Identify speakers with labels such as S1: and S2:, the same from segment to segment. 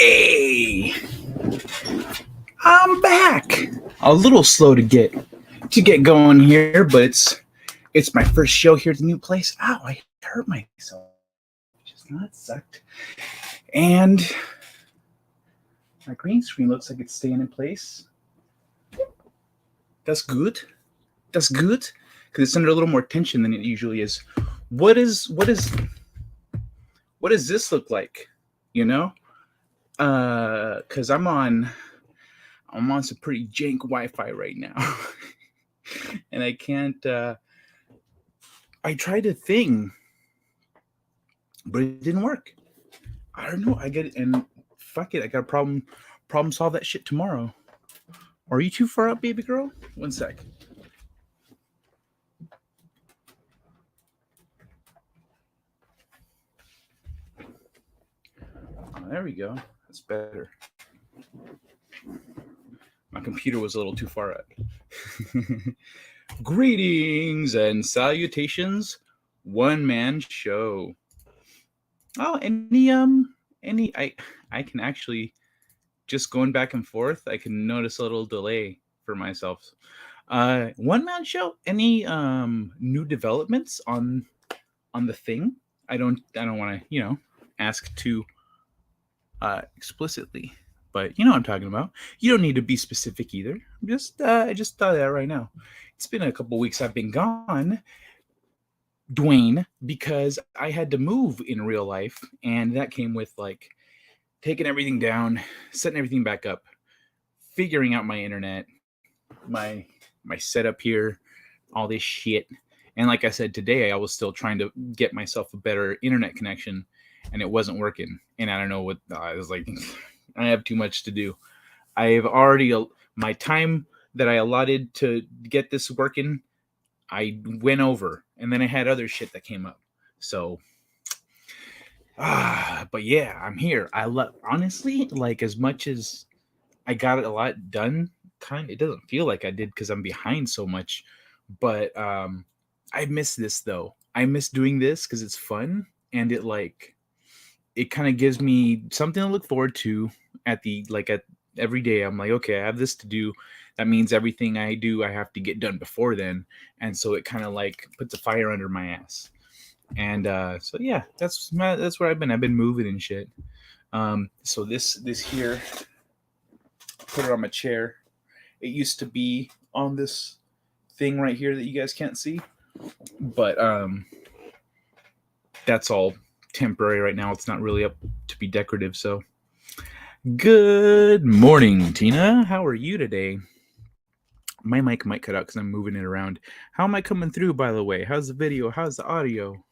S1: Hey, I'm back. A little slow to get going here, but it's my first show here at the new place. Ow, I hurt myself. Just not sucked. And my green screen looks like it's staying in place. That's good. That's good because it's under a little more tension than it usually is. What does this look like? You know, because I'm on some pretty jank Wi-Fi right now, and I can't. I tried a thing, but it didn't work. I don't know. I get it, and fuck it. I got a problem. Solve that shit tomorrow. Are you too far up, baby girl? One sec. Oh, there we go. That's better. My computer was a little too far up. Greetings and salutations, one man show. Oh, any I can actually just going back and forth. I can notice a little delay for myself. One man show. Any new developments on the thing? I don't want to ask too explicitly, but you know what I'm talking about. You don't need to be specific either. I just thought of that right now. It's been a couple weeks I've been gone, Dwayne, because I had to move in real life, and that came with like taking everything down, setting everything back up, figuring out my internet, my setup here, all this shit. And like I said today, I was still trying to get myself a better internet connection, and it wasn't working. And I don't know what I was like. I have too much to do. I have already my time that I allotted to get this working, I went over, and then I had other shit that came up. So, but yeah, I'm here. Honestly, like, as much as I got a lot done, it doesn't feel like I did because I'm behind so much. But I miss this though. I miss doing this because it's fun, and it kind of gives me something to look forward to at every day. I'm like, okay, I have this to do. That means everything I do, I have to get done before then. And so it kind of like puts a fire under my ass. And so yeah, that's where I've been. I've been moving and shit. So this here, put it on my chair. It used to be on this thing right here that you guys can't see, but that's all temporary right now. It's not really up to be decorative. So good morning, Tina. How are you today? My mic might cut out because I'm moving it around. How am I coming through, by the way? How's the video? How's the audio?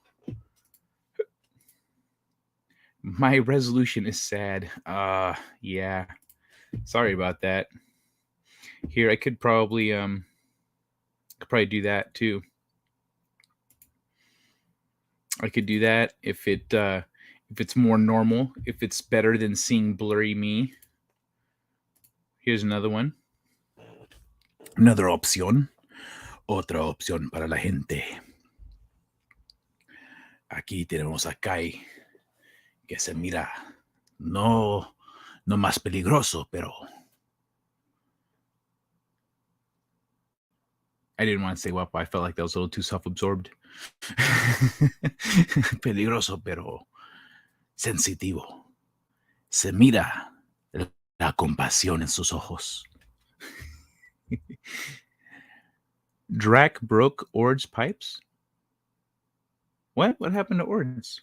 S1: My resolution is sad. Yeah. Sorry about that. Here, I could probably do that too. I could do that if it's more normal, if it's better than seeing blurry me. Here's another one. Another opción. Otra opción para la gente. Aquí tenemos a Kai, que se mira no más peligroso, pero I didn't want to say guapo. I felt like that was a little too self-absorbed. Peligroso, pero sensitivo. Se mira la compasión en sus ojos. Drac broke Ord's pipes? What? What happened to Ord's?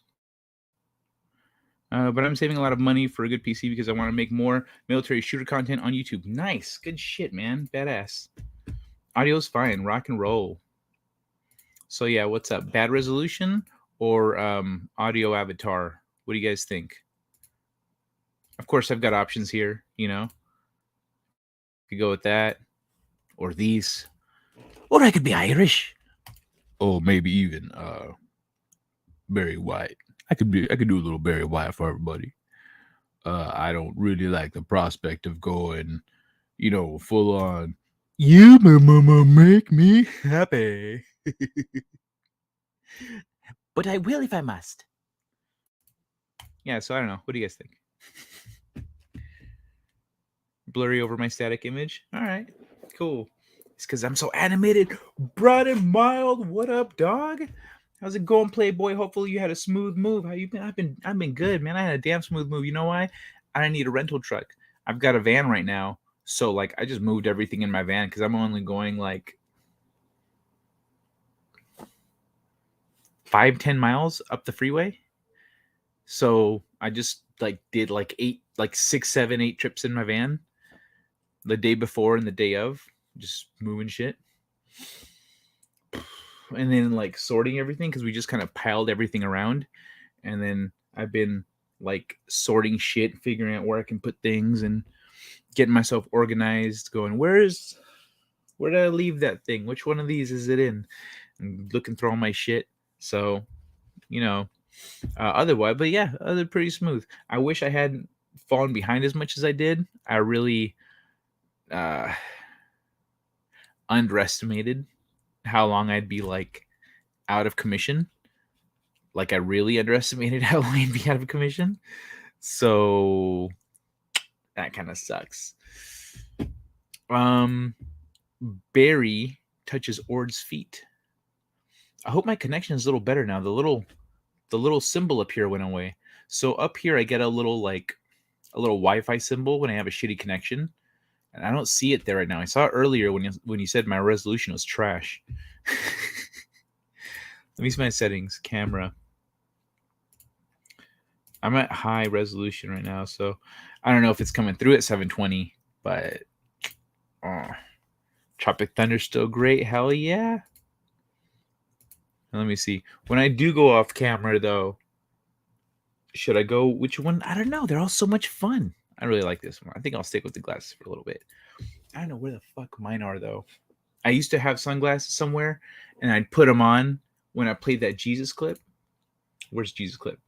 S1: But I'm saving a lot of money for a good PC because I want to make more military shooter content on YouTube. Nice. Good shit, man. Badass. Audio's fine. Rock and roll. So yeah, what's up? Bad resolution or audio avatar? What do you guys think? Of course, I've got options here, you know. Could go with that. Or these. Or I could be Irish. Or maybe even Barry White. I could do a little Barry White for everybody. I don't really like the prospect of going, full on. You mama make me happy. But I will if I must. Yeah, so I don't know. What do you guys think? blurry over my static image. All right, cool. It's because I'm so animated. Bright and mild. What up, dog? How's it going, Playboy? Hopefully you had a smooth move. How you been? I've been good, man. I had a damn smooth move. You know why? I didn't need a rental truck. I've got a van right now. So like I just moved everything in my van because I'm only going like 5-10 miles up the freeway. So I just like did like 6, 7, 8 trips in my van the day before and the day of, just moving shit. And then like sorting everything because we just kind of piled everything around. And then I've been like sorting shit, figuring out where I can put things and getting myself organized, going, where did I leave that thing? Which one of these is it in? And looking through all my shit. So, otherwise, but yeah, other pretty smooth. I wish I hadn't fallen behind as much as I did. I really underestimated how long I'd be like out of commission. Like I really underestimated how long I'd be out of commission. So that kind of sucks. Barry touches Ord's feet. I hope my connection is a little better now. The little symbol up here went away. So up here I get a little Wi-Fi symbol when I have a shitty connection. And I don't see it there right now. I saw it earlier when you said my resolution was trash. Let me see my settings. Camera. I'm at high resolution right now, so I don't know if it's coming through at 720, but Tropic Thunder's still great. Hell yeah. Let me see. When I do go off camera, though, should I go? Which one? I don't know. They're all so much fun. I really like this one. I think I'll stick with the glasses for a little bit. I don't know where the fuck mine are, though. I used to have sunglasses somewhere, and I'd put them on when I played that Jesus clip. Where's Jesus clip?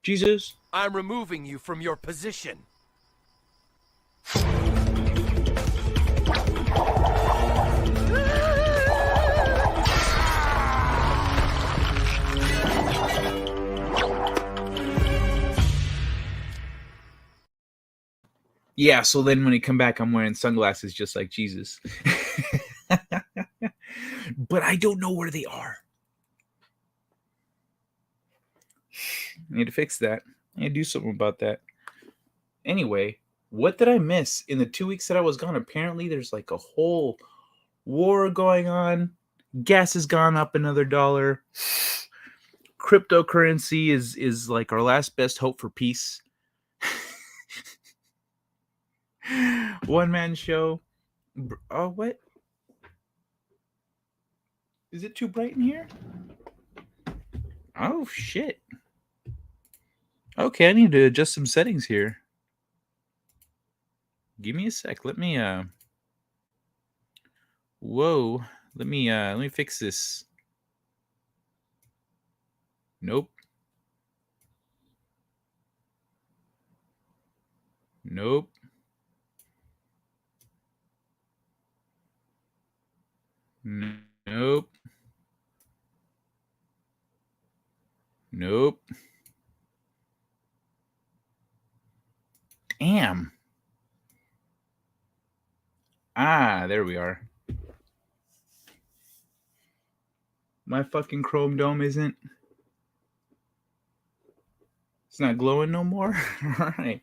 S1: Jesus?
S2: I'm removing you from your position.
S1: Yeah, so then when I come back, I'm wearing sunglasses just like Jesus. But I don't know where they are. I need to fix that. I need to do something about that. Anyway, what did I miss in the 2 weeks that I was gone? Apparently, there's like a whole war going on. Gas has gone up another $1. Cryptocurrency is like our last best hope for peace. One man show. Oh, what? Is it too bright in here? Oh, shit. Okay, I need to adjust some settings here. Give me a sec. Let me whoa. Let me fix this. Nope. Nope. Nope. Nope. Damn. Ah, there we are. My fucking Chrome Dome isn't. It's not glowing no more. All right.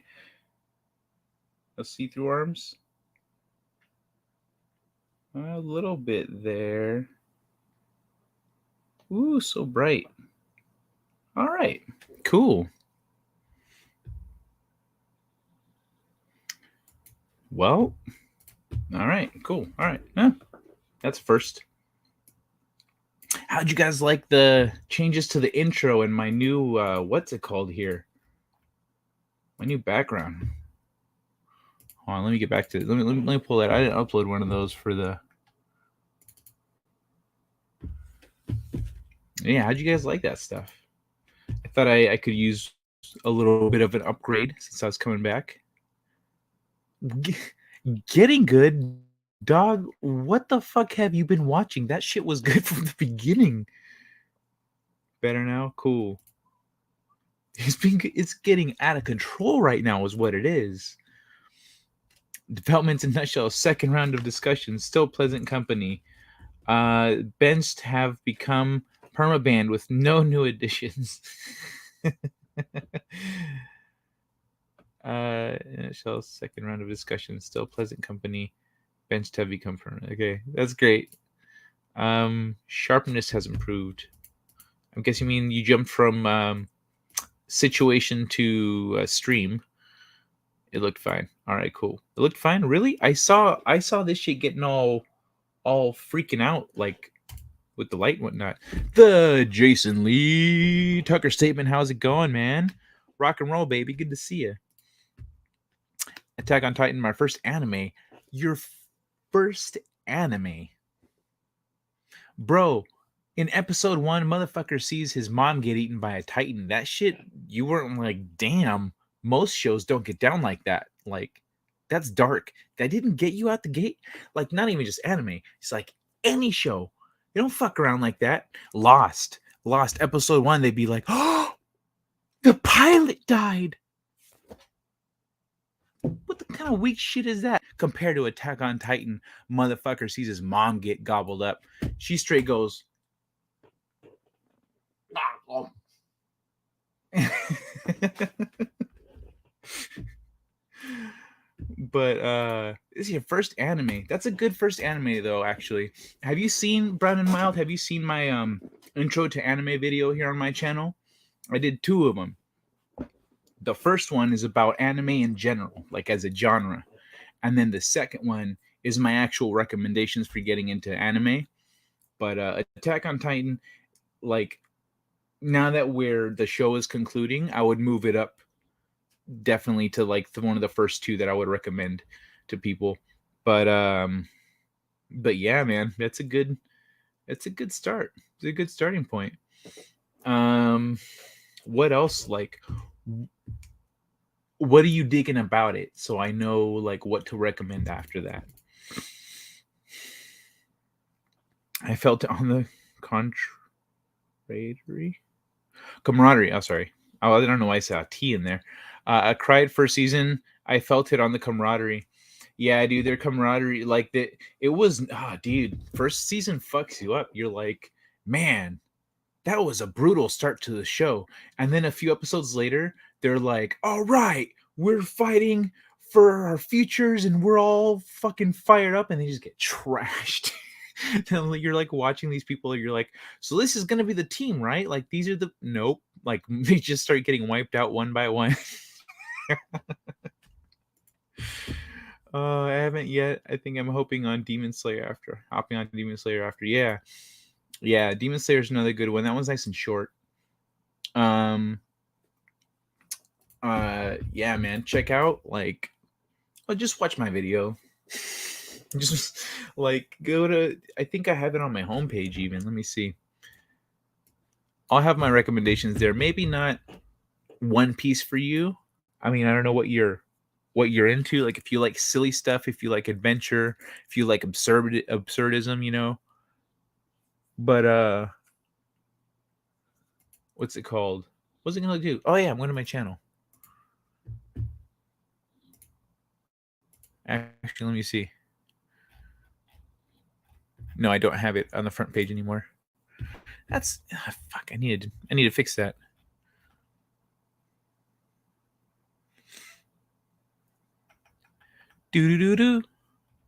S1: Let's see through arms. A little bit there. Ooh, so bright. All right. Cool. Well, all right. Cool. All right. Yeah, that's first. How'd you guys like the changes to the intro and my new, what's it called here? My new background. Hold on, let me get back to it. Let me pull that. I didn't upload one of those for the. Yeah, how'd you guys like that stuff? I thought I could use a little bit of an upgrade since I was coming back. Getting good, dog. What the fuck have you been watching? That shit was good from the beginning. Better now? Cool. It's getting out of control right now is what it is. Developments in nutshell. Second round of discussions. Still pleasant company. Benched have become permabanned with no new additions. Nutshell. Second round of discussions. Still pleasant company. Benched have become permanent. Okay, that's great. Sharpness has improved. I guess you mean you jumped from situation to stream. It looked fine. All right, cool. It looked fine. Really? I saw this shit getting all freaking out like with the light and whatnot. The Jason Lee Tucker statement. How's it going, man? Rock and roll, baby. Good to see you. Attack on Titan, my first anime. Your first anime, bro. In episode 1, motherfucker sees his mom get eaten by a titan. That shit, you weren't like, damn. Most shows don't get down like that. Like, that's dark. That didn't get you out the gate. Like, not even just anime. It's like any show. You don't fuck around like that. Lost. Episode 1, they'd be like, oh, the pilot died. What the kind of weak shit is that? Compared to Attack on Titan, motherfucker sees his mom get gobbled up. She straight goes, but this is your first anime. That's a good first anime though, actually. Have you seen Brown and Mild? Have you seen my intro to anime video here on my channel? I did 2 of them. The first one is about anime in general, like as a genre. And then the second one is my actual recommendations for getting into anime. But Attack on Titan, like, now that the show is concluding, I would move it up definitely to like one of the first 2 that I would recommend to people. But yeah, man, that's a good start. It's a good starting point. What else? Like, what are you digging about it? So I know like what to recommend after that. I felt it on the camaraderie. Oh, sorry. Oh, I don't know why I saw a T in there. I cried first season. I felt it on the camaraderie. Yeah, dude, their camaraderie, like that. It was, dude, first season fucks you up. You're like, man, that was a brutal start to the show. And then a few episodes later, they're like, all right, we're fighting for our futures and we're all fucking fired up, and they just get trashed. And you're like watching these people, you're like, so this is gonna be the team, right? Like these are the nope. Like they just start getting wiped out one by one. I haven't yet. I think I'm hoping on Demon Slayer after. Hopping on Demon Slayer after. Yeah. Yeah, Demon Slayer is another good one. That one's nice and short. Yeah, man. Check out like just watch my video. Just like go to I think I have it on my homepage even. Let me see. I'll have my recommendations there. Maybe not One Piece for you. I mean, I don't know what you're into. Like if you like silly stuff, if you like adventure, if you like absurdism, you know. But what's it called? What's it gonna do? Oh yeah, I'm going to my channel. Actually, let me see. No, I don't have it on the front page anymore. That's fuck. I need to fix that. Do do do do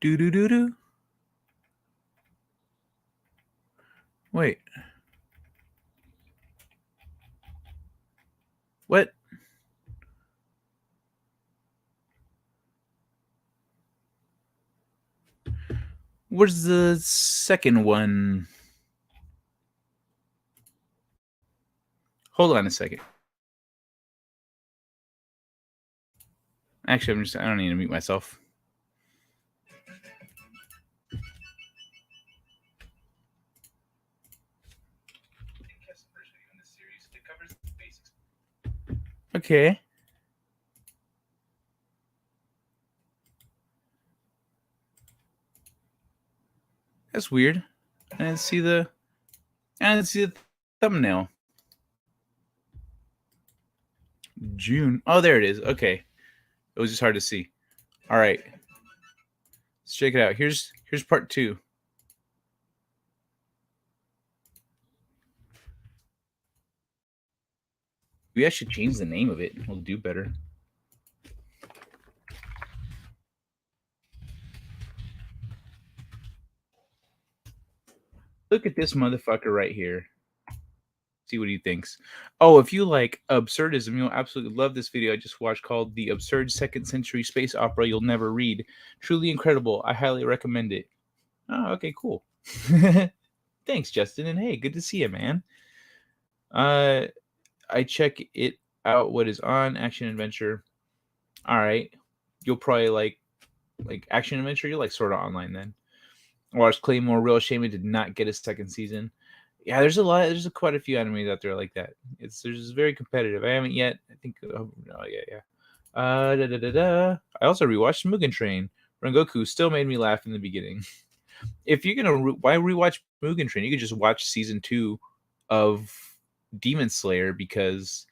S1: do do do do. Wait. What? Where's the second one? Hold on a second. Actually, I don't need to mute myself. Okay. That's weird. I didn't see the thumbnail. June. Oh, there it is. Okay. It was just hard to see. All right. Let's check it out. Here's part 2. We should change the name of it. We'll do better. Look at this motherfucker right here. See what he thinks. Oh, if you like absurdism, you'll absolutely love this video I just watched called The Absurd Second Century Space Opera You'll Never Read. Truly incredible. I highly recommend it. Oh, okay, cool. Thanks, Justin. And hey, good to see you, man. I check it out. What is on action adventure? All right, you'll probably like action adventure. You like Sword Art Online then. Watched Claymore. Real shame it did not get a second season. Yeah, there's a lot. There's quite a few animes out there like that. There's very competitive. I haven't yet. I think. Oh yeah. I also rewatched Mugen Train. Rengoku still made me laugh in the beginning. If you're gonna why rewatch Mugen Train, you could just watch season 2 of Demon Slayer because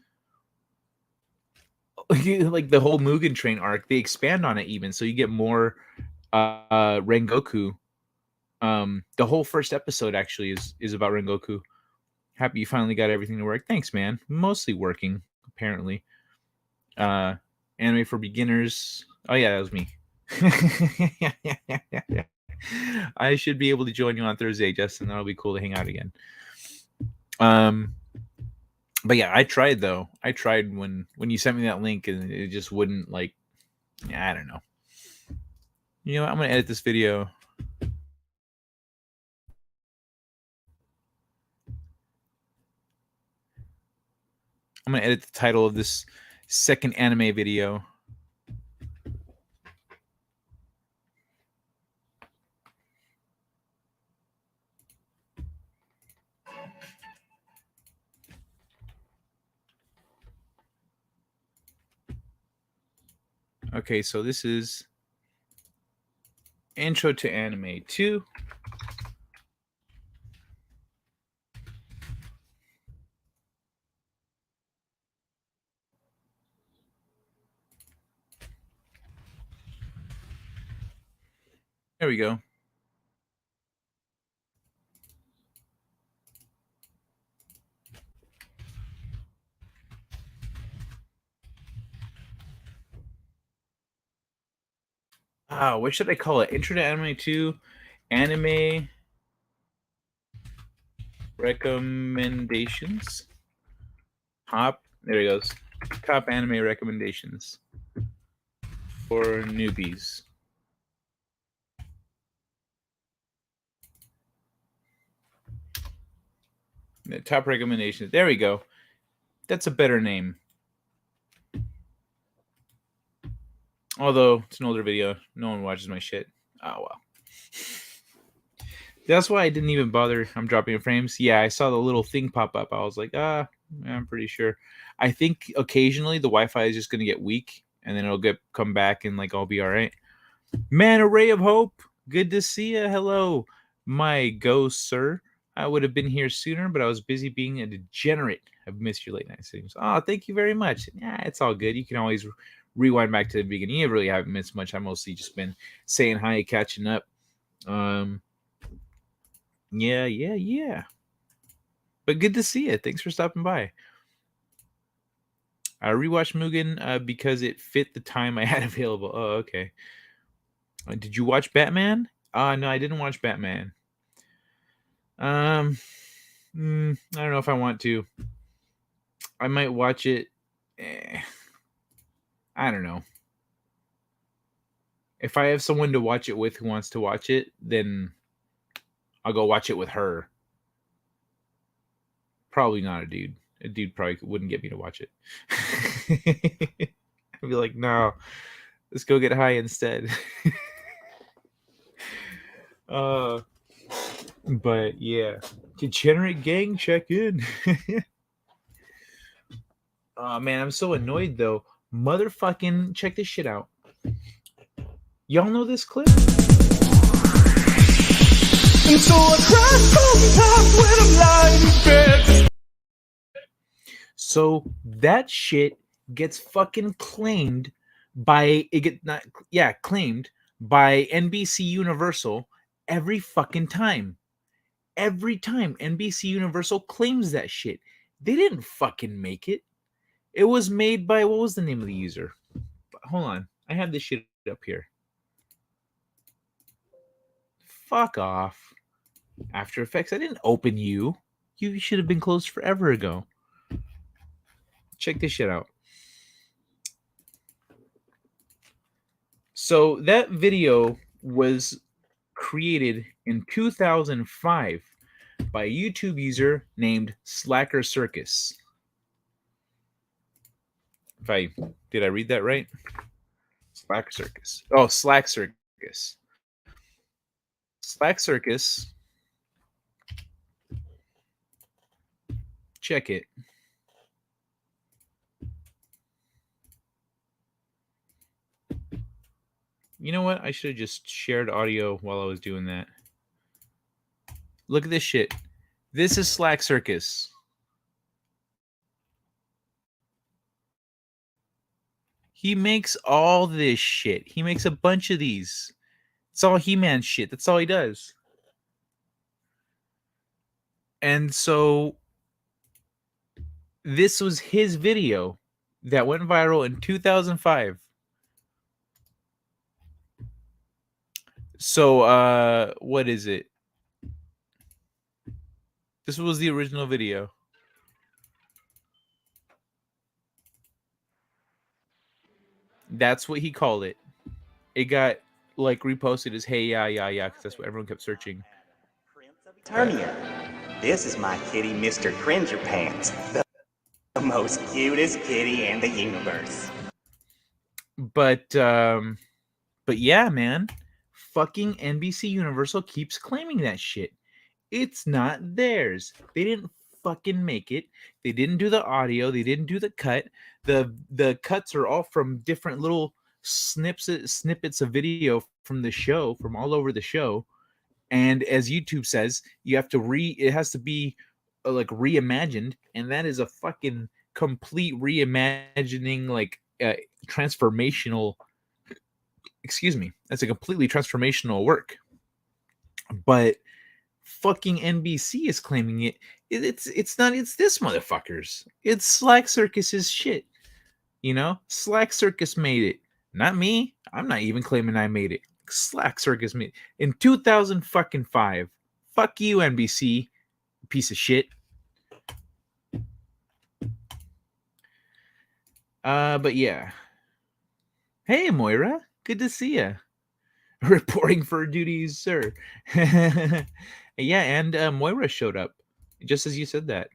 S1: like the whole Mugen Train arc, they expand on it even, so you get more Rengoku. The whole first episode actually is about Rengoku. Happy you finally got everything to work. Thanks, man. Mostly working, apparently. Anime for beginners. Oh yeah, that was me. Yeah. I should be able to join you on Thursday, Justin. That'll be cool to hang out again. But yeah, I tried though. I tried when you sent me that link and it just wouldn't like. I don't know. You know what? I'm gonna edit this video. I'm gonna edit the title of this second anime video. Okay, so this is Intro to Anime 2. There we go. What should I call it? Intro to Anime 2, Anime Recommendations. There he goes. Top anime recommendations for newbies. The top recommendations. There we go. That's a better name. Although it's an older video, no one watches my shit. Oh well. That's why I didn't even bother. I'm dropping frames. Yeah, I saw the little thing pop up. I was like, I'm pretty sure. I think occasionally the Wi-Fi is just gonna get weak, and then it'll come back, and like I'll be all right. Man, a ray of hope. Good to see you. Hello, my ghost, sir. I would have been here sooner, but I was busy being a degenerate. I've missed your late night streams. Oh, thank you very much. Yeah, it's all good. You can always rewind back to the beginning. You really haven't missed much. I've mostly just been saying hi, catching up. Yeah. But good to see you. Thanks for stopping by. I rewatched Mugen because it fit the time I had available. Oh, okay. Did you watch Batman? No, I didn't watch Batman. I don't know if I want to. I might watch it. I don't know. If I have someone to watch it with who wants to watch it, then I'll go watch it with her. Probably not a dude. A dude probably wouldn't get me to watch it. I'd be like, no, let's go get high instead. But yeah, degenerate gang, check in. Oh man, I'm so annoyed though. Motherfucking check this shit out. Y'all know this clip? And so I cry sometimes when I'm lying in bed. So that shit gets fucking claimed by claimed by NBC Universal every fucking time. Every time NBC Universal claims that shit. They didn't fucking make it. It was made by, what was the name of the user? Hold on. I have this shit up here. Fuck off. After Effects, I didn't open you. You should have been closed forever ago. Check this shit out. So that video was created in 2005 by a YouTube user named Slacker Circus. Did I read that right? Slacker Circus. Oh, Slack Circus. Slack Circus. Check it. You know what? I should have just shared audio while I was doing that. Look at this shit. This is Slack Circus. He makes all this shit. He makes a bunch of these. It's all He-Man shit. That's all he does. And so this was his video that went viral in 2005. So what is it? This was the original video. That's what he called it. It got like reposted as "Hey yeah yeah yeah" because that's what everyone kept searching.
S3: Eternia. This is my kitty, Mr. Cringer Pants, the most cutest kitty in the universe.
S1: But yeah, man, fucking NBC Universal keeps claiming that shit. It's not theirs. They didn't fucking make it. They didn't do the audio. They didn't do the cut. The cuts are all from different little snippets of video from the show, from all over the show. And as YouTube says, you have to it has to be like reimagined, and that is a fucking complete reimagining, like transformational. Excuse me, that's a completely transformational work. But fucking NBC is claiming it's not. It's this motherfuckers. It's Slack Circus's shit. You know, Slack Circus made it, not me. I'm not even claiming I made it. Slack Circus made it in 2005. Fuck you, NBC, piece of shit. But yeah. Hey, Moira, good to see you. Reporting for duties, sir. Yeah, and Moira showed up just as you said that.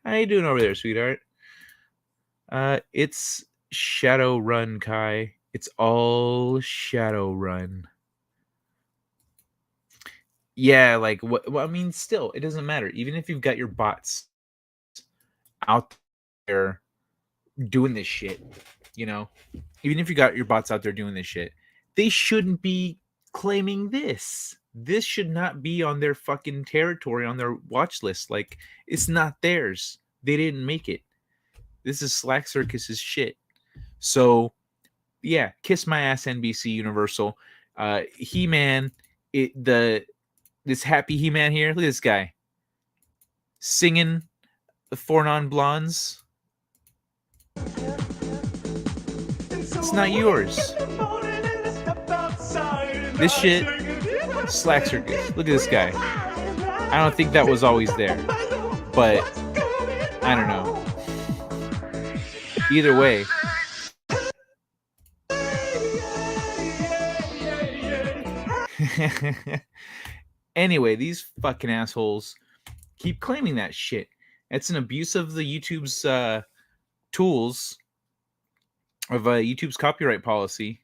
S1: How you doing over there, sweetheart? It's Shadowrun, Kai. It's all Shadowrun. Yeah, like what? Well, I mean, still, it doesn't matter. Even if you've got your bots out there doing this shit, you know, even if you got your bots out there doing this shit, they shouldn't be claiming this. This should not be on their fucking territory, on their watch list. Like, it's not theirs. They didn't make it. This is Slack Circus's shit. So, yeah, kiss my ass, NBC Universal. He-Man, this happy He-Man here. Look at this guy singing the Four Non-Blondes. It's not yours. This shit, Slack Circus. Look at this guy. I don't think that was always there, but I don't know. Either way. Anyway, these fucking assholes keep claiming that shit. It's an abuse of the YouTube's tools, of YouTube's copyright policy.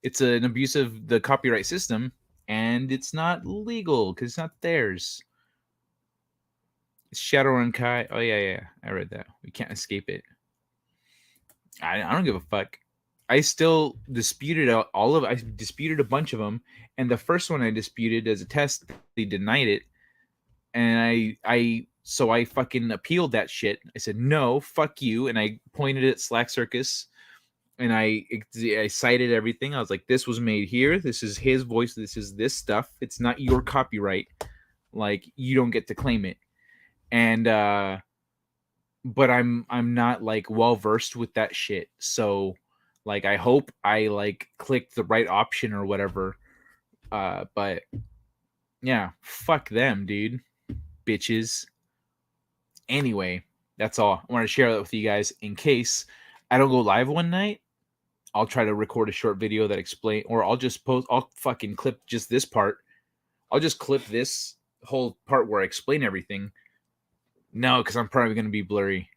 S1: It's an abuse of the copyright system, and it's not legal because it's not theirs. It's Shadowrun Kai. Oh yeah, I read that. We can't escape it. I don't give a fuck. I still disputed all of. I disputed a bunch of them, and the first one I disputed as a test, they denied it, and so I fucking appealed that shit. I said no, fuck you, and I pointed at Slack Circus, and I cited everything. I was like, this was made here. This is his voice. This is this stuff. It's not your copyright. Like, you don't get to claim it. And but I'm not like well versed with that shit. So like I hope I like clicked the right option or whatever. But yeah, fuck them, dude. Bitches. Anyway, that's all. I wanted to share that with you guys in case I don't go live one night. I'll try to record a short video that explain, or I'll just post. I'll fucking clip just this part. I'll just clip this whole part where I explain everything. No, because I'm probably gonna be blurry.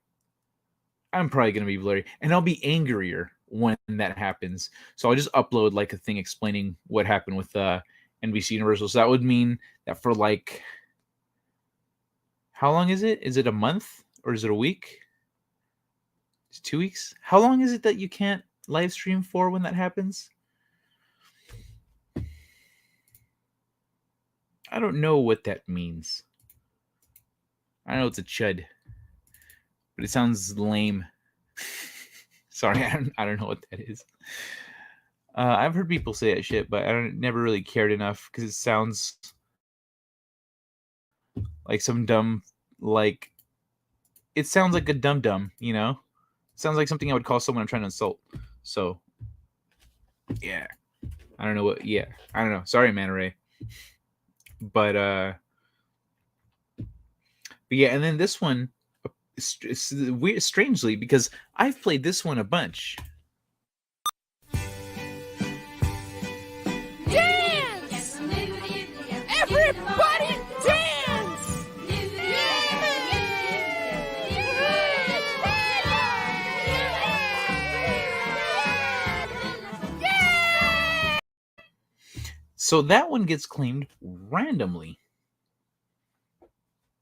S1: And I'll be angrier when that happens. So I'll just upload like a thing explaining what happened with NBC Universal. So that would mean that for like, how long is it? Is it a month or is it a week? It's 2 weeks. How long is it that you can't live stream for when that happens? I don't know what that means. I know it's a chud, but it sounds lame. Sorry, I don't know what that is. I've heard people say that shit, but never really cared enough because it sounds like some dumb, like, it sounds like a dum-dum, you know? It sounds like something I would call someone I'm trying to insult. So, yeah. I don't know. Sorry, Manta Ray. But yeah, and then this one, it's weird, strangely, because I've played this one a bunch.
S4: Dance! Everybody dance!
S1: So that one gets claimed randomly.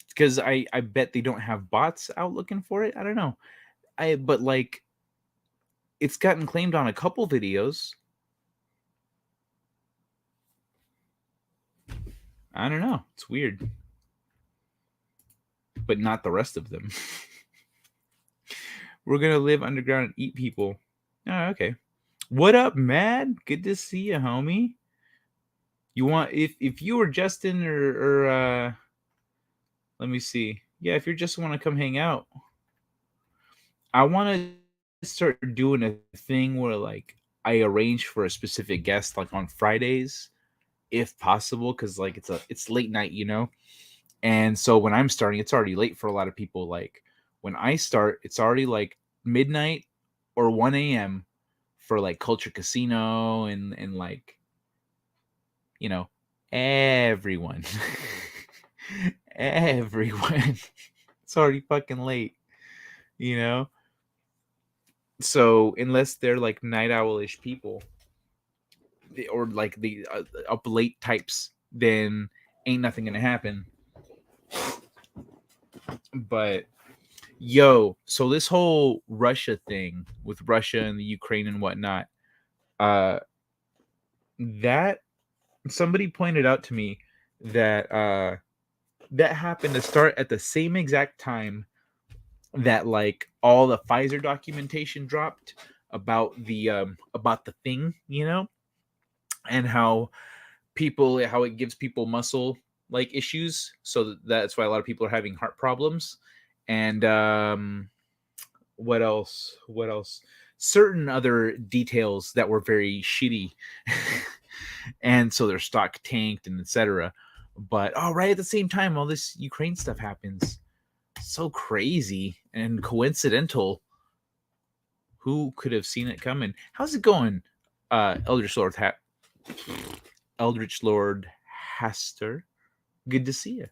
S1: Because I bet they don't have bots out looking for it. I don't know. But like, it's gotten claimed on a couple videos. I don't know. It's weird. But not the rest of them. We're gonna live underground and eat people. Oh, okay. What up, Mad? Good to see you, homie. You want, if you were Justin or let me see. Yeah, if you just want to come hang out, I want to start doing a thing where like I arrange for a specific guest like on Fridays, if possible, because like it's late night, you know. And so when I'm starting, it's already late for a lot of people. Like when I start, it's already like midnight or 1 a.m. for like Culture Casino and like, you know, everyone. Everyone. It's already fucking late, you know? So unless they're like night owl-ish people or like the up late types, then ain't nothing gonna happen. But yo, so this whole Russia thing with Russia and the Ukraine and whatnot, that somebody pointed out to me that that happened to start at the same exact time that like all the Pfizer documentation dropped about the thing, you know, and how it gives people muscle like issues, so that's why a lot of people are having heart problems. And what else? Certain other details that were very shitty. And so their stock tanked and etc. But right at the same time, all this Ukraine stuff happens. So crazy and coincidental. Who could have seen it coming? How's it going, Eldritch Lord Haster? Good to see you.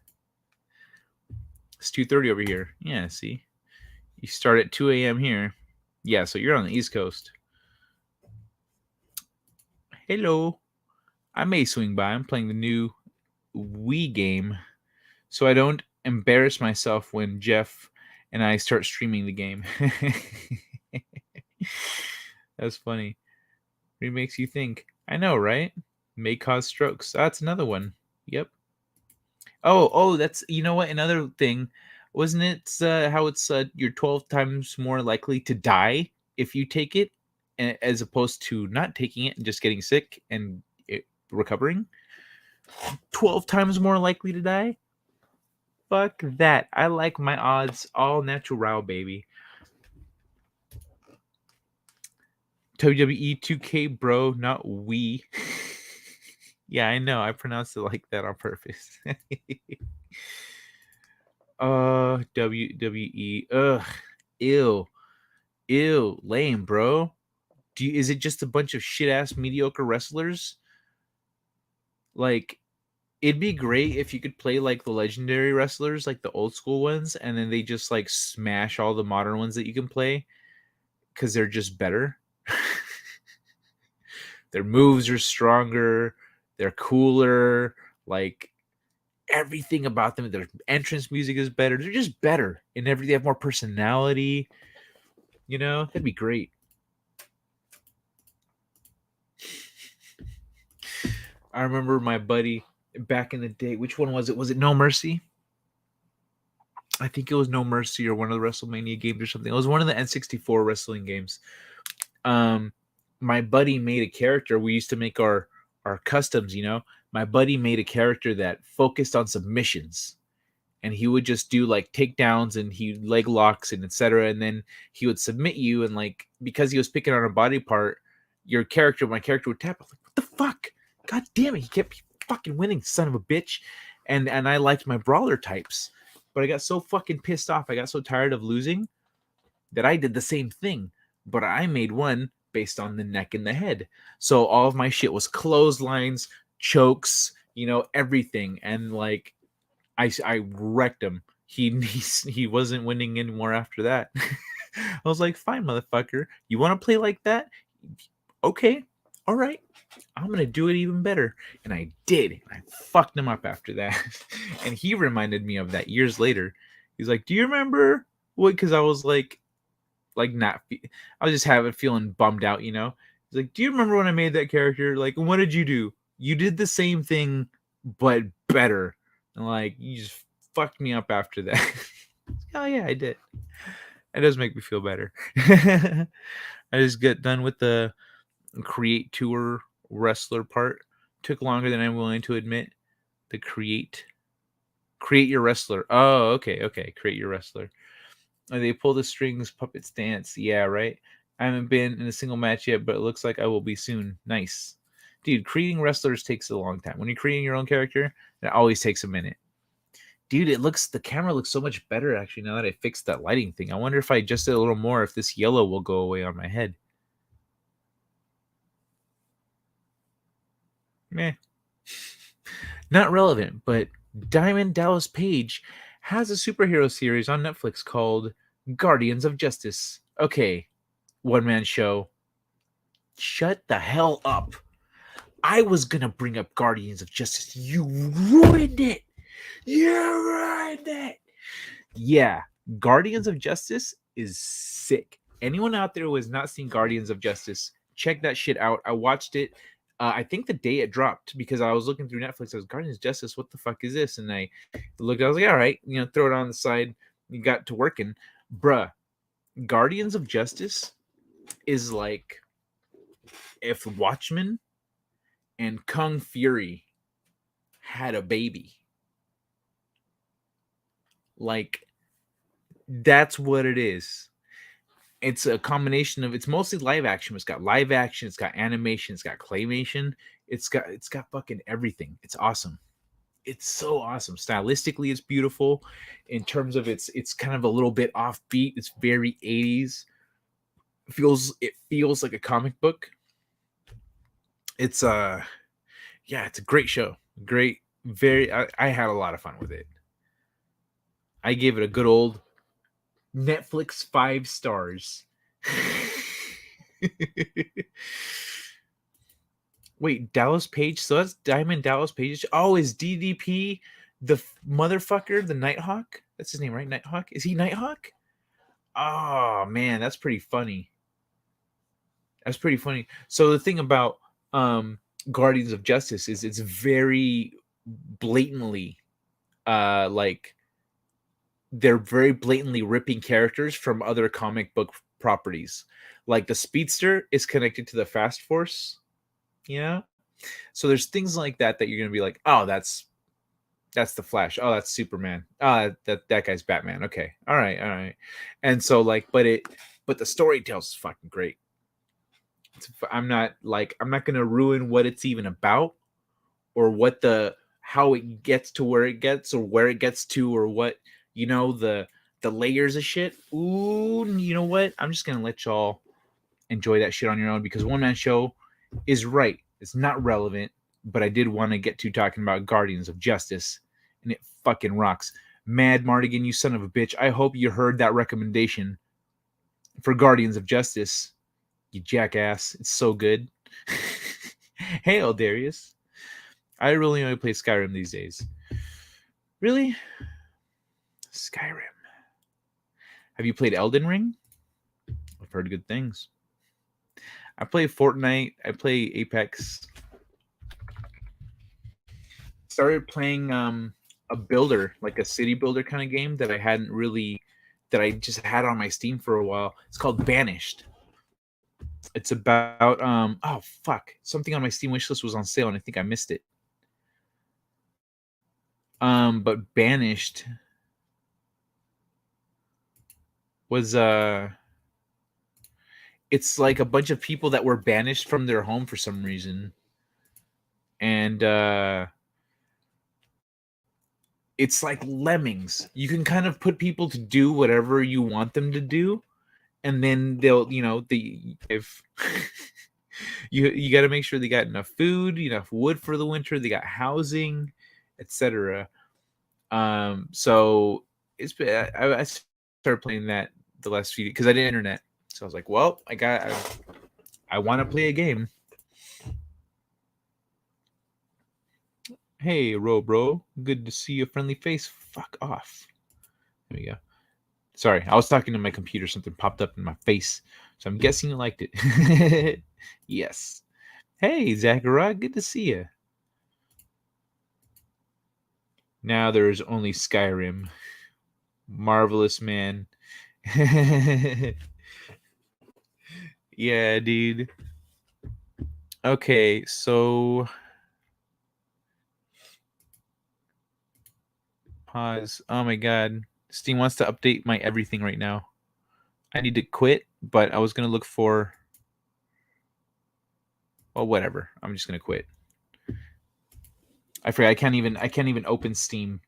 S1: It's 2:30 over here. Yeah, see, you start at 2 a.m. here. Yeah, so you're on the East Coast. Hello. I may swing by. I'm playing the new Wii game, so I don't embarrass myself when Jeff and I start streaming the game. That's funny. It makes you think. I know, right? May cause strokes. That's another one. Yep. Oh, that's, you know what? Another thing, wasn't it how it's you're 12 times more likely to die if you take it as opposed to not taking it and just getting sick and recovering. 12 times more likely to die. Fuck that. I like my odds all natural, baby. WWE 2K, bro, not we. Yeah, I know. I pronounced it like that on purpose. WWE. Ugh. Ew. Lame, bro. Is it just a bunch of shit ass mediocre wrestlers? Like, it'd be great if you could play like the legendary wrestlers, like the old school ones, and then they just like smash all the modern ones that you can play because they're just better. Their moves are stronger, they're cooler, like everything about them, their entrance music is better. They're just better in they have more personality. That'd be great. I remember my buddy back in the day. Which one was it? Was it No Mercy? I think it was No Mercy or one of the WrestleMania games or something. It was one of the N64 wrestling games. My buddy made a character. We used to make our customs, My buddy made a character that focused on submissions. And he would just do like takedowns and he leg locks and etc. And then he would submit you, and like because he was picking on a body part, my character would tap. I was like, what the fuck? God damn it! He kept fucking winning, son of a bitch. And I liked my brawler types, but I got so fucking pissed off. I got so tired of losing that I did the same thing, but I made one based on the neck and the head. So all of my shit was clotheslines, chokes, everything, and like. I wrecked him. He wasn't winning anymore after that. I was like, fine, motherfucker. You want to play like that? Okay. All right. I'm going to do it even better. And I did. I fucked him up after that. And he reminded me of that years later. He's like, do you remember what? Because I was like not. I was just feeling bummed out, He's like, do you remember when I made that character? Like, what did you do? You did the same thing, but better. And like, you just fucked me up after that. Oh yeah, I did. It does make me feel better. I just got done with the create tour wrestler part. Took longer than I'm willing to admit. The create your wrestler. Oh, okay. Create your wrestler. They pull the strings, puppets dance. Yeah, right. I haven't been in a single match yet, but it looks like I will be soon. Nice. Dude, creating wrestlers takes a long time. When you're creating your own character, it always takes a minute. Dude, the camera looks so much better actually now that I fixed that lighting thing. I wonder if I adjusted a little more, if this yellow will go away on my head. Meh. Not relevant, but Diamond Dallas Page has a superhero series on Netflix called Guardians of Justice. Okay, one-man show. Shut the hell up. I was gonna bring up Guardians of Justice. You ruined it. Yeah, Guardians of Justice is sick. Anyone out there who has not seen Guardians of Justice, check that shit out. I watched it. I think the day it dropped, because I was looking through Netflix. I was Guardians of Justice. What the fuck is this? And I looked. I was like, all right, throw it on the side. You got to working, bruh. Guardians of Justice is like if Watchmen and Kung Fury had a baby. Like, that's what it is. It's a combination of, it's mostly live action. It's got live action, it's got animation, it's got claymation, it's got fucking everything. It's awesome. It's so awesome. Stylistically, it's beautiful. In terms of it's kind of a little bit offbeat. It's very 80s. It feels like a comic book. It's it's a great show. Great, I had a lot of fun with it. I gave it a good old Netflix 5 stars. Wait, Dallas Page? So that's Diamond Dallas Page. Oh, is DDP the motherfucker, the Nighthawk? That's his name, right? Nighthawk? Is he Nighthawk? Oh, man, that's pretty funny. So the thing about Guardians of Justice is it's very blatantly like they're very blatantly ripping characters from other comic book properties. Like the Speedster is connected to the Fast Force, so there's things like that you're gonna be like, oh, that's the Flash. Oh, that's Superman. That guy's Batman. Okay, all right. And so like, but the story tells is fucking great. I'm not gonna ruin what it's even about, or how it gets to where it gets, or where it gets to, or what the layers of shit. Ooh, you know what? I'm just gonna let y'all enjoy that shit on your own, because One Man Show is right. It's not relevant, but I did want to get to talking about Guardians of Justice, and it fucking rocks. Mad Mardigan, you son of a bitch. I hope you heard that recommendation for Guardians of Justice, you jackass. It's so good. Hey, Darius. I really only play Skyrim these days. Really? Skyrim. Have you played Elden Ring? I've heard good things. I play Fortnite. I play Apex. Started playing a builder, like a city builder kind of game that I just had on my Steam for a while. It's called Banished. It's about oh fuck, something on my Steam wishlist was on sale and I think I missed it. But Banished was it's like a bunch of people that were banished from their home for some reason. And it's like Lemmings. You can kind of put people to do whatever you want them to do, and then they'll, if you got to make sure they got enough food, enough wood for the winter, they got housing, etc. So it's been, I started playing that the last few because I didn't internet, so I was like, well, I want to play a game. Hey, bro, good to see a friendly face. Fuck off. There we go. Sorry, I was talking to my computer. Something popped up in my face, so I'm guessing you liked it. Yes. Hey, Zachariah, good to see you. Now there's only Skyrim. Marvelous, man. Yeah, dude. Okay, so pause. Oh my god. Steam wants to update my everything right now. I need to quit, but I was gonna look for, well, whatever. I'm just gonna quit. I forget. I can't even open Steam.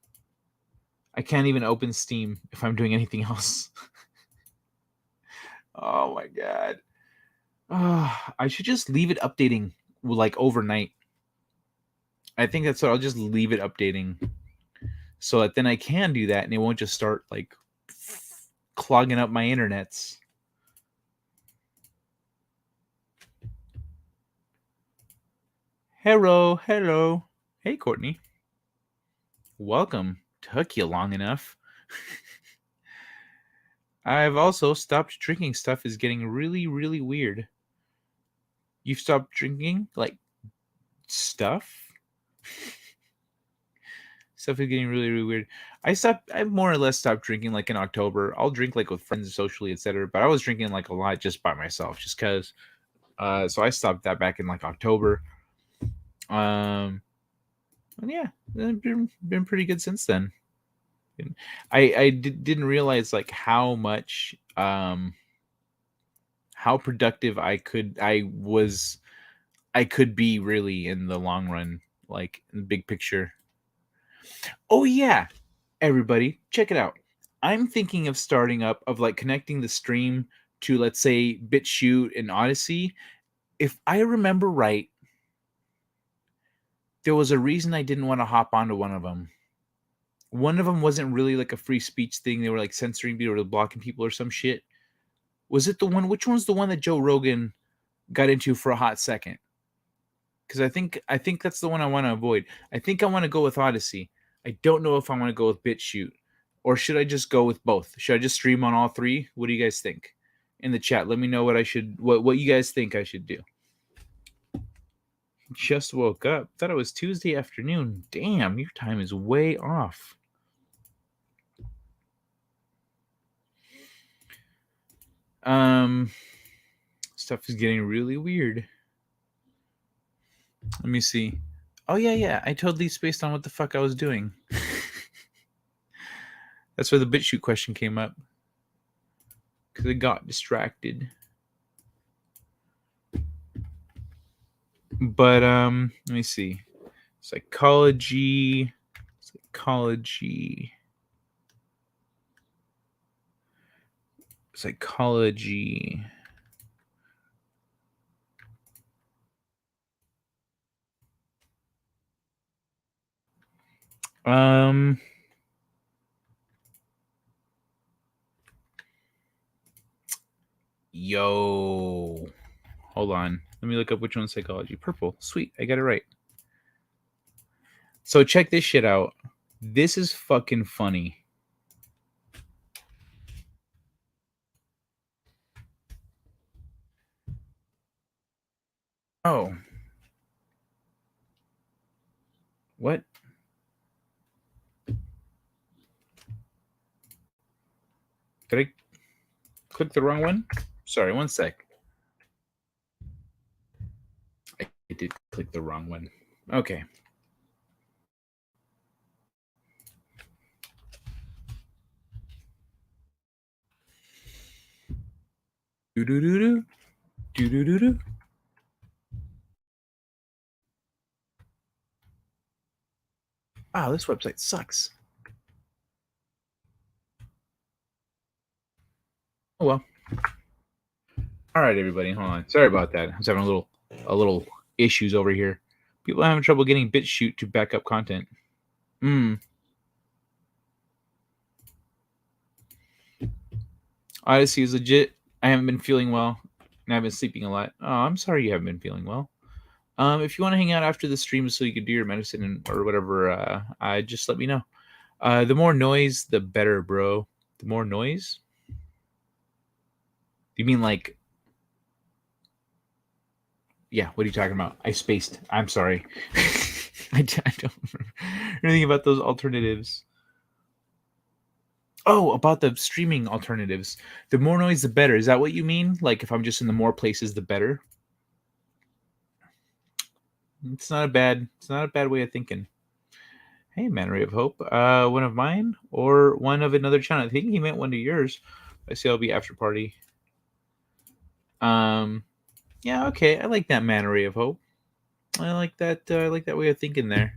S1: I can't even open Steam if I'm doing anything else. Oh my god. I should just leave it updating like overnight. I think that's what I'll just leave it updating, so that then I can do that and it won't just start like clogging up my internets. Hello. Hey, Courtney. Welcome. Took you long enough. I've also stopped drinking. Stuff is getting really, really weird. You've stopped drinking? Like, stuff? Stuff is getting really, really weird. I more or less stopped drinking like in October. I'll drink like with friends socially, etc. But I was drinking like a lot just by myself, just because. So I stopped that back in like October. And yeah, it's been pretty good since then. I didn't realize like how much how productive I could be really in the long run, like in the big picture. Oh yeah, everybody, check it out. I'm thinking of starting up of like connecting the stream to, let's say, BitChute and Odyssey. If I remember right, there was a reason I didn't want to hop onto one of them. One of them wasn't really like a free speech thing. They were like censoring people or blocking people or some shit. Was it the one? Which one's the one that Joe Rogan got into for a hot second? Because I think that's the one I want to avoid. I think I want to go with Odyssey. I don't know if I want to go with BitChute, or should I just go with both? Should I just stream on all three? What do you guys think? In the chat, let me know what you guys think I should do. Just woke up. Thought it was Tuesday afternoon. Damn, your time is way off. Stuff is getting really weird. Let me see. Oh yeah. I totally spaced on what the fuck I was doing. That's where the BitChute question came up. Because I got distracted. But let me see. Psychology. Um Yo. Hold on. Let me look up which one's psychology. Purple. Sweet. I got it right. So check this shit out. This is fucking funny. Oh. What? Did I click the wrong one? Sorry, one sec. I did click the wrong one. Okay. Do-do-do-do. Do-do-do-do. Wow, this website sucks. Oh well. All right, everybody, hold on. Sorry about that. I was having a little issues over here. People are having trouble getting BitChute to back up content. Odyssey is legit. I haven't been feeling well, and I've been sleeping a lot. Oh, I'm sorry you haven't been feeling well. If you want to hang out after the stream so you can do your medicine or whatever, just let me know. The more noise, the better, bro. The more noise? You mean like... Yeah, what are you talking about? I spaced. I'm sorry. I don't remember anything about those alternatives. Oh, about the streaming alternatives. The more noise, the better. Is that what you mean? Like if I'm just in the more places, the better? It's not a bad way of thinking. Hey, Man Ray of Hope. One of mine or one of another channel? I think he meant one of yours. I see. I'll be after party. Yeah, okay. I like that Man Ray of Hope. I like that way of thinking there.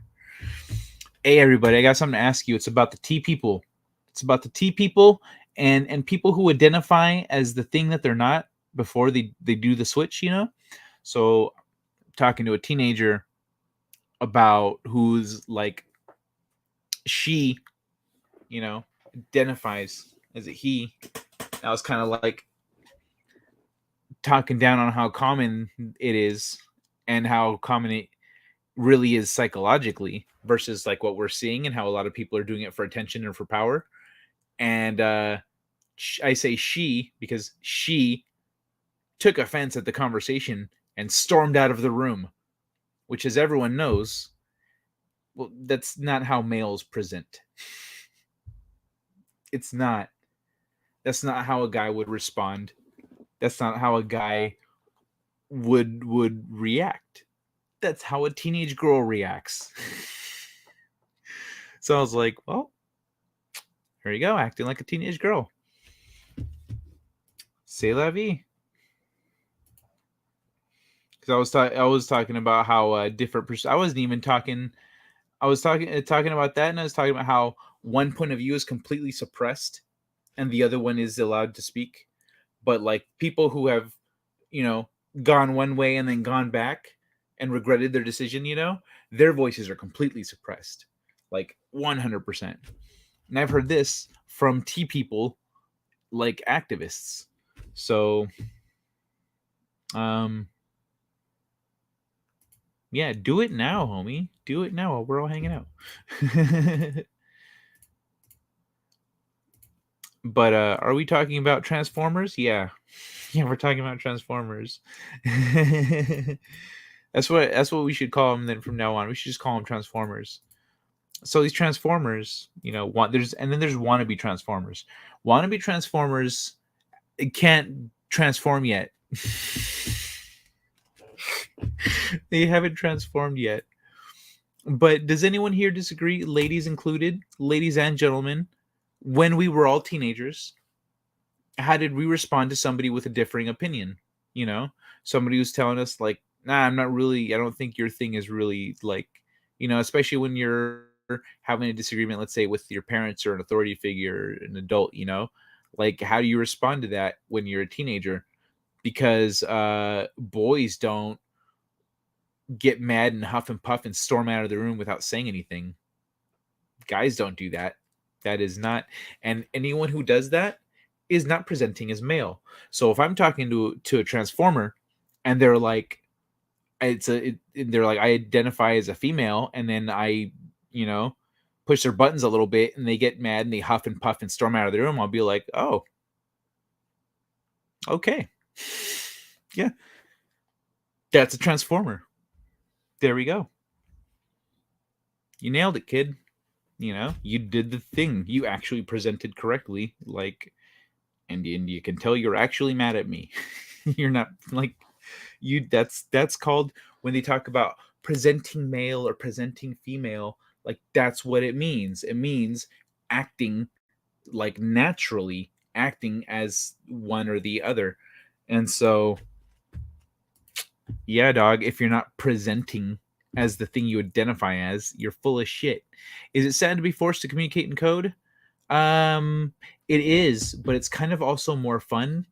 S1: Hey, everybody, I got something to ask you. It's about the T people. It's about the T people and people who identify as the thing that they're not before they do the switch, you know? So talking to a teenager about who's like she, you know, identifies as a he. I was kind of like talking down on how common it is and how common it really is psychologically versus like what we're seeing and how a lot of people are doing it for attention and for power. And I say she because she took offense at the conversation and stormed out of the room, which, as everyone knows, well, that's not how males present. It's not. That's not how a guy would respond. That's not how a guy would react. That's how a teenage girl reacts. So I was like, well, here you go, acting like a teenage girl. C'est la vie. Because I was talking about how different. I wasn't even talking. I was talking about that, and I was talking about how one point of view is completely suppressed, and the other one is allowed to speak. But like people who have, you know, gone one way and then gone back and regretted their decision, you know, their voices are completely suppressed, like 100%. And I've heard this from T people, like activists. So, yeah, do it now, homie. Do it now while we're all hanging out. But are we talking about Transformers? Yeah. Yeah, we're talking about Transformers. That's what we should call them then from now on. We should just call them Transformers. So these Transformers, you know, there's wannabe Transformers. Wannabe Transformers it can't transform yet. They haven't transformed yet. But does anyone here disagree, ladies included, ladies and gentlemen? When we were all teenagers, how did we respond to somebody with a differing opinion? You know, somebody who's telling us like, "Nah, I'm not really. I don't think your thing is really like." Especially when you're having a disagreement, let's say with your parents or an authority figure, an adult. Like how do you respond to that when you're a teenager? Because boys don't get mad and huff and puff and storm out of the room without saying anything. Guys don't do that. That is not, and anyone who does that is not presenting as male. So if I'm talking to a transformer and they're like, they're like, I identify as a female, and then I, you know, push their buttons a little bit, and they get mad and they huff and puff and storm out of the room, I'll be like, oh, okay, yeah, that's a transformer. There we go. You nailed it, kid. You did the thing. You actually presented correctly. Like, and you can tell you're actually mad at me. You're not like you. That's called when they talk about presenting male or presenting female. Like that's what it means. It means acting like naturally, acting as one or the other. And so, yeah, dog. If you're not presenting as the thing you identify as, you're full of shit. Is it sad to be forced to communicate in code? It is, but it's kind of also more fun.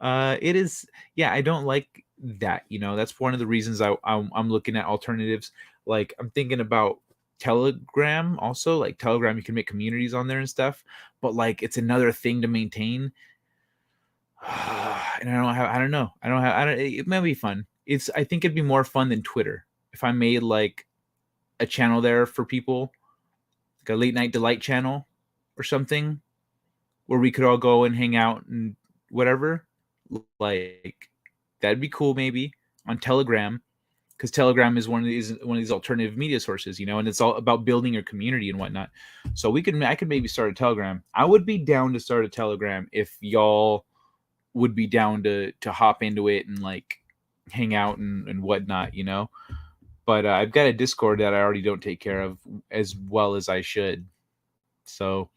S1: It is, yeah. I don't like that. That's one of the reasons I'm looking at alternatives. Like I'm thinking about Telegram. Also, like Telegram, you can make communities on there and stuff. But like, it's another thing to maintain. And I don't know. It might be fun. I think it'd be more fun than Twitter if I made like a channel there for people, like a late night delight channel or something, where we could all go and hang out and whatever. Like that'd be cool, maybe on Telegram, because Telegram is one of these alternative media sources, and it's all about building your community and whatnot. So I could maybe start a Telegram. I would be down to start a Telegram if y'all would be down to hop into it and like hang out and whatnot, But I've got a Discord that I already don't take care of as well as I should. So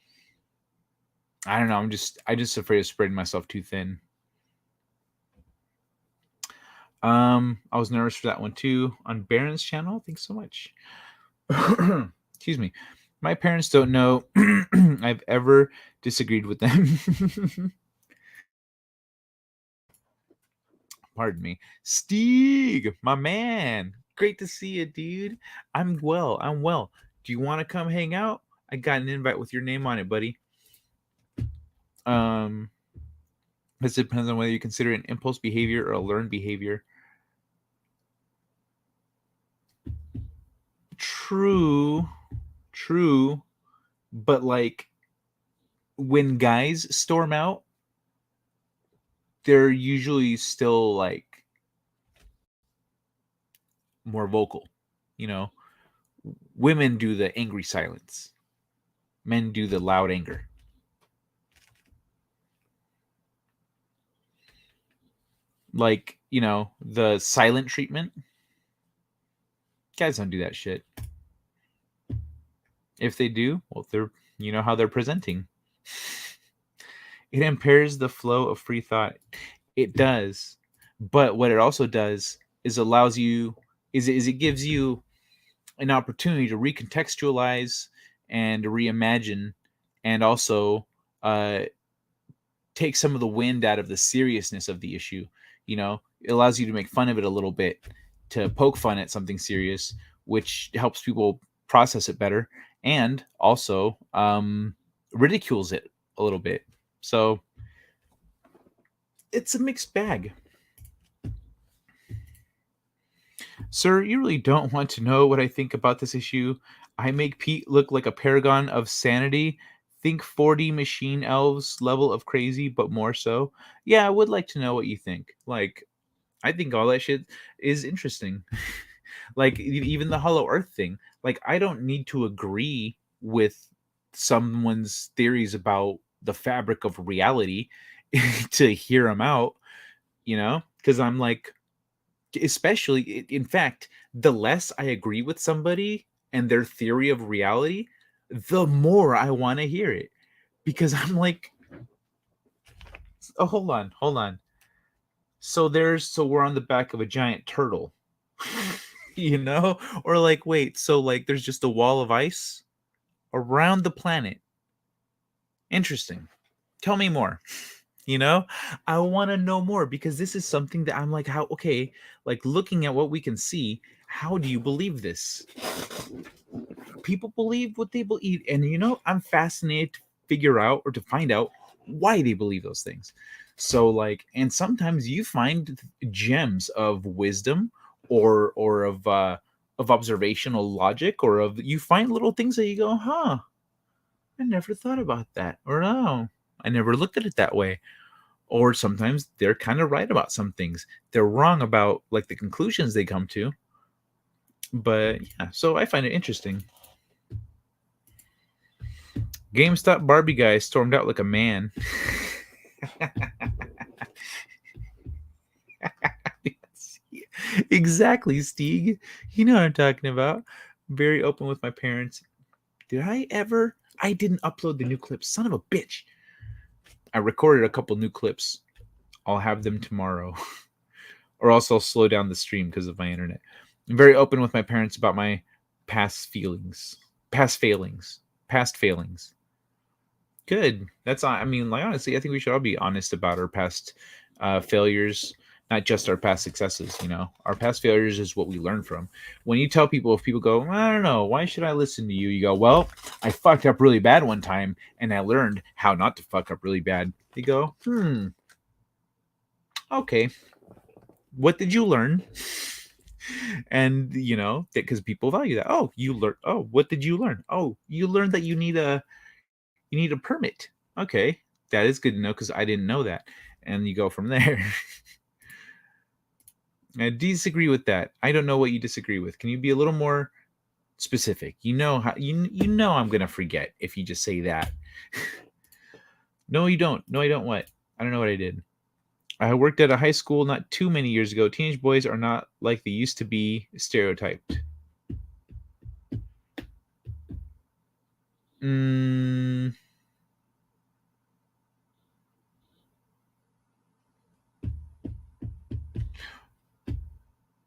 S1: I don't know. I just afraid of spreading myself too thin. I was nervous for that one too. On Baron's channel, thanks so much. Excuse me. My parents don't know I've ever disagreed with them. Pardon me. Steeg, my man. Great to see you, dude. I'm well. Do you want to come hang out? I got an invite with your name on it, buddy. This depends on whether you consider it an impulse behavior or a learned behavior. True. But like when guys storm out, they're usually still like more vocal. Women do the angry silence. Men do the loud anger. Like, the silent treatment. Guys don't do that shit. If they do, well, how they're presenting. It impairs the flow of free thought. It does. But what it also does is it gives you an opportunity to recontextualize and reimagine, and also take some of the wind out of the seriousness of the issue. It allows you to make fun of it a little bit, to poke fun at something serious, which helps people process it better, and also ridicules it a little bit. So it's a mixed bag. Sir, you really don't want to know what I think about this issue. I make Pete look like a paragon of sanity. Think 40 machine elves level of crazy, but more so. Yeah, I would like to know what you think. Like, I think all that shit is interesting. Like, even the Hollow Earth thing. Like, I don't need to agree with someone's theories about the fabric of reality to hear them out, because I'm like, especially in fact, the less I agree with somebody and their theory of reality, the more I want to hear it, because I'm like, oh, hold on. So we're on the back of a giant turtle, or like, wait, so like there's just a wall of ice around the planet. Interesting. Tell me more. you know I want to know more, because this is something that I'm like, how, okay, like looking at what we can see, how do you believe this? People believe what they believe, and I'm fascinated to figure out, or to find out, why they believe those things. So like, and sometimes you find gems of wisdom, or of observational logic, or of, you find little things that you go, huh, I never thought about that, or no, I never looked at it that way. Or sometimes they're kind of right about some things. They're wrong about like the conclusions they come to. But yeah, so I find it interesting. GameStop Barbie guy stormed out like a man. Exactly, Steeg. You know what I'm talking about. Very open with my parents. Did I ever? I didn't upload the new clips. Son of a bitch. I recorded a couple new clips. I'll have them tomorrow. Or else I'll slow down the stream because of my internet. I'm very open with my parents about my past failings. Good. That's, I mean, like, honestly, I think we should all be honest about our past failures, not just our past successes. Our past failures is what we learn from. When you tell people, if people go, I don't know, why should I listen to you? You go, well, I fucked up really bad one time, and I learned how not to fuck up really bad. They go, okay, what did you learn? And because people value that. Oh, you learn. Oh, what did you learn? Oh, you learned that you need a permit. Okay, that is good to know, because I didn't know that. And you go from there. I disagree with that. I don't know what you disagree with. Can you be a little more specific? How you know I'm gonna forget if you just say that. No, you don't. No, I don't. What? I don't know what I did. I worked at a high school not too many years ago. Teenage boys are not like they used to be stereotyped. Mm,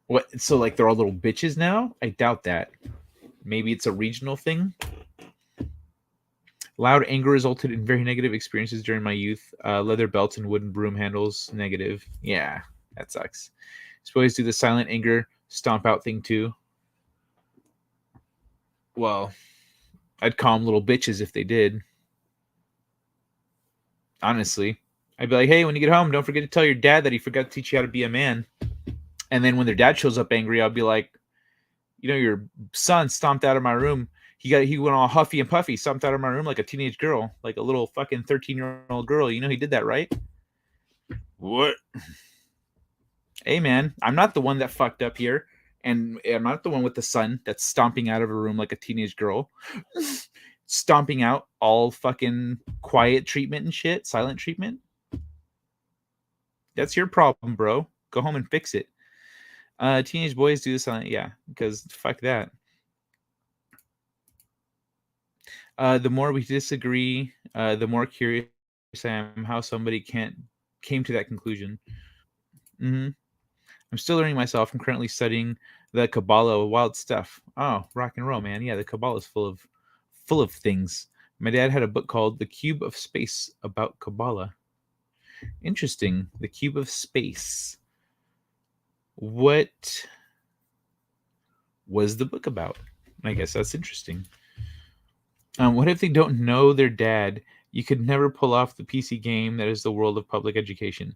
S1: what? So like they're all little bitches now? I doubt that. Maybe it's a regional thing. Loud anger resulted in very negative experiences during my youth. Leather belts and wooden broom handles, negative. Yeah, that sucks. Boys do the silent anger stomp out thing too. Well, I'd call them little bitches if they did. Honestly, I'd be like, hey, when you get home, don't forget to tell your dad that he forgot to teach you how to be a man. And then when their dad shows up angry, I'll be like, your son stomped out of my room. He went all huffy and puffy, stomped out of my room like a teenage girl, like a little fucking 13-year-old girl. He did that, right? What? Hey, man, I'm not the one that fucked up here. And I'm not the one with the son that's stomping out of a room like a teenage girl. Stomping out all fucking quiet treatment and shit, silent treatment. That's your problem, bro. Go home and fix it. Teenage boys do this silent, yeah, because fuck that. The more we disagree, the more curious I am how somebody came to that conclusion. Mm-hmm. I'm still learning myself. I'm currently studying the Kabbalah, wild stuff. Oh, rock and roll, man. Yeah, the Kabbalah is full of things. My dad had a book called The Cube of Space about Kabbalah. Interesting. The Cube of Space. What was the book about? I guess that's interesting. What if they don't know their dad? You could never pull off the PC game that is the world of public education.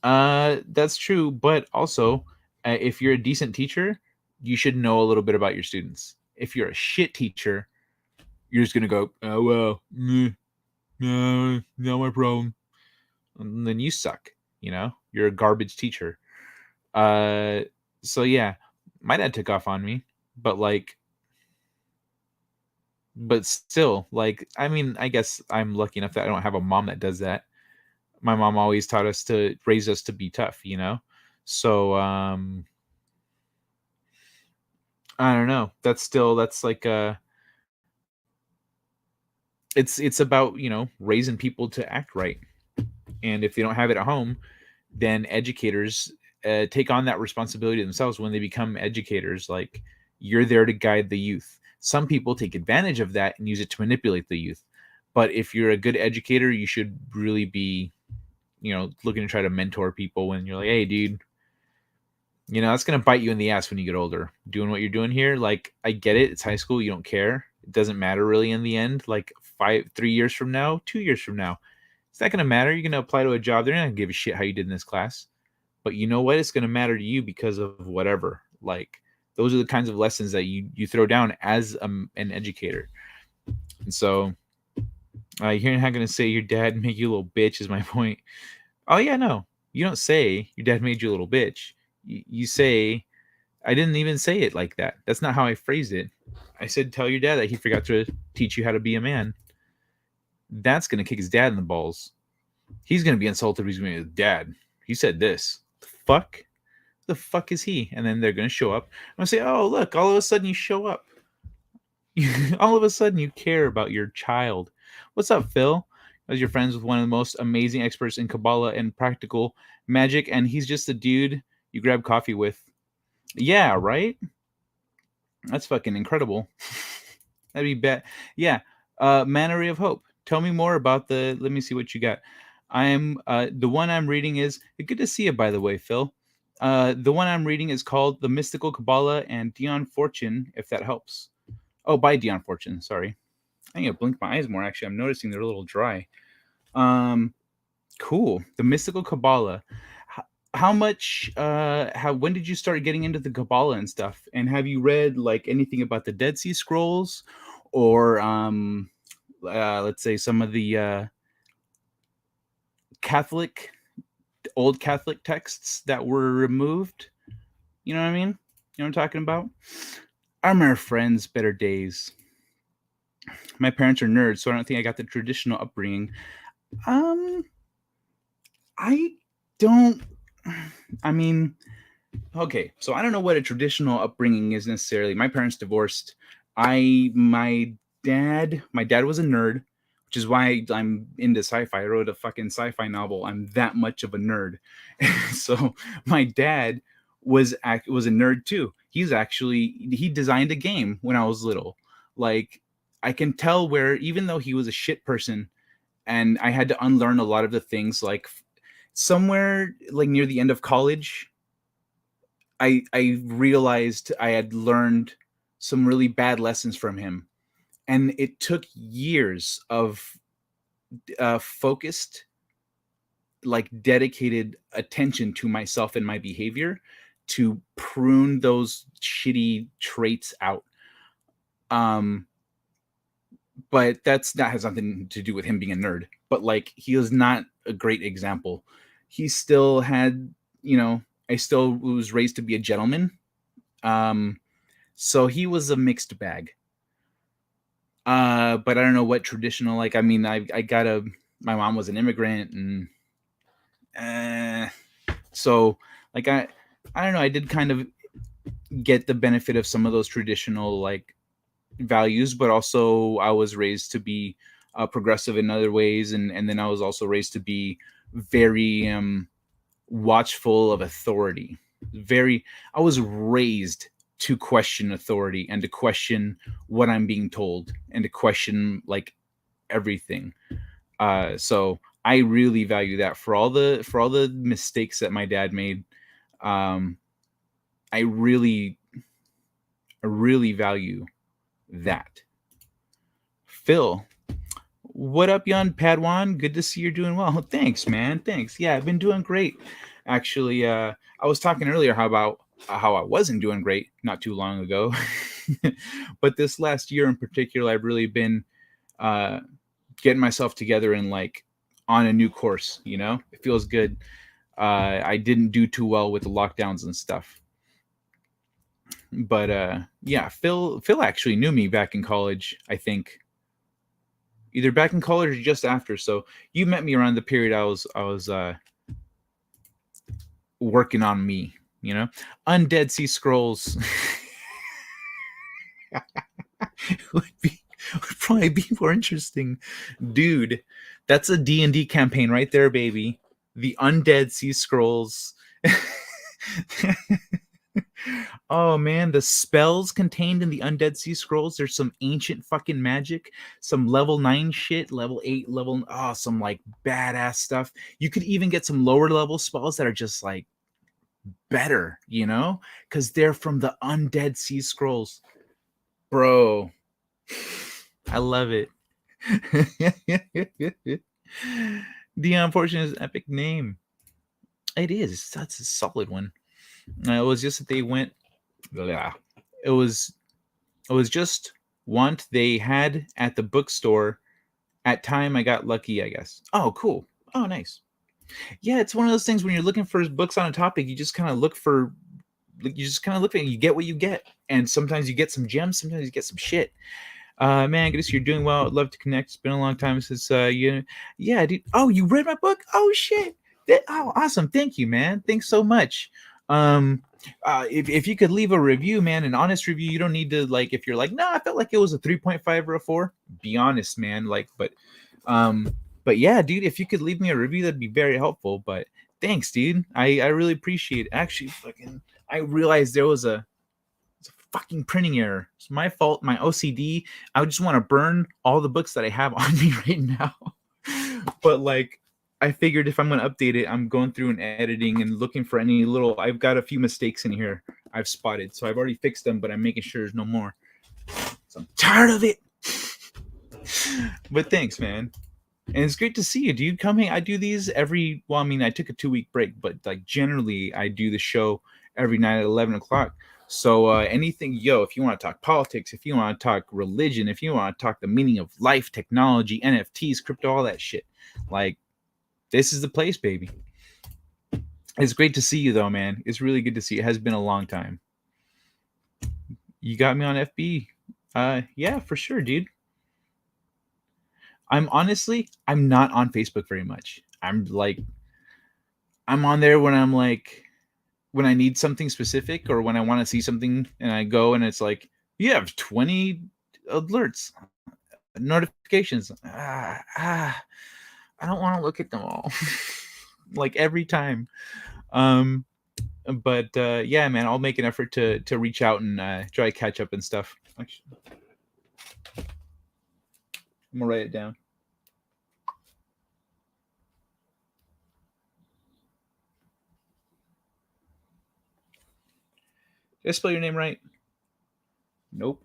S1: That's true, but also, if you're a decent teacher, you should know a little bit about your students. If you're a shit teacher, you're just gonna go, oh well, no, not my problem. And then you suck. You're a garbage teacher. So yeah, my dad took off on me, but like,
S5: but still, like, I mean, I guess I'm lucky enough that I don't have a mom that does that. My mom always taught us to raise us to be tough, you know? So, I don't know. That's like it's about, you know, raising people to act right. And if they don't have it at home, then educators take on that responsibility themselves when they become educators. Like, you're there to guide the youth. Some people take advantage of that and use it to manipulate the youth. But if you're a good educator, you should really be, you know, looking to try to mentor people when you're like, hey, dude, you know, that's going to bite you in the ass when you get older. Doing what you're doing here, like, I get it. It's high school. You don't care. It doesn't matter really in the end. Like 3 years from now, 2 years from now, it's not going to matter. You're going to apply to a job. They're not going to give a shit how you did in this class. But you know what? It's going to matter to you because of whatever. Like, those are the kinds of lessons that you throw down as an educator. And so you're not going to say your dad made you a little bitch is my point. Oh, yeah, no. You don't say your dad made you a little bitch. You say, I didn't even say it like that. That's not how I phrased it. I said, tell your dad that he forgot to teach you how to be a man. That's going to kick his dad in the balls. He's going to be insulted. He's going to be like, Dad, he said this. The fuck? The fuck is he? And then they're going to show up. I'm going to say, oh, look, all of a sudden you show up. All of a sudden you care about your child. What's up, Phil? I was your friends with one of the most amazing experts in Kabbalah and practical magic, and he's just a dude you grab coffee with. Yeah, right? That's fucking incredible. That'd be bad. Yeah. Mannery of Hope. Tell me more about let me see what you got. The one I'm reading is, good to see you, by the way, Phil. The one I'm reading is called The Mystical Kabbalah and Dion Fortune, if that helps. Oh, by Dion Fortune, sorry. I need to blink my eyes more, actually. I'm noticing they're a little dry. Cool. The Mystical Kabbalah. How much, when did you start getting into the Kabbalah and stuff? And have you read, like, anything about the Dead Sea Scrolls? Or, let's say some of the old Catholic texts that were removed? You know what I mean? You know what I'm talking about? I remember Friends, Better Days. My parents are nerds, so I don't think I got the traditional upbringing. I don't. I mean, okay, so I don't know what a traditional upbringing is necessarily. My parents divorced. My dad was a nerd, which is why I'm into sci-fi. I wrote a fucking sci-fi novel. I'm that much of a nerd. So my dad was a nerd too. He designed a game when I was little. Like, I can tell where, even though he was a shit person, and I had to unlearn a lot of the things, like somewhere like near the end of college, I realized I had learned some really bad lessons from him, and it took years of focused, like, dedicated attention to myself and my behavior to prune those shitty traits out. But that has nothing to do with him being a nerd. But, like, he was not a great example. He still had, you know, I still was raised to be a gentleman. So he was a mixed bag. But I don't know what traditional, like, I mean, my mom was an immigrant, and so, like, I don't know, I did kind of get the benefit of some of those traditional, like, values, but also I was raised to be progressive in other ways, and then I was also raised to be very watchful of authority. I was raised to question authority and to question what I'm being told and to question, like, everything. So I really value that for all the mistakes that my dad made. I really value that. Phil, what up, young Padawan? Good to see you're doing well. Thanks, man. Thanks. Yeah, I've been doing great. Actually, I was talking earlier how I wasn't doing great not too long ago. But this last year in particular, I've really been getting myself together and, like, on a new course, you know? It feels good. I didn't do too well with the lockdowns and stuff. But yeah, Phil actually knew me back in college, I think. Either back in college or just after. So you met me around the period I was working on me, you know? Undead Sea Scrolls would probably be more interesting. Dude, that's a D&D campaign right there, baby. The Undead Sea Scrolls. Oh man, the spells contained in the Undead Sea Scrolls, there's some ancient fucking magic, some level 9 shit, level 8, some like badass stuff. You could even get some lower level spells that are just like better, you know? Cuz they're from the Undead Sea Scrolls. Bro, I love it. The unfortunate is epic name. It is. That's a solid one. It was just that they went. Yeah, it was just one they had at the bookstore. At time, I got lucky, I guess. Oh, cool. Oh, nice. Yeah, it's one of those things when you're looking for books on a topic, you just kind of look for. You just kind of look at it, you get what you get, and sometimes you get some gems, sometimes you get some shit. Man, good to see you're doing well. I'd love to connect. It's been a long time since you. Yeah, dude. Oh, you read my book? Oh shit. Oh, awesome. Thank you, man. Thanks so much. If you could leave a review, man, an honest review, you don't need to like. If you're like, no, I felt like it was a 3.5 or a 4. Be honest, man. Like, but yeah, dude. If you could leave me a review, that'd be very helpful. But thanks, dude. I really appreciate it. Actually, I realized there was a fucking printing error. It's my fault. My OCD. I just want to burn all the books that I have on me right now. But like, I figured if I'm going to update it, I'm going through and editing and looking for any little. I've got a few mistakes in here I've spotted, so I've already fixed them, but I'm making sure there's no more. So I'm tired of it. But thanks, man. And it's great to see you, dude. Coming, I do these every. Well, I mean, I took a 2-week break, but like generally, I do the show every night at 11 o'clock. So anything, if you want to talk politics, if you want to talk religion, if you want to talk the meaning of life, technology, NFTs, crypto, all that shit, like this is the place, baby. It's great to see you, though, man. It's really good to see you. It has been a long time. You got me on FB. Yeah, for sure, dude. I'm not on Facebook very much. I'm on there when I'm like, when I need something specific or when I want to see something and I go and it's like, you have 20 alerts, notifications. I don't want to look at them all like every time. But yeah, man, I'll make an effort to reach out and try to catch up and stuff. Actually, I'm gonna write it down. Did I spell your name right? Nope.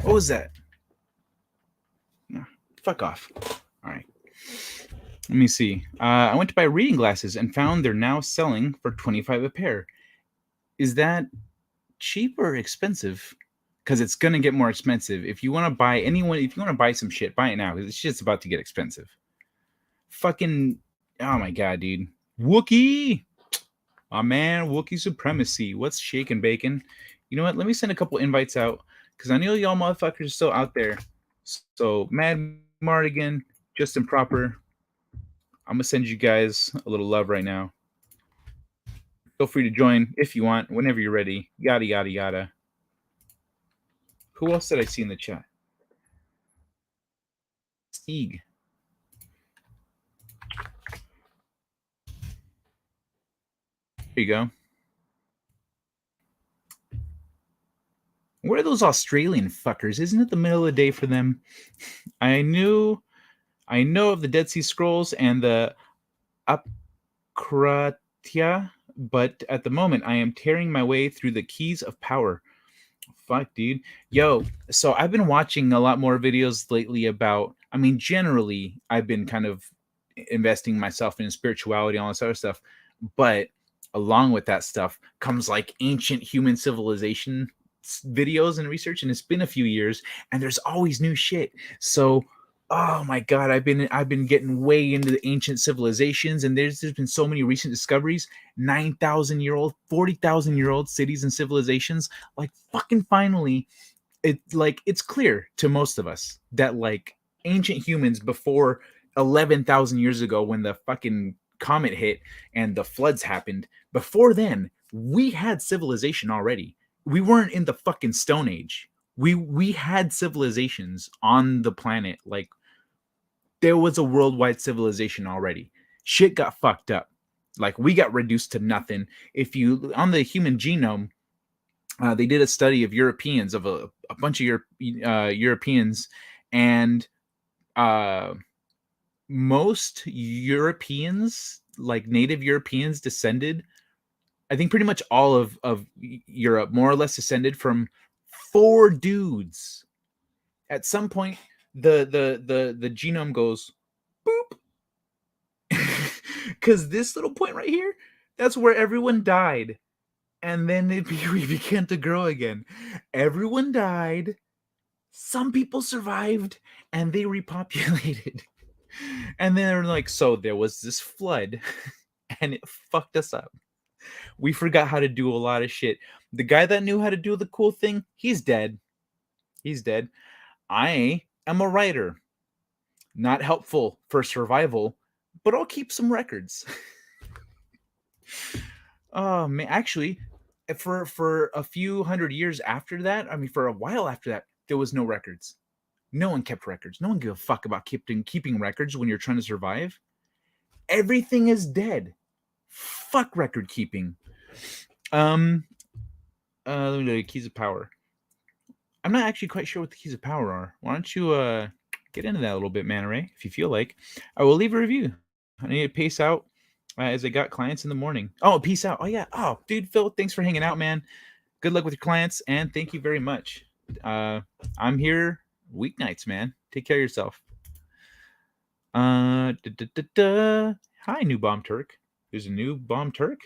S5: What was that? No, fuck off. All right. Let me see. I went to buy reading glasses and found they're now selling for $25 a pair. Is that cheap or expensive? Because it's gonna get more expensive. If you want to buy some shit, buy it now because it's just about to get expensive. Fucking, oh my god, dude. Wookie, my man, Wookie supremacy. What's shaking, bacon? You know what? Let me send a couple invites out because I know y'all motherfuckers are still out there. So, Mad Mardigan, Justin Proper, I'm gonna send you guys a little love right now. Feel free to join if you want, whenever you're ready. Yada yada yada. Who else did I see in the chat? Steeg. There you go. Where are those Australian fuckers? Isn't it the middle of the day for them? I know of the Dead Sea Scrolls and the Apkratia, but at the moment I am tearing my way through the Keys of Power. Fuck, dude. Yo, so I've been watching a lot more videos lately about, I mean, generally, I've been kind of investing myself in spirituality and all this other stuff, but along with that stuff comes like ancient human civilization videos and research, and it's been a few years, and there's always new shit. So Oh my god, I've been getting way into the ancient civilizations, and there's been so many recent discoveries. 9,000-year-old, 40,000-year-old cities and civilizations. Like fucking finally, it's clear to most of us that like ancient humans before 11,000 years ago, when the fucking comet hit and the floods happened, before then we had civilization already. We weren't in the fucking Stone Age. We had civilizations on the planet. Like there was a worldwide civilization already. Shit got fucked up. Like we got reduced to nothing. If you on the human genome, they did a study of Europeans, of a bunch of Europeans, and uh, most Europeans, like native Europeans, descended. I think pretty much all of Europe, more or less, descended from four dudes. At some point, the genome goes boop, because this little point right here, that's where everyone died, and then we began to grow again. Everyone died. Some people survived, and they repopulated. And then they're like, so there was this flood, and it fucked us up. We forgot how to do a lot of shit. The guy that knew how to do the cool thing, he's dead. He's dead. I am a writer. Not helpful for survival, but I'll keep some records. Oh man, actually, for a few hundred years after that, I mean, for a while after that, there was no records. No one kept records. No one gave a fuck about keeping records when you're trying to survive. Everything is dead. Fuck record keeping. Let me know, keys of power. I'm not actually quite sure what the keys of power are. Why don't you get into that a little bit, Manta Ray, if you feel like. I will leave a review. I need to pace out as I got clients in the morning. Oh, peace out. Oh yeah. Oh, dude, Phil, thanks for hanging out, man. Good luck with your clients, and thank you very much. I'm here weeknights, man. Take care of yourself. Hi, New Bomb Turk. There's a New Bomb Turk.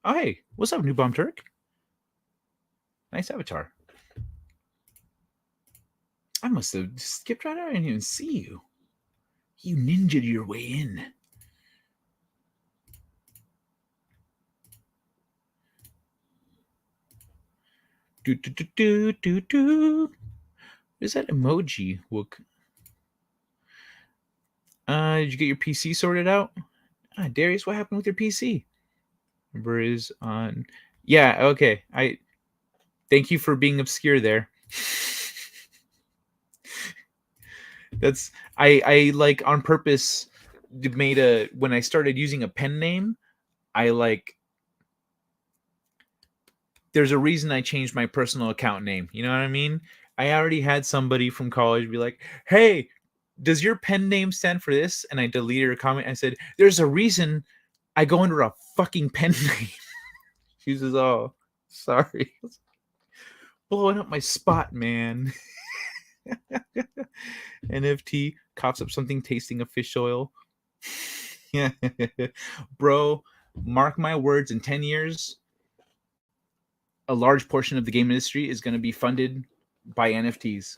S5: Oh, hey, what's up, New Bomb Turk? Nice avatar. I must have skipped right out. I didn't even see you. You ninja'd your way in. Is that emoji? Did you get your PC sorted out? Darius, what happened with your PC? Number is on. Yeah, okay. I thank you for being obscure there. That's I like on purpose made a when I started using a pen name, I like there's a reason I changed my personal account name. You know what I mean? I already had somebody from college be like, "Hey, does your pen name stand for this?" And I deleted her comment. I said, "There's a reason I go under a fucking pen name." She says, "Oh, sorry." Blowing up my spot, man. NFT coughs up something tasting of fish oil. Yeah. Bro, mark my words, in 10 years, a large portion of the game industry is going to be funded by NFTs.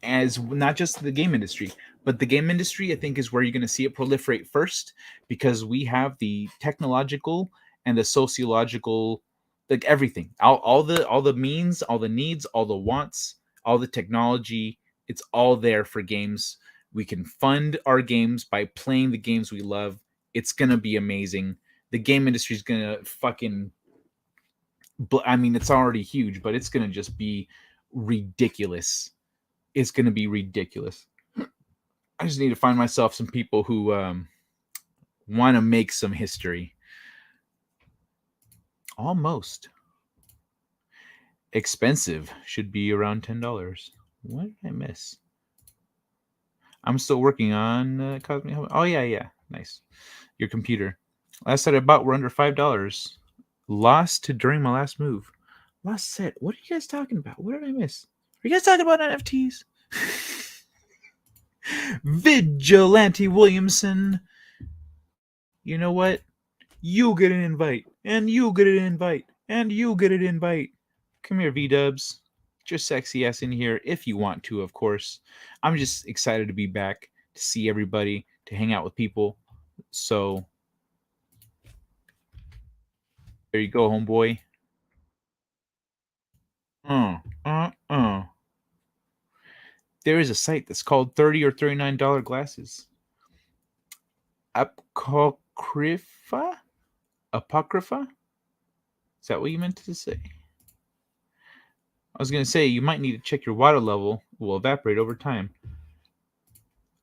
S5: As not just the game industry, but the game industry, I think, is where you're going to see it proliferate first, because we have the technological and the sociological, like everything, all the means, all the needs, all the wants, all the technology. It's all there for games. We can fund our games by playing the games we love. It's going to be amazing. The game industry is going to fucking, I mean, it's already huge, but it's going to just be ridiculous. It's going to be ridiculous. I just need to find myself some people who want to make some history. Almost. Expensive. Should be around $10. What did I miss? I'm still working on Cosmic. Oh, yeah. Nice. Your computer. Last set I bought were under $5. Lost to during my last move. Last set. What are you guys talking about? What did I miss? Are you guys talking about NFTs? Vigilante Williamson. You know what? You get an invite, and you get an invite, and you get an invite. Come here, V-dubs. your sexy ass in here if you want to, of course. I'm just excited to be back, to see everybody, to hang out with people. So there you go, homeboy. Uh. There is a site that's called $30 or $39 glasses. Apocrypha? Apocrypha? Is that what you meant to say? I was going to say, you might need to check your water level. It will evaporate over time.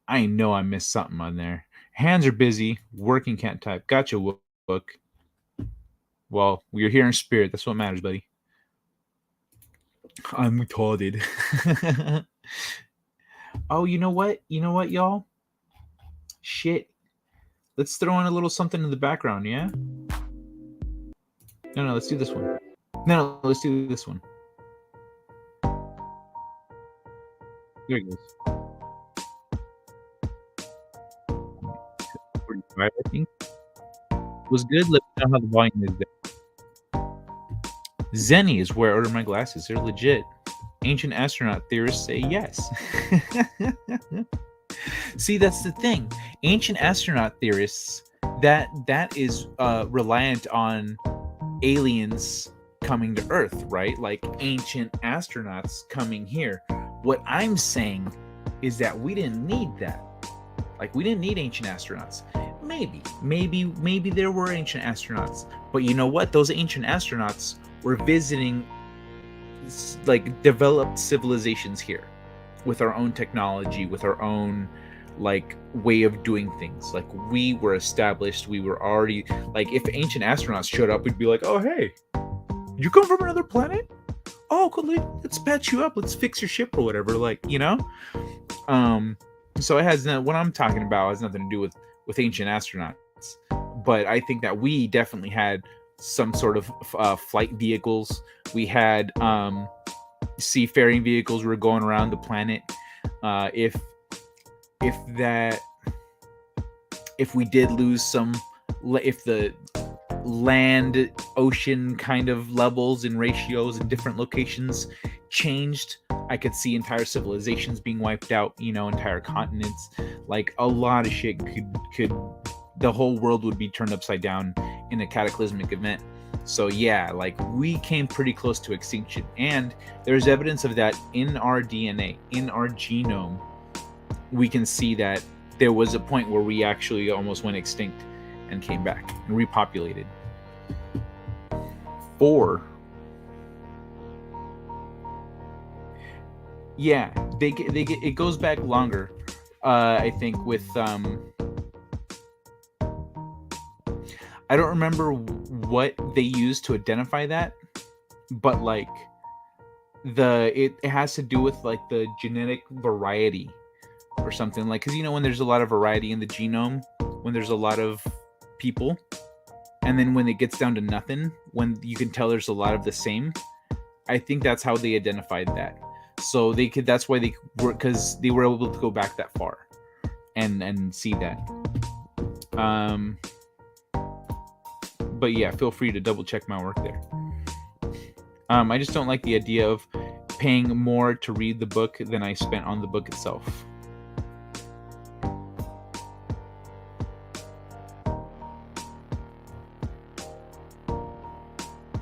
S5: I know I missed something on there. Hands are busy. Working, can't type. Gotcha, Wook. Well, we're here in spirit. That's what matters, buddy. I'm retarded. Oh, you know what? You know what, y'all? Shit. Let's throw in a little something in the background, yeah? No, let's do this one. No, let's do this one. There it goes. 45, I think. Was good. Let me know how the volume is there. Zenny is where I order my glasses. They're legit. Ancient astronaut theorists say yes. See, that's the thing. Ancient astronaut theorists, that is reliant on aliens coming to Earth, right? Like ancient astronauts coming here. What I'm saying is that we didn't need that. Like, we didn't need ancient astronauts. Maybe there were ancient astronauts, but you know what? Those ancient astronauts were visiting like developed civilizations here with our own technology, with our own like way of doing things. Like, we were established, we were already, like, if ancient astronauts showed up, we'd be like, oh hey, you come from another planet? Oh cool, let's patch you up, let's fix your ship or whatever, like, you know. So it has what I'm talking about has nothing to do with ancient astronauts, but I think that we definitely had some sort of flight vehicles. We had seafaring vehicles. We were going around the planet. If we did lose some, if the land ocean kind of levels and ratios in different locations changed, I could see entire civilizations being wiped out, you know, entire continents. Like, a lot of shit could the whole world would be turned upside down in a cataclysmic event. So yeah, like, we came pretty close to extinction, and there's evidence of that in our DNA, in our genome. We can see that there was a point where we actually almost went extinct and came back and repopulated. 4. Yeah, they get it goes back longer. I think with I don't remember what they used to identify that, but like it has to do with like the genetic variety or something, like, because you know, when there's a lot of variety in the genome, when there's a lot of people, and then when it gets down to nothing, when you can tell there's a lot of the same, I think that's how they identified that. So they could, that's why they were, because they were able to go back that far and see that. But yeah, feel free to double check my work there. I just don't like the idea of paying more to read the book than I spent on the book itself.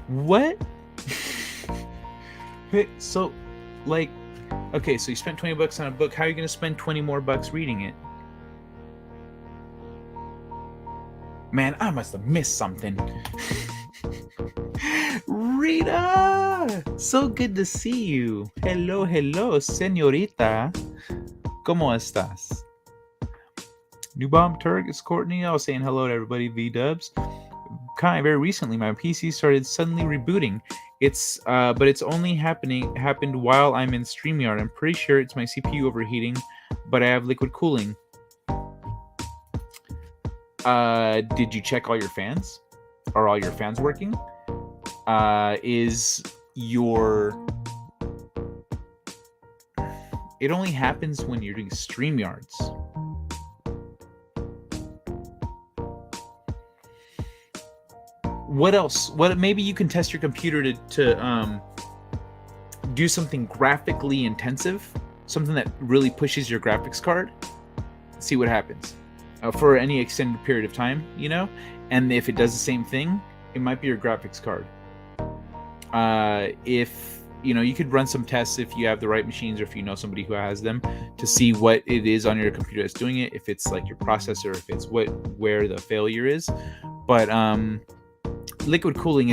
S5: What? So, like, okay, so you spent $20 on a book. How are you going to spend 20 more bucks reading it? Man, I must have missed something. Rita! So good to see you. Hello, señorita. ¿Cómo estás? New Bomb Turk, it's Courtney. I was saying hello to everybody, V-dubs. Kai, very recently, my PC started suddenly rebooting. It's but it's only happened while I'm in StreamYard. I'm pretty sure it's my CPU overheating, but I have liquid cooling. Did you check all your fans? Are all your fans working? Is your... It only happens when you're doing StreamYards. What else? What, maybe you can test your computer to do something graphically intensive, something that really pushes your graphics card, see what happens for any extended period of time, you know. And if it does the same thing, it might be your graphics card. If you know, you could run some tests if you have the right machines, or if you know somebody who has them, to see what it is on your computer that's doing it, if it's like your processor, if it's where the failure is. But liquid cooling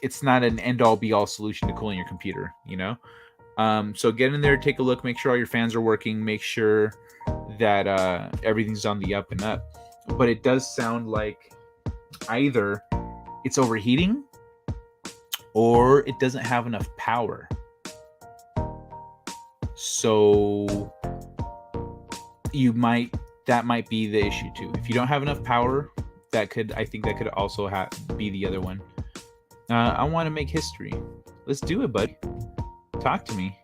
S5: it's not an end-all be-all solution to cooling your computer, you know. So get in there, take a look, make sure all your fans are working, make sure that everything's on the up and up. But it does sound like either it's overheating or it doesn't have enough power. So that might be the issue too. If you don't have enough power, I think that could also be the other one. I want to make history. Let's do it, buddy. Talk to me.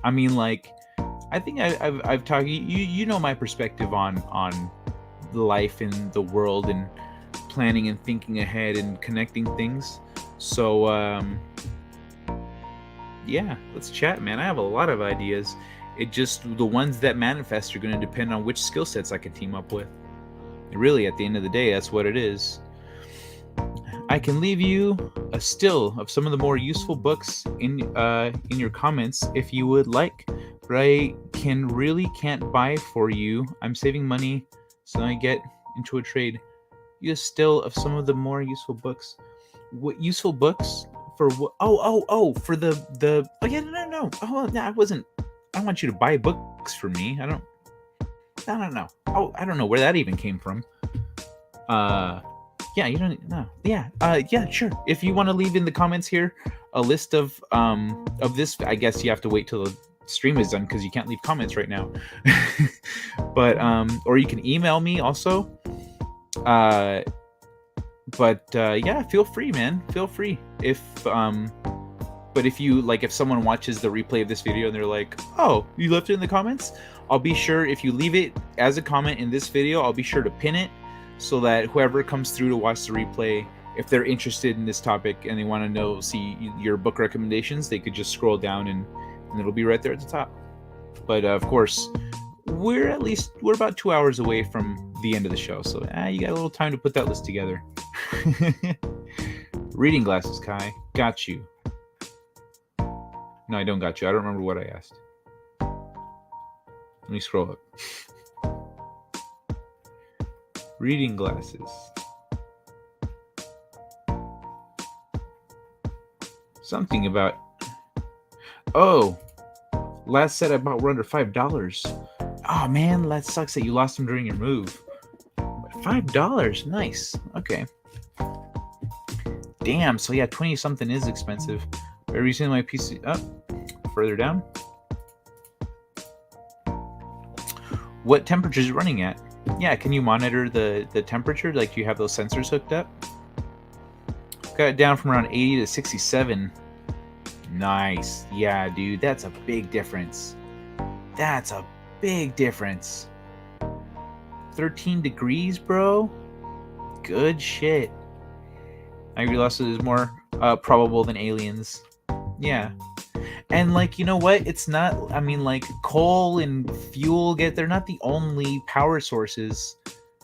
S5: I mean, like, I think I've talked. You know my perspective on life and the world and planning and thinking ahead and connecting things. So yeah, let's chat, man. I have a lot of ideas. It just, the ones that manifest are going to depend on which skill sets I can team up with. Really, at the end of the day, that's what it is. I can leave you a still of some of the more useful books in your comments if you would like, but I can't buy for you. I'm saving money so I get into a trade. You a still of some of the more useful books. What useful books for what? For the oh yeah, no. Oh no, I don't want you to buy books for me. I don't know. Oh, I don't know where that even came from. Yeah, you don't know. Yeah, yeah, sure. If you want to leave in the comments here a list of this, I guess you have to wait till the stream is done because you can't leave comments right now. But or you can email me also. Yeah, feel free, man. Feel free. But if you like, if someone watches the replay of this video and they're like, "Oh, you left it in the comments," I'll be sure, if you leave it as a comment in this video, I'll be sure to pin it so that whoever comes through to watch the replay, if they're interested in this topic and they want to see your book recommendations, they could just scroll down and it'll be right there at the top. But of course, we're about 2 hours away from the end of the show, so you got a little time to put that list together. Reading glasses, Kai. Got you. No, I don't got you. I don't remember what I asked. Let me scroll up. Reading glasses. Something about... Oh! Last set I bought were under $5. Oh man, that sucks that you lost them during your move. $5? Nice. Okay. Damn, so yeah, 20-something is expensive. Very recently my PC... Oh, further down. What temperature is it running at? Yeah, can you monitor the temperature? Like, do you have those sensors hooked up? Got it down from around 80 to 67. Nice. Yeah, dude, that's a big difference. That's a big difference. 13 degrees, bro? Good shit. Angry losses is more probable than aliens. Yeah. And, like, you know what? It's not, I mean, like, coal and fuel, they're not the only power sources,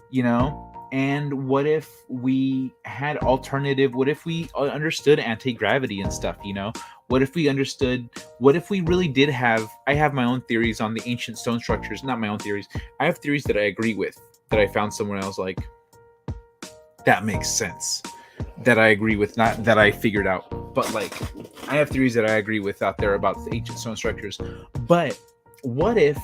S5: you know? And what if we had alternative, what if we understood anti-gravity and stuff, you know? What if we really did have, I have my own theories on the ancient stone structures, not my own theories. I have theories that I agree with, that I found somewhere else, like, that makes sense. That I agree with, not that I figured out, but like, I have theories that I agree with out there about the ancient stone structures. But what if,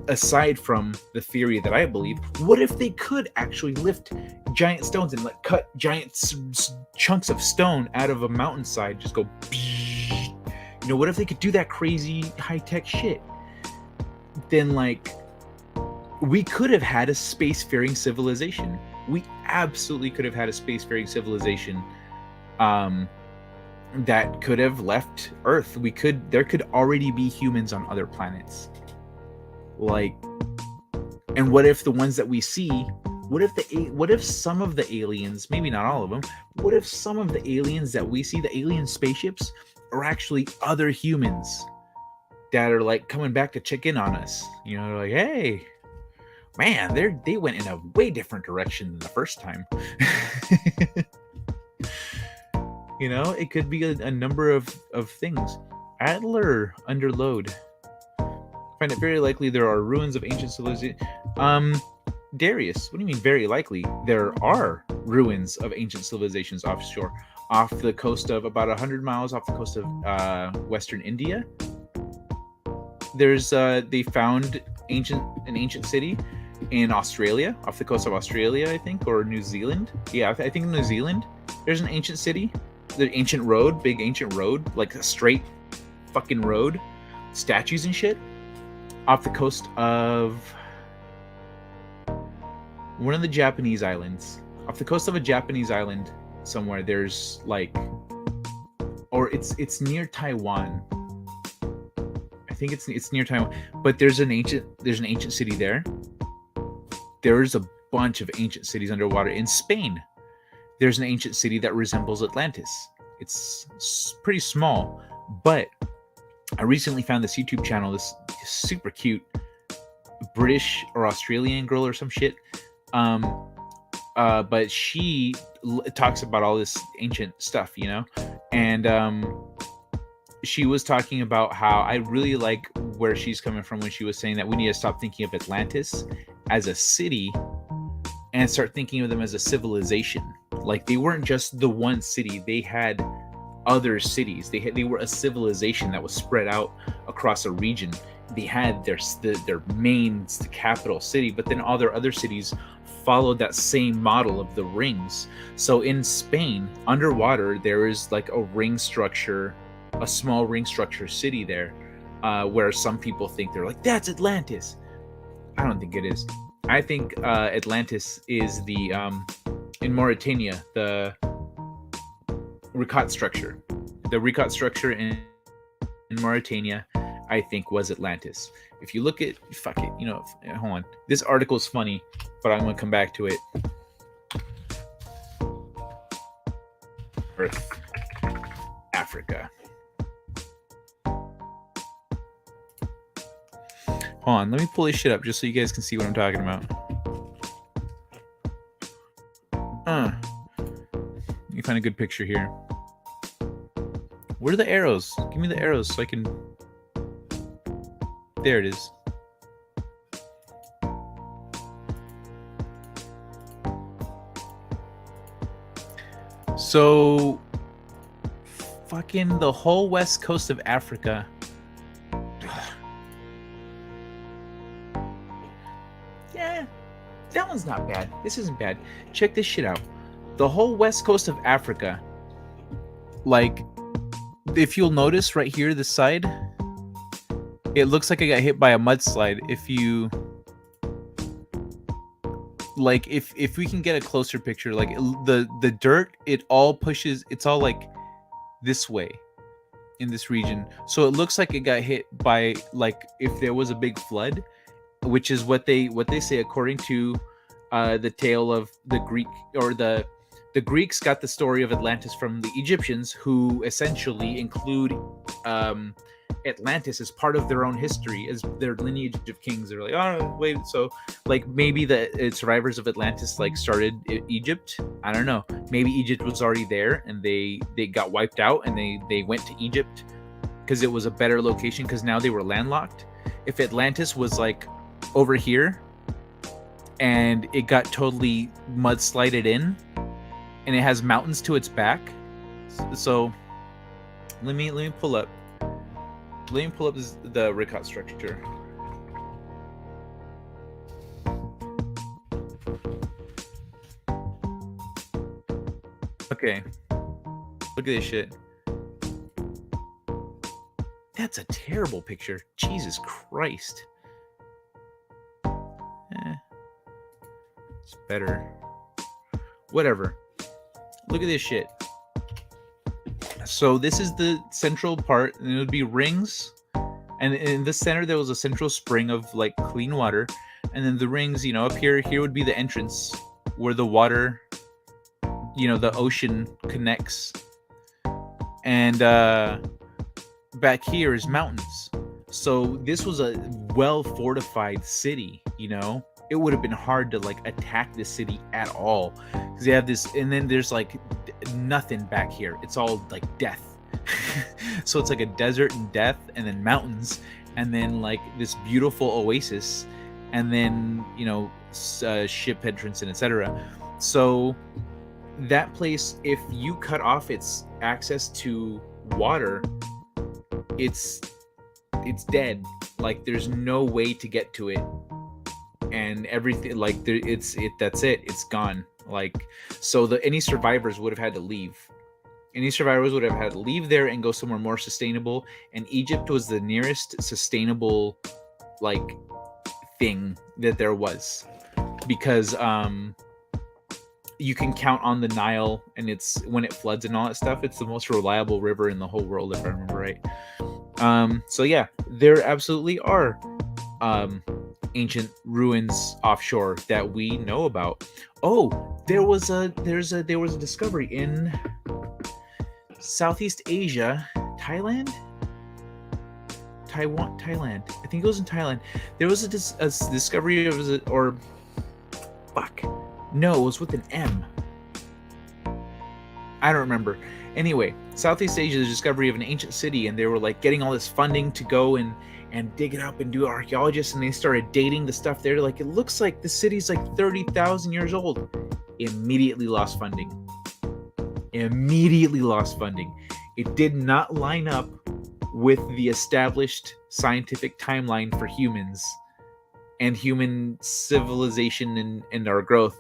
S5: aside from the theory that I believe, what if they could actually lift giant stones and cut giant chunks of stone out of a mountainside, just go, you know, what if they could do that crazy high-tech shit? Then, like, we could have had a spacefaring civilization. We absolutely could have had a spacefaring civilization that could have left Earth. There could already be humans on other planets. Like, and what if the ones that we see, what if some of the aliens, maybe not all of them, what if some of the aliens that we see, the alien spaceships, are actually other humans that are like coming back to check in on us. You know, like, hey, man, they went in a way different direction than the first time. You know, it could be a number of things. Adler underload. Find it very likely there are ruins of ancient civilization. Darius, what do you mean very likely? There are ruins of ancient civilizations offshore, off the coast of about 100 miles off the coast of Western India. There's they found an ancient city in Australia, off the coast of Australia, I think, or New Zealand. Yeah, I think New Zealand. There's an ancient city, the ancient road, big ancient road, like a straight fucking road, statues and shit, off the coast of one of the Japanese islands. Off the coast of a Japanese island somewhere, there's like, or it's near Taiwan. I think it's near Taiwan, but there's an ancient city there. There's a bunch of ancient cities underwater in Spain. There's an ancient city that resembles Atlantis. It's pretty small, but I recently found this YouTube channel, this super cute British or Australian girl or some shit. But she talks about all this ancient stuff, you know, and she was talking about how I really like where she's coming from when she was saying that we need to stop thinking of Atlantis as a city and start thinking of them as a civilization. Like, they weren't just the one city; they had other cities. They were a civilization that was spread out across a region. They had their main capital city, but then all their other cities followed that same model of the rings. So in Spain, underwater, there is like a ring structure, a small ring structure city there, where some people think they're like, that's Atlantis. I don't think it is. I think Atlantis is the in Mauritania, the Ricat structure. The Ricat structure in Mauritania, I think, was Atlantis. If you look at, fuck it, you know, hold on. This article's funny, but I'm going to come back to it. Earth, Africa. Hold on, let me pull this shit up just so you guys can see what I'm talking about. Let me find a good picture here. Where are the arrows? Give me the arrows so I can... There it is. So, fucking the whole west coast of Africa. Yeah, that one's not bad. This isn't bad. Check this shit out. The whole west coast of Africa, like, if you'll notice right here, this side, it looks like I got hit by a mudslide. If you, like, if we can get a closer picture, like the dirt, it all pushes, it's all like this way in this region. So it looks like it got hit by, like, if there was a big flood, which is what they say according to the tale of the Greek, or the Greeks got the story of Atlantis from the Egyptians, who essentially include Atlantis as part of their own history, as their lineage of kings. They're like, oh wait, so like maybe the survivors of Atlantis like started Egypt. I don't know. Maybe Egypt was already there and they got wiped out and they went to Egypt because it was a better location because now they were landlocked. If Atlantis was like over here and it got totally mudslided in and it has mountains to its back, so let me pull up. Let me pull up the Ricat structure. Okay. Look at this shit. That's a terrible picture. Jesus Christ. It's better. Whatever. Look at this shit. So this is the central part, and it would be rings, and in the center there was a central spring of like clean water, and then the rings, you know, up here would be the entrance where the water, you know, the ocean connects, and back here is mountains. So this was a well fortified city, you know. It would have been hard to like attack this city at all because they have this, and then there's like nothing back here. It's all like death. So it's like a desert and death, and then mountains, and then like this beautiful oasis, and then you know ship entrance and etc. So that place, if you cut off its access to water, it's dead. Like there's no way to get to it, and everything like there, that's it. It's gone. Like so, any survivors would have had to leave. Any survivors would have had to leave there and go somewhere more sustainable. And Egypt was the nearest sustainable like thing that there was, because you can count on the Nile, and it's when it floods and all that stuff, it's the most reliable river in the whole world, if I remember right. So yeah, there absolutely are ancient ruins offshore that we know about. Oh, there was a discovery in Southeast Asia, Thailand. I think it was in Thailand. There was a discovery of no, it was with an M. I don't remember. Anyway, Southeast Asia, the discovery of an ancient city, and they were like getting all this funding to go and dig it up and do archaeologists, and they started dating the stuff there. Like, it looks like the city's like 30,000 years old. Immediately lost funding. It did not line up with the established scientific timeline for humans and human civilization and our growth.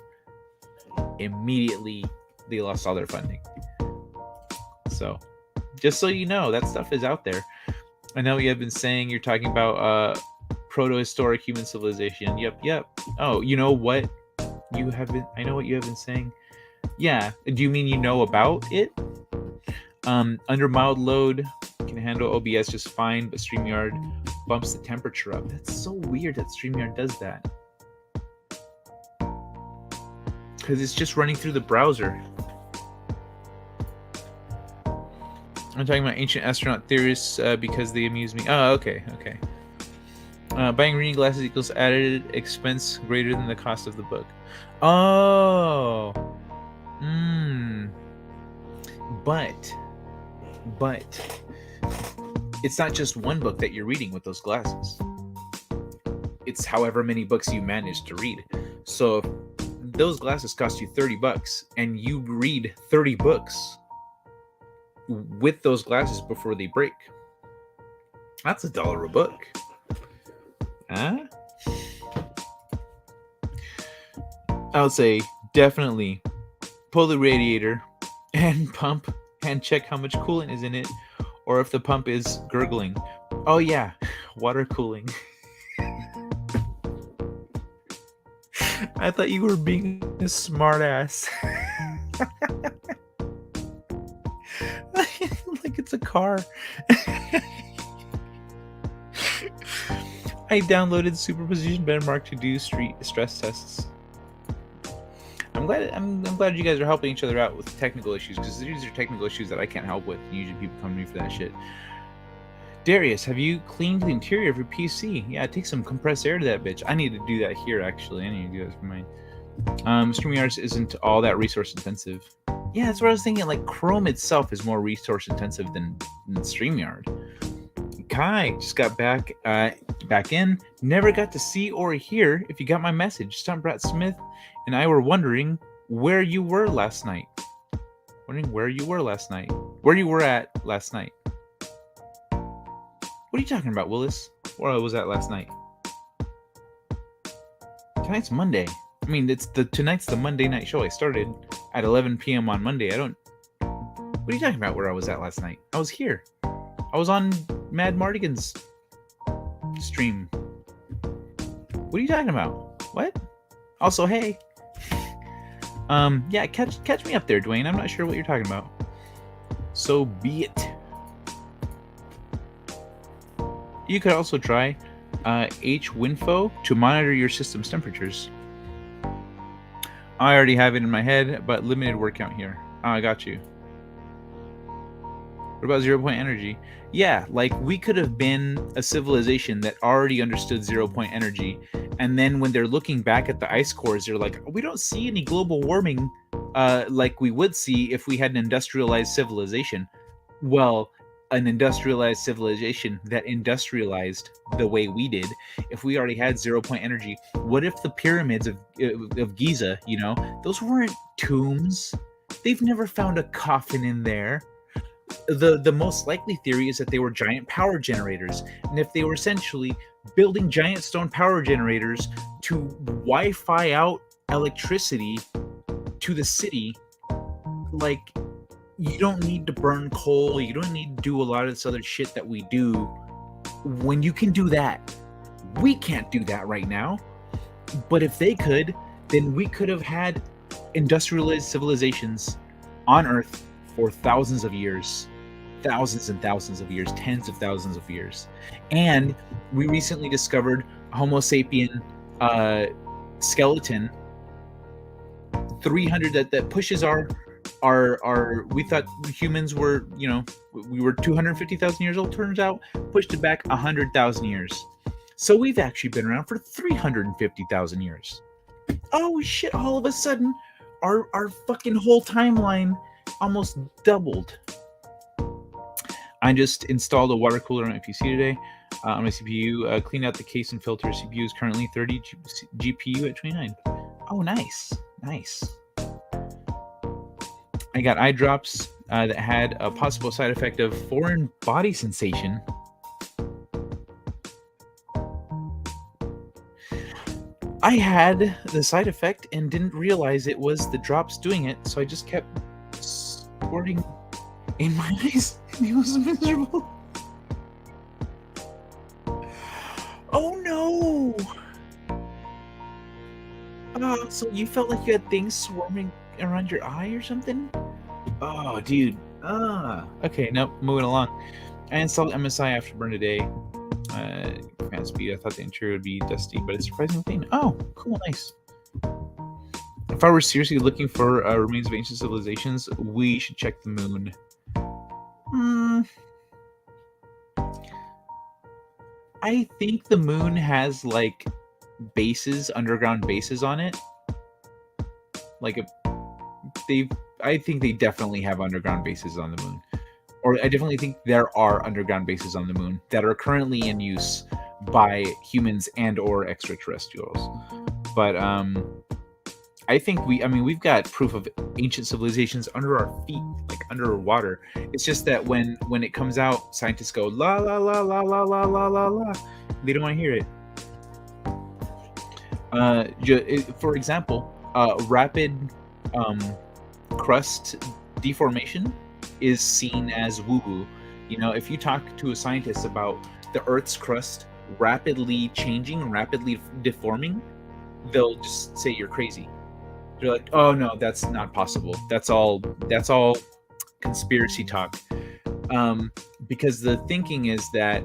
S5: Immediately they lost all their funding. So just so you know, that stuff is out there. I know you have been saying you're talking about proto-historic human civilization. Yep. Oh, you know what you have been, I know what you have been saying. Yeah, do you mean you know about it? Under mild load can handle OBS just fine, but StreamYard bumps the temperature up. That's so weird that StreamYard does that. Because it's just running through the browser. I'm talking about ancient astronaut theorists because they amuse me. Oh, okay. Buying reading glasses equals added expense greater than the cost of the book. Oh. But it's not just one book that you're reading with those glasses. It's however many books you manage to read. So if those glasses cost you $30 and you read 30 books with those glasses before they break, that's $1 a book. Huh? I would say definitely pull the radiator and pump and check how much coolant is in it, or if the pump is gurgling. Oh yeah, water cooling. I thought you were being a smart ass. Like it's a car. I downloaded Superposition Benchmark to do street stress tests. I'm glad you guys are helping each other out with technical issues, because these are technical issues that I can't help with. Usually people come to me for that shit. Darius, have you cleaned the interior of your PC? Yeah, take some compressed air to that bitch. I need to do that here, actually. I need to do that for mine. StreamYard isn't all that resource intensive. Yeah, that's what I was thinking. Like, Chrome itself is more resource intensive than StreamYard. Kai just got back in. Never got to see or hear if you got my message. Stunt Brat Smith and I were wondering where you were last night. Where you were at last night. What are you talking about, Willis? Where was that last night? Tonight's Monday. I mean, tonight's the Monday night show. I started at 11 p.m. on Monday. What are you talking about where I was at last night? I was here. I was on Mad Mardigan's stream. What are you talking about? What? Also, hey. Yeah, catch me up there, Dwayne. I'm not sure what you're talking about. So be it. You could also try H-Winfo to monitor your system's temperatures. I already have it in my head, but limited word count here. Oh, I got you. What about 0 point energy? Yeah, like we could have been a civilization that already understood 0 point energy, and then when they're looking back at the ice cores, they're like, we don't see any global warming like we would see if we had an industrialized civilization. Well, an industrialized civilization that industrialized the way we did, if we already had 0 point energy, what if the pyramids of Giza, you know, those weren't tombs? They've never found a coffin in there. The most likely theory is that they were giant power generators, and if they were essentially building giant stone power generators to Wi-Fi out electricity to the city, like, you don't need to burn coal, you don't need to do a lot of this other shit that we do. When you can do that, we can't do that right now. But if they could, then we could have had industrialized civilizations on Earth for thousands of years, thousands and thousands of years, tens of thousands of years. And we recently discovered Homo sapien skeleton 300 that pushes our we thought humans were, you know, we were 250,000 years old, turns out pushed it back 100,000 years. So we've actually been around for 350,000 years. Oh shit, all of a sudden our fucking whole timeline almost doubled. I just installed a water cooler on my PC today. On my CPU, cleaned out the case and filter. CPU is currently 30, GPU at 29. Oh, nice. I got eye drops that had a possible side effect of foreign body sensation. I had the side effect and didn't realize it was the drops doing it, so I just kept squirting in my eyes, and it was miserable. Oh no! So you felt like you had things swarming around your eye or something? Oh, dude. Okay, nope, moving along. I installed MSI Afterburn today. Fan speed. I thought the interior would be dusty, but it's surprisingly clean. Oh, cool, nice. If I were seriously looking for remains of ancient civilizations, we should check the moon. I think the moon has like bases, underground bases on it. Like I think they definitely have underground bases on the moon. Or I definitely think there are underground bases on the moon that are currently in use by humans and or extraterrestrials. But I think we've got proof of ancient civilizations under our feet, like underwater. It's just that when it comes out, scientists go la la la la la la la la la. They don't want to hear it. For example, rapid crust deformation is seen as woo-woo. You know, if you talk to a scientist about the Earth's crust rapidly changing, rapidly deforming, they'll just say you're crazy. They're like, oh no, that's not possible. That's all conspiracy talk. Because the thinking is that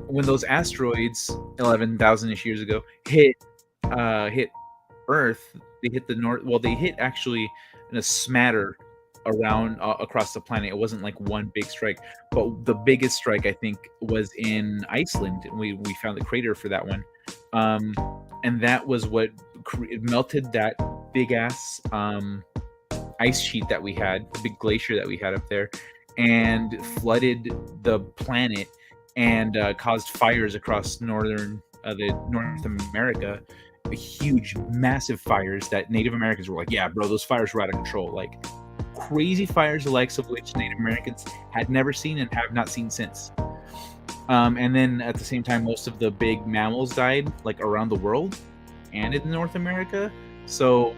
S5: when those asteroids 11,000-ish years ago hit Earth, they hit the north. Well, they hit actually in a smatter around across the planet. It wasn't like one big strike, but the biggest strike I think was in Iceland, and we found the crater for that one. And that was what melted that big ass ice sheet that we had, the big glacier that we had up there, and flooded the planet and caused fires across North America. Huge, massive fires that Native Americans were like, yeah, bro, those fires were out of control. Like crazy fires, the likes of which Native Americans had never seen and have not seen since. And then at the same time, most of the big mammals died, like around the world and in North America. So,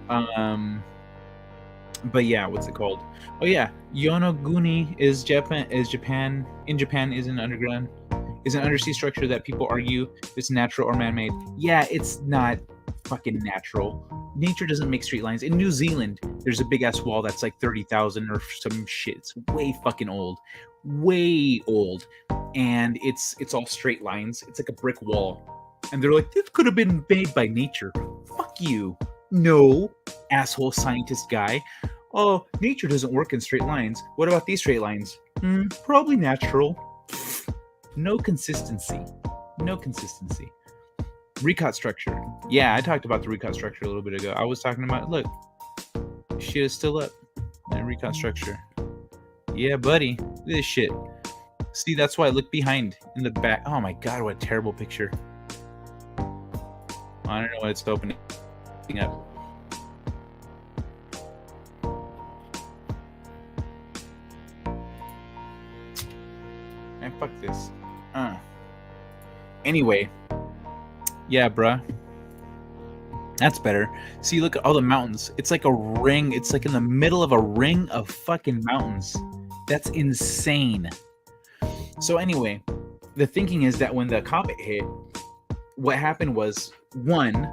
S5: but yeah, what's it called? Oh yeah, Yonaguni is Japan. In Japan, is an undersea structure that people argue is natural or man-made. Yeah, it's not fucking natural. Nature doesn't make straight lines. In New Zealand, there's a big ass wall that's like 30,000 or some shit. It's way fucking old, and it's all straight lines. It's like a brick wall, and they're like, this could have been made by nature. Fuck you. No, asshole scientist guy. Oh, nature doesn't work in straight lines. What about these straight lines? Probably natural. No consistency. No consistency. Recot structure. Yeah, I talked about the recot structure a little bit ago. I was talking about, look, shit is still up. And recot structure. Yeah, buddy. Look at this shit. See, that's why I look behind in the back. Oh my god, what a terrible picture. I don't know what it's opening up. Man, fuck this. Anyway. Yeah, bruh. That's better. See, look at all the mountains. It's like a ring. It's like in the middle of a ring of fucking mountains. That's insane. So anyway, the thinking is that when the comet hit, what happened was, one,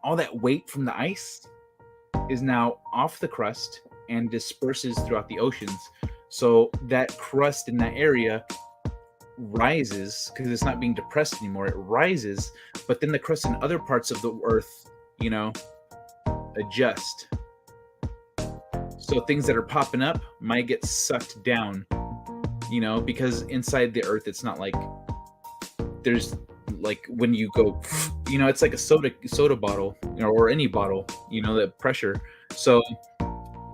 S5: all that weight from the ice is now off the crust and disperses throughout the oceans. So that crust in that area rises because it's not being depressed anymore. It rises, but then the crust in other parts of the earth, you know, adjust. So things that are popping up might get sucked down, you know, because inside the earth, it's not like there's like when you go, you know, it's like a soda bottle, you know, or any bottle, you know, the pressure. So,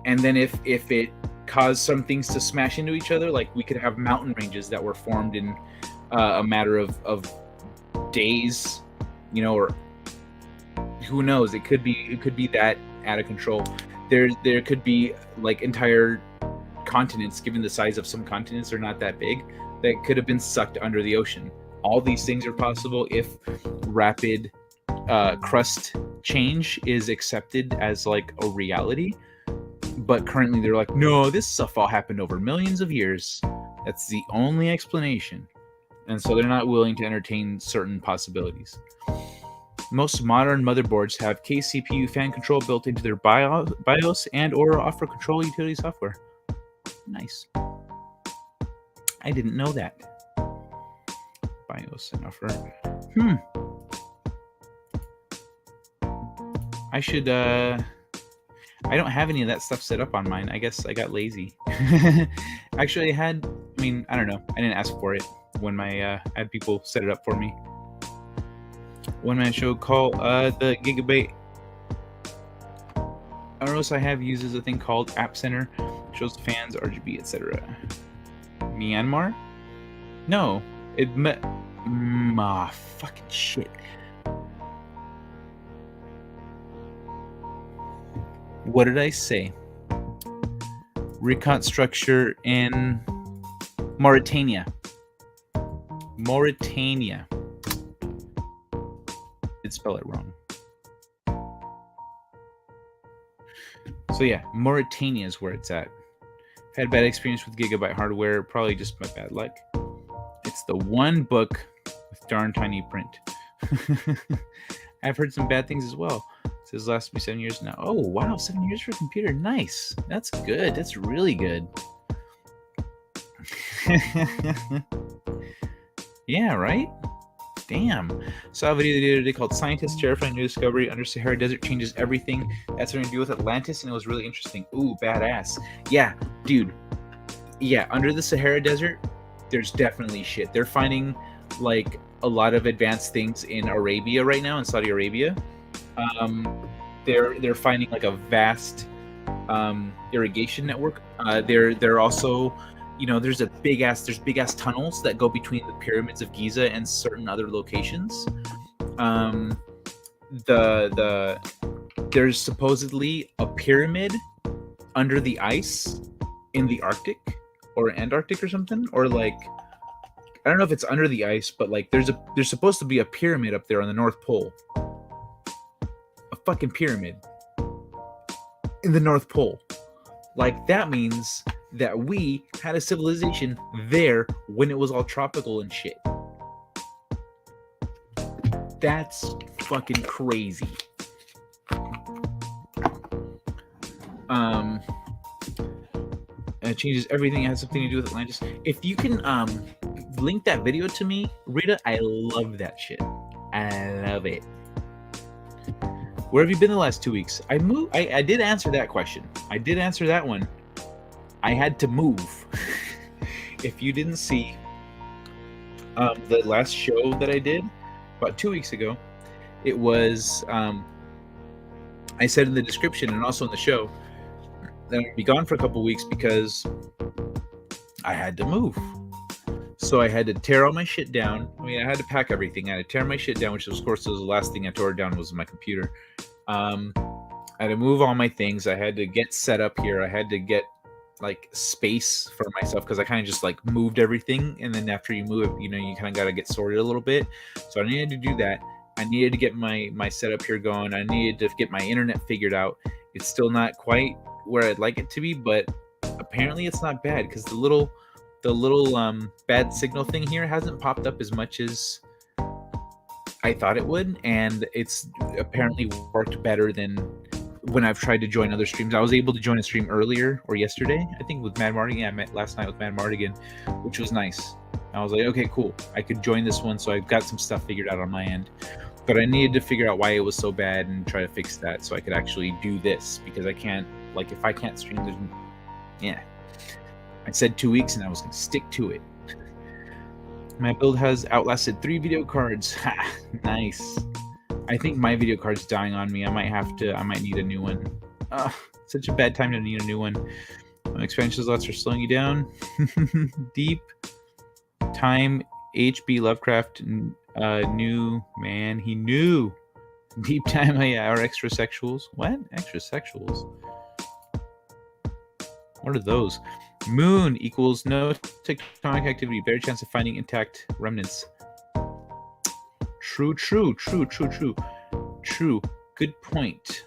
S5: and then if it caused some things to smash into each other, like we could have mountain ranges that were formed in a matter of days, you know, or who knows? It could be that out of control. There could be like entire continents, given the size of some continents are not that big, that could have been sucked under the ocean. All these things are possible if rapid crust change is accepted as like a reality. But currently they're like, no, this stuff all happened over millions of years. That's the only explanation. And so they're not willing to entertain certain possibilities. Most modern motherboards have KCPU fan control built into their BIOS and or offer control utility software. Nice. I didn't know that. BIOS and offer. I should I don't have any of that stuff set up on mine. I guess I got lazy. Actually, I don't know. I didn't ask for it when I had people set it up for me. One man show call the Gigabyte. ROS I have uses a thing called App Center. Shows the fans, RGB, etc. Myanmar? No. Fucking shit. What did I say? Recon structure in Mauritania. Mauritania. Did spell it wrong. So yeah, Mauritania is where it's at. Had bad experience with Gigabyte hardware, probably just my bad luck. It's the one book with darn tiny print. I've heard some bad things as well. It says last me 7 years now. Oh wow, 7 years for a computer. Nice. That's good. That's really good. Yeah, right? Damn. Saw a video the other day called Scientists Terrifying New Discovery Under Sahara Desert Changes Everything. That's something to do with Atlantis, and it was really interesting. Ooh, badass. Yeah, dude. Yeah, under the Sahara Desert, there's definitely shit. They're finding like a lot of advanced things in Arabia right now, in Saudi Arabia. They're finding like a vast irrigation network. They're also, you know, there's big ass tunnels that go between the pyramids of Giza and certain other locations. There's supposedly a pyramid under the ice in the Arctic or Antarctic or something, or like I don't know if it's under the ice, but like there's supposed to be a pyramid up there on the North Pole. A fucking pyramid in the North Pole. Like that means that we had a civilization there when it was all tropical and shit. That's fucking crazy. It changes everything. It has something to do with Atlantis. If you can link that video to me, Rita, I love that shit. I love it. Where have you been the last 2 weeks? I moved. I did answer that question. I did answer that one. I had to move. If you didn't see the last show that I did about 2 weeks ago, it was I said in the description and also in the show that I'd be gone for a couple weeks because I had to move. So I had to tear all my shit down. I mean, I had to pack everything. I had to tear my shit down, which of course was the last thing I tore down was my computer. I had to move all my things. I had to get set up here. I had to get like space for myself because I kind of just like moved everything, and then after you move it, you know, you kind of got to get sorted a little bit. So I needed to do that. I needed to get my setup here going. I needed to get my internet figured out. It's still not quite where I'd like it to be, but apparently it's not bad because the little bad signal thing here hasn't popped up as much as I thought it would, and it's apparently worked better than when I've tried to join other streams. I was able to join a stream earlier or yesterday, I think, with Mad Mardigan. I met last night with Mad Mardigan, which was nice. I was like, okay, cool. I could join this one, so I've got some stuff figured out on my end. But I needed to figure out why it was so bad and try to fix that so I could actually do this, because I can't, like, if I can't stream, there's, yeah. I said 2 weeks and I was going to stick to it. My build has outlasted 3 video cards. Ha, nice. I think my video card's dying on me. I might need a new one. Such a bad time to need a new one. Expansion slots are slowing you down. Deep time HB Lovecraft knew, man, he knew. Deep time, oh yeah, or extra sexuals. What? Extra sexuals? What are those? Moon equals no tectonic activity. Better chance of finding intact remnants. True. Good point.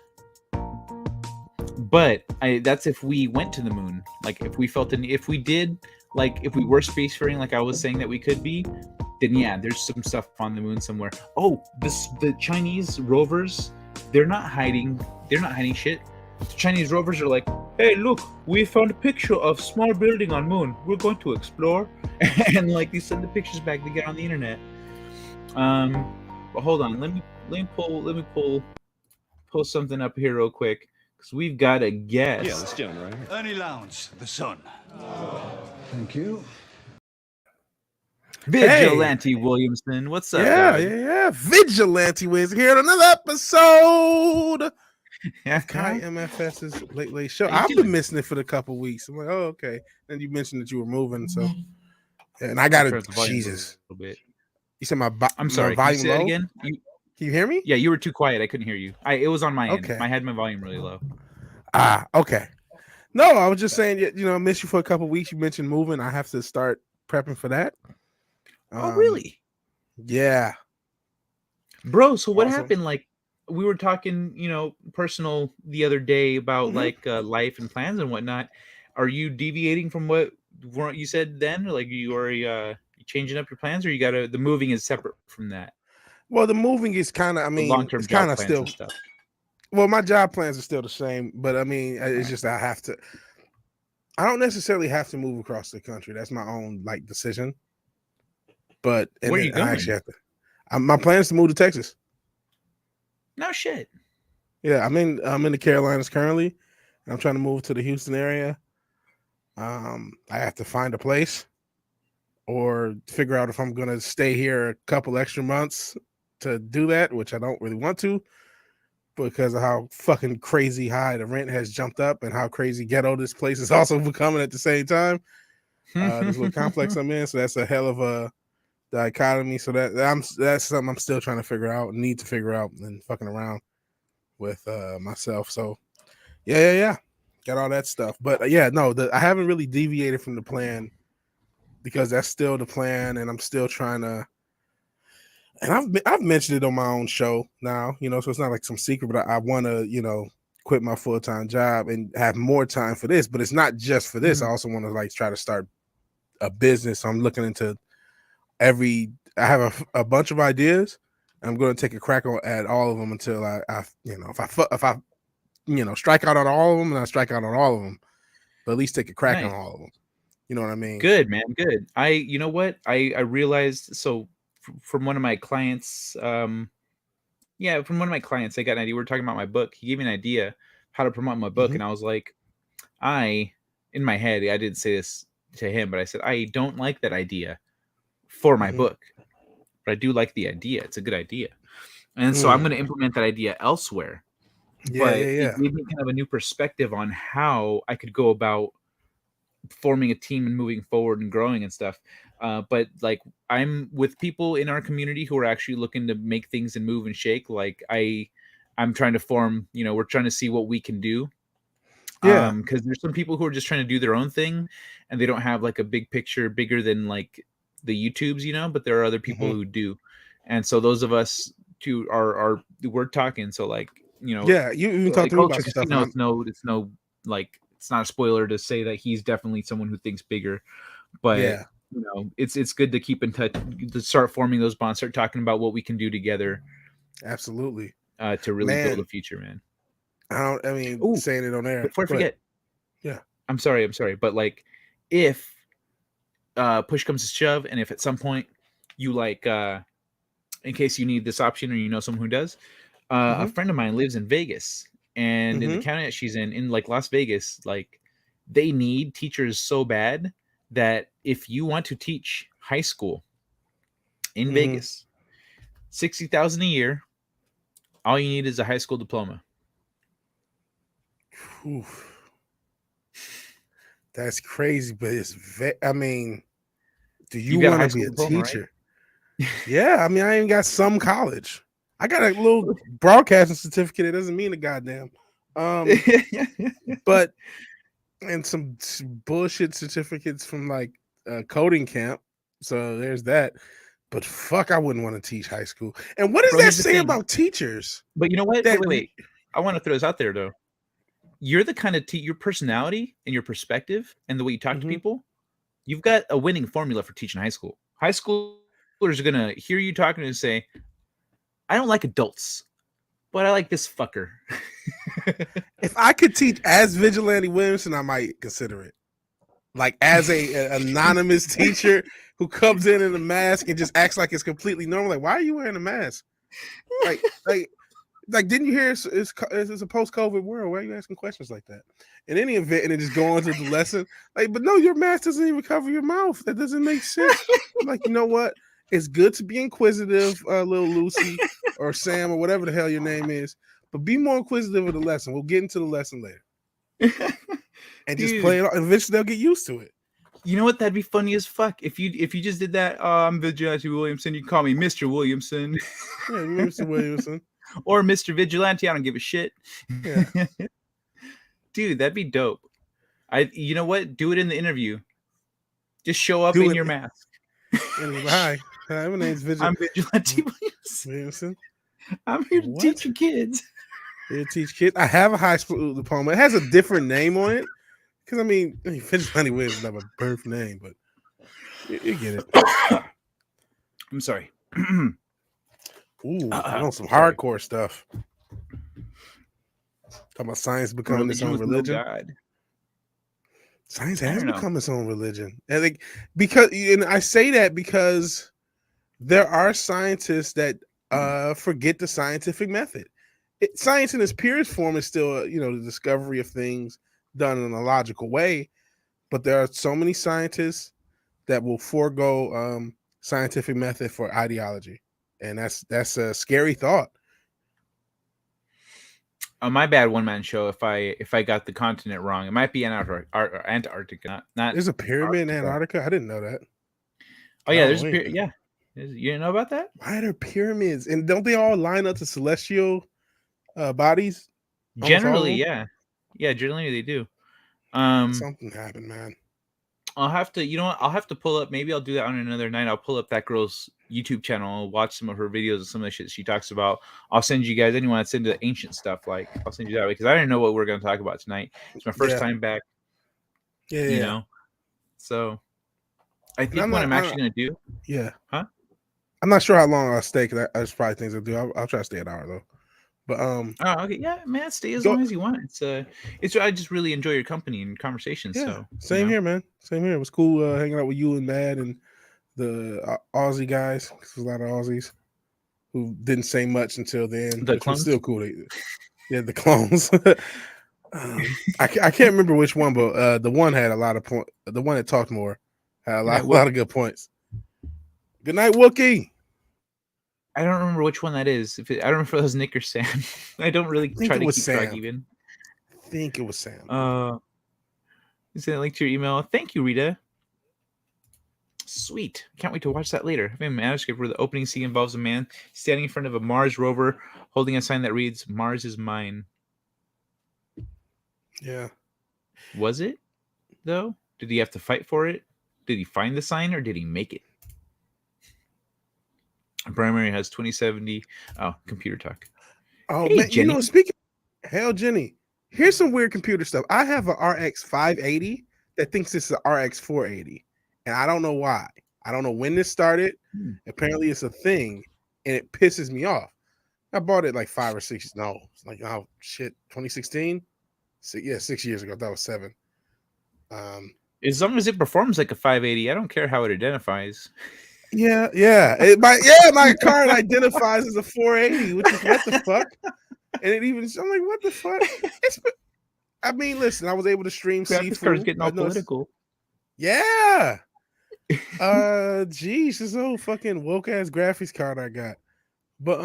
S5: But that's if we went to the moon. Like if we felt if we did, like if we were spacefaring, like I was saying that we could be, then yeah, there's some stuff on the moon somewhere. Oh, the Chinese rovers, they're not hiding shit. The Chinese rovers are like, hey, look, we found a picture of small building on moon. We're going to explore. And like they send the pictures back to get on the internet. But hold on, let me pull something up here real quick, because we've got a guest.
S6: Yeah, that's John, right?
S7: Ernie Lowndes, the son.
S6: Thank you.
S5: Vigilante Williamson, what's up?
S8: Yeah. Vigilante Wiz here at another episode.
S5: Yeah,
S8: Kai M.F.S's Late Late Show. I've been missing it for a couple weeks. I'm like, oh, okay. And you mentioned that you were moving, so and I got it. Jesus,
S5: a little bit.
S8: You said
S5: I'm sorry.
S8: my
S5: Can you say
S8: volume
S5: that
S8: low?
S5: again?
S8: Can you hear me?
S5: Yeah, you were too quiet. I couldn't hear you. It was on my end.
S8: Okay.
S5: I had my volume really low.
S8: Okay. No, I was just saying, I missed you for a couple weeks. You mentioned moving. I have to start prepping for that.
S5: Oh, really?
S8: Yeah.
S5: Bro, so what
S8: Awesome.
S5: happened? Like, we were talking, personal the other day about like life and plans and whatnot. Are you deviating from what you said then? Like, you are changing up your plans, or the moving is separate from that?
S8: Well, the moving is kind of,
S5: Long-term
S8: it's
S5: job
S8: kind of
S5: plans
S8: still
S5: and stuff.
S8: Well, my job plans are still the same, but it's just I have to. I don't necessarily have to move across the country. That's my own like decision. But
S5: where are you going?
S8: I actually have to. My plan is to move to Texas.
S5: No shit.
S8: Yeah, I'm in the Carolinas currently. I'm trying to move to the Houston area. I have to find a place or figure out if I'm gonna stay here a couple extra months to do that, which I don't really want to, because of how fucking crazy high the rent has jumped up and how crazy ghetto this place is also becoming at the same time. This little complex I'm in, so that's a hell of a dichotomy. So that's something I'm still trying to figure out, need to figure out, and fucking around with myself. So yeah, got all that stuff. But yeah, no, I haven't really deviated from the plan, because that's still the plan, and I'm still trying to. And I've mentioned it on my own show now, so it's not like some secret, but I want to, quit my full-time job and have more time for this. But it's not just for this. I also want to like try to start a business. So I'm looking into I have a bunch of ideas. And I'm going to take a crack at all of them until if I strike out on all of them, and I strike out on all of them, but at least take a crack on all of them. You know what I mean?
S5: Good, man. Good. You know what? I realized, so from one of my clients, Yeah, from one of my clients, I got an idea. We were talking about my book. He gave me an idea how to promote my book,
S8: Mhm.
S5: and I was like, in my head, I didn't say this to him, but I said I don't like that idea for my
S8: Mhm.
S5: book, but I do like the idea. It's a good idea, and so I'm
S8: Mm.
S5: going to implement that idea elsewhere.
S8: Yeah,
S5: But
S8: yeah,
S5: it
S8: yeah.
S5: gave me kind of a new perspective on how I could go about forming a team and moving forward and growing and stuff. But like I'm with people in our community who are actually looking to make things and move and shake. Like I'm trying to form, we're trying to see what we can do.
S8: Yeah.
S5: Because there's some people who are just trying to do their own thing and they don't have like a big picture bigger than like the YouTubes, but there are other people
S8: Mhm.
S5: who do. And so those of us too are we're talking. So like,
S8: Yeah, you talked to me
S5: Culture
S8: about stuff, and
S5: Casino,
S8: I'm
S5: it's no like it's not a spoiler to say that he's definitely someone who thinks bigger, but
S8: yeah,
S5: it's good to keep in touch, to start forming those bonds, start talking about what we can do together
S8: absolutely.
S5: to really build a
S8: Man,
S5: future, man.
S8: I mean,
S5: Oh,
S8: saying it on air,
S5: before I
S8: but
S5: forget,
S8: yeah.
S5: I'm sorry, but like if push comes to shove, and if at some point you like in case you need this option or you know someone who does, a
S8: Mhm.
S5: friend of mine lives in Vegas, and in the
S8: Mhm.
S5: county that she's in like Las Vegas, like they need teachers so bad that if you want to teach high school in
S8: Mhm.
S5: Vegas, 60,000 a year, all you need is a high school diploma.
S8: Oof. That's crazy, but I mean, do you
S5: You got a
S8: want
S5: high
S8: to be
S5: school
S8: a
S5: diploma, right?
S8: teacher? Yeah, I mean, I ain't got some college. I got a little broadcasting certificate. It doesn't mean a goddamn. Um, but and some bullshit certificates from like coding camp. So there's that. But fuck, I wouldn't want to teach high school. And what does
S5: Bro,
S8: that
S5: here's the
S8: say
S5: thing.
S8: about teachers?
S5: But you know what?
S8: That
S5: Wait. I want to throw this out there though. You're the kind of your personality and your perspective and the way you talk to
S8: Mhm.
S5: people, you've got a winning formula for teaching high school. High schoolers are gonna hear you talking and say, "I don't like adults, but I like this fucker."
S8: If I could teach as Vigilante Williamson, I might consider it. Like as a anonymous teacher who comes in a mask and just acts like it's completely normal. Like, why are you wearing a mask? Like, like, like, didn't you hear it's a post-COVID world? Why are you asking questions like that? In any event, and then just go on to the lesson. Like, but no, your mask doesn't even cover your mouth. That doesn't make sense. I'm like, you know what? It's good to be inquisitive, little Lucy or Sam or whatever the hell your name is, but be more inquisitive of the lesson. We'll get into the lesson later and just play
S5: Dude,
S8: it. Eventually, they'll get used to it.
S5: you know what? That'd be funny as fuck if you just did that. Oh, I'm Vigilante Williamson. You call me Mr. Williamson
S8: Yeah, Mr. Williamson.
S5: or Mr. Vigilante. I don't give a shit.
S8: Yeah.
S5: Dude, that'd be dope. You know what? Do it in the interview. Just show up
S8: Do
S5: in
S8: it.
S5: your mask.
S8: And hi, my name's
S5: I'm Vigilante Williamson.
S8: Williamson.
S5: I'm here to teach you kids.
S8: Here to teach kids. I have a high school diploma. It has a different name on it. Because I mean, Vigilante Williams is not a birth name, but you get it.
S5: I'm sorry.
S8: Ooh, on some
S5: Sorry.
S8: hardcore stuff. Talking about science becoming its
S5: Religion
S8: own
S5: with
S8: religion.
S5: no God.
S8: Science
S5: I
S8: has
S5: don't know.
S8: become its own religion. And and I say that because there are scientists that forget the scientific method. Science in its purest form is still, the discovery of things done in a logical way. But there are so many scientists that will forego scientific method for ideology, and that's a scary thought.
S5: My bad, one man show. If I got the continent wrong, it might be Antarctica, not
S8: There's a pyramid in
S5: Arctica.
S8: Antarctica. I didn't know that.
S5: Oh
S8: I
S5: yeah,
S8: don't
S5: there's
S8: know
S5: a
S8: anything.
S5: yeah. You didn't know about that?
S8: Why are there pyramids? And don't they all line up to celestial bodies? Almost all of
S5: Generally,
S8: them.
S5: yeah. Generally, they do.
S8: Something happened, man.
S5: I'll have to, you know what? I'll have to pull up. Maybe I'll do that on another night. I'll pull up that girl's YouTube channel. I'll watch some of her videos and some of the shit she talks about. I'll send you guys anyone that's into ancient stuff. Like I'll send you that way because I didn't know what we are going to talk about tonight. It's my first
S8: Yeah,
S5: time back,
S8: yeah.
S5: So I
S8: And
S5: think what I'm actually going to do,
S8: yeah.
S5: huh?
S8: I'm not sure how long I'll stay because there's probably things I'll do. I'll try to stay an hour though. But
S5: Oh, okay, yeah, man. Stay as
S8: go.
S5: long as you want. It's I just really enjoy your company and conversations.
S8: Yeah,
S5: So
S8: same here, man. Same here. It was cool hanging out with you and Mad and the Aussie guys. There's a lot of Aussies. who didn't say much until then,
S5: The
S8: which was
S5: clones?
S8: still cool. Yeah, the clones. I can't remember which one, but the one had a lot of point. The one that talked more had a lot of good points. Good night, Wookie.
S5: I don't remember which one that is. I don't remember if it was Nick or Sam. I don't really
S8: think
S5: try
S8: it
S5: to
S8: was
S5: keep track
S8: Sam.
S5: even.
S8: I think it was Sam.
S5: Send a link to your email. Thank you, Rita. Sweet. Can't wait to watch that later. I have a manuscript where the opening scene involves a man standing in front of a Mars rover holding a sign that reads, "Mars is mine."
S8: Yeah.
S5: Was it, though? Did he have to fight for it? Did he find the sign or did he make it? Primary has 2070. Oh, computer talk.
S8: Oh,
S5: Hey,
S8: man.
S5: Jenny.
S8: You know, speaking hell, Jenny, here's some weird computer stuff. I have an RX 580 that thinks it's an RX 480. And I don't know why. I don't know when this started. Apparently, it's a thing, and it pisses me off. I bought it like 5 or 6. No, it's like, oh shit, 2016. 6 years ago. That was 7.
S5: As long as it performs like a 580, I don't care how it identifies.
S8: Yeah. My card identifies as a 480, which is what the fuck. And it even, I'm like, what the fuck? I mean, listen, I was able to stream
S5: Graphics card's
S8: Seafood.
S5: getting all political.
S8: Yeah. Geez, this old fucking woke ass graphics card I got. But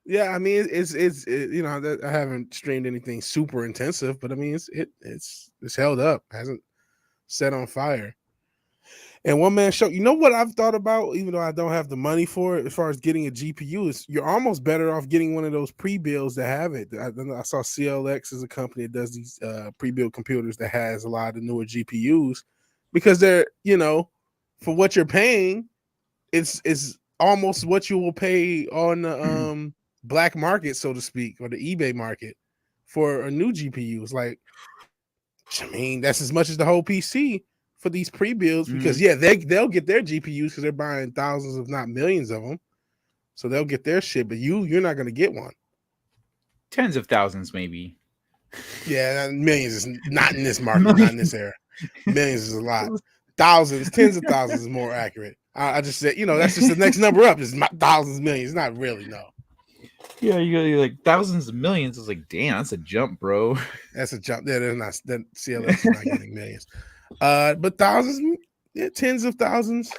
S8: yeah, I mean, it's you know, I haven't streamed anything super intensive, but I mean, it's held up, hasn't set on fire. And one man show, you know what I've thought about, even though I don't have the money for it, as far as getting a GPU, is you're almost better off getting one of those pre-builds that have it. I saw CLX is a company that does these pre-built computers that has a lot of newer GPUs because they're, you know, for what you're paying, it's almost what you will pay on the black market, so to speak, or the eBay market for a new GPU. It's like, I mean, that's as much as the whole PC for these pre-builds because they'll get their GPUs because they're buying thousands, if not millions of them. So they'll get their shit, but you're not gonna get one.
S5: Tens of thousands, maybe.
S8: Yeah, millions is not in this market, not in this era. Millions is a lot. Thousands, tens of thousands is more accurate. I just said, you know, that's just the next number up. Is thousands, millions. Not really, no.
S5: Yeah, you're like thousands of millions. It's like, damn, that's a jump, bro.
S8: That's a jump. Yeah, they're not. That CLX is not getting millions. But thousands, yeah, tens of thousands,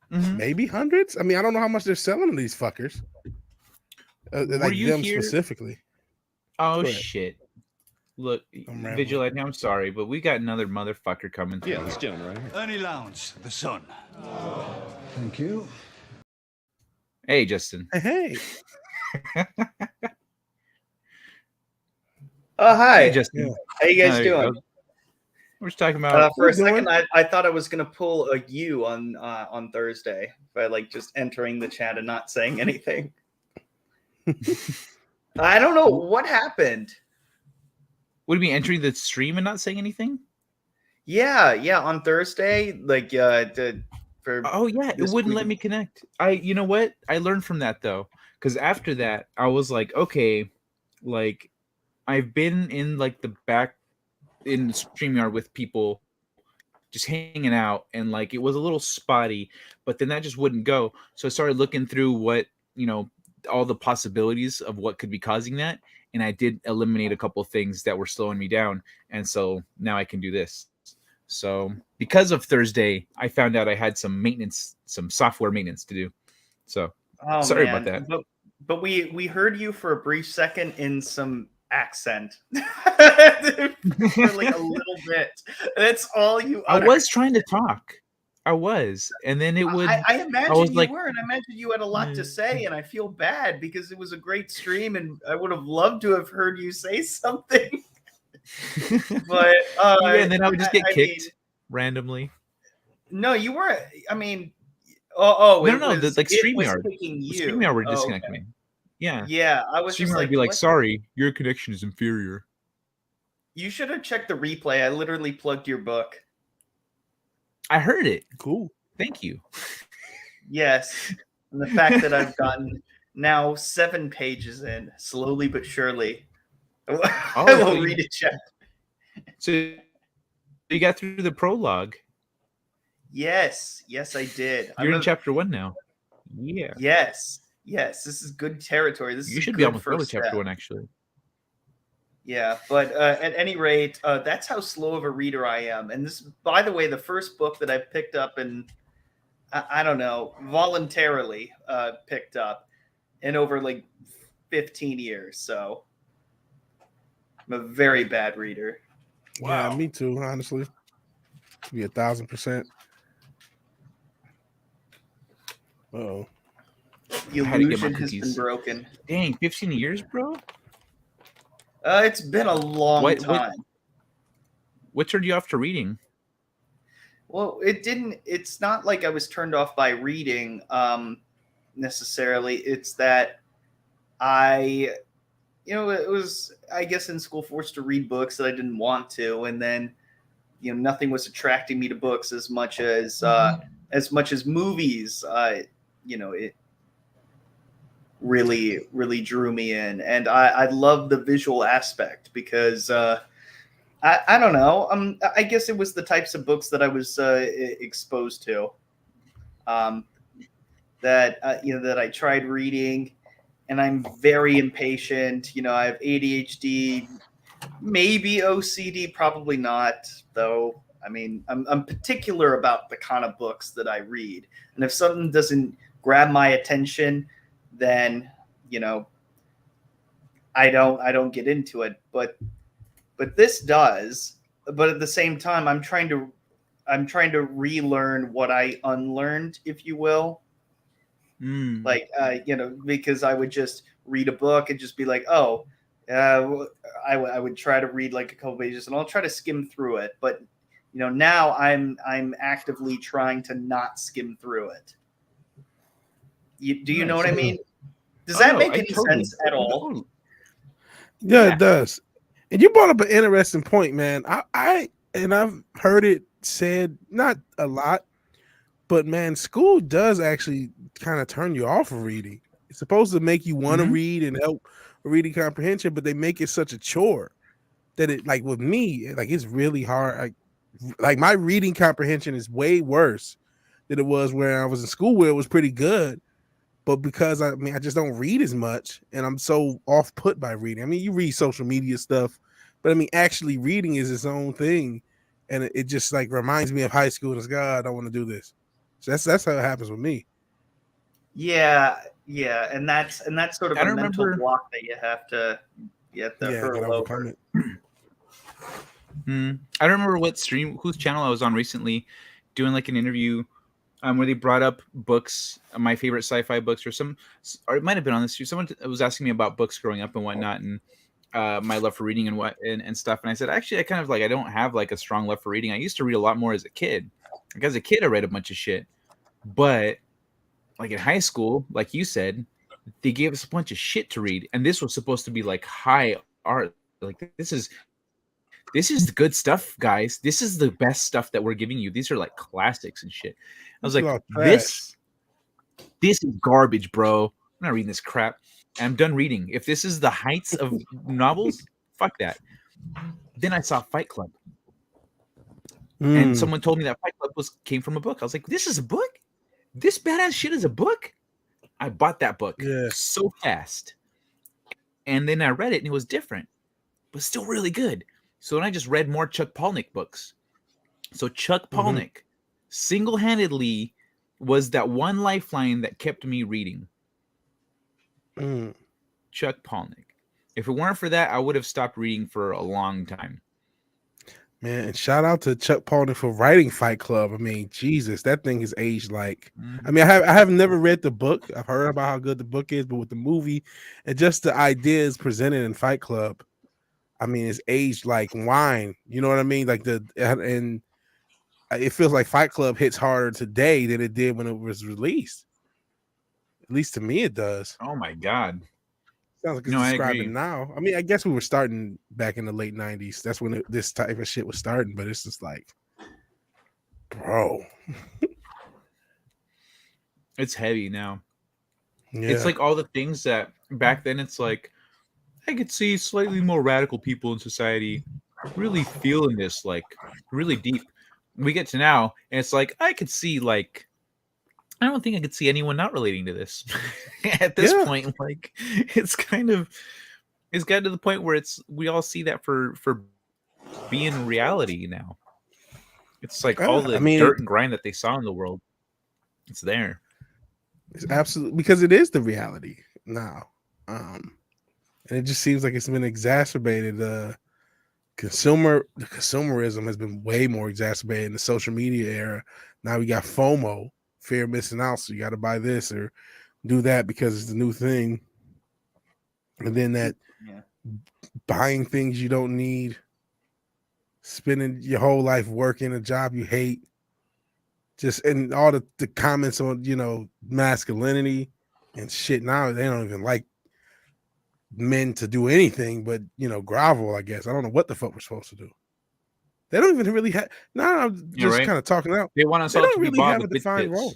S8: maybe hundreds. I mean, I don't know how much they're selling to these fuckers. Like them
S5: here?
S8: specifically.
S5: Oh shit! Look, Vigilante, I'm sorry, but we got another motherfucker coming through.
S6: Yeah, this gentleman right here.
S2: Ernie Lounge, the sun.
S6: Thank you.
S5: Hey, Justin.
S8: Hey.
S7: Oh, hi.
S5: Hey, Justin.
S7: How you guys doing?
S5: We're just talking about.
S7: For a second, I thought I was gonna pull a U on Thursday by like just entering the chat and not saying anything. I don't know what happened.
S5: What do you mean entering the stream and not saying anything?
S7: Yeah, on Thursday, like it
S5: wouldn't let me connect. You know what? I learned from that though, because after that, I was like, okay, like I've been in like the back in the StreamYard with people just hanging out, and like it was a little spotty, but then that just wouldn't go. So I started looking through what, you know, all the possibilities of what could be causing that, and I did eliminate a couple of things that were slowing me down, and so now I can do this. So because of Thursday, I found out I had some maintenance, some software maintenance to do. So sorry about that.
S7: But we heard you for a brief second in some accent for like a little bit. That's all you uttered.
S5: I was trying to talk. I was, and then it would.
S7: I imagine you
S5: like,
S7: were, and I imagine you had a lot to say, and I feel bad because it was a great stream, and I would have loved to have heard you say something. But
S5: and then I would just get kicked randomly.
S7: No, you weren't. I mean,
S5: no, like StreamYard. StreamYard would disconnect me.
S7: Yeah, I was just like,
S5: be like, sorry, your connection is inferior.
S7: You should have checked the replay. I literally plugged your book.
S5: I heard it.
S8: Cool.
S5: Thank you.
S7: Yes. And the fact that I've gotten now 7 pages in, slowly but surely. I will read it, Jeff.
S5: So you got through the prologue.
S7: Yes, I did.
S5: You're in chapter 1 now. Yeah.
S7: Yes. Yes, this is good territory. This
S5: You
S7: is a
S5: should be
S7: good
S5: almost done with
S7: first
S5: chapter
S7: step.
S5: 1, actually.
S7: Yeah, but at any rate, that's how slow of a reader I am. And this, by the way, the first book that I picked up and I don't know, voluntarily picked up in over like 15 years. So I'm a very bad reader.
S8: Yeah, me too. Honestly, to be 1,000%. Oh,
S7: The
S5: I had to get my
S7: illusion has been
S5: cookies.
S7: broken.
S5: Dang, 15 years, bro?
S7: It's been a long time.
S5: What turned you off to reading?
S7: Well, it's not like I was turned off by reading necessarily. It's that it was, I guess, in school forced to read books that I didn't want to. And then, nothing was attracting me to books as much as movies. It really, really drew me in. And I love the visual aspect because, I don't know. I guess it was the types of books that I was exposed to. That I tried reading, and I'm very impatient. I have ADHD, maybe OCD, probably not though. I mean, I'm particular about the kind of books that I read, and if something doesn't grab my attention, then I don't get into it. But this does. But at the same time, I'm trying to relearn what I unlearned, if you will. Like because I would just read a book and just be like, oh, I would try to read like a couple pages and I'll try to skim through it. But now I'm actively trying to not skim through it. Do you know what I mean? Does that make any sense at all?
S8: Yeah, it does. And you brought up an interesting point, man. I've heard it said, not a lot, but man, school does actually kind of turn you off of reading. It's supposed to make you want to read and help reading comprehension, but they make it such a chore that it, like with me, like it's really hard. Like my reading comprehension is way worse than it was when I was in school, where it was pretty good. But because I just don't read as much, and I'm so off put by reading. I mean, you read social media stuff, but I mean, actually reading is its own thing, and it just like reminds me of high school. And it's God, I don't want to do this. So that's how it happens with me.
S7: Yeah, and that's sort of a mental block that you have to hurl over.
S5: I don't remember whose channel I was on recently, doing like an interview. Where they brought up books, my favorite sci-fi books, or it might have been on this. Someone was asking me about books growing up and whatnot, and my love for reading and stuff. And I said, actually, I don't have like a strong love for reading. I used to read a lot more as a kid. Like as a kid, I read a bunch of shit, but like in high school, like you said, they gave us a bunch of shit to read, and this was supposed to be like high art. Like this is the good stuff, guys. This is the best stuff that we're giving you. These are like classics and shit. I was like, this is garbage, bro. I'm not reading this crap. And I'm done reading. If this is the heights of novels, fuck that. Then I saw Fight Club. And someone told me that Fight Club came from a book. I was like, this is a book? This badass shit is a book? I bought that book so fast. And then I read it and it was different, but still really good. So then I just read more Chuck Palahniuk books. So Chuck Palahniuk single-handedly was that one lifeline that kept me reading. Chuck Palahniuk. If it weren't for that, I would have stopped reading for a long time.
S8: Man, and shout out to Chuck Palahniuk for writing Fight Club. I mean, Jesus, that thing has aged like. I mean, I have never read the book. I've heard about how good the book is, but with the movie and just the ideas presented in Fight Club, I mean, it's aged like wine. You know what I mean? Like and it feels like Fight Club hits harder today than it did when it was released. At least to me, it does.
S5: Oh my God.
S8: Sounds like it's describing now. I mean, I guess we were starting back in the late 90s. That's when this type of shit was starting, but it's just like, bro.
S5: It's heavy now.
S8: Yeah.
S5: It's like all the things that back then it's like, I could see slightly more radical people in society really feeling this like really deep. We get to now, and it's like, I could see like, I don't think I could see anyone not relating to this at this
S8: Yeah.
S5: point. Like, it's gotten to the point where we all see that for being reality now. It's like all
S8: I
S5: the
S8: mean,
S5: dirt and grime that they saw in the world. It's there.
S8: it's absolutely because it is the reality now. And it just seems like it's been exacerbated. The consumerism has been way more exacerbated in the social media era. Now we got FOMO, fear of missing out. So you got to buy this or do that because it's the new thing. And then that
S7: Yeah.
S8: buying things you don't need, spending your whole life working a job you hate, just and all the comments on masculinity and shit. Now they don't even like men to do anything but grovel. I guess I don't know what the fuck we're supposed to do. They don't even really have. Now I'm
S5: You're
S8: just
S5: right.
S8: kind of talking out.
S5: They want us
S8: They
S5: all
S8: don't
S5: to be
S8: really
S5: Bob
S8: have a
S5: with bitch
S8: defined
S5: tits.
S8: role.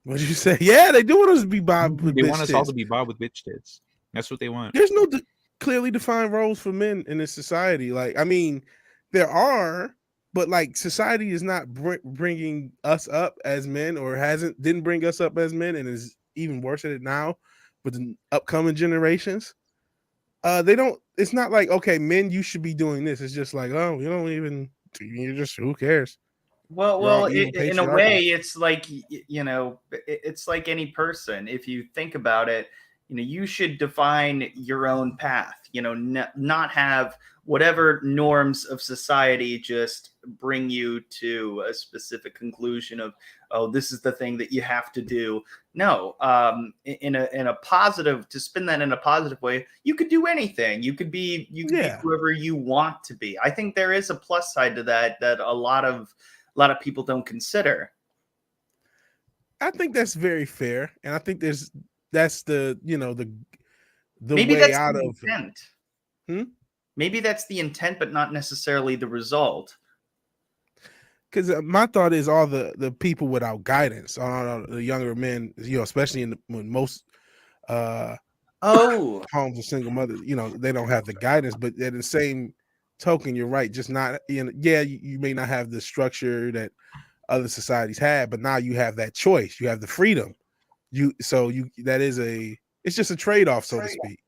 S8: What'd you say? Yeah, they do want us to be Bob with
S5: They
S8: bitch
S5: want us all
S8: tits.
S5: to be Bob with bitch tits. That's what they want.
S8: There's no clearly defined roles for men in this society. Like, I mean, there are, but like society is not bringing us up as men, or didn't bring us up as men, and is even worse at it now with the upcoming generations. They don't. It's not like, okay, men, you should be doing this. It's just like, oh, you don't even. You just, who cares?
S7: Well,
S8: We're all
S7: well,
S8: evil,
S7: in a
S8: patriarchal.
S7: way, it's like it's like any person. If you think about it, you should define your own path. Not have whatever norms of society just bring you to a specific conclusion of, oh, this is the thing that you have to do. No, in a positive, to spin that in a positive way, you could do anything. You could be whoever you want to be. I think there is a plus side to that a lot of people don't consider.
S8: I think that's very fair, and I think that's the
S7: Maybe
S8: way
S7: that's
S8: out
S7: the
S8: of
S7: intent.
S8: Hmm?
S7: Maybe that's the intent, but not necessarily the result.
S8: Because my thought is all the people without guidance, all the younger men, especially when most
S7: Oh,
S8: homes of single mothers, they don't have the guidance. But at the same token, you're right, just not, you may not have the structure that other societies had, but now you have that choice, you have the freedom. It's just a trade-off, so to speak.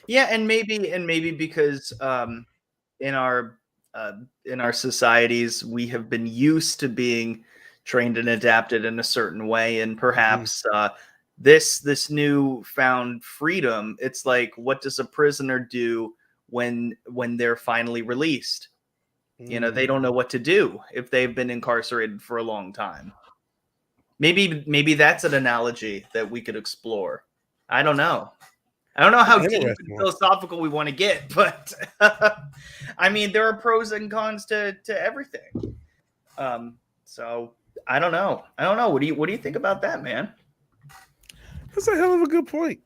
S7: yeah, and maybe because in our societies we have been used to being trained and adapted in a certain way, and perhaps this new found freedom, it's like, what does a prisoner do when they're finally released? They don't know what to do if they've been incarcerated for a long time. Maybe that's an analogy that we could explore. I don't know how deep and philosophical we want to get, but I mean, there are pros and cons to everything. So I don't know. What do you think about that, man?
S8: That's a hell of a good point.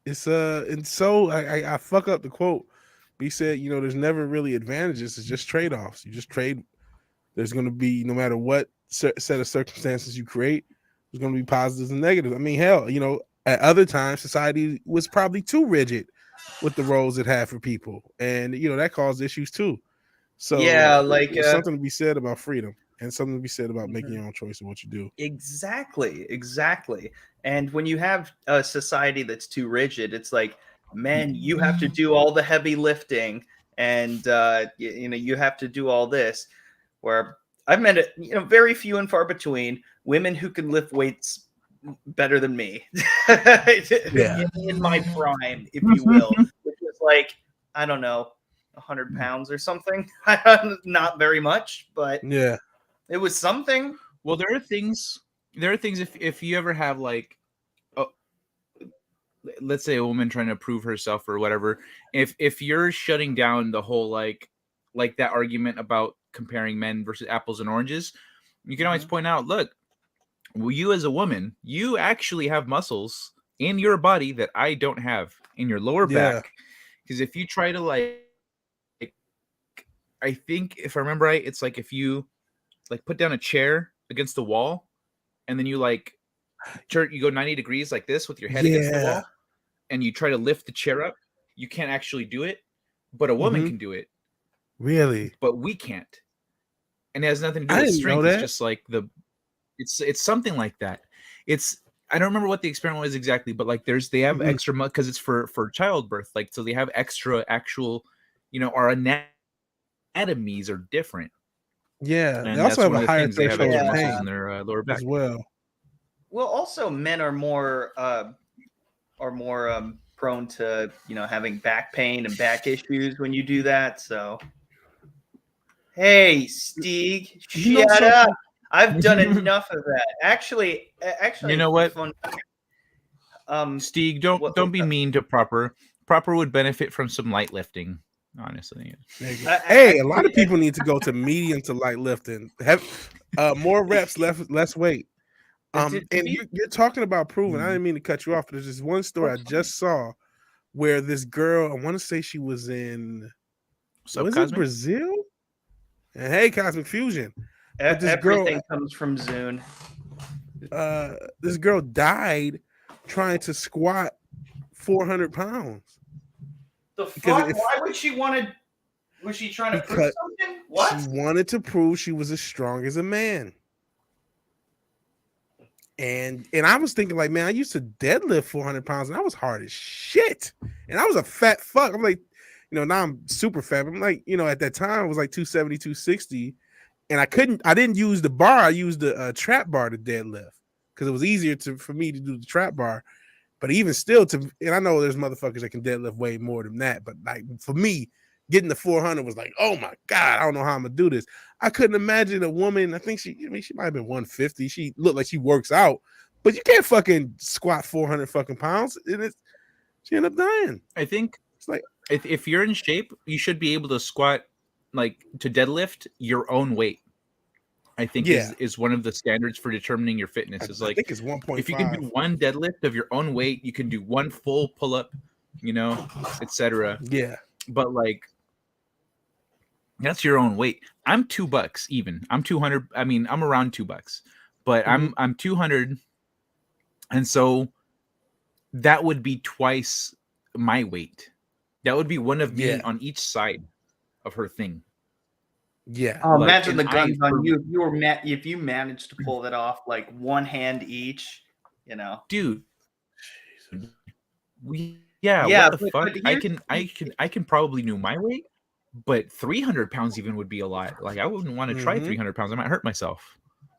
S8: It's and so I fuck up the quote. But he said, there's never really advantages. It's just trade-offs. You just trade. There's going to be, no matter what set of circumstances you create, there's going to be positives and negatives. I mean, hell, at other times, society was probably too rigid with the roles it had for people, and that caused issues too. So
S7: yeah, like
S8: there's something to be said about freedom, and something to be said about making your own choice of what you do.
S7: Exactly. And when you have a society that's too rigid, it's like, man, you have to do all the heavy lifting, and you have to do all this. Where I've met it, very few and far between women who can lift weights better than me. In my prime, if you will, which was like, I don't know, 100 pounds or something. Not very much, but
S8: yeah,
S7: it was something.
S5: Well, there are things if you ever have like, let's say a woman trying to prove herself or whatever, if you're shutting down the whole like that argument about comparing men versus apples and oranges, you can always point out, look, well, you as a woman, you actually have muscles in your body that I don't have in your lower back. Because if you try to like, I think if I remember right, it's like if you like put down a chair against the wall and then you like you go 90 degrees like this with your head against the wall and you try to lift the chair up, you can't actually do it, but a woman can do it.
S8: Really?
S5: But we can't. And it has nothing to do
S8: I
S5: with
S8: didn't know
S5: strength. It's
S8: that.
S5: just like the It's something like that. It's I don't remember what the experiment was exactly, but like they have
S8: Mhm.
S5: extra because it's for childbirth. Like so they have extra actual, our anatomies are different,
S8: Yeah, they
S5: and
S8: also
S5: that's
S8: have
S5: one
S8: a
S5: of the
S8: higher
S5: things they have
S8: threshold
S5: extra
S8: of
S7: Yeah.
S5: muscles in
S8: pain
S5: their lower back.
S8: as well.
S7: Well, also men are more prone to having back pain and back issues when you do that. So, hey, Stieg,
S8: You know
S7: shut up.
S8: something?
S7: I've done enough of that.
S5: You know what,
S7: fun.
S5: Stieg?
S7: What,
S5: Don't be mean to Proper. Proper would benefit from some light lifting, honestly.
S8: There you go.
S7: I-
S8: Hey, a lot of
S7: actually,
S8: people need to go to medium to light lifting. Have more reps, less weight.
S7: to
S8: And
S7: be
S8: you're talking about proving. I
S5: Mhm.
S8: didn't mean to cut you off, but there's this one story I just saw where this girl, I want to say she was in,
S5: What's up,
S8: was it
S5: Cosmic?
S8: Brazil? And hey, Cosmic Fusion. But this girl,
S7: everything comes from Zune.
S8: this girl died trying to squat 400 pounds.
S7: The
S8: Because
S7: fuck? Why would she want to? Was she trying to prove
S8: Because
S7: something? What?
S8: she wanted to prove she was as strong as a man. And I was thinking, like, man, I used to deadlift 400 pounds and I was hard as shit. And I was a fat fuck. I'm like, now I'm super fat. But I'm like, at that time I was like 270, 260. And I didn't use the bar. I used the trap bar to deadlift because it was easier for me to do the trap bar. But even still, and I know there's motherfuckers that can deadlift way more than that. But like for me, getting the 400 was like, oh my God, I don't know how I'm gonna do this. I couldn't imagine a woman. I think she might have been 150. She looked like she works out, but you can't fucking squat 400 fucking pounds. And she ended up dying.
S5: I think
S8: It's like,
S5: if you're in shape, you should be able to squat, like to deadlift your own weight. I think
S8: yeah,
S5: is one of the standards for determining your fitness. Is
S8: I
S5: like
S8: think it's
S5: if you can do
S8: 1.5.
S5: one deadlift of your own weight, you can do one full pull up, etc.
S8: Yeah,
S5: But like that's your own weight. I'm $2 even. I'm 200. I mean, I'm around $2, but I'm 200, and so that would be twice my weight. That would be one of me
S8: yeah,
S5: on each side of her thing.
S8: yeah.
S7: Oh,
S5: Like,
S7: imagine
S5: and
S7: the guns
S5: I,
S7: on you. If you managed to pull that off, like one hand each.
S5: dude. Yeah,
S7: Yeah,
S5: what the
S7: but
S5: fuck?
S7: here's
S5: I can probably do my weight, but 300 pounds even would be a lot. Like I wouldn't want to try 300 pounds. I might hurt myself.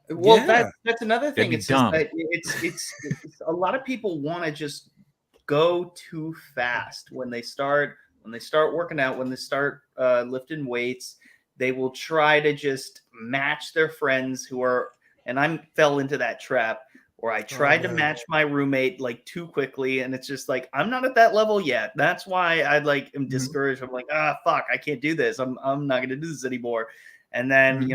S7: well,
S8: Yeah.
S7: that's another
S5: That'd
S7: thing.
S5: be
S7: It's just
S5: dumb.
S7: that it's a lot of people want to just go too fast when they start working out, when they start lifting weights. They will try to just match their friends who are, and I fell into that trap where I tried to
S8: man.
S7: match my roommate like too quickly, and it's just like I'm not at that level yet. That's why I am discouraged. I'm like, fuck, I can't do this. I'm not gonna do this anymore. And then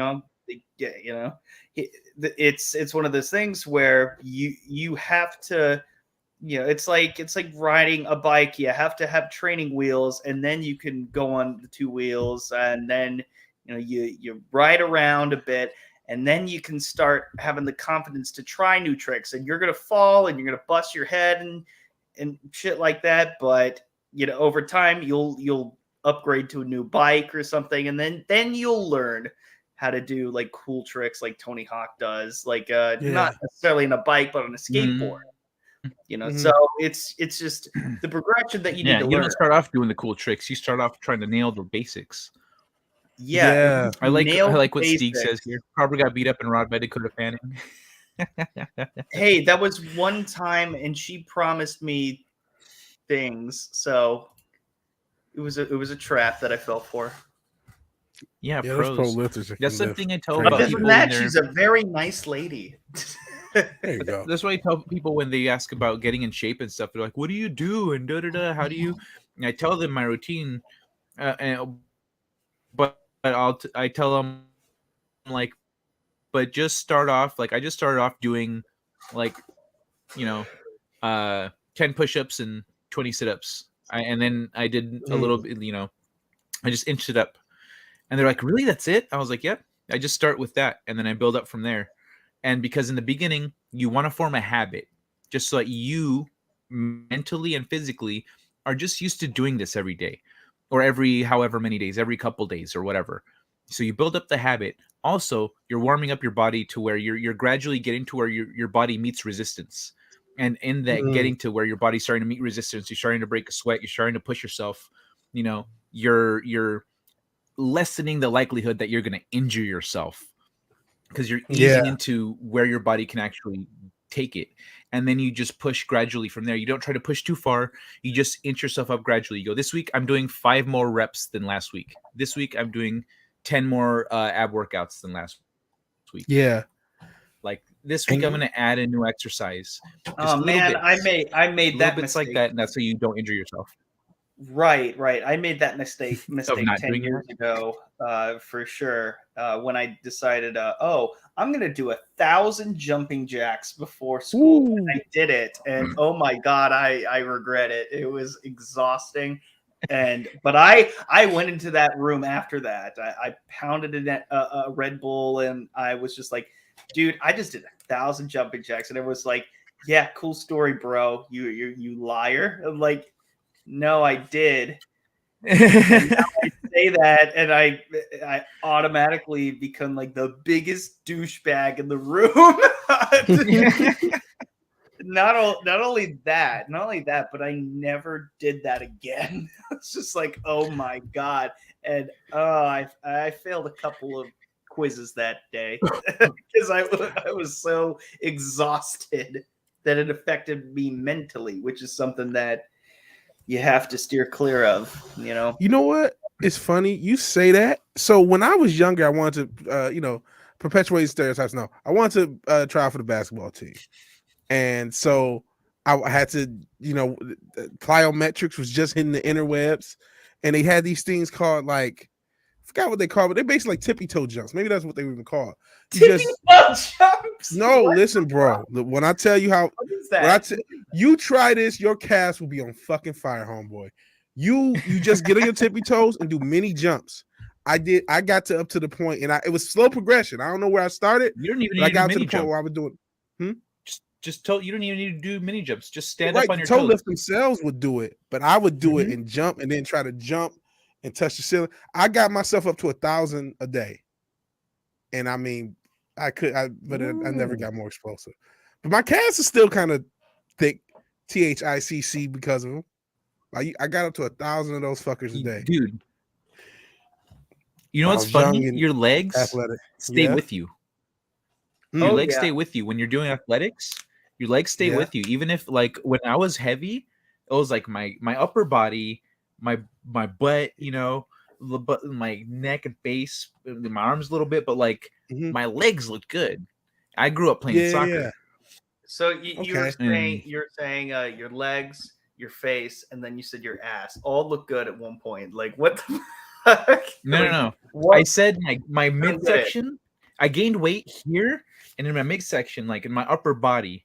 S7: it's one of those things where you have to, it's like riding a bike. You have to have training wheels, and then you can go on the two wheels, and then you ride around a bit, and then you can start having the confidence to try new tricks. And you're gonna fall, and you're gonna bust your head and shit like that. But over time, you'll upgrade to a new bike or something, and then you'll learn how to do like cool tricks like Tony Hawk does, like not necessarily on a bike, but on a skateboard. So it's just the progression that you need
S5: Yeah,
S7: to
S5: you
S7: learn.
S5: don't start off doing the cool tricks. You start off trying to nail the basics.
S7: Yeah.
S5: I like
S7: nail
S5: what
S7: basics.
S5: Steve says here. Probably got beat up and robbed by Dakota Fanning.
S7: Hey, that was one time, and she promised me things, so it was a trap that I fell for.
S5: Yeah,
S8: Those pro
S5: pros.
S8: lifters that
S5: That's
S8: can
S5: the
S8: lift
S5: thing I tell
S8: crazy.
S5: about
S7: Other
S5: people
S7: than
S5: when
S7: that,
S5: they're.
S7: she's a very nice lady.
S8: There you go.
S5: That's why I tell people when they ask about getting in shape and stuff. They're like, "What do you do?" and da da da. How do you? And I tell them my routine, but I tell them like, but just start off like I just started off doing like, 10 push-ups and 20 sit-ups. And then I did a little bit, I just inched it up. And they're like, "Really? That's it?" I was like, "Yep." I just start with that, and then I build up from there. And because in the beginning, you want to form a habit, just so that you mentally and physically are just used to doing this every day, or every however many days, every couple days, or whatever. So you build up the habit. Also, you're warming up your body to where you're gradually getting to where your body meets resistance. And in that getting to where your body's starting to meet resistance, you're starting to break a sweat, you're starting to push yourself, you know, you're lessening the likelihood that you're going to injure yourself because you're easing into where your body can actually take it. And then you just push gradually from there. You don't try to push too far. You just inch yourself up gradually. You go, this week I'm doing 5 more reps than last week. This week I'm doing 10 more ab workouts than last week.
S8: Yeah.
S5: Like this week, I'm going to add a new exercise. Just
S7: Oh man, I made that mistake.
S5: like that, and that's so you don't injure yourself.
S7: Right. I made that mistake
S5: not
S7: 10
S5: doing
S7: years ago, for sure. When I decided, I'm gonna do 1,000 jumping jacks before school. And I did it, and oh my god, I regret it. It was exhausting. But I went into that room after that. I pounded a Red Bull, and I was just like, dude, I just did 1,000 jumping jacks, and it was like, yeah, cool story, bro. You liar. I'm like, no, I did. And now I say that, and I automatically become like the biggest douchebag in the room. Not only that, but I never did that again. It's just like, oh my god, and I failed a couple of quizzes that day because I was so exhausted that it affected me mentally, which is something that you have to steer clear of, you know.
S8: You know what? It's funny you say that. So when I was younger, I wanted to, perpetuate stereotypes. No, I wanted to try out for the basketball team, and so I had to, plyometrics was just hitting the interwebs, and they had these things called like, I forgot what they call, but they're basically like tippy toe jumps. Maybe that's what they were even called.
S7: Tippy toe jumps.
S8: No,
S7: What?
S8: listen, bro. When I tell you how,
S7: What is that?
S8: you try this, your cast will be on fucking fire, homeboy. You just get on your tippy toes and do mini jumps. I got up to the point, and it was slow progression. I don't know where I started.
S5: You don't even
S8: but I
S5: need
S8: got
S5: to
S8: to
S5: do
S8: the
S5: mini
S8: point
S5: jump.
S8: where I was doing.
S5: Just tell you don't even need to do mini jumps. Just stand
S8: Right,
S5: up on your
S8: toe
S5: toes.
S8: lift themselves would do it, but I would do it and jump, and then try to jump and touch the ceiling. I got myself up to 1,000 a day, and I mean, I never got more explosive. But my calves are still kind of thick, THICC, because of them. I got up to 1,000 of those fuckers a day,
S5: dude. You know
S8: I
S5: what's
S8: was
S5: funny?
S8: young and
S5: Your legs
S8: athletic.
S5: stay
S8: Yeah?
S5: with you.
S8: Mm.
S5: Your
S7: Oh,
S5: legs
S7: yeah.
S5: stay with you when you're doing athletics. Your legs stay
S8: Yeah.
S5: with you, even if like when I was heavy, it was like my upper body, my butt, my neck and face, my arms a little bit, but like my legs looked good. I grew up playing soccer.
S8: Yeah.
S7: So you were
S8: Okay.
S7: saying your legs, your face, and then you said your ass all look good at one point. Like what the fuck?
S5: No,
S7: Like,
S5: no.
S7: what?
S5: I said my
S7: get it.
S5: midsection. I gained weight here and in my midsection, like in my upper body.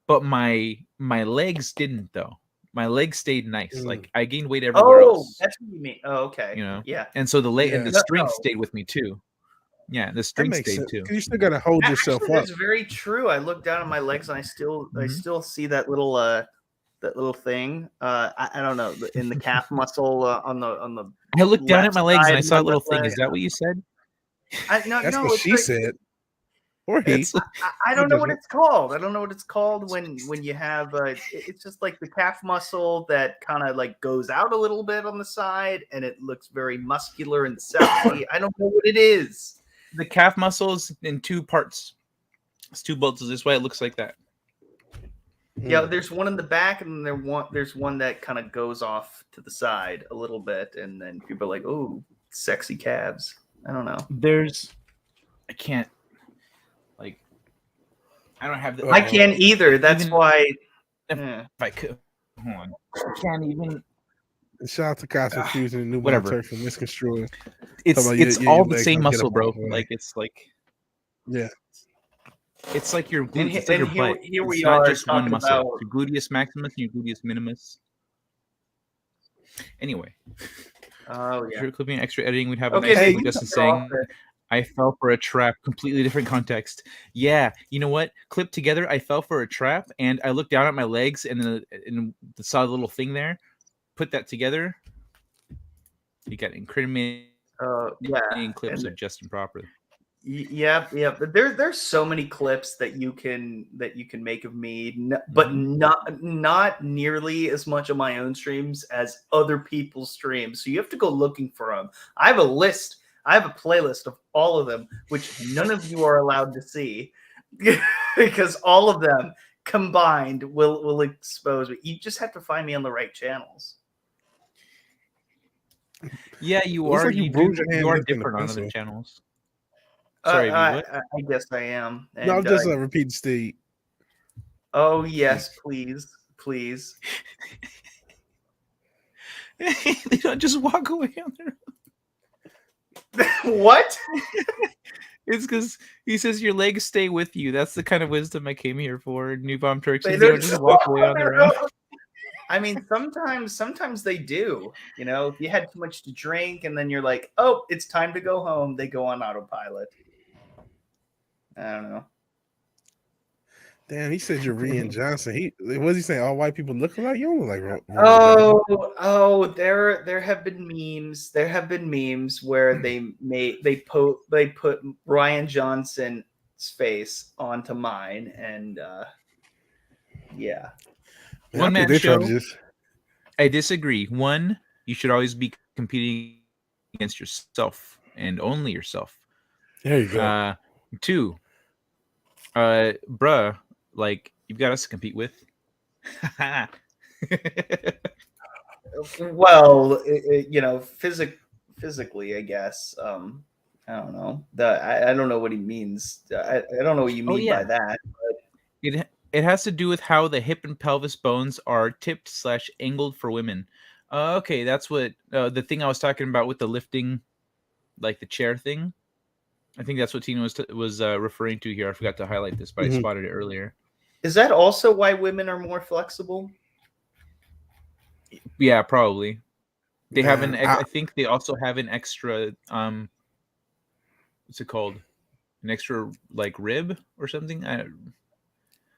S5: But my legs didn't though. My legs stayed nice. Like I gained weight everywhere else.
S7: That's what you mean. Oh, okay. Yeah.
S5: And so the leg and the
S8: Yeah.
S5: strength
S7: No.
S5: stayed with me too. Yeah, the
S8: That
S5: strength
S8: makes
S5: stayed
S8: sense.
S5: too.
S8: 'Cause you still gotta hold yourself
S7: Actually,
S8: up.
S7: that's very true. I look down at my legs and I still see that little thing. I don't know, in the calf muscle on the.
S5: I looked down at my legs and I
S7: left
S5: saw a
S7: side,
S5: little
S7: left
S5: thing.
S7: leg.
S5: Is that what you said?
S7: No,
S8: That's
S7: no,
S8: what
S7: it's
S8: she
S7: like,
S8: said. Or he.
S5: It's
S7: I don't know what it's called. I don't know what it's called when you have it's just like the calf muscle that kind of like goes out a little bit on the side and it looks very muscular and sexy. I don't know what it is.
S5: the calf muscle is in 2 parts. It's 2 bolts. This way it looks like that.
S7: Yeah, there's one in the back and there's one that kind of goes off to the side a little bit, and then people are like, "Oh, sexy calves." I don't know.
S5: I can't I don't have the
S7: I can't either. That's
S5: Even-
S7: why.
S5: if I could. Hold on. I can't even.
S8: Shout out to Cops for choosing a new
S5: whatever.
S8: term for misconstruing.
S5: It's
S8: Talking about your
S5: all the
S8: legs
S5: same
S8: don't get
S5: muscle,
S8: up
S5: bro.
S8: off the way.
S5: Like it's like
S8: Yeah.
S5: it's like your
S7: And
S5: glutes.
S7: he-
S5: It's like
S7: and
S5: your
S7: here-
S5: butt.
S7: here we
S5: It's not
S7: are
S5: just one
S7: talking
S5: muscle.
S7: about-
S5: Your gluteus maximus and your gluteus minimus. Anyway,
S7: Oh yeah.
S5: short clipping, extra editing. We'd have a
S7: Okay,
S5: nice
S8: hey,
S5: thing.
S7: we
S5: Justin
S7: can off
S5: saying,
S7: it.
S5: I fell for a trap. Completely different context. Yeah, you know what? Clip together. I fell for a trap, and I looked down at my legs, and saw the little thing there. Put that together. You got incriminating
S7: Yeah,
S5: Any clips
S7: and
S5: of Justin Proper.
S7: yeah, yeah. But there's so many clips that you can make of me, but
S5: Mhm.
S7: not nearly as much of my own streams as other people's streams. So you have to go looking for them. I have a list. I have a playlist of all of them, which none of you are allowed to see, because all of them combined will expose me. You just have to find me on the right channels.
S5: Yeah,
S8: It
S5: you
S8: looks
S5: are.
S8: like you bruised your hand
S5: You are
S8: lifting the
S5: different on other
S8: pencil.
S5: channels. Sorry, V. What?
S7: I guess I am.
S8: No, I'm
S7: And
S8: just repeating Steve.
S7: oh yes, please, please.
S5: They don't just walk away on their.
S7: What?
S5: It's because he says your legs stay with you. That's the kind of wisdom I came here for. New Bomb Turks.
S7: They
S5: They don't just walk away on their own.
S7: I mean, sometimes they do. You know, if you had too much to drink and then you're like, oh, it's time to go home, they go on autopilot. I don't know.
S8: Damn, he said you're Rian Johnson. What was he saying? All white people look alike? You don't look like Rian Johnson.
S7: Oh, there have been memes. There have been memes where they put Ryan Johnson's face onto mine, and yeah.
S8: Man,
S5: One
S8: I think
S5: man
S8: they're trying
S5: show.
S8: to just.
S5: I disagree. One, you should always be competing against yourself and only yourself.
S8: There you go.
S5: Two, bruh, like you've got us to compete with.
S7: Well, you know, physically, I guess. I don't know. I don't know what he means. I don't know what you mean by that. But
S5: It has to do with how the hip and pelvis bones are tipped / angled for women. Okay, that's what the thing I was talking about with the lifting, like the chair thing. I think that's what Tina was referring to here. I forgot to highlight this, but I spotted it earlier.
S7: Is that also why women are more flexible?
S5: Yeah, probably. They have an.
S8: Man,
S5: I think they also have an extra. What's it called? An extra like rib or something. I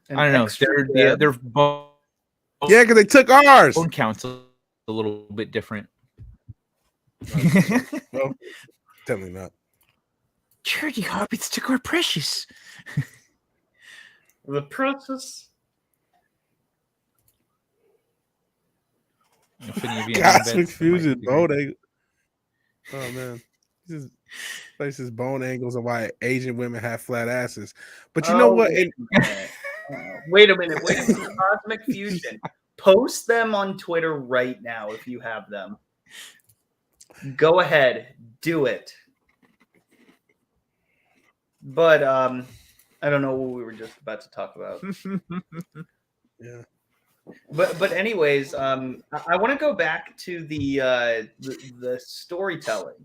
S5: don't know. They're both.
S8: Yeah, because they took ours.
S5: Bone counts a little bit different.
S8: Well, definitely not.
S5: Sure, the hobbits took our precious.
S7: The precious.
S8: Cosmic fusion bone angle. Oh man, this is bone angles and why Asian women have flat asses. But you know what?
S7: Wait a minute. Cosmic fusion. Post them on Twitter right now if you have them. Go ahead, do it. But I don't know what we were just about to talk about.
S8: Yeah.
S7: But anyways, I want to go back to the storytelling.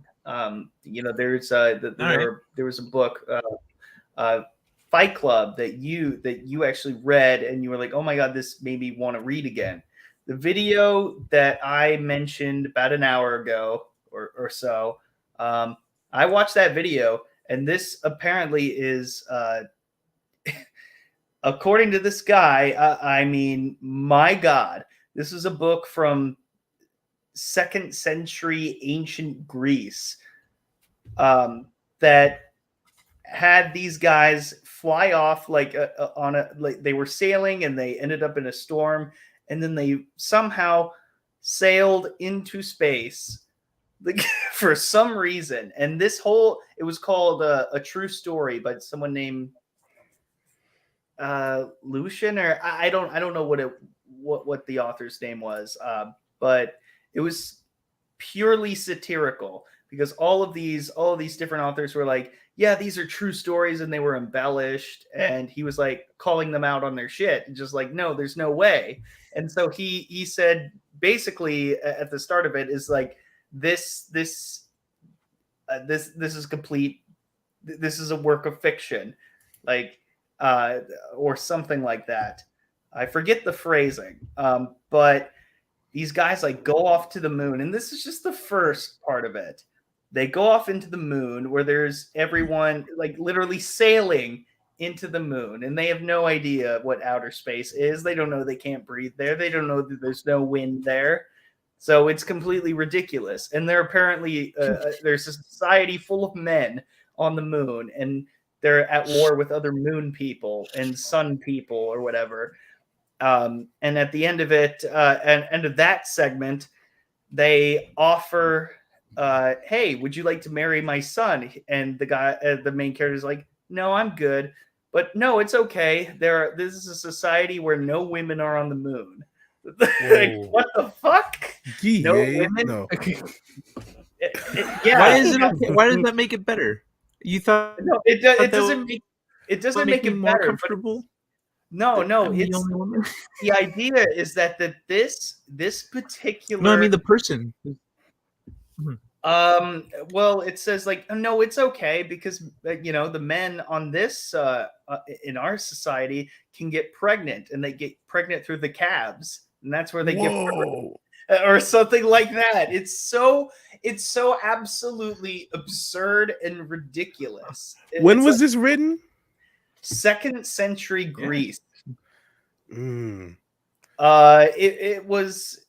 S7: You know, there was a book, Fight Club, that you actually read, and you were like, oh my god, this made me want to read again. The video that I mentioned about an hour ago or so, I watched that video, and this apparently is. According to this guy, I mean, my God, this is a book from 2nd century ancient Greece that had these guys fly off like they were sailing and they ended up in a storm, and then they somehow sailed into space for some reason. And it was called A True Story by someone named Lucian, or I don't know what the author's name was, but it was purely satirical, because all of these different authors were like, yeah, these are true stories and they were embellished, and he was like calling them out on their shit, and just like, no, there's no way. And so he said basically at the start of it is like, this is complete, this is a work of fiction, like or something like that. I forget the phrasing, but these guys like go off to the moon, and this is just the first part of it. They go off into the moon where there's everyone like literally sailing into the moon, and they have no idea what outer space is. They don't know they can't breathe there. They don't know that there's no wind there. So it's completely ridiculous. And they're apparently there's a society full of men on the moon, and they're at war with other moon people and sun people or whatever. And at the end of it, end of that segment, they offer, "Hey, would you like to marry my son?" And the guy, the main character, is like, "No, I'm good." But no, it's okay. This is a society where no women are on the moon. Like, what the fuck? No women?
S8: No.
S7: Yeah.
S5: Why is it okay? Why does that make it better? You thought
S7: No, it doesn't make
S5: me
S7: it
S5: more
S7: better.
S5: comfortable?
S7: No,
S5: I'm the
S7: it's
S5: only woman.
S7: the idea is that this particular.
S5: No, I mean the person.
S7: Well, it says like, no, it's okay because the men on this in our society can get pregnant, and they get pregnant through the calves, and that's where they get pregnant, or something like that. It's so absolutely absurd and ridiculous.
S8: When
S7: It's
S8: was
S7: like
S8: this written?
S7: 2nd century Greece.
S8: Mm.
S7: It was.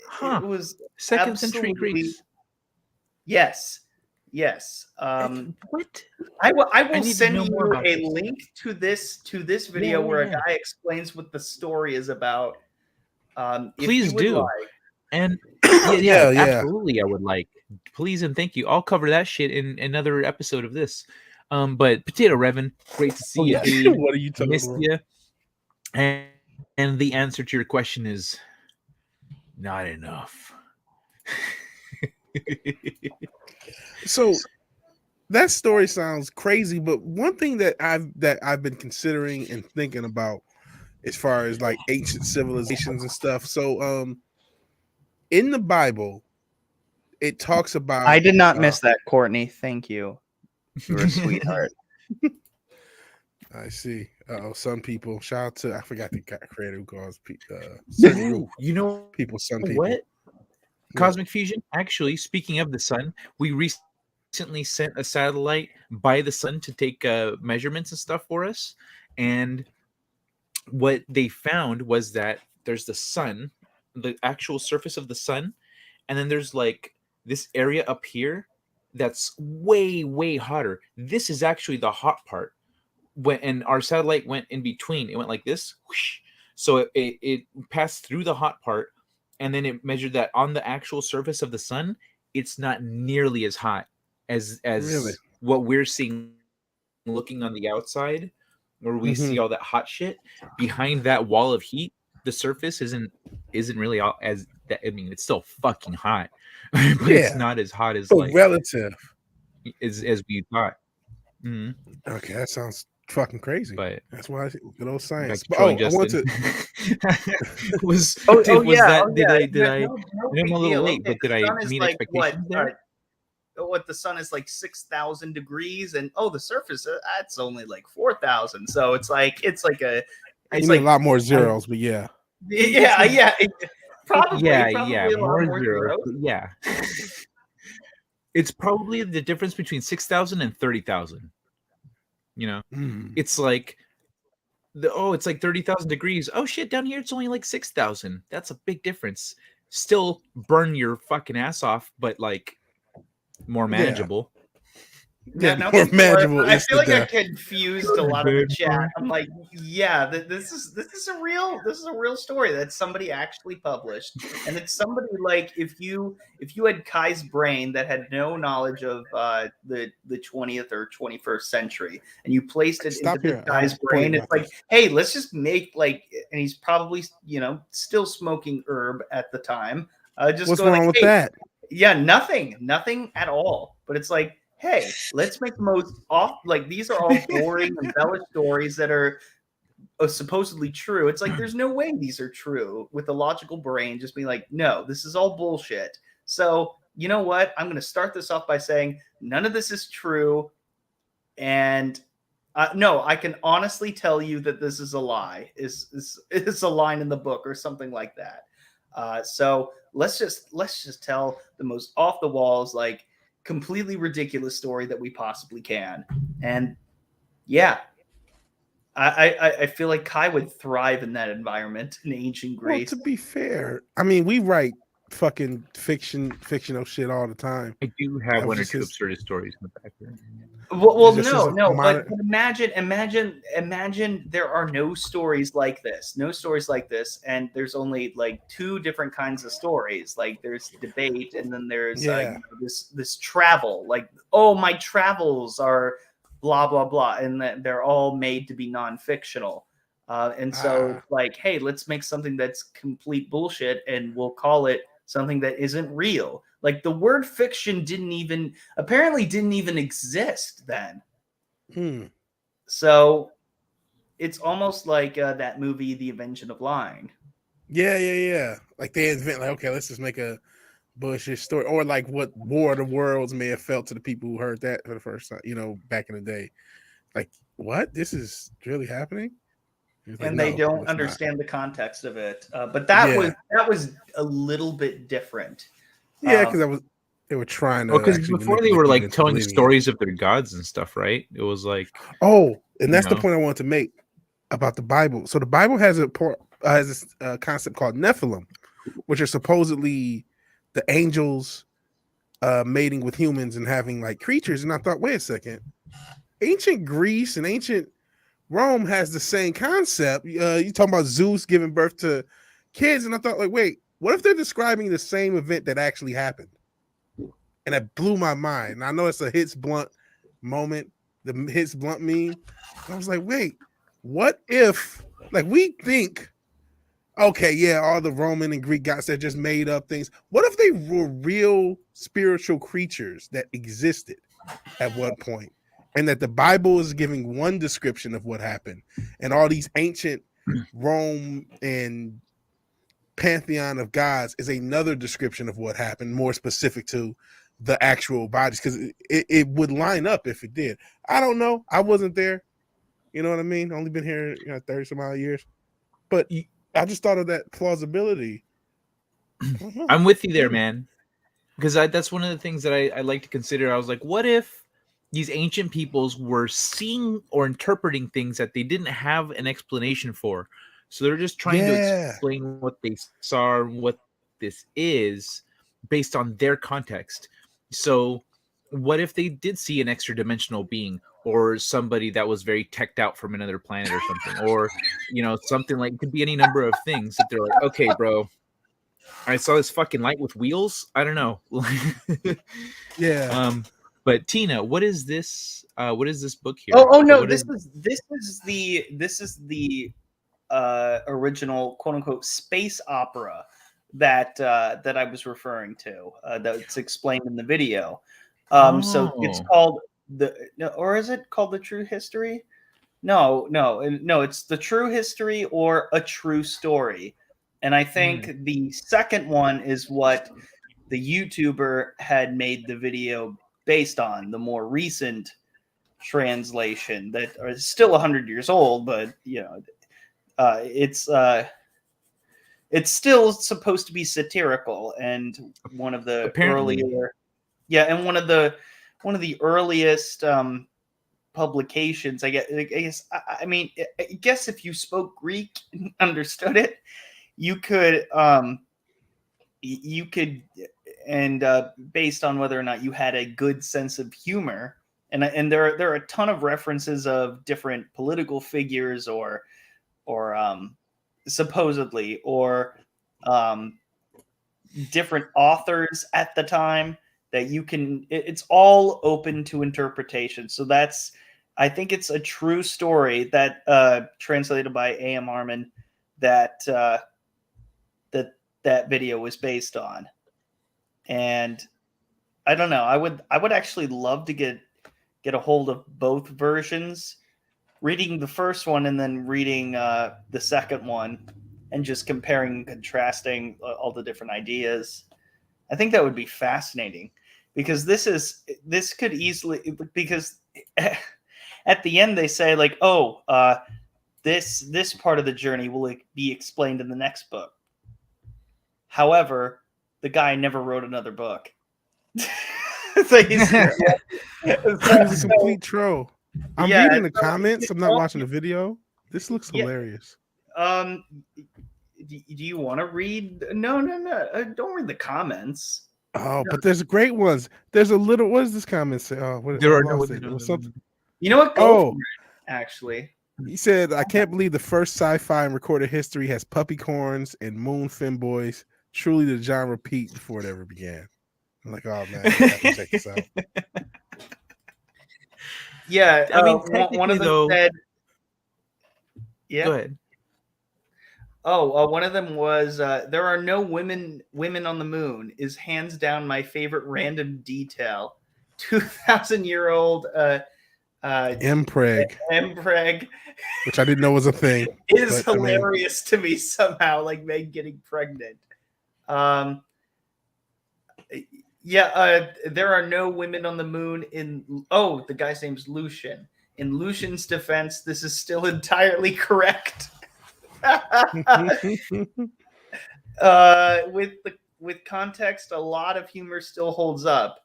S5: Huh.
S7: It was
S5: 2nd century
S7: absolutely-
S5: Greece.
S7: Yes.
S5: What?
S7: I will
S5: need to
S7: send
S5: know
S7: you
S5: more about
S7: a
S5: this.
S7: link to this video where a guy explains what the story is about. If
S5: Please
S7: you would
S5: do.
S7: like.
S5: And
S8: Yeah.
S5: absolutely, I would like. Please and thank you. I'll cover that shit in another episode of this. But Potato Revan, great to see you, dude.
S8: What are you talking
S5: Missed
S8: about?
S5: you. And the answer to your question is not enough.
S8: So that story sounds crazy, but one thing that I've been considering and thinking about as far as like ancient civilizations and stuff. So in the Bible, it talks about
S7: I did not miss that, Courtney. Thank you. You're a sweetheart.
S8: I see. Some people. Shout out to I forgot the creator who calls
S5: Ooh, you know
S8: people some people.
S5: what? Cosmic Fusion. Actually, speaking of the sun, we recently sent a satellite by the sun to take measurements and stuff for us. And what they found was that there's the sun, the actual surface of the sun, and then there's like this area up here that's way hotter. This is actually the hot part. And our satellite went in between. It went like this, whoosh. So it passed through the hot part, and then it measured that on the actual surface of the sun, it's not nearly as hot as
S8: Really?
S5: what we're seeing looking on the outside, where we see all that hot shit. Behind that wall of heat, the surface isn't really all as that. I mean, it's still fucking hot, but it's not as hot as like
S8: relative
S5: as we thought. Mm-hmm.
S8: Okay, that sounds fucking crazy.
S5: But
S8: that's why good old science.
S5: Like
S8: I
S5: Justin.
S8: want to.
S5: Did I?
S7: No
S5: I'm a little
S7: deal.
S5: late, but did I
S7: sun is
S5: meet
S7: like
S5: expectations there?
S7: What the sun is like 6,000 degrees, and the surface that's only like 4,000. So it's like a
S8: lot more zeros, but yeah.
S7: Probably
S5: more zeros. Yeah. It's probably the difference between 6,000 and 30,000. You know, it's like it's like 30,000 degrees. Oh shit, down here it's only like 6,000. That's a big difference. Still burn your fucking ass off, but like more manageable.
S8: More manageable.
S7: I feel like I confused a lot of the chat. I'm like, this is a real story that somebody actually published, and it's somebody like if you had Kai's brain that had no knowledge of the 20th or 21st century, and you placed it into this guy's brain, it's like, hey, let's just make and he's probably still smoking herb at the time.
S8: What's wrong with that?
S7: Yeah, nothing at all. But it's like, hey, let's make the most these are all boring, embellished stories that are supposedly true. It's like, there's no way these are true with a logical brain just being like, no, this is all bullshit. So, you know what? I'm going to start this off by saying none of this is true. And no, I can honestly tell you that this is a lie. Is a line in the book or something like that. So let's just tell the most off the walls, like, completely ridiculous story that we possibly can. And yeah, I feel like Kai would thrive in that environment in ancient Greece.
S8: Well, to be fair, I mean, we write fucking fictional shit all the time.
S5: I do
S8: I
S5: have
S8: was
S5: one or
S8: just
S5: two
S8: his-
S5: absurdist stories in the back there.
S7: Well,
S8: Just
S7: no,
S8: as a
S7: no,
S8: minor-
S7: but imagine there are no stories like this, and there's only like two different kinds of stories. Like there's debate, and then there's this travel. Like, oh, my travels are blah blah blah, and they're all made to be non-fictional. And so it's like, hey, let's make something that's complete bullshit, and we'll call it something that isn't real. Like the word fiction didn't even exist then. So it's almost like that movie, The Invention of Lying.
S8: Yeah. Like they invent, like, okay, let's just make a bullshit story, or like what War of the Worlds may have felt to the people who heard that for the first time, back in the day. Like, what? This is really happening? Like,
S7: And they
S8: no,
S7: don't
S8: it's
S7: understand the context of it. But that was a little bit different.
S8: not. Yeah, because they were trying to.
S5: Well, because
S8: actually
S5: before they
S8: manipulate
S5: were
S8: people
S5: like
S8: into
S5: telling
S8: believing it.
S5: stories of their gods and stuff, right? It was like,
S8: Oh, and that's the
S5: know.
S8: point I wanted to make about the Bible. So the Bible has this concept called Nephilim, which are supposedly the angels mating with humans and having like creatures. And I thought, wait a second, ancient Greece and ancient Rome has the same concept. You talking about Zeus giving birth to kids, and I thought, like, wait, what if they're describing the same event that actually happened? And that blew my mind. And I know it's a Hits Blunt moment, the Hits Blunt meme. I was like, wait, what if, like, we think, okay, yeah, all the Roman and Greek gods that just made up things. What if they were real spiritual creatures that existed at one point? And that the Bible is giving one description of what happened, and all these ancient Rome and pantheon of gods is another description of what happened, more specific to the actual bodies, because it would line up if it did. I don't know. I wasn't there. You know what I mean? Only been here 30 some odd years. But I just thought of that plausibility.
S5: I'm with you there, man. Because that's one of the things that I like to consider. I was like, what if these ancient peoples were seeing or interpreting things that they didn't have an explanation for? So they're just trying to explain what they saw, what this is, based on their context. So what if they did see an extra dimensional being, or somebody that was very teched out from another planet or something, or something like, it could be any number of things that they're like, okay, bro, I saw this fucking light with wheels. I don't know.
S8: Yeah.
S5: But Tina, what is this? What is this book here?
S7: Oh no,
S5: What
S7: this is the original quote unquote space opera that I was referring to. That's explained in the video. So it's called or is it called The True History? No, it's The True History or A True Story. And I think the second one is what the YouTuber had made the video based on, the more recent translation that is still 100 years old, but it's still supposed to be satirical, and one of the one of the earliest publications. I guess if you spoke Greek and understood it, you could and based on whether or not you had a good sense of humor, and there are a ton of references of different political figures or supposedly, or different authors at the time that you can. It's all open to interpretation. So I think it's A True Story that translated by A.M. Armin that video was based on. And I don't know. I would actually love to get a hold of both versions, reading the first one and then reading the second one, and just comparing and contrasting all the different ideas. I think that would be fascinating, because this could easily, because at the end they say like, this part of the journey will be explained in the next book. However, the guy never wrote another book. So he's
S8: a complete troll. I'm reading the comments. I'm not watching the video. This looks hilarious.
S7: do you want to read? No. Don't read the comments.
S8: Oh, but there's great ones. There's a little. What does this comment say? Oh, what,
S5: There
S8: I
S5: are no
S8: lost
S5: women
S8: it. It
S5: on
S8: was
S5: the
S8: something.
S5: moon.
S7: You know what? Go
S8: Oh,
S7: for it, actually.
S8: he said, "I can't believe the first sci-fi in recorded history has puppy corns and moon femboys. Truly, the genre peaked before it ever began." I'm like, oh man, I have to check this out.
S7: Yeah,
S5: I mean,
S7: one of
S5: technically,
S7: them
S5: though.
S7: said,
S5: Go
S7: "Yeah."
S5: ahead.
S7: Oh, one of them was, "There are no women on the moon." Is hands down my favorite random detail. 2,000-year-old
S8: Mpreg,
S7: Mpreg
S8: which I didn't know was a thing.
S7: is
S8: But I mean,
S7: hilarious to me somehow, like Meg getting pregnant. Yeah, there are no women on the moon in. Oh, the guy's name's Lucian. In Lucian's defense, this is still entirely correct. With context, a lot of humor still holds up.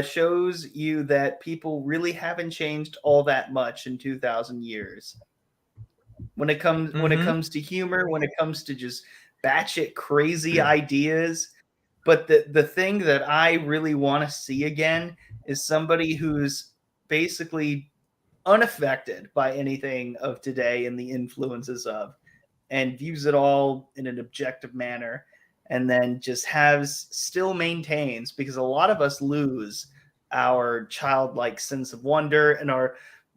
S7: Shows you that people really haven't changed all that much in 2,000 years. When it comes to humor, when it comes to just batshit crazy ideas. But the thing that I really want to see again is somebody who's basically unaffected by anything of today and the influences of, and views it all in an objective manner, and then just still maintains, because a lot of us lose our childlike sense of wonder and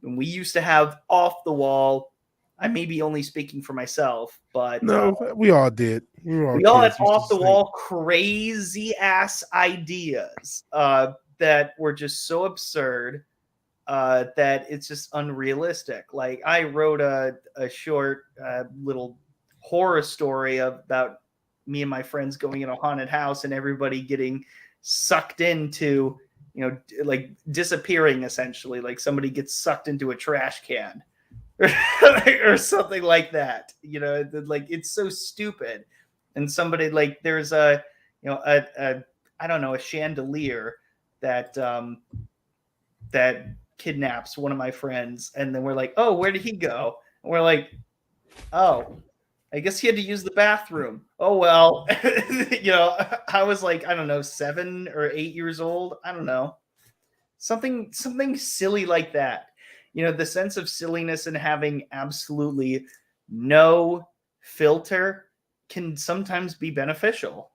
S7: when we used to have off the wall. I may be only speaking for myself, but
S8: no, we all did.
S7: we all had
S8: kids. We used
S7: off
S8: to
S7: the wall crazy ass ideas that were just so absurd that it's just unrealistic. Like I wrote a short little horror story about me and my friends going in a haunted house and everybody getting sucked into, like disappearing, essentially, like somebody gets sucked into a trash can or something like that. Like it's so stupid. And somebody, like, there's a I don't know, a chandelier that that kidnaps one of my friends, and then we're like, oh, where did he go? And we're like, oh, I guess he had to use the bathroom. Oh well. I was like, I don't know, 7 or 8 years old. I don't know. Something silly like that. The sense of silliness and having absolutely no filter can sometimes be beneficial.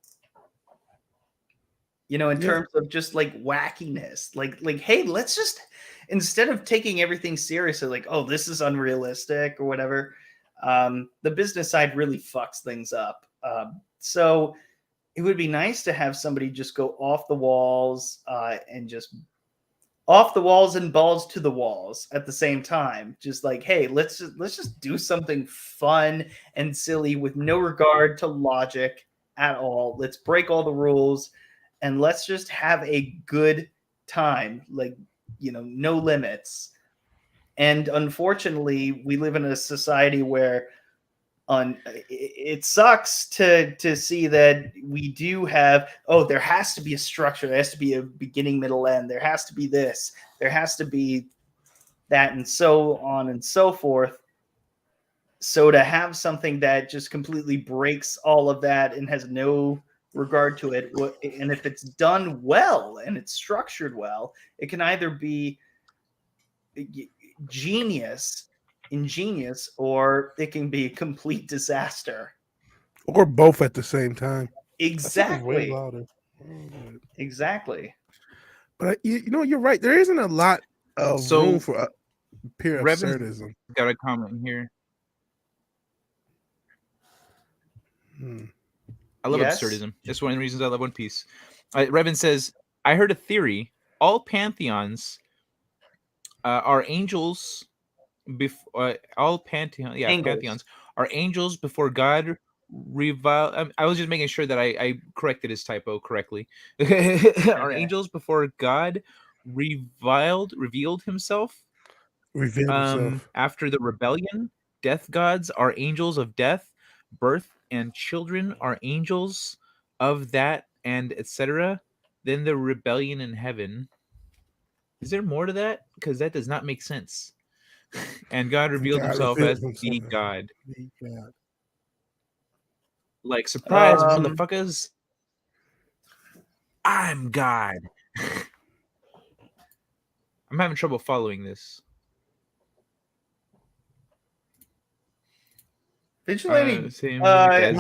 S7: In terms of just like wackiness, like, hey, let's just, instead of taking everything seriously, like, oh, this is unrealistic or whatever, the business side really fucks things up. So it would be nice to have somebody just go off the walls and just off the walls and balls to the walls at the same time. Just like, hey, let's just do something fun and silly with no regard to logic at all. Let's break all the rules and let's just have a good time. Like, no limits. And unfortunately, we live in a society where it sucks to see that we do have, there has to be a structure, there has to be a beginning, middle, end, there has to be this, there has to be that, and so on and so forth. So to have something that just completely breaks all of that and has no regard to it, and if it's done well and it's structured well, it can either be ingenious, or it can be a complete disaster.
S8: or both at the same time.
S7: Exactly.
S8: Way louder.
S7: Exactly.
S8: But you're right. There isn't a lot of room for pure
S5: Revan's
S8: absurdism.
S5: got a comment here. I love absurdism. It's one of the reasons I love One Piece. Revan says, I heard a theory. All pantheons are angels. All pantheons are angels before God reviled. I was just making sure that I corrected his typo correctly. Are angels before God revealed himself? After the rebellion, death gods are angels of death, birth and children are angels of that, and etc. Then the rebellion in heaven. Is there more to that? Because that does not make sense. And God revealed himself as the God. Like, surprise,
S7: Um,
S5: motherfuckers! I'm God. I'm having trouble following this.
S7: Vigilante.
S5: Same as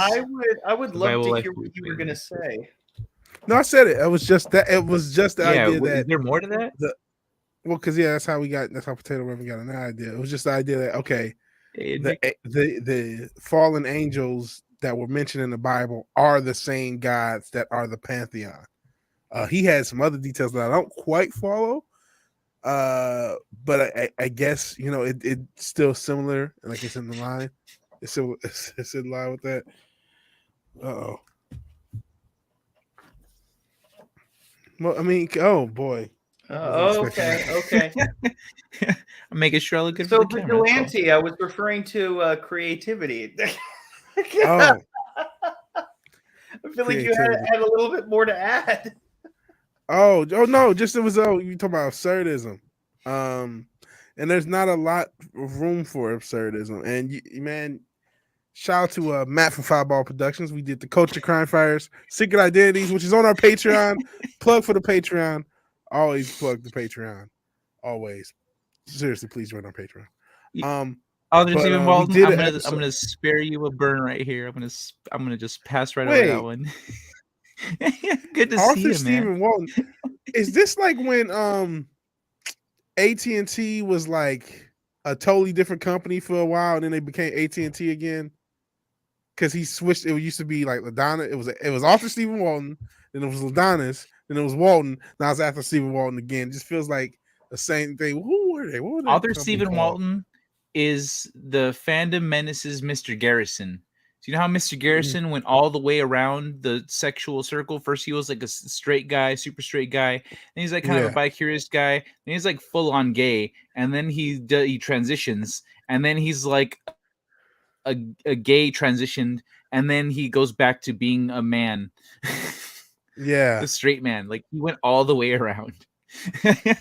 S7: I would love
S5: survival
S7: to
S5: life
S7: hear what you were gonna say.
S8: No, I said it. It was just that. It was just the
S5: Yeah,
S8: idea
S5: is
S8: that
S5: there more to that?
S8: well, because that's how we got. That's how Potato Reverend got an idea. It was just the idea that okay,
S5: Hey,
S8: the fallen angels that were mentioned in the Bible are the same gods that are the pantheon. He had some other details that I don't quite follow, but I guess it's still similar. Like it's in the line. It's still it's in line with that. Oh. Well, I mean, oh boy.
S7: Okay.
S5: I'm making sure I look good
S7: So
S5: for the camera. That's all.
S7: Vigilante, I was referring to creativity.
S8: Oh,
S7: I feel like you had a little bit more to add.
S8: oh no! Just it was you talking about absurdism, and there's not a lot of room for absurdism. And man, shout out to Matt from Fireball Productions. We did the Culture Crime Fires Secret Identities, which is on our Patreon. Plug for the Patreon. Always plug the Patreon. Always. Seriously, please join our Patreon.
S5: There's
S8: but,
S5: even
S8: we
S5: Walton.
S8: did
S5: I'm
S8: an
S5: gonna
S8: episode-
S5: spare you a burn right here. I'm gonna just pass right over that one. Good to see
S8: Arthur
S5: you, man.
S8: Stephen Walton. Is this like when AT&T was like a totally different company for a while, and then they became AT&T again? Because he switched. It used to be like LaDonna. It was Arthur Stephen Walton. Then it was LaDonna's. Then it was Walton. Now it's Arthur Stephen Walton again. It just feels like the same thing. Who were they? What were they?
S5: Arthur Stephen Walton is the fandom menaces Mr. Garrison. Do you know how Mr. Garrison went all the way around the sexual circle? First, he was like a straight guy, super straight guy. Then he's like kind of a bi-curious guy. Then he's like full on gay. And then he transitions. And then he's like a gay transitioned. And then he goes back to being a man.
S8: Yeah,
S5: the straight man. Like he went all the way around.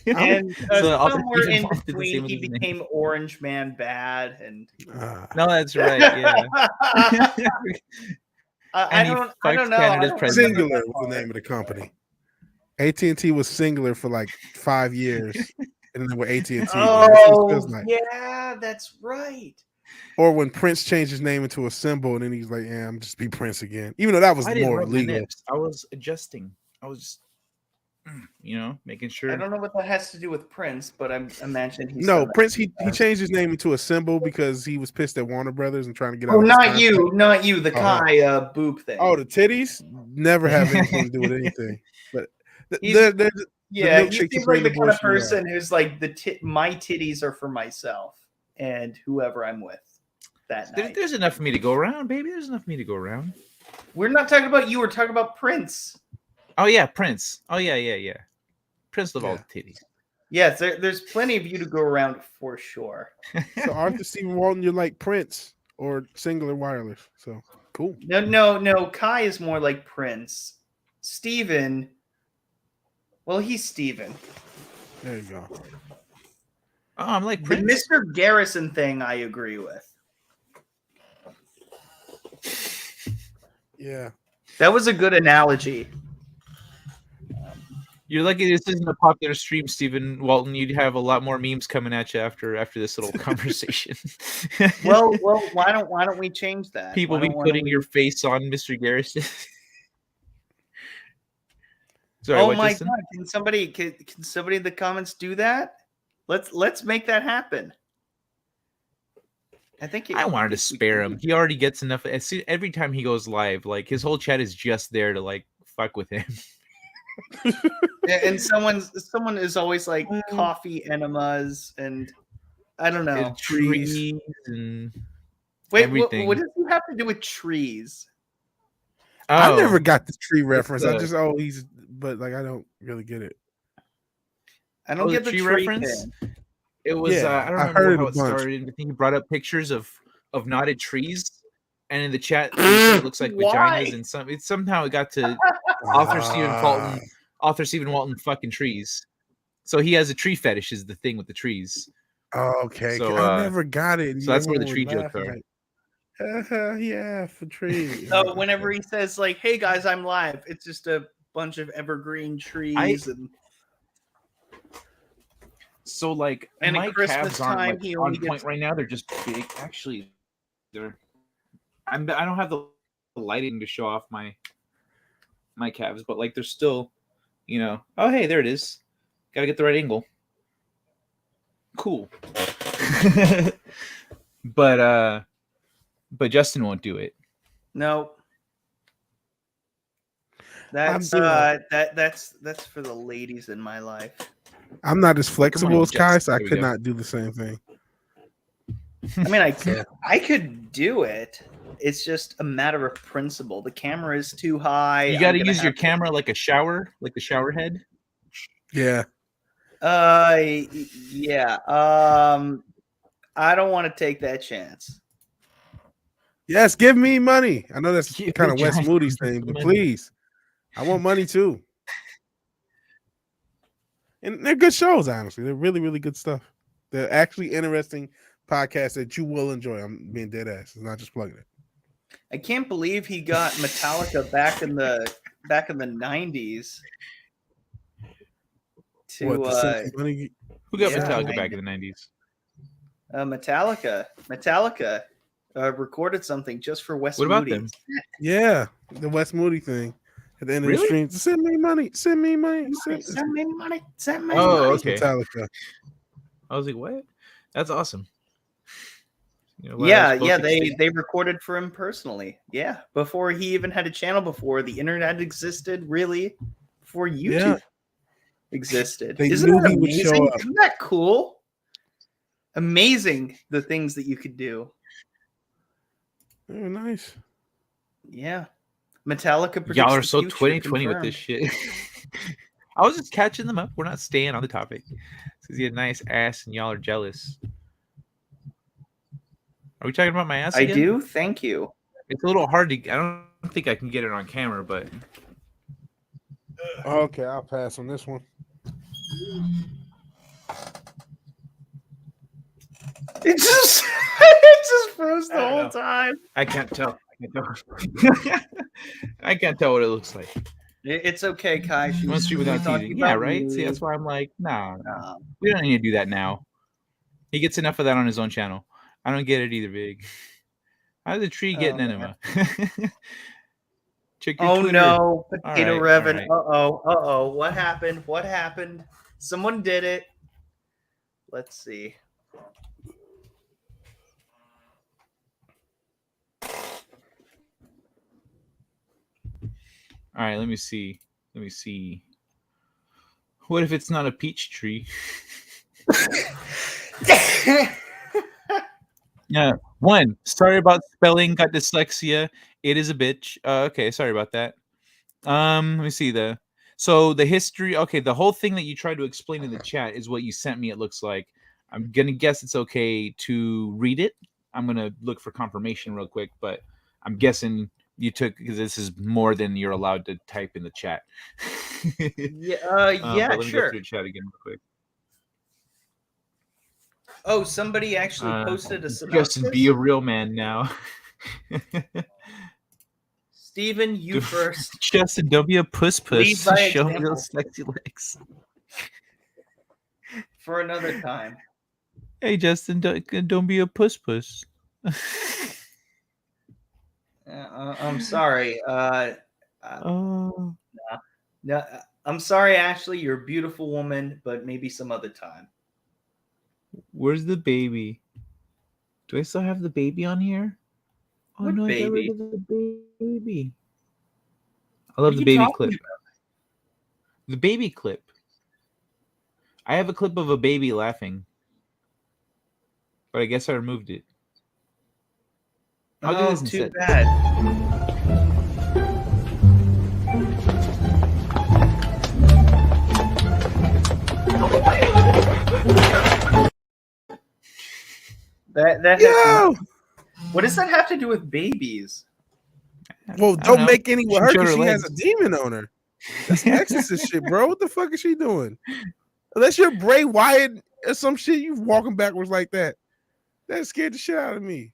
S7: And
S5: So
S7: somewhere in
S5: Walton did the
S7: between,
S5: same with
S7: he
S5: his name.
S7: became Orange Man Bad, and
S5: No, that's right. Yeah.
S7: I don't know.
S5: Canada's president.
S8: Singular was the name of the company. AT&T was singular for like 5 years, and then with AT&T.
S7: Oh, yeah, that's right.
S8: Or when Prince changed his name into a symbol, and then he's like, "Yeah, I'm just be Prince again," even though that was more illegal.
S5: I was adjusting. I was just, making sure.
S7: I don't know what that has to do with Prince, but I'm imagining he's
S8: Prince. He changed his name into a symbol because he was pissed at Warner Brothers and trying to get out.
S7: Oh,
S8: of
S7: not you, the Kai boob thing.
S8: Oh, the titties never have anything to do with anything. But
S7: he seems like the kind of person who's like my titties are for myself and whoever I'm with that night.
S5: There's enough for me to go around, baby. There's enough for me to go around.
S7: We're not talking about you. We're talking about Prince.
S5: Oh yeah, Prince. Oh yeah. Prince of all the titties.
S7: Yes, there's plenty of you to go around for sure.
S8: So Arthur Stephen Walton, you're like Prince or Singular Wireless. So cool.
S7: No. Kai is more like Prince. Steven, well, he's Steven.
S8: There you go.
S5: Oh, I'm like Prince.
S7: The Mr. Garrison thing, I agree with.
S8: Yeah.
S7: That was a good analogy.
S5: You're lucky this isn't a popular stream, Stephen Walton. You'd have a lot more memes coming at you after this little conversation.
S7: well, why don't we change that?
S5: People be putting your face on Mr. Garrison. Sorry,
S7: oh my
S5: Justin?
S7: God! Can somebody in the comments do that? Let's make that happen.
S5: I wanted to spare him. He already gets enough. Every time he goes live, like his whole chat is just there to like fuck with him.
S7: And someone is always like coffee enemas and I don't know,
S5: and trees and
S7: wait,
S5: everything.
S7: what does he have to do with trees?
S8: I never got the tree reference. I just but like I don't really get it.
S7: I don't get the tree reference.
S5: Thing. It was I don't remember how it started. I think he brought up pictures of knotted trees, and in the chat it looks like vaginas, and somehow it got to Arthur Stephen Walton fucking trees. So he has a tree fetish is the thing with the trees.
S8: Oh, okay.
S5: So,
S8: I never got it.
S5: So that's where the tree jokes are.
S8: Yeah, for tree.
S7: So whenever he says like, "Hey guys, I'm live," it's just a bunch of evergreen trees and
S5: So like
S7: at
S5: my
S7: Christmas
S5: calves aren't
S7: time
S5: like
S7: he
S5: on
S7: only
S5: point
S7: gets
S5: right now. They're just big. Actually, I don't have the lighting to show off my calves, but like they're still, Oh, hey, there it is. Got to get the right angle. Cool. but Justin won't do it.
S7: no.
S8: I'm
S7: That's
S8: doing
S7: that's for the ladies in my life.
S8: I'm not as flexible as Kai, so I
S5: There we
S8: could
S5: go.
S8: not do the same thing.
S7: I mean,
S8: So-
S7: I could do it. It's just a matter of principle. The camera is too high.
S5: You got
S7: I'm
S5: to
S7: gonna
S5: use your
S7: have to-
S5: camera like a shower head.
S8: Yeah.
S7: Yeah. I don't want to take that chance.
S8: Yes, give me money. I know that's
S5: Give
S8: kind
S5: me
S8: of Wes
S5: giant
S8: Moody's thing, but
S5: money.
S8: please, I want money too. And they're good shows, honestly. They're really, really good stuff. They're actually interesting podcasts that you will enjoy. I'm being dead ass. It's not just plugging it.
S7: I can't believe he got Metallica back in the 90s. To
S8: What, the Simpsons money?
S5: Who got
S7: Yeah,
S5: Metallica back in the 90s?
S7: Metallica recorded something just for Wes
S5: What about
S7: Moody.
S5: them?
S8: Yeah, the Wes Moody thing. At the end of
S5: Really?
S8: the stream, send me money. Send me money.
S7: Send me money. Send me
S5: Oh,
S7: money.
S5: okay.
S8: Metallica.
S5: I was like, what? That's awesome.
S7: Yeah, they recorded for him personally. Yeah, before he even had a channel, before the internet existed, really, before YouTube existed.
S8: They
S7: Isn't
S8: knew
S7: that
S8: he would
S7: amazing?
S8: show up.
S7: Isn't that cool? Amazing the things that you could do.
S8: Very nice.
S7: Yeah, Metallica.
S5: Y'all are
S7: predicts the
S5: so
S7: future,
S5: 2020 with this
S7: confirmed.
S5: shit. I was just catching them up. We're not staying on the topic. Because he had nice ass and y'all are jealous. Are we talking about my ass
S7: I
S5: again?
S7: do. Thank you.
S5: It's a little hard to. I don't think I can get it on camera, but
S8: Okay, I'll pass on this one.
S7: It just it just froze the
S5: I don't
S7: whole
S5: know.
S7: time.
S5: I can't tell. I can't tell what it looks like.
S7: It's okay, Kai. She's
S5: One street without
S7: talking
S5: teasing. Yeah,
S7: about
S5: right. See,
S7: me.
S5: that's why I'm like, no. We don't need to do that now. He gets enough of that on his own channel. I don't get it either, Big. How's the tree getting enema? Check your
S7: Oh
S5: Twitter.
S7: no, Potato
S5: right,
S7: Revan.
S5: all right.
S7: Uh-oh. What happened? What happened? Someone did it. Let's see.
S5: All right, let me see. What if it's not a peach tree? Yeah. One. Sorry about spelling. Got dyslexia. It is a bitch. Okay. Sorry about that. Let me see the history. Okay, the whole thing that you tried to explain in the chat is what you sent me. It looks like. I'm gonna guess it's okay to read it. I'm gonna look for confirmation real quick, but I'm guessing you took because this is more than you're allowed to type in the chat.
S7: Yeah,
S5: But let me go
S7: sure.
S5: through the chat again real quick.
S7: Oh, somebody actually posted a
S5: Justin,
S7: synopsis.
S5: be a real man now.
S7: Steven, you first.
S5: Justin, don't be a puss.
S7: Lead by
S5: Show me
S7: example.
S5: those sexy legs.
S7: For another time.
S5: Hey, Justin, don't be a puss.
S7: I'm sorry.
S5: Oh.
S7: No, I'm sorry, Ashley. You're a beautiful woman, but maybe some other time.
S5: Where's the baby? Do I still have the baby on here? Oh
S7: What
S5: no, I got
S7: baby?
S5: rid of the baby. I
S7: What
S5: love
S7: are
S5: the
S7: you
S5: baby
S7: talking
S5: clip. The baby clip. I have a clip of a baby laughing, but I guess I removed it. I'll do this
S7: too
S5: instead.
S7: bad. That
S8: Yo!
S7: what does that have to do with babies?
S8: Well,
S5: I don't
S8: don't
S5: know.
S8: make any with her
S5: Showed
S8: because
S5: her
S8: she has
S5: legs.
S8: a demon on her. That's exorcist shit, bro. What the fuck is she doing? Unless you're Bray Wyatt or some shit, you walking backwards like that. That scared the shit out of me.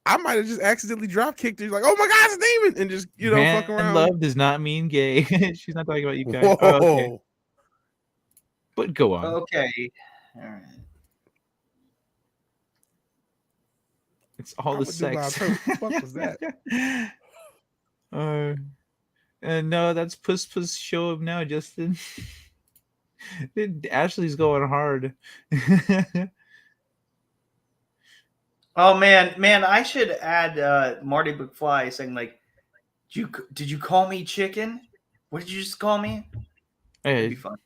S8: I might have just accidentally drop kicked her. Like, oh my God, it's a demon, and just fuck
S5: Man,
S8: around.
S5: love does not mean gay. She's not talking about you guys.
S8: Whoa.
S5: Oh, okay. But go on.
S7: Okay. All right.
S5: It's all the sex.
S8: What the fuck was that?
S5: No, that's Puss Puss show up now, Justin. Ashley's going hard.
S7: Oh man, I should add Marty McFly saying like, "Did you call me chicken? What did you just call me?" That'd be fun.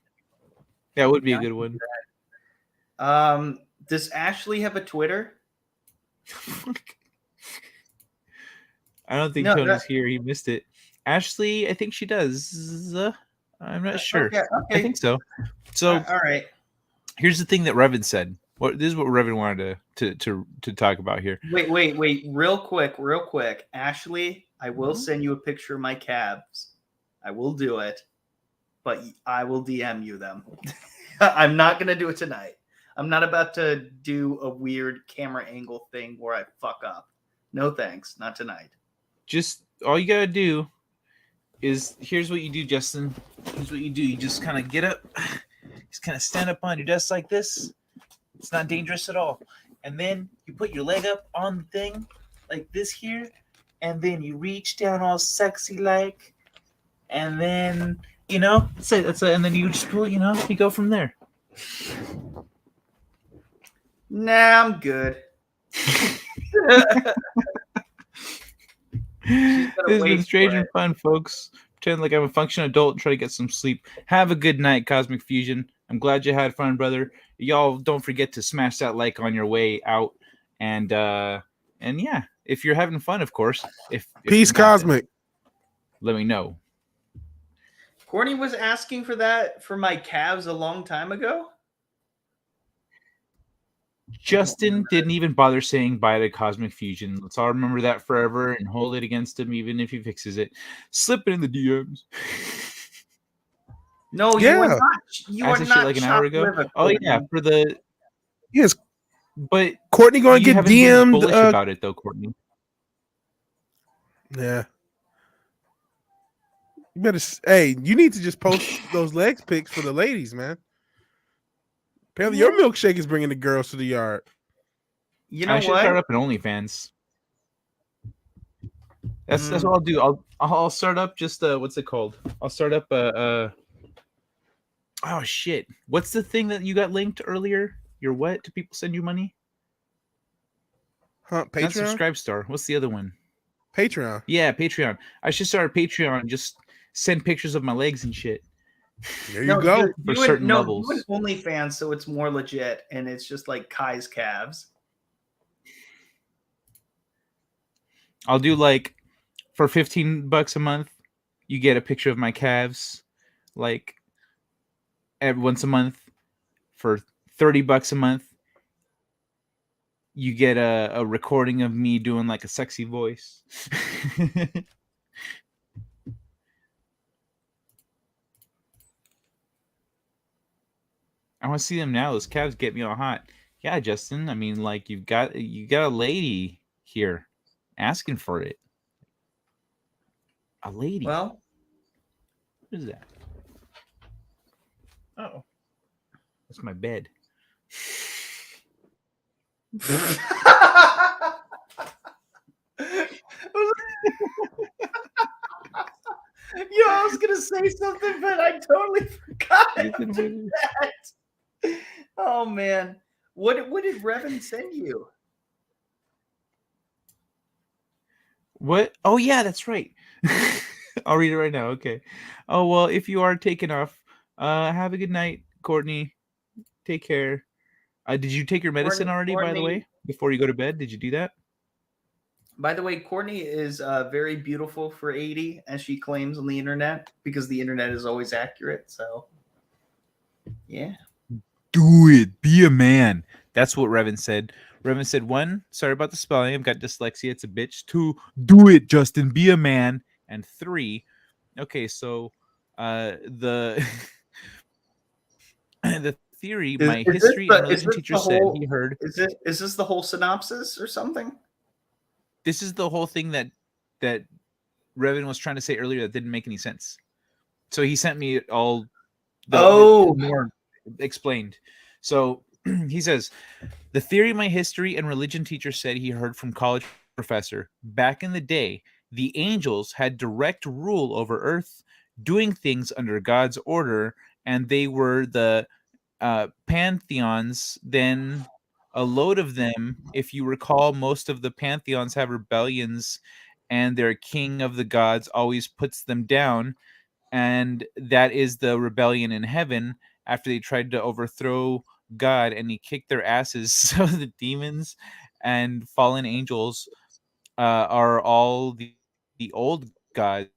S5: That would be a good one.
S7: Does Ashley have a Twitter?
S5: I don't think Tony's here. He missed it. Ashley, I think she does. I'm not sure.
S7: Okay.
S5: I think so. So,
S7: all right.
S5: Here's the thing that Revan said. This is what Revan wanted to talk about here.
S7: Wait. Real quick. Ashley, I will send you a picture of my calves. I will do it, but I will DM you them. I'm not going to do it tonight. I'm not about to do a weird camera angle thing where I fuck up. No thanks. Not tonight.
S5: Just all you got to do is, here's what you do, Justin. Here's what you do. You just kind of get up. Just kind of stand up on your desk like this. It's not dangerous at all. And then you put your leg up on the thing like this here. And then you reach down all sexy like. And then, that's it. And then you just pull, you go from there.
S7: Nah, I'm good.
S5: This has been strange and fun, folks. Pretend like I'm a functional adult and try to get some sleep. Have a good night, Cosmic Fusion. I'm glad you had fun, brother. Y'all don't forget to smash that like on your way out. And yeah, if you're having fun, of course. If
S8: Peace, Cosmic.
S5: Let me know.
S7: Courtney was asking for that for my calves a long time ago.
S5: Justin didn't even bother saying bye to Cosmic Fusion. Let's all remember that forever and hold it against him, even if he fixes it. Slip it in the DMs.
S7: No,
S8: yeah.
S7: you are not. You are not
S5: like an hour ago. Oh yeah, for the
S8: yes.
S5: But
S8: Courtney going to get DM'd.
S5: Bullish about it though, Courtney.
S8: Yeah. You better. Hey, you need to just post those legs pics for the ladies, man. Apparently, your milkshake is bringing the girls to the yard.
S7: You know
S5: I should start up an OnlyFans. That's what I'll do. I'll start up just what's it called? I'll start up oh shit! What's the thing that you got linked earlier? Your what? Do people send you money?
S8: Huh? Patreon.
S5: Not Subscribe Star. What's the other one?
S8: Patreon.
S5: Yeah, Patreon. I should start a Patreon. Just send pictures of my legs and shit.
S8: There you go.
S5: For certain levels.
S7: Do an OnlyFans so it's more legit, and it's just like Kai's calves.
S5: I'll do like for $15 a month, you get a picture of my calves, like once a month. For $30 a month, you get a recording of me doing like a sexy voice. I want to see them now. Those calves get me all hot. Yeah, Justin. I mean, like you got a lady here asking for it. A lady.
S7: Well,
S5: what is that? Oh, that's my bed.
S7: Yo, I was gonna say something, but I totally forgot that. Oh man, what did Revan send you?
S5: What? Oh yeah, that's right. I'll read it right now. Okay. Oh well, if you are taking off, have a good night, Courtney. Take care. Did you take your medicine already, by the way? Before you go to bed, did you do that?
S7: By the way, Courtney is very beautiful for 80, as she claims on the internet, because the internet is always accurate. So, yeah.
S5: Do it. Be a man. That's what Revan said. Revan said, 1, sorry about the spelling. I've got dyslexia. It's a bitch. 2, do it, Justin. Be a man. And 3, okay, so the the theory, my history and religion teacher said he heard.
S7: Is this the whole synopsis or something?
S5: this is the whole thing that Revan was trying to say earlier that didn't make any sense. So he sent me all the more explained. So he says, the theory my history and religion teacher said he heard from college professor back in the day, the angels had direct rule over Earth, doing things under God's order, and they were the pantheons. Then a load of them, if you recall, most of the pantheons have rebellions, and their king of the gods always puts them down, and that is the rebellion in heaven after they tried to overthrow God, and he kicked their asses. So the demons and fallen angels are all the old gods: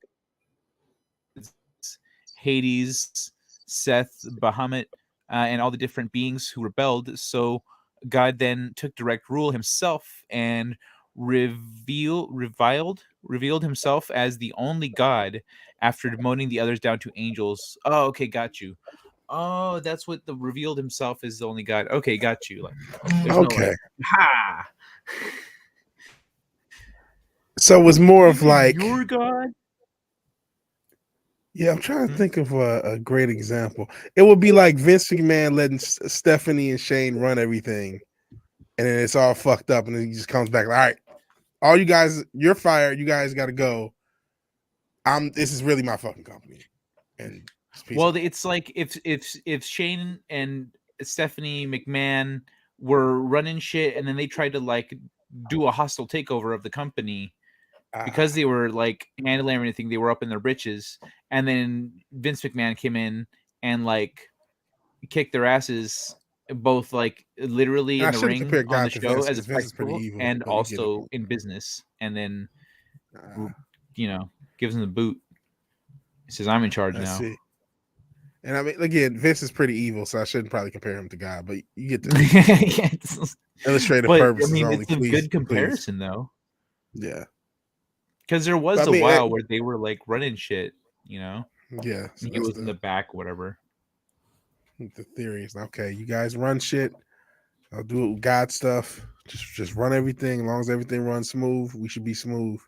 S5: Hades, Seth, Bahamut, and all the different beings who rebelled. So God then took direct rule himself and revealed himself as the only God after demoting the others down to angels. Oh, okay, got you. Oh, that's what the revealed himself is the only God. Okay, got you. Like, there's no
S8: Okay.
S5: like, ha.
S8: So it was more of
S5: This is
S8: like,
S5: your God.
S8: yeah, I'm trying to think of a great example. It would be like Vince McMahon letting Stephanie and Shane run everything, and then it's all fucked up, and then he just comes back like, all right, all you guys, you're fired. You guys got to go. This is really my fucking company. And
S5: Well, it's like if Shane and Stephanie McMahon were running shit, and then they tried to like do a hostile takeover of the company because they were like handling everything, they were up in their britches, and then Vince McMahon came in and like kicked their asses, both like literally
S8: and I
S5: in the
S8: shouldn't
S5: ring
S8: compare
S5: on the
S8: God to
S5: show
S8: Vince
S5: as a
S8: because Vince is pretty
S5: spectacle,
S8: evil,
S5: and
S8: but you get
S5: also
S8: it.
S5: in business, and then gives him the boot. He says, "I'm in charge
S8: I
S5: now."
S8: see. And I mean, again, Vince is pretty evil, so I shouldn't probably compare him to God, but you get the illustrative
S5: But I
S8: purposes
S5: mean,
S8: only.
S5: it's a
S8: Please,
S5: good comparison though,
S8: yeah.
S5: because there was
S8: But I
S5: a
S8: mean,
S5: while where they were like running shit,
S8: yeah. So
S5: and he
S8: that's
S5: was in the back, whatever.
S8: the theory is okay. You guys run shit. I'll do it with God stuff. Just run everything. As long as everything runs smooth, we should be smooth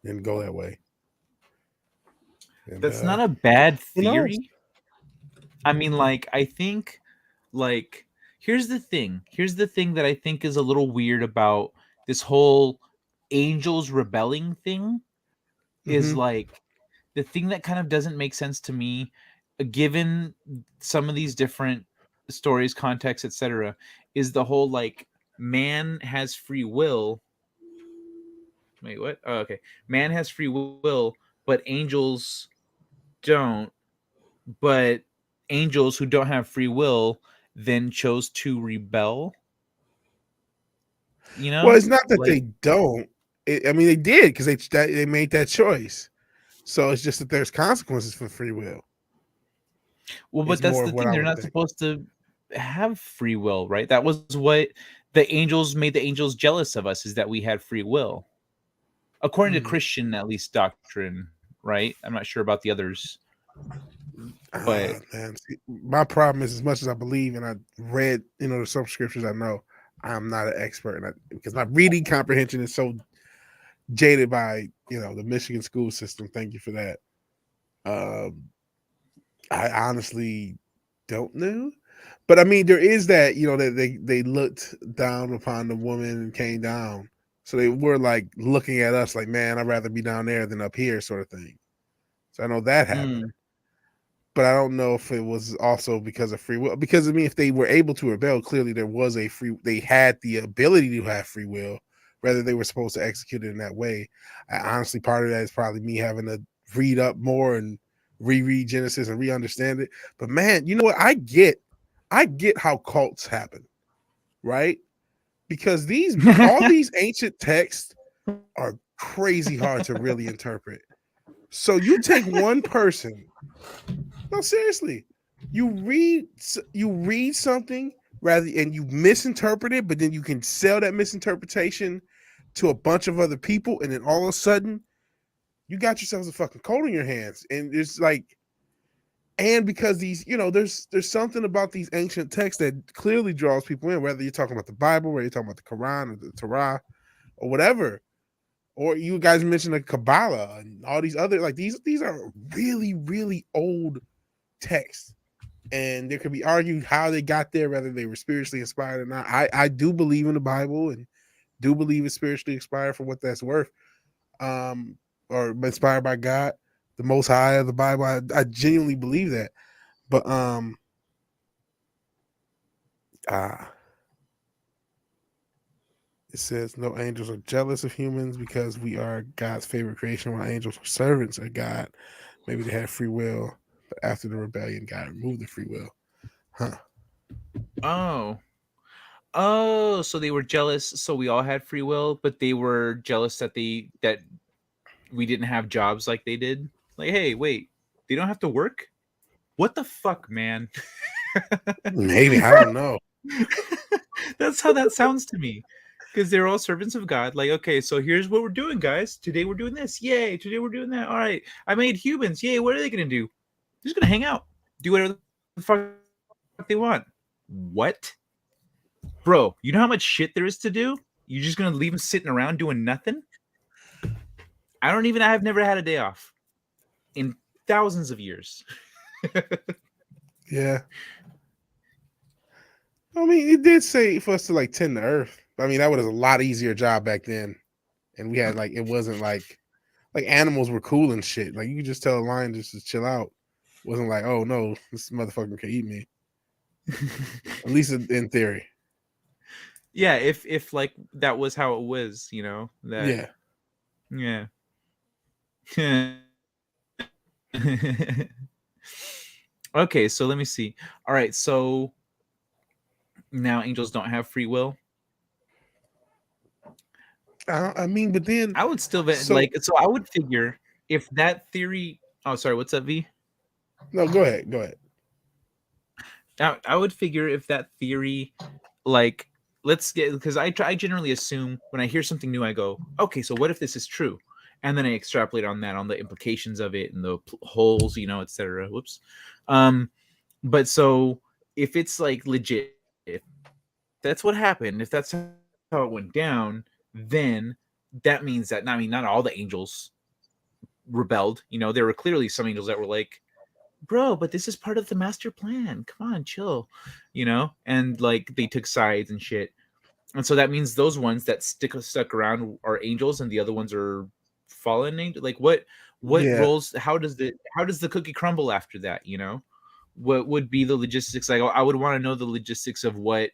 S8: and go that way. And
S5: That's not a bad
S8: who knows?
S5: theory. I mean, like, I think, like, here's the thing. Here's the thing that I think is a little weird about this whole angels rebelling thing is
S8: Mhm.
S5: like the thing that kind of doesn't make sense to me, given some of these different stories, context, etc., is the whole like man has free will. Wait, what? Oh, okay. Man has free will, but angels don't. But angels who don't have free will then chose to rebel.
S8: Well, it's not that
S5: Like,
S8: they don't. I mean, they did because they made that choice. So it's just that there's consequences for free will.
S5: well, but
S8: It's
S5: that's
S8: more
S5: the
S8: of what
S5: thing.
S8: I
S5: They're
S8: would
S5: not
S8: think.
S5: supposed to have free will, right? That was what the angels made the angels jealous of us, is that we had free will. According to Christian, at least, doctrine, right? I'm not sure about the others. But
S8: Man, see, my problem is as much as I believe and I read, there's some scriptures I know, I'm not an expert in because my reading comprehension is so jaded by the Michigan school system. Thank you for that. I honestly don't know, but I mean there is that that they looked down upon the woman and came down, so they were like looking at us like, man, I'd rather be down there than up here, sort of thing. So I know that happened. But I don't know if it was also because of free will. Because I mean, if they were able to rebel, clearly they had the ability to have free will, whether they were supposed to execute it in that way. Honestly, part of that is probably me having to read up more and reread Genesis and re-understand it. But man, you know what? I get how cults happen, right? Because all these ancient texts are crazy hard to really interpret. So you take one person. No, seriously. You read something and you misinterpret it, but then you can sell that misinterpretation to a bunch of other people, and then all of a sudden you got yourselves a fucking cult in your hands. And it's like, and because these, there's something about these ancient texts that clearly draws people in, whether you're talking about the Bible, whether you're talking about the Quran or the Torah or whatever. Or you guys mentioned the Kabbalah and all these other like these are really, really old texts. And there could be argued how they got there, whether they were spiritually inspired or not. I do believe in the Bible and do believe it's spiritually inspired for what that's worth. Or inspired by God, the most high of the Bible. I genuinely believe that. But it says no angels are jealous of humans because we are God's favorite creation, while angels are servants of God. Maybe they had free will, but after the rebellion, God removed the free will. Huh.
S5: Oh, so they were jealous. So we all had free will, but they were jealous that we didn't have jobs like they did. Like, hey, wait, they don't have to work? What the fuck, man?
S8: Maybe, I don't know.
S5: That's how that sounds to me. Because they're all servants of God. Like, okay, so here's what we're doing, guys. Today we're doing this. Yay. Today we're doing that. All right. I made humans. Yay. What are they going to do? They're just going to hang out. Do whatever the fuck they want. What? Bro, you know how much shit there is to do? You're just going to leave them sitting around doing nothing? I've never had a day off in thousands of years.
S8: Yeah. I mean, it did say for us to like tend the earth. I mean, that was a lot easier job back then. And we had like, it wasn't like animals were cool and shit. Like you could just tell a lion just to chill out. It wasn't like, oh no, this motherfucker can eat me. At least in theory.
S5: Yeah, if like that was how it was, you know, that
S8: Yeah.
S5: Okay, so let me see. All right, so now angels don't have free will.
S8: I mean, but then
S5: I would still so I would figure if that theory. Oh, sorry. What's up, V?
S8: No, go ahead. Go ahead.
S5: I would figure if that theory, like, let's get because I generally assume when I hear something new, I go, okay, so what if this is true? And then I extrapolate on that, on the implications of it and the holes, you know, etc. Whoops. But so if it's like legit, if that's what happened, if that's how it went down, then that means that I mean not all the angels rebelled. You know, there were clearly some angels that were like, bro, but this is part of the master plan. Come on, chill. You know, and like they took sides and shit. And so that means those ones that stuck around are angels and the other ones are fallen angels. Like what
S8: Yeah.
S5: roles how does the cookie crumble after that, you know? What would be the logistics? Like I would want to know the logistics of what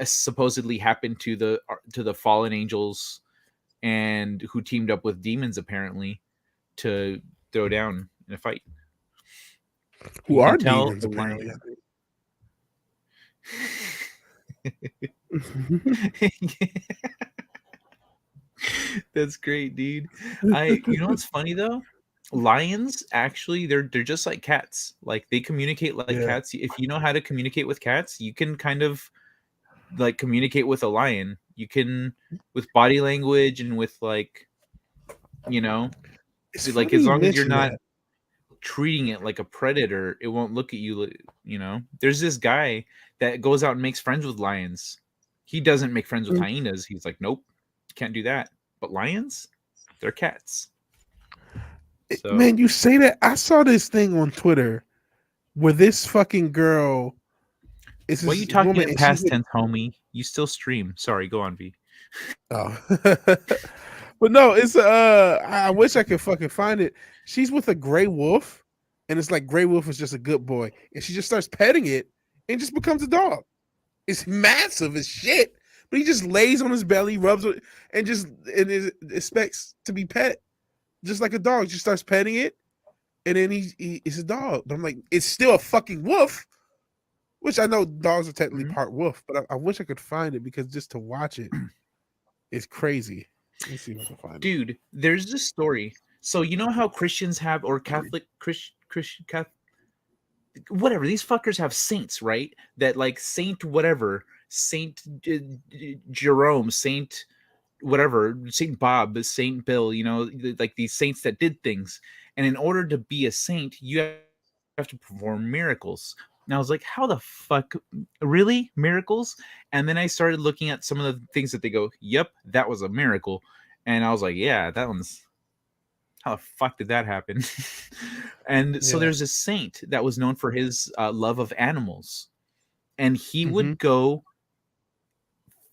S5: supposedly happened to the fallen angels and who teamed up with demons apparently to throw down in a fight.
S8: Who
S5: You
S8: are
S5: can tell
S8: demons,
S5: the
S8: apparently.
S5: That's great, dude. You know what's funny though? Lions actually they're just like cats. Like they communicate like
S8: Yeah.
S5: cats. If you know how to communicate with cats, you can kind of like communicate with a lion. You can with body language and with like, you know,
S8: It's
S5: like
S8: funny
S5: as
S8: you
S5: long as you're
S8: mention
S5: not
S8: that.
S5: treating it like a predator, it won't look at you, you know. There's this guy that goes out and makes friends with lions. He doesn't make friends with hyenas. He's like, nope, can't do that. But lions, they're cats. So
S8: Man, you say that. I saw this thing on Twitter where this fucking girl is
S5: why are you
S8: this
S5: talking
S8: woman
S5: in
S8: and she's
S5: past
S8: with
S5: tense, homie? You still stream. Sorry, go on, V.
S8: oh. But no, it's I wish I could fucking find it. She's with a gray wolf, and it's like gray wolf is just a good boy, and she just starts petting it and just becomes a dog. It's massive as shit, but he just lays on his belly, rubs it, and expects to be pet, just like a dog. Just starts petting it, and then it's a dog. But I'm like, it's still a fucking wolf, which I know dogs are technically part wolf, but I wish I could find it because just to watch it is crazy. Let me see if I can find it.
S5: Dude, there's this story. So you know how Christians have or Catholic whatever, these fuckers have saints, right? That like Saint whatever, Saint Jerome, Saint whatever, Saint Bob, Saint Bill, you know, like these saints that did things. And in order to be a saint, you have to perform miracles. And I was like, how the fuck, really? Miracles? And then I started looking at some of the things that they go, yep, that was a miracle. And I was like, yeah, that one's, how the fuck did that happen? And so
S8: Yeah.
S5: there's a saint that was known for his love of animals, and he
S8: Mhm.
S5: would go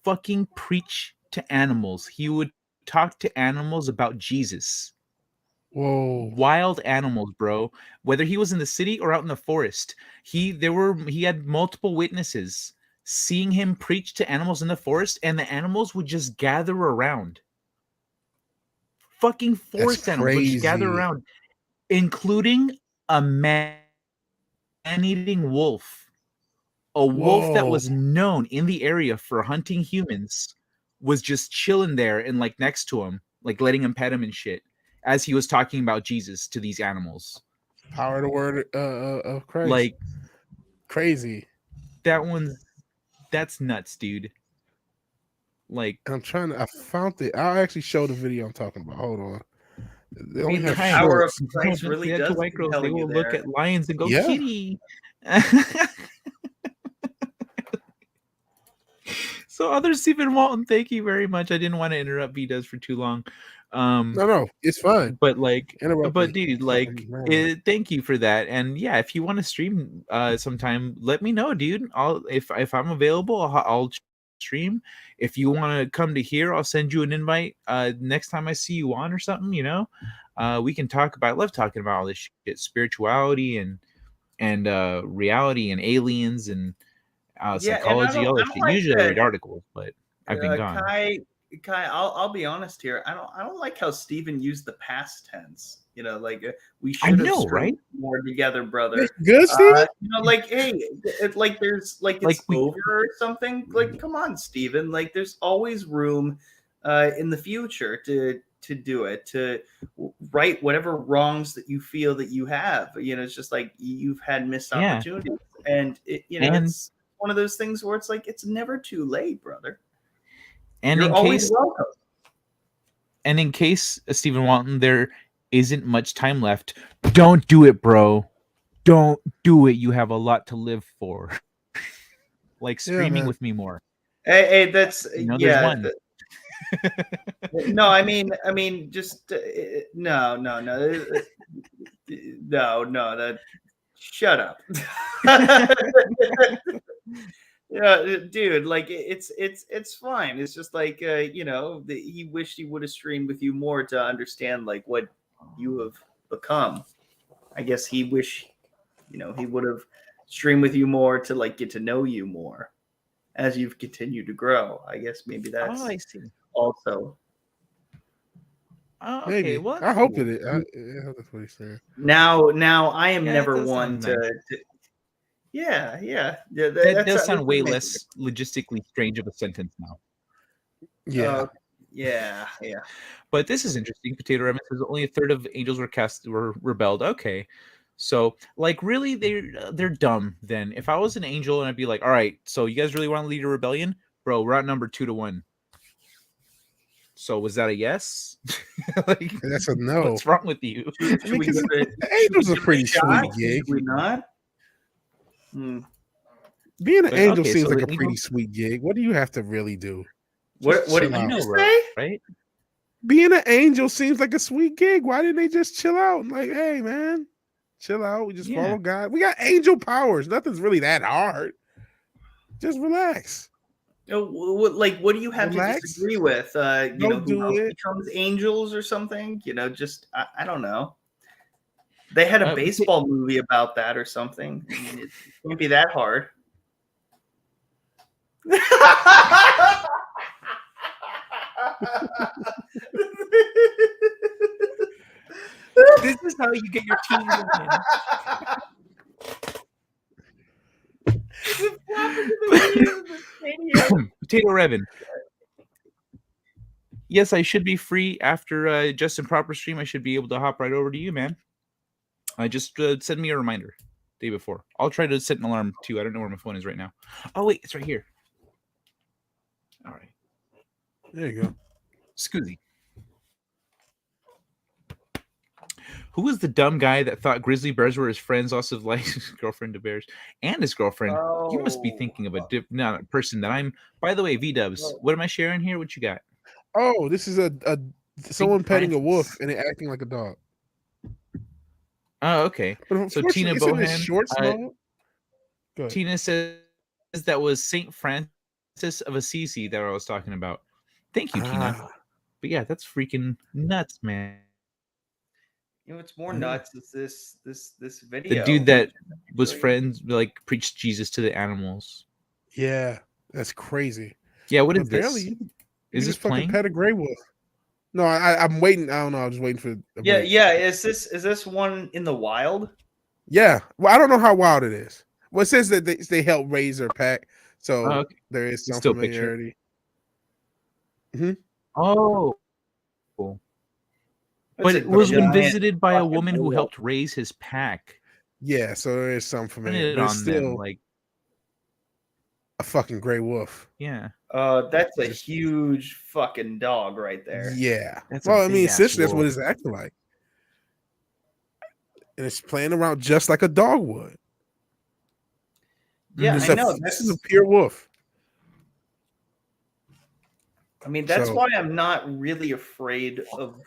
S5: fucking preach to animals. He would talk to animals about Jesus.
S8: Whoa.
S5: Wild animals, bro. Whether he was in the city or out in the forest, he had multiple witnesses seeing him preach to animals in the forest, and the animals would just gather around. Fucking
S8: That's
S5: forest animals would just gather
S8: crazy.
S5: around, including a man-eating wolf. A wolf that
S8: Whoa.
S5: was known in the area for hunting humans was just chilling there and like next to him, like letting him pet him and shit as he was talking about Jesus to these animals.
S8: Power of the word of Christ.
S5: Like
S8: Crazy.
S5: that's nuts, dude. Like,
S8: And I'm trying to. I found it. I'll actually show the video I'm talking about. Hold on. They only have
S5: Kai,
S7: power of
S8: shorts.
S7: Christ
S5: don't
S7: really
S5: say that to
S7: does
S5: white girls.
S7: compel
S5: They
S7: you
S5: will look
S7: there.
S5: at lions and go,
S8: Yeah.
S5: kitty. So, other Stephen Walton, thank you very much. I didn't want to interrupt V-Does for too long.
S8: No, it's fine.
S5: But like,
S8: Interrupt
S5: but
S8: me.
S5: dude,
S8: Oh,
S5: like,
S8: man.
S5: thank you for that. And yeah, if you want to stream sometime, let me know, dude. If I'm available, I'll stream. If you want to come to here, I'll send you an invite next time I see you on or something. You know, we can talk about. I love talking about all this shit, spirituality and reality and aliens and
S7: Yeah, and
S5: psychology, all
S7: I
S5: this
S7: don't
S5: shit.
S7: like
S5: Usually I
S7: that.
S5: read articles, but I've been gone.
S7: Kai, I'll be honest here. I don't like how Steven used the past tense. You know, like we
S5: I
S7: should have
S5: know, right?
S7: streamed more together, brother.
S8: Good, Steven?
S7: You know, like, hey, like there's like
S5: Like
S7: it's
S5: we-
S7: over or something. Like, come on, Steven. Like, there's always room in the future to do it, to right whatever wrongs that you feel that you have. You know, it's just like you've had missed
S5: Yeah.
S7: opportunities, and you know,
S5: And-
S7: it's one of those things where it's like it's never too late, brother.
S5: And
S7: You're
S5: in
S7: always
S5: case
S7: welcome.
S5: And in case, Stephen Walton, there isn't much time left, don't do it, bro. Don't do it. You have a lot to live for. Like streaming
S8: man.
S5: with me more.
S7: Hey, that's
S5: You know,
S7: yeah.
S5: there's one.
S7: No, I mean, just no. That shut up. Yeah, dude, like it's fine. It's just like you know, he wished he would have streamed with you more to understand like what you have become. I guess he wish, you know, he would have streamed with you more to like get to know you more as you've continued to grow. I guess maybe that's
S5: Oh, I see.
S7: also.
S5: Oh, okay.
S8: Maybe.
S5: Well,
S8: I hope
S5: cool.
S8: it. Yeah, that's what he's saying.
S7: Now I am
S5: Yeah,
S7: never
S5: that does
S7: one
S5: sound nice.
S7: to yeah.
S5: That
S7: that's
S5: does sound
S7: that's
S5: way
S7: amazing.
S5: less logistically strange of a sentence now.
S8: Yeah.
S7: Yeah.
S5: But this is interesting. Potato Rabbit says only a third of angels were rebelled. Okay. So like really they're dumb then. If I was an angel and I'd be like, all right, so you guys really want to lead a rebellion? Bro, we're at number 2-1. So was that a yes? Like,
S8: That's a no.
S5: what's wrong with you?
S8: I mean, 'cause the Angels are pretty sweet gig.
S7: Should we not? Hmm.
S8: Being an
S5: But,
S8: angel
S5: okay,
S8: seems
S5: so
S8: like
S5: the
S8: a pretty
S5: angels-
S8: sweet gig. What do you have to really do?
S7: What
S8: Just
S7: did
S8: chill
S7: you
S8: out.
S7: just
S5: bro,
S7: say?
S5: right?
S8: Being an angel seems like a sweet gig. Why didn't they just chill out? Like, hey, man, chill out. We just
S5: Yeah.
S8: follow God. We got angel powers. Nothing's really that hard. Just relax.
S7: What do you have
S8: Relax.
S7: to disagree with? You know,
S8: Don't do
S7: who else
S8: it.
S7: becomes angels or something? You know, just I don't know. They had a
S5: Uh,
S7: baseball movie about that or something. I mean, it can't be that hard.
S5: This is how you get your team to win. Potato Revan. Yes, I should be free after Justin Proper stream. I should be able to hop right over to you, man. Just send me a reminder day before. I'll try to set an alarm too. I don't know where my phone is right now. Oh wait, it's right here. All right.
S8: There you go.
S5: Scoozy. Who was the dumb guy that thought grizzly bears were his friends, also like his girlfriend to bears and his girlfriend? You must be thinking of a person that I'm. By the way, V-Dubs, what am I sharing here? What you got?
S8: Oh, this is a someone petting a wolf
S1: Francis.
S8: and it acting like a dog.
S5: Oh, okay.
S8: But
S5: So Tina
S8: unfortunately, isn't it
S5: Bohan,
S8: short small? Go ahead.
S5: Tina says that was Saint Francis of Assisi that I was talking about. Thank you, Tina.
S8: Ah,
S5: But yeah, that's freaking nuts, man.
S7: You know what's more
S8: Yeah.
S7: nuts is this
S5: The
S7: video.
S5: dude that was
S7: Actually,
S5: friends, like, preached Jesus to the animals.
S8: yeah, that's crazy.
S5: Yeah, what
S8: But
S5: is
S8: apparently,
S5: this?
S8: you can
S5: Is this
S8: just fucking
S5: playing?
S8: pet a gray wolf. No, I'm waiting. I don't know. I'm just waiting for a
S7: yeah,
S8: break.
S7: yeah. Is this one in the wild?
S8: Yeah. Well, I don't know how wild it is. Well, it says that they help raise their pack, so
S5: Oh, okay.
S8: there is
S5: It's
S8: some
S5: still a picture.
S8: familiarity. Hmm.
S5: Oh.
S7: What's
S5: But
S7: it?
S5: it was when
S7: Giant
S5: visited by a
S7: fucking
S5: woman who
S7: wolf.
S5: helped raise his pack.
S8: Yeah, so there is some
S5: Put
S8: familiarity,
S5: it
S8: but it's
S5: on them,
S8: still
S5: like,
S8: a fucking gray wolf.
S5: yeah.
S7: That's a
S8: Just-
S7: huge fucking dog right there.
S8: Yeah.
S5: That's a
S8: Well, I mean,
S5: big-ass
S8: essentially, that's what
S5: wolf.
S8: it's acting like, and it's playing around just like a dog would.
S7: Yeah,
S5: Mhm.
S7: I know.
S8: This is a pure wolf.
S7: I mean, that's
S8: So-
S7: why I'm not really afraid of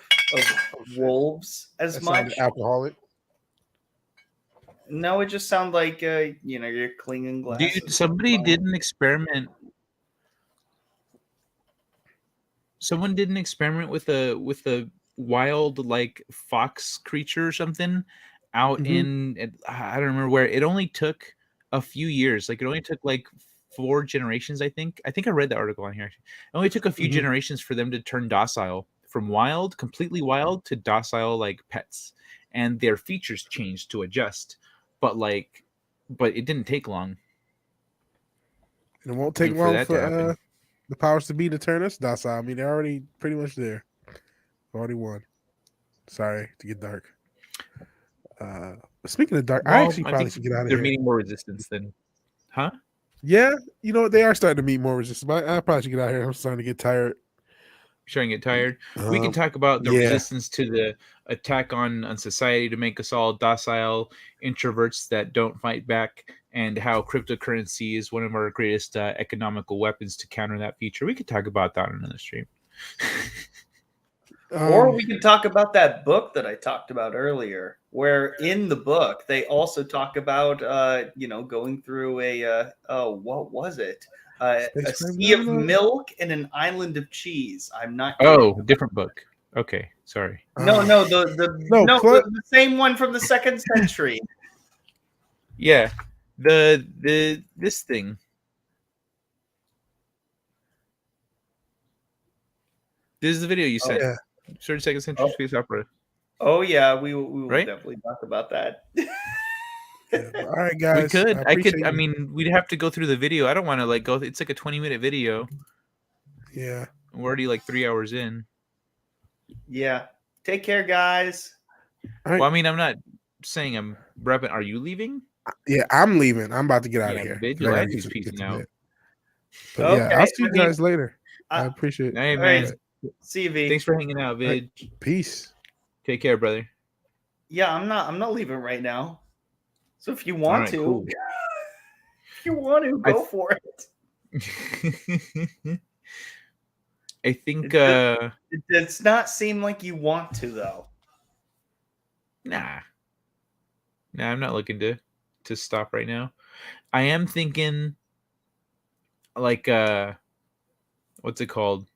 S7: wolves as
S8: That
S7: much.
S8: sounded alcoholic.
S7: No, it just sounds like you're cleaning glasses.
S5: Dude, somebody did an experiment. Someone did an experiment with a wild, like, fox creature or something out
S8: Mhm.
S5: I don't remember where. It only took a few years. Like, it only took like 4 generations, I think. I think I read the article on here. Actually. It only took a few
S8: Mhm.
S5: generations for them to turn docile from wild, completely wild, to docile like pets, and their features changed to adjust. But it didn't take long.
S8: And it won't take
S5: for
S8: long
S5: that to happen.
S8: for the powers to be to turn us docile. I mean, they're already pretty much there. Already won. Sorry to get dark. Speaking of dark, I
S5: Well,
S8: actually
S5: I
S8: probably
S5: think
S8: should get out of
S5: they're
S8: here.
S5: meeting more resistance than, huh?
S8: Yeah, you know what? They are starting to meet more resistance. But I probably should get out of here. I'm starting to get tired.
S5: Starting to get tired. We can talk about the
S8: yeah.
S5: resistance to the attack on society to make us all docile introverts that don't fight back, and how cryptocurrency is one of our greatest economical weapons to counter that feature. We could talk about that on another stream.
S7: Or we could talk about that book that I talked about earlier, where in the book they also talk about going through what was it? A
S8: Space Flame
S7: sea of
S8: Domino?
S7: milk and an island of cheese. I'm not
S5: Oh,
S7: kidding.
S5: different book. Okay, sorry.
S7: No, the same one from the 2nd century.
S5: Yeah, this thing. This is the video you sent.
S8: Yeah.
S5: 32nd century space opera.
S7: Oh yeah, we will
S5: Right?
S7: definitely talk about that.
S8: All right,
S5: We
S8: guys.
S5: could. I could.
S8: appreciate
S5: I
S8: you.
S5: mean, we'd have to go through the video. I don't want to like go. It's like a 20-minute video.
S8: Yeah.
S5: We're already like 3 hours in.
S7: Yeah. Take care, guys.
S8: All right.
S5: Well, I mean, I'm not saying I'm repping. Are you leaving?
S8: Yeah, I'm leaving. I'm about to get out
S5: Yeah,
S8: of here.
S5: Vigilante's peacing out.
S8: But yeah, I'll
S7: Okay,
S8: see you guys later. I
S7: I-
S8: appreciate it.
S5: Hey,
S7: All
S5: man.
S7: right. See you, V.
S5: Thanks for hanging out,
S8: All right.
S5: Vid.
S8: Peace.
S5: Take care, brother.
S7: Yeah, I'm not leaving right now. So if you
S5: All
S7: want
S5: right,
S7: to,
S5: cool.
S7: if you want to, go for it.
S5: I think
S7: It does not seem like you want to, though.
S5: nah, I'm not looking to stop right now. I am thinking like what's it called?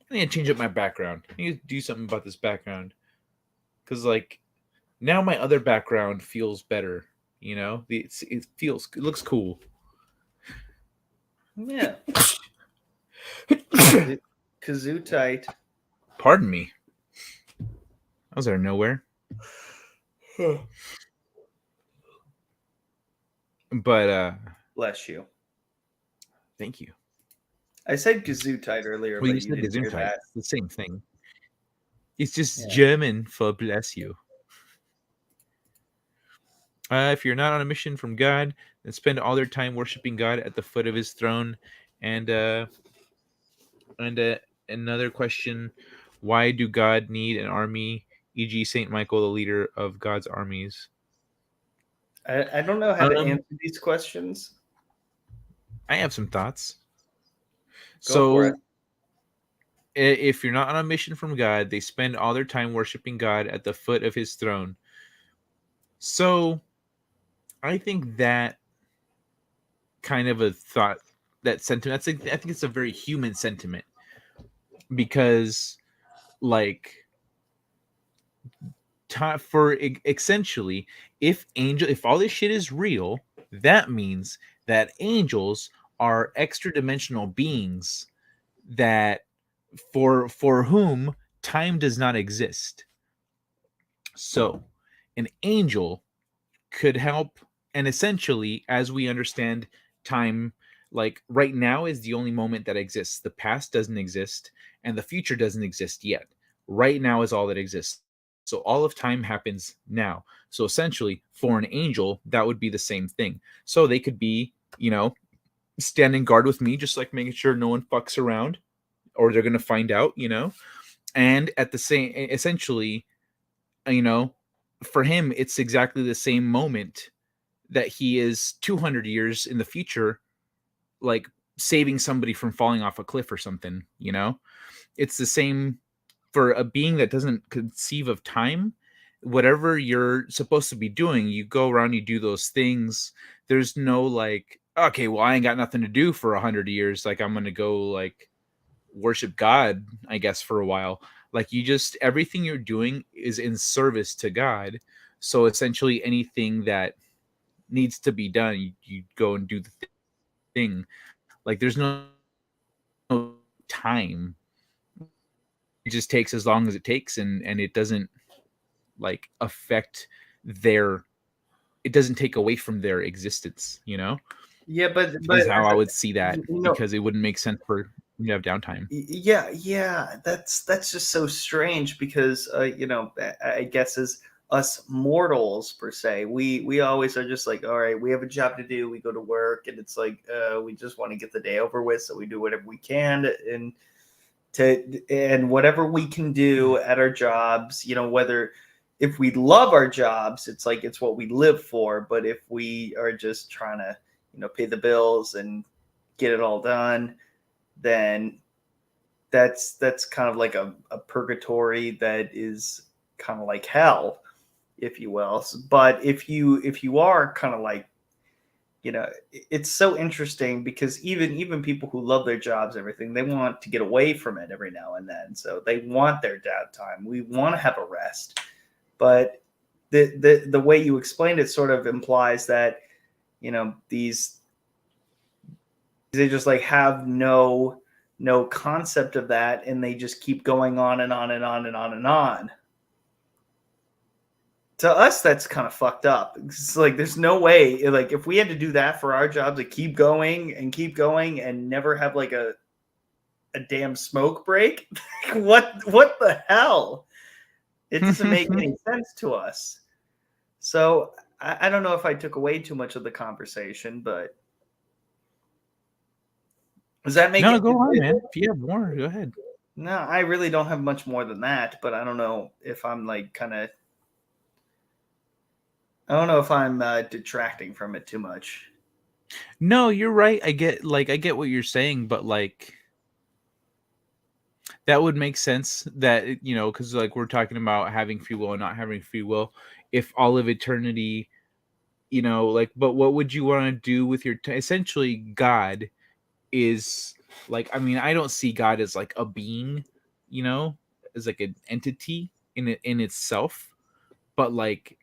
S5: I need to change up my background. I need to do something about this background, because like now my other background feels better. You know, it looks cool.
S7: Yeah. Kazoo tight.
S5: Pardon me. I was out of nowhere. But
S7: Bless you.
S5: thank you.
S7: I said kazoo tight earlier,
S5: Well,
S7: but
S5: you
S7: you
S5: said
S7: didn't hear
S5: Gesundheit.
S7: that.
S5: It's the same thing. It's just
S7: Yeah.
S5: German for bless you. If you're not on a mission from God, then spend all their time worshiping God at the foot of His throne. And another question: why do God need an army? E.g., Saint Michael, the leader of God's armies.
S7: I don't know how to answer these questions.
S5: I have some thoughts.
S7: Go for it.
S5: if you're not on a mission from God, they spend all their time worshiping God at the foot of his throne. So I think that kind of a thought, that sentiment, I think it's a very human sentiment, because like essentially, if all this shit is real, that means that angels are extra dimensional beings that for whom time does not exist. So an angel could help, and essentially, as we understand time, like right now is the only moment that exists. The past doesn't exist and the future doesn't exist yet. Right now is all that exists. So all of time happens now. So essentially, for an angel, that would be the same thing. So they could be, standing guard with me, just like making sure no one fucks around, or they're gonna find out, and at the same, essentially, you know for him it's exactly the same moment that he is 200 years in the future, like saving somebody from falling off a cliff or something. It's the same for a being that doesn't conceive of time. Whatever you're supposed to be doing, you go around, you do those things. There's no like, okay, well, I ain't got nothing to do for 100 years, like I'm gonna go like worship God, I guess, for a while. Like, you just, everything you're doing is in service to God. So essentially, anything that needs to be done, you go and do the thing. Like, there's no time. It just takes as long as it takes, and it doesn't like affect their. It doesn't take away from their existence.
S7: Yeah, but
S5: Is how I would see that,
S7: you know,
S5: because it wouldn't make sense for you to have downtime.
S7: yeah, that's just so strange because I guess as us mortals per se, we always are just like, all right, we have a job to do, we go to work, and it's like we just want to get the day over with, so we do whatever we can and whatever we can do at our jobs, whether if we love our jobs, it's like it's what we live for, but if we are just trying to pay the bills and get it all done, then that's kind of like a purgatory that is kind of like hell, if you will. But if you are kind of like, it's so interesting because even people who love their jobs, everything, they want to get away from it every now and then. So they want their downtime. We want to have a rest, but the way you explained it sort of implies that these they just like have no concept of that, and they just keep going on and on and on and on and on. To us, that's kind of fucked up. It's like there's no way, like if we had to do that for our job, to keep going and never have like a damn smoke break. what the hell? It doesn't make any sense to us. So I don't know if I took away too much of the conversation, but does that make
S5: No,
S7: it?
S5: go on, man. If you have more, go ahead.
S7: No, I really don't have much more than that, but I don't know if I'm like I don't know if I'm detracting from it too much.
S5: No, you're right. I get what you're saying, but like that would make sense that because like we're talking about having free will and not having free will. If all of eternity, like, but what would you want to do with your essentially God is like, I mean, I don't see God as like a being, as like an entity in itself, but like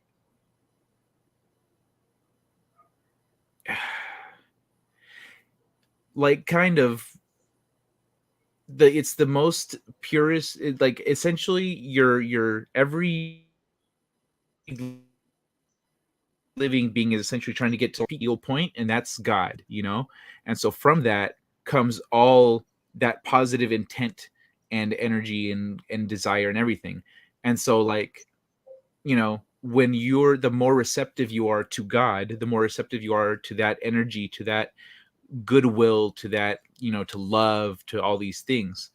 S5: like kind of it's the most purest, like essentially your every living being is essentially trying to get to a ideal point, and that's God. And so from that comes all that positive intent and energy and desire and everything. And so like, when you're the more receptive you are to God, the more receptive you are to that energy, to that goodwill, to that, to love, to all these things,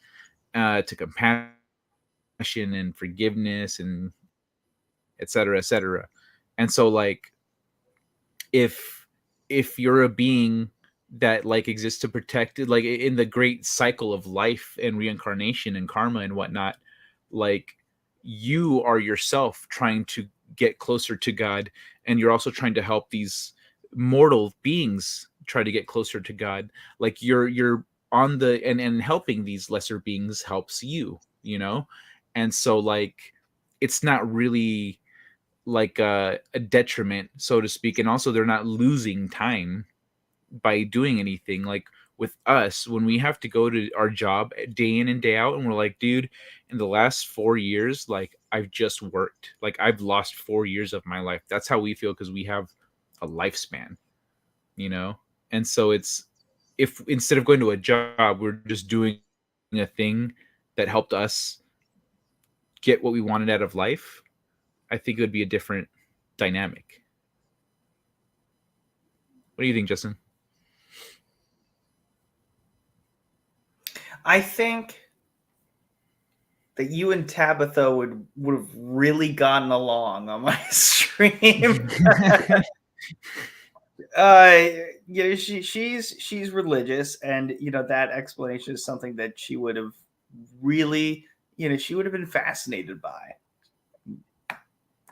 S5: to compassion and forgiveness and et cetera, et cetera. And so like if you're a being that like exists to protect, like in the great cycle of life and reincarnation and karma and whatnot, like you are yourself trying to get closer to God, and you're also trying to help these mortal beings try to get closer to God. Like you're on the and helping these lesser beings helps you, you know? And so like it's not really like a detriment, so to speak. And also they're not losing time by doing anything. Like with us, when we have to go to our job day in and day out, and we're like, dude, in the last 4 years, like I've just worked, like I've lost 4 years of my life. That's how we feel, because we have a lifespan, you know? And so it's, if instead of going to a job, we're just doing a thing that helped us get what we wanted out of life, I think it would be a different dynamic. What do you think, Justin?
S7: I think that you and Tabitha would have really gotten along on my stream. You know, she's religious, and you know that explanation is something that she would have really, you know, she would have been fascinated by,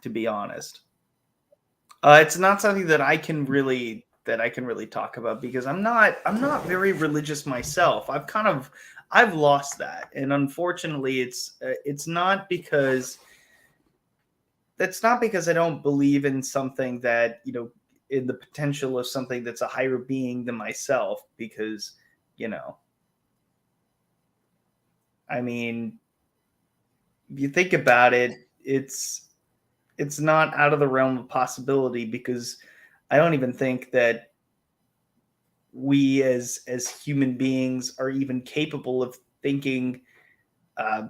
S7: to be honest. It's not something that I can really talk about, because I'm not very religious myself. I've lost that, and unfortunately, it's not because I don't believe in something that, you know, in the potential of something that's a higher being than myself, because, you know, I mean, if you think about it, it's not out of the realm of possibility, because I don't even think that we as human beings are even capable of thinking uh,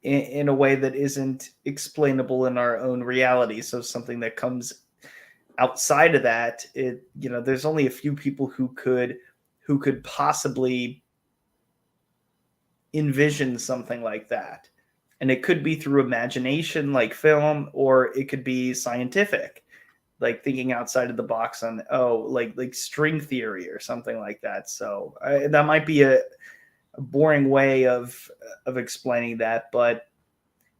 S7: in a way that isn't explainable in our own reality. So something that comes outside of that, it, you know, there's only a few people who could possibly envision something like that. And it could be through imagination, like film, or it could be scientific, like thinking outside of the box on, like string theory or something like that. So that might be a boring way of explaining that, but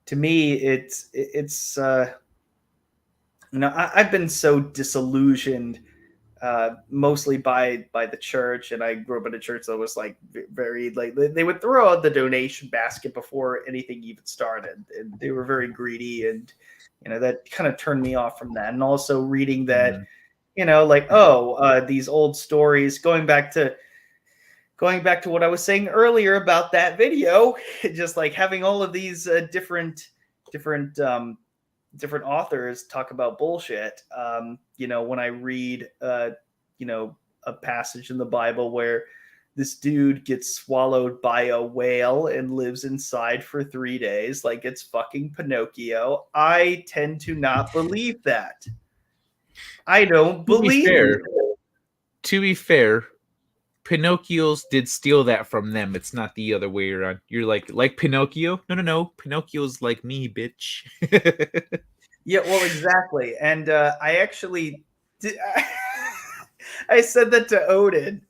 S7: to me, it's you know, I've been so disillusioned, mostly by the church, and I grew up in a church that was like very, like they would throw out the donation basket before anything even started, and they were very greedy, and you know that kind of turned me off from that. And also reading that, you know, like these old stories, going back to what I was saying earlier about that video, just like having all of these different different authors talk about bullshit. You know, when I read, you know, a passage in the Bible where this dude gets swallowed by a whale and lives inside for 3 days, like it's fucking Pinocchio, I tend to not believe that. I don't believe it.
S5: To be fair, Pinocchio's did steal that from them. It's not the other way around. You're like Pinocchio? No. Pinocchio's like me, bitch.
S7: Yeah, well, exactly. And I actually did, I said that to Odin.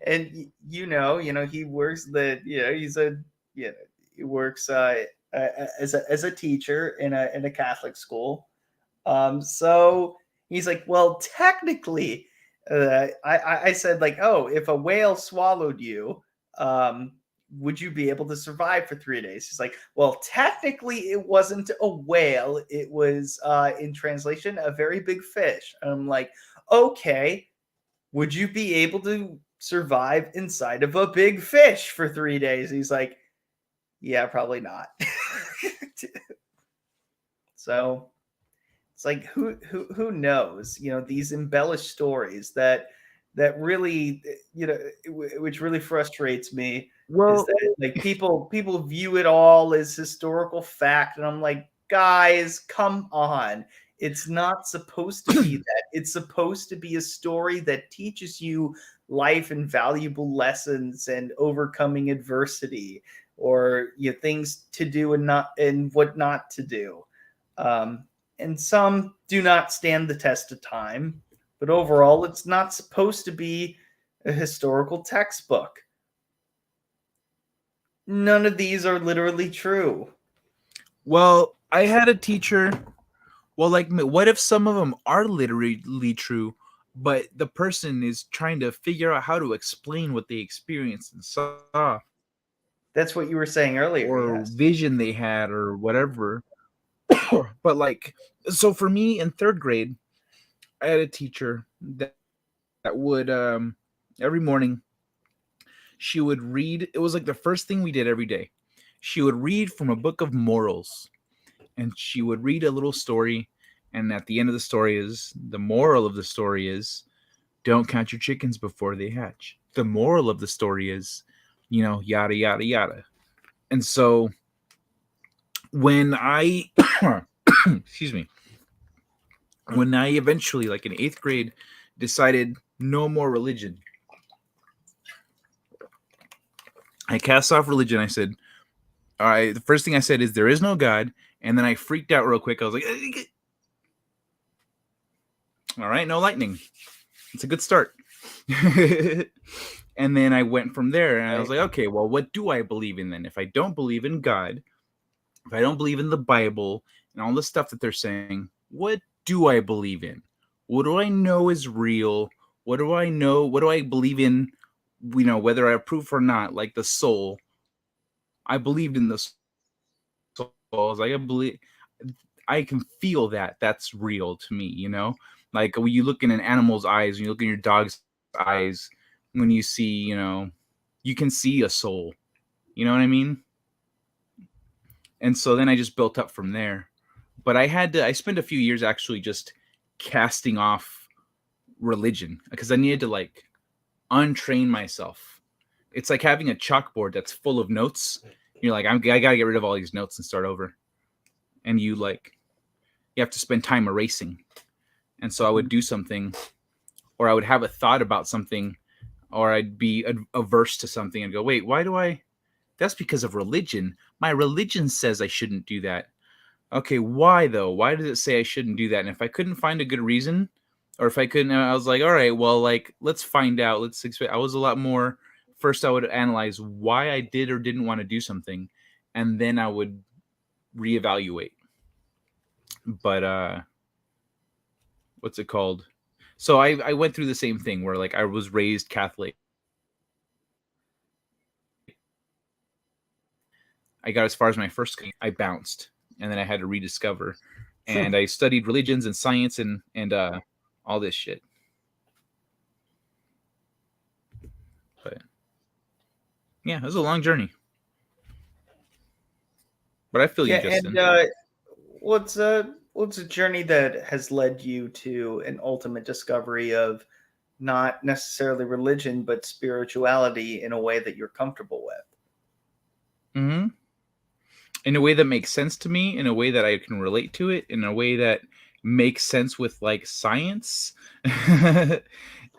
S7: And you know, he works he's a, you know, he works as a teacher in a Catholic school. So he's like, well, technically, I said like, oh, if a whale swallowed you, would you be able to survive for 3 days? He's like, well, technically, it wasn't a whale. It was, in translation, a very big fish. And I'm like, okay, would you be able to survive inside of a big fish for 3 days? He's like, yeah, probably not. So it's like, who knows? You know, these embellished stories that really, you know, which really frustrates me, is that like people view it all as historical fact, and I'm like, guys, come on. It's not supposed to be that. It's supposed to be a story that teaches you life and valuable lessons and overcoming adversity, or, you know, things to do and what not to do. and some do not stand the test of time. But overall, it's not supposed to be a historical textbook. None of these are literally true.
S1: Well, I had a teacher. Well, like, what if some of them are literally true, but the person is trying to figure out how to explain what they experienced and saw,
S7: That's what you were saying earlier.
S1: or
S7: Yes.
S1: vision they had, or whatever. But like, so for me in third grade, I had a teacher that would every morning she would read. It was like the first thing we did every day. She would read from a book of morals, and she would read a little story, and at the end of the story is the moral of the story is don't count your chickens before they hatch. The moral of the story is, yada yada yada. And so when I excuse me, when I eventually, like in 8th grade, decided no more religion, I cast off religion. I said, all right, the first thing I said is there is no God. And then I freaked out real quick. I was like, all right, no lightning. It's a good start. And then I went from there and I was like, okay, well, what do I believe in then? If I don't believe in God, if I don't believe in the Bible and all the stuff that they're saying, what do I believe in? What do I know is real? What do I know? What do I believe in? Whether I approve or not, like the soul. I believed in the soul. I was like, I can feel that. That's real to me, Like when you look in an animal's eyes, when you look in your dog's eyes, when you see, you can see a soul. You know what I mean? And so then I just built up from there. But I spent a few years actually just casting off religion because I needed to like untrain myself. It's like having a chalkboard that's full of notes. You're like, I gotta get rid of all these notes and start over. And you have to spend time erasing. And so I would do something, or I would have a thought about something, or I'd be averse to something and go, wait, why do I? That's because of religion. My religion says I shouldn't do that. Okay, why though? Why does it say I shouldn't do that? And if I couldn't find a good reason, or if I couldn't, I was like, all right, well, like, let's find out. Let's expect. I was a lot more. First, I would analyze why I did or didn't want to do something, and then I would reevaluate. But what's it called? So I went through the same thing where like I was raised Catholic. I got as far as my first, I bounced, and then I had to rediscover. And I studied religions and science and all this shit. But yeah, it was a long journey. But I feel you, Justin.
S7: And what's a journey that has led you to an ultimate discovery of not necessarily religion but spirituality in a way that you're comfortable with?
S1: Mm-hmm. In a way that makes sense to me, in a way that I can relate to it, in a way that makes sense with like science.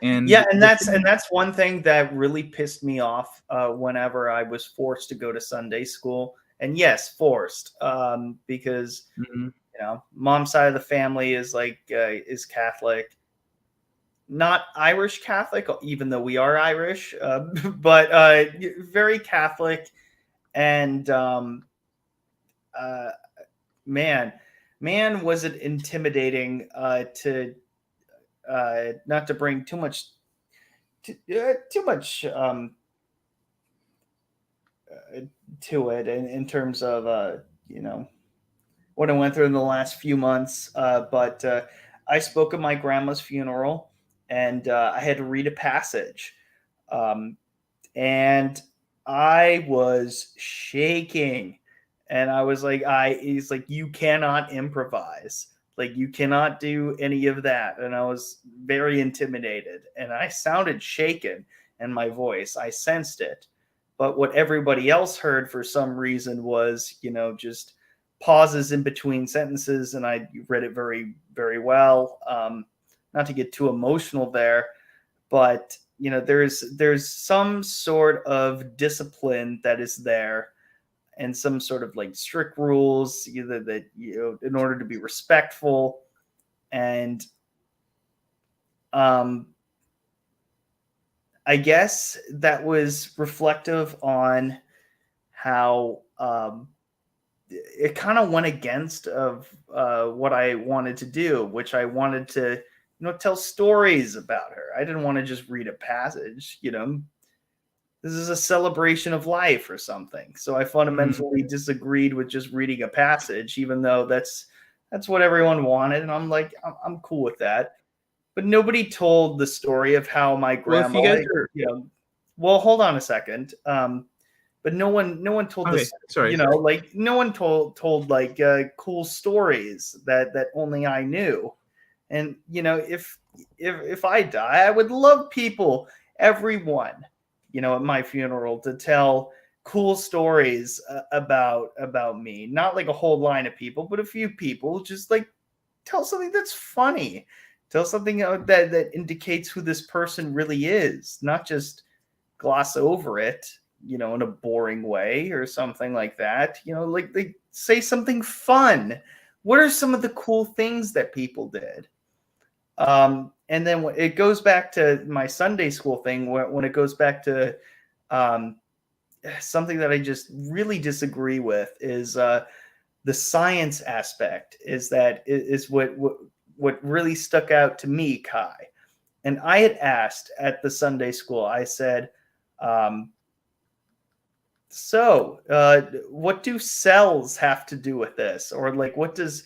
S1: And
S7: that's one thing that really pissed me off whenever I was forced to go to Sunday school. And yes, forced, because mom's side of the family is is Catholic, not Irish Catholic, even though we are Irish, but very Catholic. And man, was it intimidating to not to bring too much to it in terms of what I went through in the last few months. But I spoke at my grandma's funeral, and I had to read a passage, and I was shaking. And I was like, he's like, you cannot improvise. Like, you cannot do any of that. And I was very intimidated, and I sounded shaken in my voice. I sensed it. But what everybody else heard for some reason was, just pauses in between sentences. And I read it very, very well. Not to get too emotional there, but there's some sort of discipline that is there. and some sort of like strict rules, either that, in order to be respectful. And I guess that was reflective on how it kind of went against of what I wanted to do, which I wanted to, tell stories about her. I didn't want to just read a passage, This is a celebration of life or something. So I fundamentally disagreed with just reading a passage, even though that's what everyone wanted, and I'm like, I'm cool with that. But nobody told the story of how my
S5: Well, if
S7: grandma,
S5: you guys are
S7: well, hold on a second. But no one told
S5: okay,
S7: this,
S5: sorry.
S7: like no one told like cool stories that only I knew. And if I die, I would love people, everyone, at my funeral to tell cool stories about me. Not like a whole line of people, but a few people. Just like tell something that's funny. Tell something that indicates who this person really is, not just gloss over it, in a boring way or something like that. Like they say something fun. What are some of the cool things that people did? And then it goes back to my Sunday school thing, when it goes back to something that I just really disagree with is the science aspect. Is what really stuck out to me, Kai. And I had asked at the Sunday school, I said, what do cells have to do with this? Or like, what does,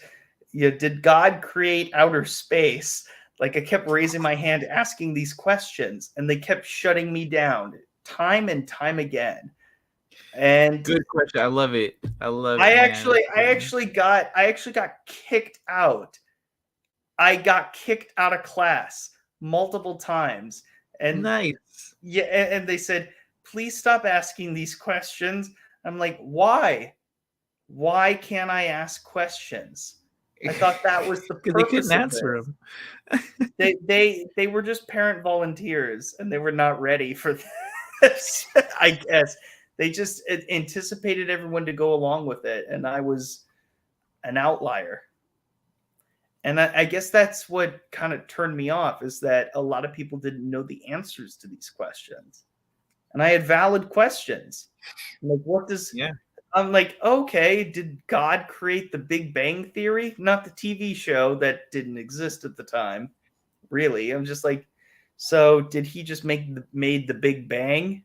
S7: did God create outer space? Like, I kept raising my hand, asking these questions, and they kept shutting me down time and time again. And
S5: good question. I love it.
S7: I actually got kicked out. I got kicked out of class multiple times. And
S5: nice.
S7: Yeah, and they said, please stop asking these questions. I'm like, why? Why can't I ask questions? I thought that was the purpose.
S5: They couldn't answer them.
S7: They were just parent volunteers, and they were not ready for this. I guess they just anticipated everyone to go along with it, and I was an outlier. And I guess that's what kind of turned me off, is that a lot of people didn't know the answers to these questions. And I had valid questions. Like, what does...
S5: Yeah.
S7: I'm like, okay, did God create the Big Bang Theory? Not the TV show that didn't exist at the time. Really. I'm just like, so did he just made the Big Bang?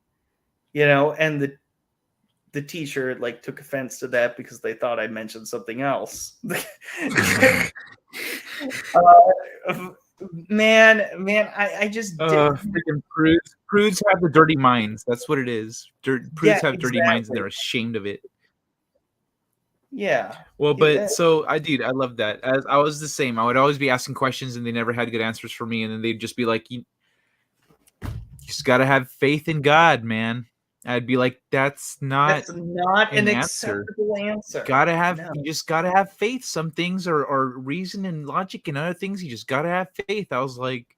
S7: And the teacher like took offense to that because they thought I mentioned something else. Man, I just
S5: freaking prudes have the dirty minds. That's what it is. Prudes have dirty minds, and they're ashamed of it.
S7: Yeah.
S5: Well, but so I love that. As I was the same. I would always be asking questions, and they never had good answers for me. And then they'd just be like, "You just got to have faith in God, man." I'd be like, "That's not
S7: an acceptable answer.
S5: You just gotta have faith. Some things are reason and logic, and other things you just gotta have faith." I was like,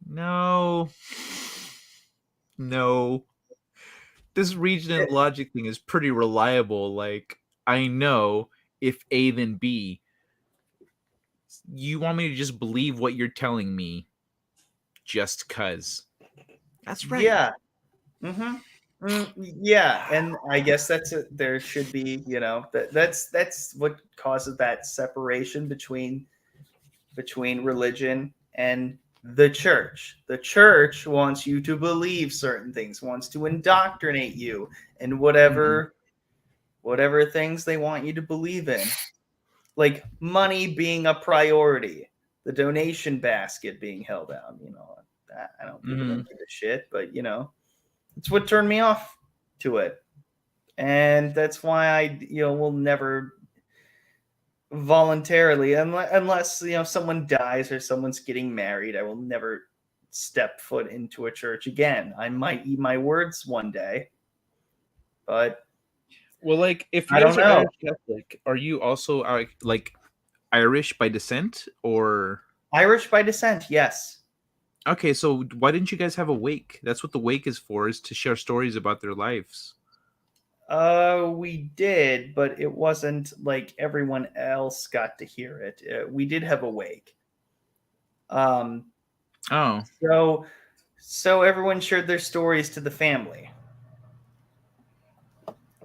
S5: no. This reason and logic thing is pretty reliable. Like, I know if A then B. You want me to just believe what you're telling me just cuz. That's right.
S7: Yeah. Yeah, and I guess there should be, that's what causes that separation between religion and the church. The church wants you to believe certain things, wants to indoctrinate you in whatever things they want you to believe in. Like money being a priority, the donation basket being held out, I don't give a shit, but it's what turned me off to it. And that's why I will never voluntarily, unless someone dies or someone's getting married, I will never step foot into a church again. I might eat my words one day, but
S5: well, like, if you guys are Irish Catholic, are you also like Irish by descent or
S7: Irish by descent? Yes.
S5: Okay, so why didn't you guys have a wake? That's what the wake is for, is to share stories about their lives.
S7: We did, but it wasn't like everyone else got to hear it. We did have a wake. Um,
S5: Oh,
S7: so everyone shared their stories to the family.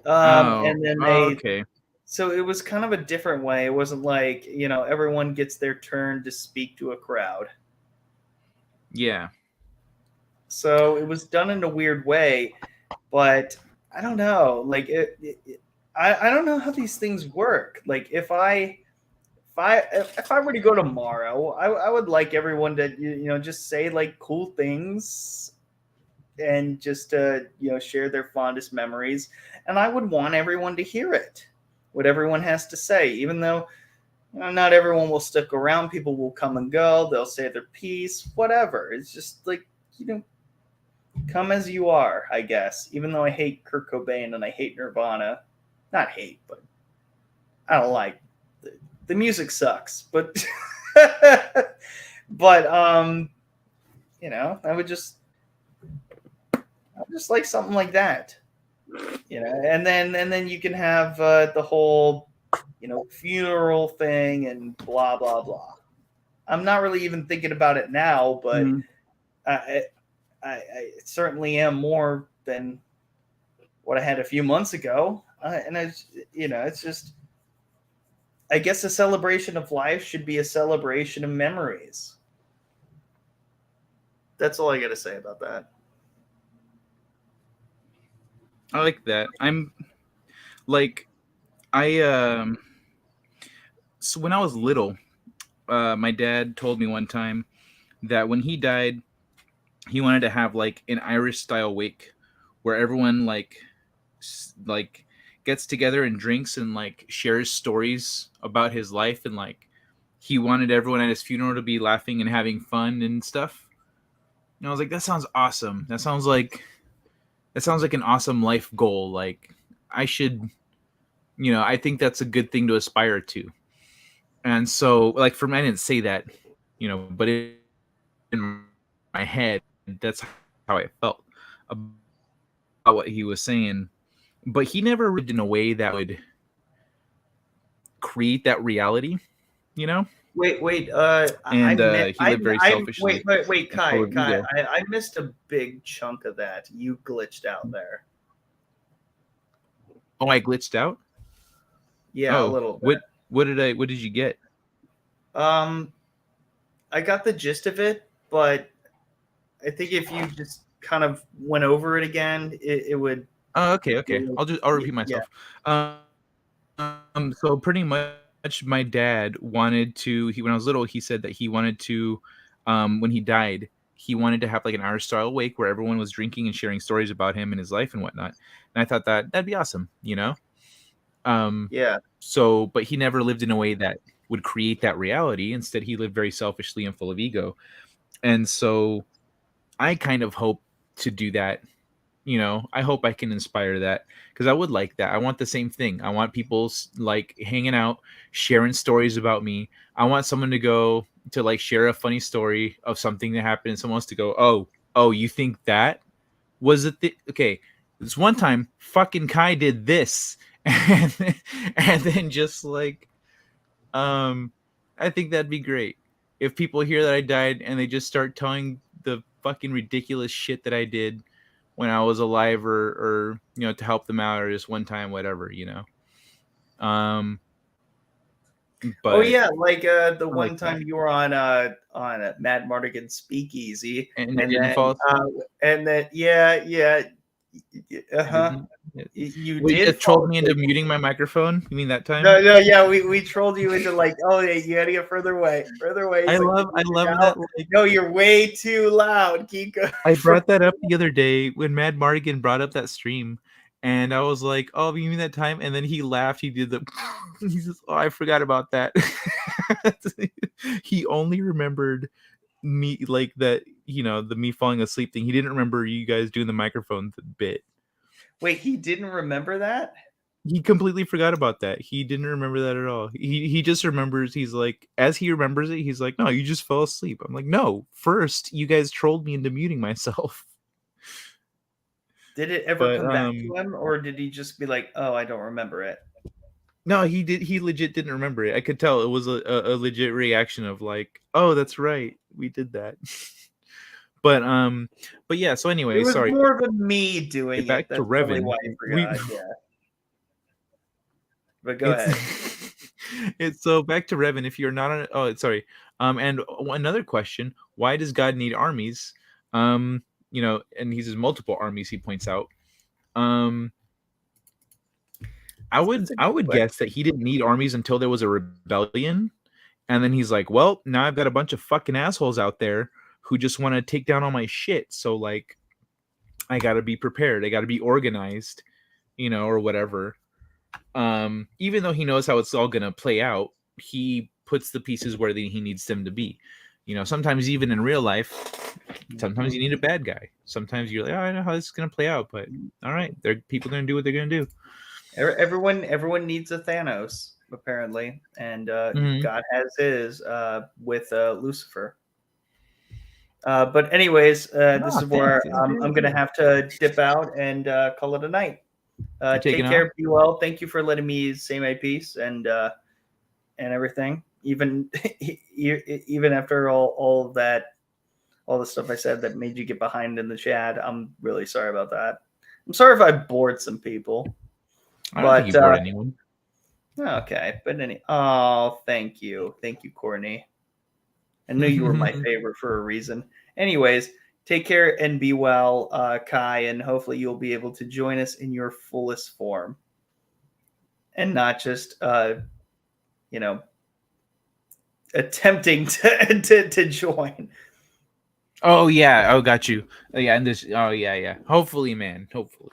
S5: oh,
S7: And then
S5: oh,
S7: they,
S5: okay,
S7: so it was kind of a different way. It wasn't like, everyone gets their turn to speak to a crowd.
S5: yeah.
S7: So it was done in a weird way, but I don't know. Like I don't know how these things work. Like if I were to go tomorrow, I would like everyone to just say like cool things and just share their fondest memories, and I would want everyone to hear it, what everyone has to say, even though not everyone will stick around. People will come and go. They'll say their piece, whatever. It's just like come as you are, I guess. Even though I hate Kurt Cobain and I hate Nirvana, not hate, but I don't like the music sucks. But but I would just like something like that, and then you can have the whole funeral thing and blah blah blah. I'm not really even thinking about it now, but
S5: Mhm.
S7: I certainly am more than what I had a few months ago, and it's just, I guess a celebration of life should be a celebration of memories. That's all I got to say about that.
S5: I like that. I'm like I so when I was little, my dad told me one time that when he died, he wanted to have like an Irish style wake where everyone like gets together and drinks and like shares stories about his life, and like he wanted everyone at his funeral to be laughing and having fun and stuff. And I was like, that sounds awesome. That sounds like an awesome life goal. Like I should, I think that's a good thing to aspire to. And so like for me, I didn't say that, but in my head, that's how I felt about what he was saying. But he never lived in a way that would create that reality, you know.
S7: Wait.
S5: And he lived very selfishly
S7: Wait,
S5: and full
S7: Kai.
S5: of ego.
S7: I missed a big chunk of that. You glitched out there.
S5: Oh, I glitched out.
S7: Yeah, a
S5: Oh,
S7: little bit.
S5: what did you get?
S7: Um, I got the gist of it, but I think if you just kind of went over it again, it would.
S5: Oh, okay. I'll repeat
S7: Yeah.
S5: myself. So pretty much my dad wanted to, when I was little, he said that he wanted to, when he died, he wanted to have like an Irish style wake where everyone was drinking and sharing stories about him and his life and whatnot. And I thought that that'd be awesome, Um,
S7: Yeah.
S5: so, but he never lived in a way that would create that reality. Instead, he lived very selfishly and full of ego. And so I kind of hope to do that. I hope I can inspire that because I would like that. I want the same thing. I want people like hanging out, sharing stories about me. I want someone to go to like share a funny story of something that happened, and someone else to go, oh, you think that was it? Okay, this one time, fucking Kai did this, and then just like, I think that'd be great if people hear that I died and they just start telling the fucking ridiculous shit that I did when I was alive, or to help them out, or just one time, whatever. Um,
S7: Oh
S5: but
S7: yeah, like the
S5: I like
S7: one
S5: that,
S7: time you were on a Mad Mardigan Speakeasy,
S5: and I
S7: and
S5: didn't
S7: then
S5: fall asleep.
S7: uh
S5: I
S7: huh,
S5: didn't.
S7: you
S5: Well, you
S7: did
S5: guys trolled
S7: fall
S5: me into
S7: asleep.
S5: muting my microphone. You mean that time?
S7: No, yeah, we trolled you into like, oh yeah, you had to get further away, further away.
S5: I
S7: It's like,
S5: love, I love
S7: now,
S5: that. Like,
S7: no, you're way too loud. Keep going.
S5: I brought that up the other day when Mad Mardigan brought up that stream, and I was like, "Oh, you mean that time?" And then he laughed. He did the. He says, "Oh, I forgot about that." He only remembered me like that. The me falling asleep thing. He didn't remember you guys doing the microphone bit.
S7: Wait, he didn't remember that?
S5: He completely forgot about that. He didn't remember that at all. He just remembers. He's like, as he remembers it, he's like, "No, you just fell asleep." I'm like, "No, first you guys trolled me into muting myself."
S7: Did it ever
S5: But
S7: come back to him, or did he just be like, "Oh, I don't remember it"?
S5: no, he did. He legit didn't remember it. I could tell it was a legit reaction of like, "Oh, that's right, we did that." but but yeah. So
S7: It
S5: anyway,
S7: was
S5: sorry.
S7: more of a me doing it.
S5: Back to
S7: That's probably
S5: Revan.
S7: why he
S5: We
S7: forgot. Yeah. But go ahead.
S5: it's so back to Revan. If you're not on, oh, sorry. And another question: why does God need armies? And he says multiple armies. He points out. I would guess that he didn't need armies until there was a rebellion, and then he's like, well, now I've got a bunch of fucking assholes out there who just want to take down all my shit. So like, I got to be prepared. I got to be organized, or whatever. Even though he knows how it's all gonna play out, he puts the pieces where he needs them to be. Sometimes even in real life, sometimes you need a bad guy. Sometimes you're like, oh, I know how this is gonna play out, but all right, people are gonna do what they're gonna do.
S7: Everyone needs a Thanos apparently, and God has his with Lucifer. But anyways, this is where I'm gonna have to dip out and call it a night. Take care, be well. Thank you for letting me say my piece and everything. Even even after all of that, all the stuff I said that made you get behind in the chat, I'm really sorry about that. I'm sorry if I bored some people.
S5: I don't think you bored anyone.
S7: Okay, but thank you, Courtney. I knew you were my favorite for a reason. Anyways, take care and be well, Kai, and hopefully you'll be able to join us in your fullest form, and not just attempting to join.
S5: Oh yeah, got you. Yeah, and this. Oh yeah. Hopefully, man. Hopefully.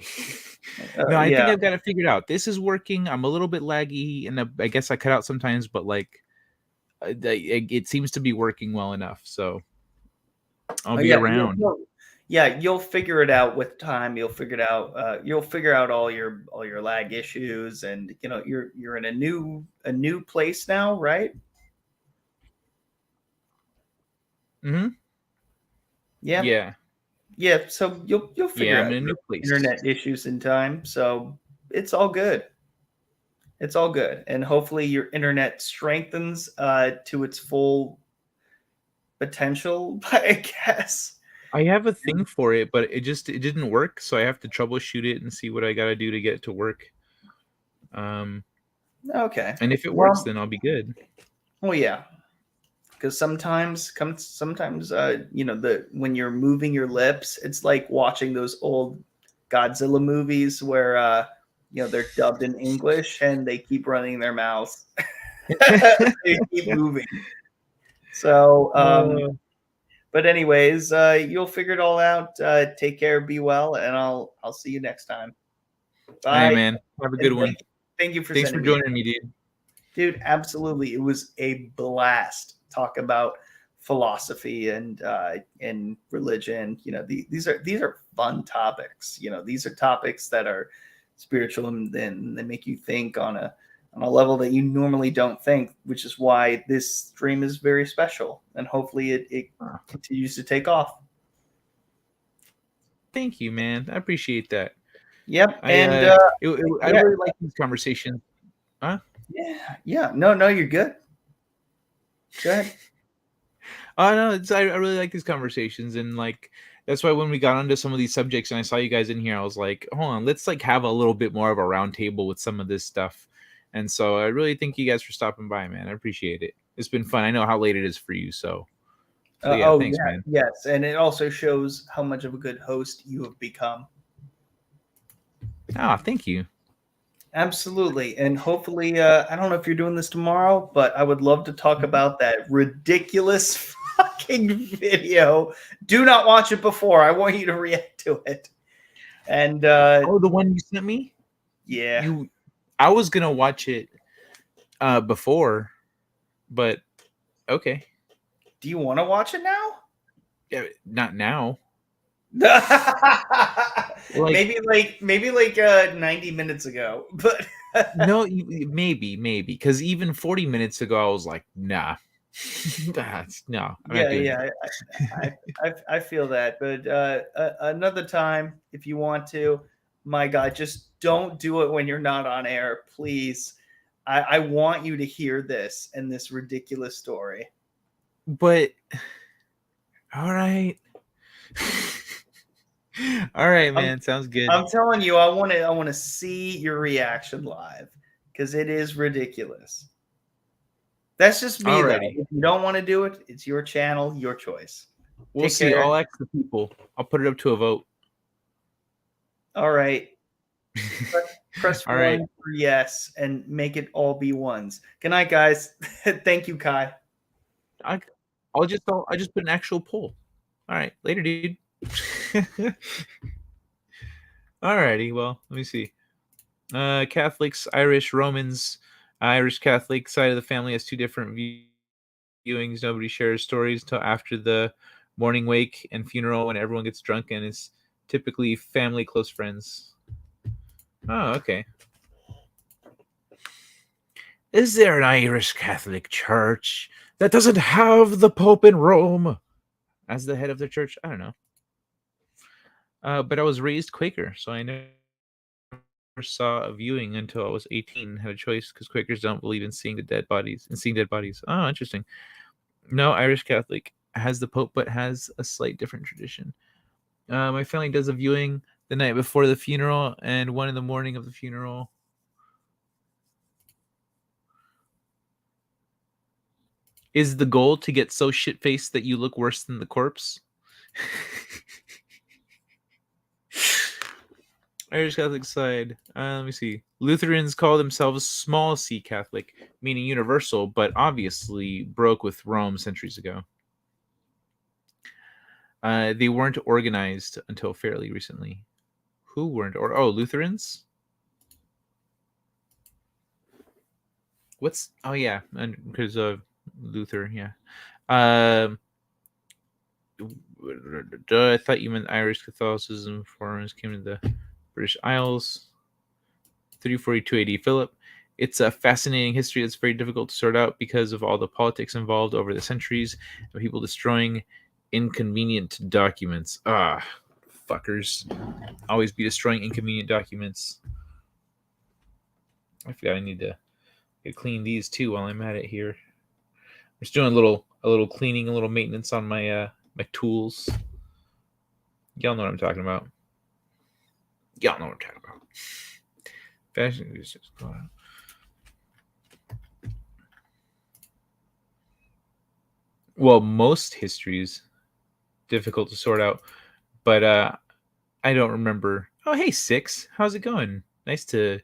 S5: No, I think I've got it figured out. This is working. I'm a little bit laggy, and I guess I cut out sometimes, but like, it seems to be working well enough. So I'll be around.
S7: You'll figure it out with time. You'll figure it out. You'll figure out all your lag issues, and you're in a new place now, right?
S5: Mm-hmm.
S7: Yeah. So you'll figure out
S5: I'm in a new place.
S7: Internet issues in time. So it's all good. It's all good, and hopefully your internet strengthens to its full potential. I guess
S5: I have a thing for it, but it didn't work, so I have to troubleshoot it and see what I got to do to get it to work.
S7: Okay.
S5: And if it works, then I'll be good.
S7: Oh yeah. Because sometimes when you're moving your lips, it's like watching those old Godzilla movies where they're dubbed in English and they keep running their mouths. They keep moving. So but anyways, you'll figure it all out. Take care, be well, and I'll see you next time. Bye.
S5: Hey man, have a good one.
S7: Thank you for
S5: joining me, dude.
S7: Dude, absolutely. It was a blast. Talk about philosophy and religion. These are fun topics. These are topics that are spiritual and they make you think on a level that you normally don't think, which is why this stream is very special, and hopefully it continues to take off.
S5: Thank you, man. I appreciate that.
S7: Yep.
S5: I really like these conversations. Huh?
S7: Yeah. No, you're good. Go ahead.
S5: Oh no, I really like these conversations, and like that's why when we got onto some of these subjects and I saw you guys in here, I was like, hold on, let's like have a little bit more of a round table with some of this stuff. And so I really thank you guys for stopping by, man. I appreciate it. It's been fun. I know how late it is for you, so thanks, man.
S7: Yes, and it also shows how much of a good host you have become.
S5: Thank you.
S7: Absolutely. And hopefully, I don't know if you're doing this tomorrow, but I would love to talk about that ridiculous fucking video. Do not watch it before. I want you to react to it. And
S5: the one you sent me?
S7: Yeah.
S5: I was gonna watch it before, but okay.
S7: Do you want to watch it now?
S5: Yeah, not now.
S7: maybe like 90 minutes ago, but
S5: no, maybe because even 40 minutes ago I was like, nah, No, I'm
S7: Yeah,
S5: not doing
S7: yeah, I feel that. But another time, if you want to, my God, just don't do it when you're not on air, please. I want you to hear this and this ridiculous story.
S5: But all right. All right,
S7: I'm,
S5: man. Sounds good.
S7: I'm telling you, I want to see your reaction live because it is ridiculous. That's just me, though.
S5: Alrighty.
S7: If you don't want to do it, it's your channel, your choice.
S5: We'll
S7: Take
S5: see.
S7: care.
S5: I'll ask the people. I'll put it up to a vote.
S7: All right. Press
S5: All
S7: one
S5: right.
S7: for yes and make it all be ones. Good night, guys. Thank you, Kai.
S5: I'll just put an actual poll. All right. Later, dude. Alrighty. Well, let me see. Catholics, Irish, Romans. Irish Catholic side of the family has two different viewings. Nobody shares stories until after the morning wake and funeral when everyone gets drunk and it's typically family, close friends. Oh, okay. Is there an Irish Catholic church that doesn't have the Pope in Rome as the head of the church? I don't know. But I was raised Quaker, so I never saw a viewing until I was 18. Had a choice because Quakers don't believe in seeing dead bodies. Oh, interesting. No, Irish Catholic has the Pope, but has a slight different tradition. My family does a viewing the night before the funeral and one in the morning of the funeral. Is the goal to get so shit faced that you look worse than the corpse? Irish Catholic side. Let me see. Lutherans call themselves small C Catholic, meaning universal, but obviously broke with Rome centuries ago. They weren't organized until fairly recently. Who weren't? Lutherans? What's? Oh yeah, and because of Luther, yeah. I thought you meant Irish Catholicism. Foreigners came to the British Isles. 342 AD. Philip. It's a fascinating history that's very difficult to sort out because of all the politics involved over the centuries and people destroying inconvenient documents. Fuckers. Always be destroying inconvenient documents. I forgot I need to clean these too while I'm at it here. I'm just doing a little cleaning, a little maintenance on my my tools. Y'all know what I'm talking about. Y'all know what I'm talking about. Fashion research. Well, most histories difficult to sort out, but I don't remember. Oh, hey, Six, how's it going? Nice to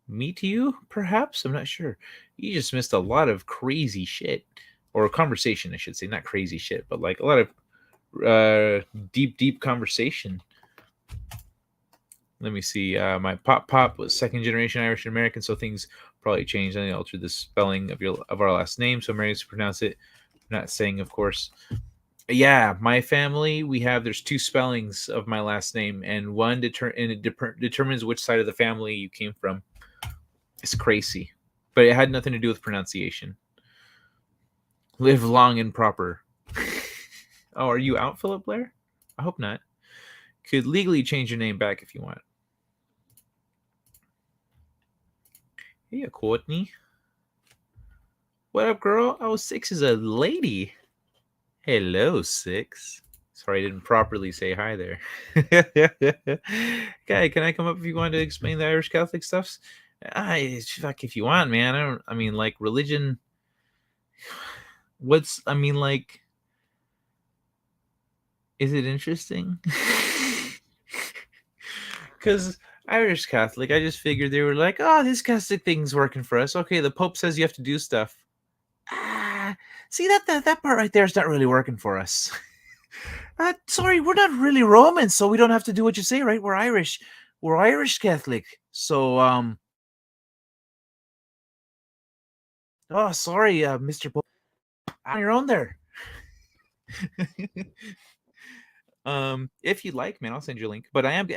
S5: meet you. Perhaps I'm not sure. You just missed a lot of crazy shit, or conversation, I should say, not crazy shit, but like a lot of deep conversation. Let me see. My pop was second generation Irish American, so things probably changed. I altered the spelling of our last name, so Mary's to pronounce it. I'm not saying, of course. Yeah, my family, there's two spellings of my last name, and one determines which side of the family you came from. It's crazy, but it had nothing to do with pronunciation. Live long and proper. Oh, are you out, Philip Blair? I hope not. Could legally change your name back if you want. Hey, Courtney. What up, girl? Oh, Six is a lady. Hello, Six. Sorry, I didn't properly say hi there. Guy, can I come up if you want to explain the Irish Catholic stuffs? Fuck if you want, man. I mean, like, religion. Like, is it interesting? Because Irish Catholic, I just figured they were like, oh, this Catholic thing's working for us. Okay, the Pope says you have to do stuff. See, that part right there is not really working for us. Sorry, we're not really Roman, so we don't have to do what you say, right? We're Irish. We're Irish Catholic. So, oh, sorry, Mr. Pope. On your own there. If you'd like, man, I'll send you a link. But I am,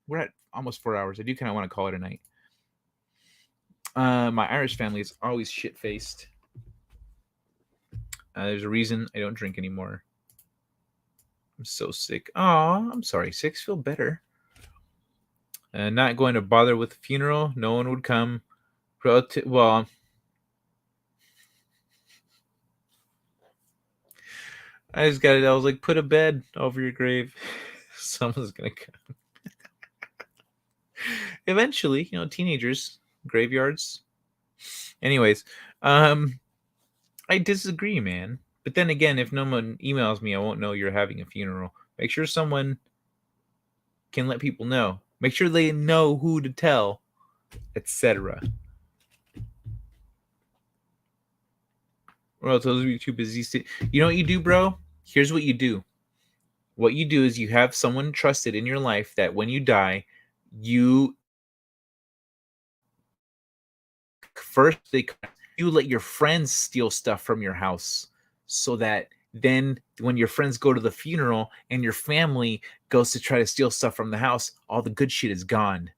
S5: we're at almost 4 hours. I do kind of want to call it a night. My Irish family is always shit-faced. There's a reason I don't drink anymore. I'm so sick. Oh, I'm sorry. Six feel better. Not going to bother with the funeral. No one would come. Well, I just got it. I was like, put a bed over your grave. Someone's gonna come. Eventually, teenagers, graveyards. Anyways, I disagree, man. But then again, if no one emails me, I won't know you're having a funeral. Make sure someone can let people know. Make sure they know who to tell, etc. Or else those will be too busy. You know what you do, bro? Here's what you do. What you do is you have someone trusted in your life that when you die, you let your friends steal stuff from your house, so that then when your friends go to the funeral and your family goes to try to steal stuff from the house, all the good shit is gone.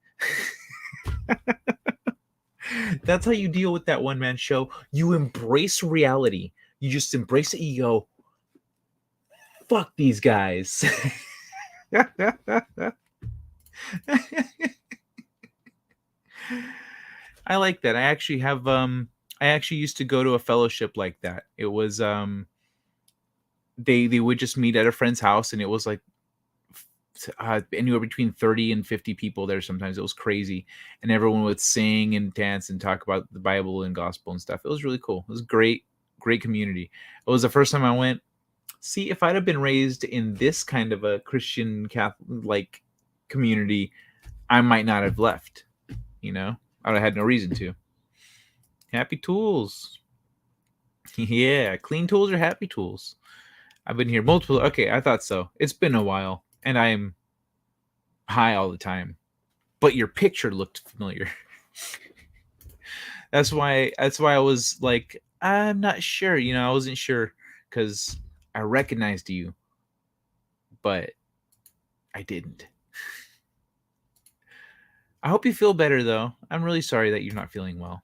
S5: That's how you deal with that one-man show. You embrace reality. You just embrace it. You go, fuck these guys. I like that. I actually used to go to a fellowship like that. It was they would just meet at a friend's house, and it was like anywhere between 30 and 50 people there. Sometimes it was crazy, and everyone would sing and dance and talk about the Bible and gospel and stuff. It was really cool. It was great community. It was the first time I went. See, if I'd have been raised in this kind of a Christian Catholic community, I might not have left. I would have had no reason to. Happy tools. Yeah, clean tools or happy tools. I've been here multiple. Okay, I thought so. It's been a while, and I am high all the time. But your picture looked familiar. That's why I was like, I'm not sure. I wasn't sure because I recognized you, but I didn't. I hope you feel better, though. I'm really sorry that you're not feeling well.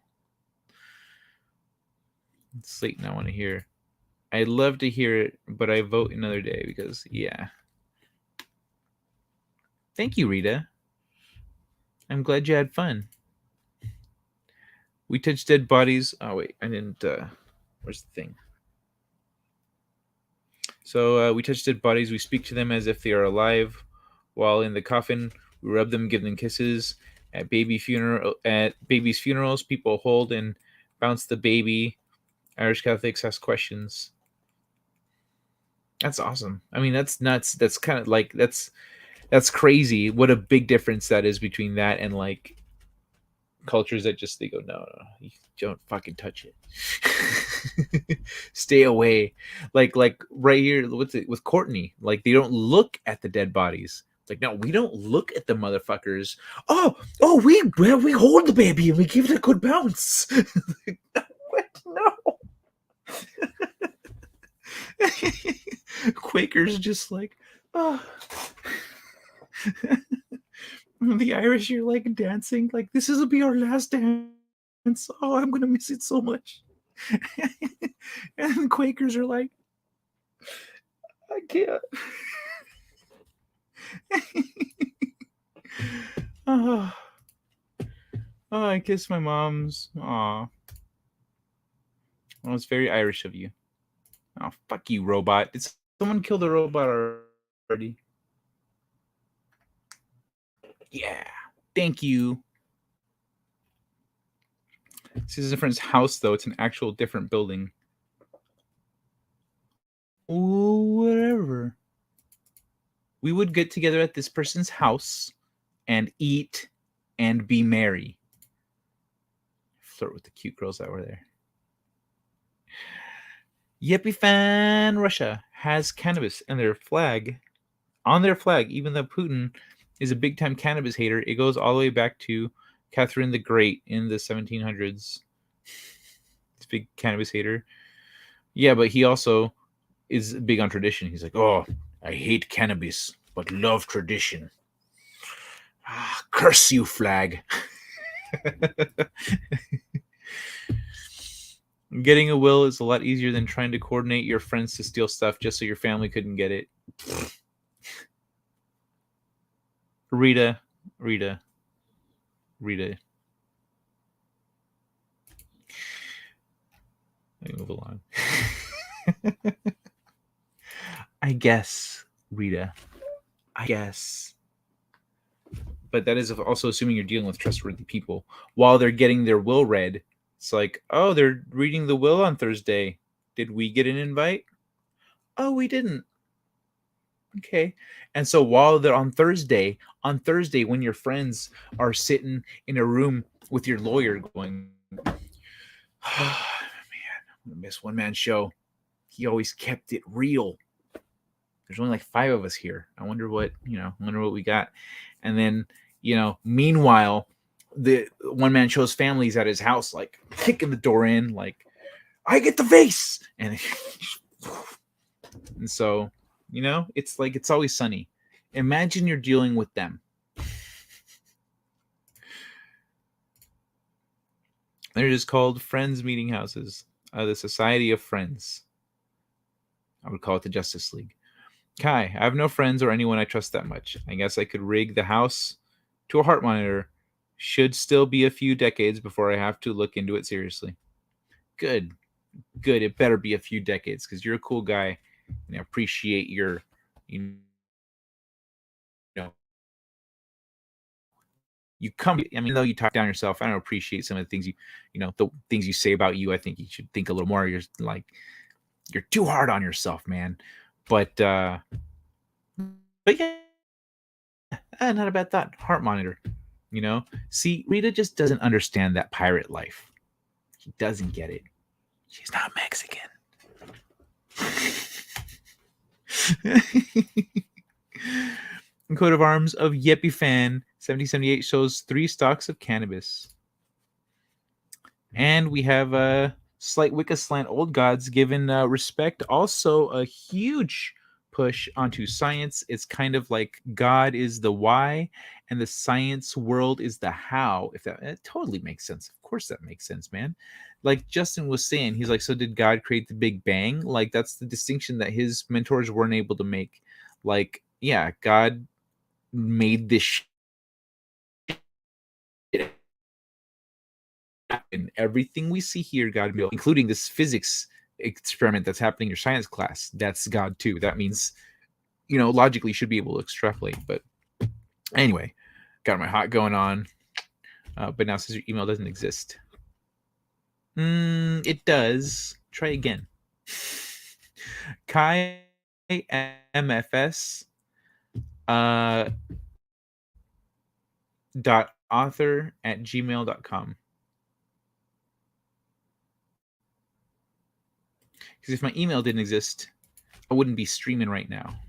S5: It's late and I want to hear. I'd love to hear it, but I vote another day because, yeah. Thank you, Rita. I'm glad you had fun. We touch dead bodies. Oh, wait. I didn't. Where's the thing? So we touch dead bodies. We speak to them as if they are alive. While in the coffin, we rub them, give them kisses. At babies' funerals, people hold and bounce the baby. Irish Catholics ask questions. That's awesome. I mean, that's nuts. That's kind of like that's crazy. What a big difference that is between that and like cultures that just they go, no, you don't fucking touch it. Stay away. Like right here with Courtney. Like they don't look at the dead bodies. Like, no, we don't look at the motherfuckers. Oh, we hold the baby and we give it a good bounce. Like, what? No. Quakers just like, oh. The Irish, you're like dancing, like this will be our last dance. Oh, I'm gonna miss it so much. And the Quakers are like, I can't. Oh, I kissed my mom's. Aw. Oh, it's very Irish of you. Oh, fuck you, robot. Did someone kill the robot already? Yeah. Thank you. This is a friend's house, though. It's an actual different building. Oh, whatever. We would get together at this person's house and eat and be merry. Flirt with the cute girls that were there. Yippee fan Russia has cannabis in their flag. On their flag, even though Putin is a big-time cannabis hater, it goes all the way back to Catherine the Great in the 1700s. He's a big cannabis hater. Yeah, but he also is big on tradition. He's like, oh, I hate cannabis, but love tradition. Ah, curse you, flag. Getting a will is a lot easier than trying to coordinate your friends to steal stuff just so your family couldn't get it. Rita. Let me move along. I guess, Rita. I guess. But that is also assuming you're dealing with trustworthy people. While they're getting their will read, it's like, oh, they're reading the will on Thursday. Did we get an invite? Oh, we didn't. Okay. And so while they're on Thursday, when your friends are sitting in a room with your lawyer going, oh, man, I'm gonna miss one man show. He always kept it real. There's only like 5 of us here. I wonder what we got. And then, meanwhile, the one man show's family's at his house, like kicking the door in, like, I get the vase. And so, it's like It's Always Sunny. Imagine you're dealing with them. They're just called Friends Meeting Houses. The Society of Friends. I would call it the Justice League. Kai, I have no friends or anyone I trust that much. I guess I could rig the house to a heart monitor. Should still be a few decades before I have to look into it seriously. Good. It better be a few decades because you're a cool guy and I appreciate your, you come. I mean, though you talk down yourself, I don't appreciate some of the things the things you say about you. I think you should think a little more. You're too hard on yourself, man. But yeah, not a bad thought. Heart monitor. See, Rita just doesn't understand that pirate life. She doesn't get it. She's not Mexican. Coat of arms of Yeppy Fan 1778 shows 3 stalks of cannabis. And we have a slight Wicca slant old gods given respect. Also a huge push onto science. It's kind of like God is the why and the science world is the how. If it totally makes sense. Of course that makes sense, man. Like Justin was saying, he's like, so did God create the Big Bang? Like that's the distinction that his mentors weren't able to make. Like, yeah, God made this shit. And everything we see here, God built, including this physics experiment that's happening in your science class, that's God too. That means, logically you should be able to extrapolate. But anyway, got my hot going on. But now says your email doesn't exist. It does. Try again. Kai M.F.S. .author@gmail.com. Because if my email didn't exist, I wouldn't be streaming right now.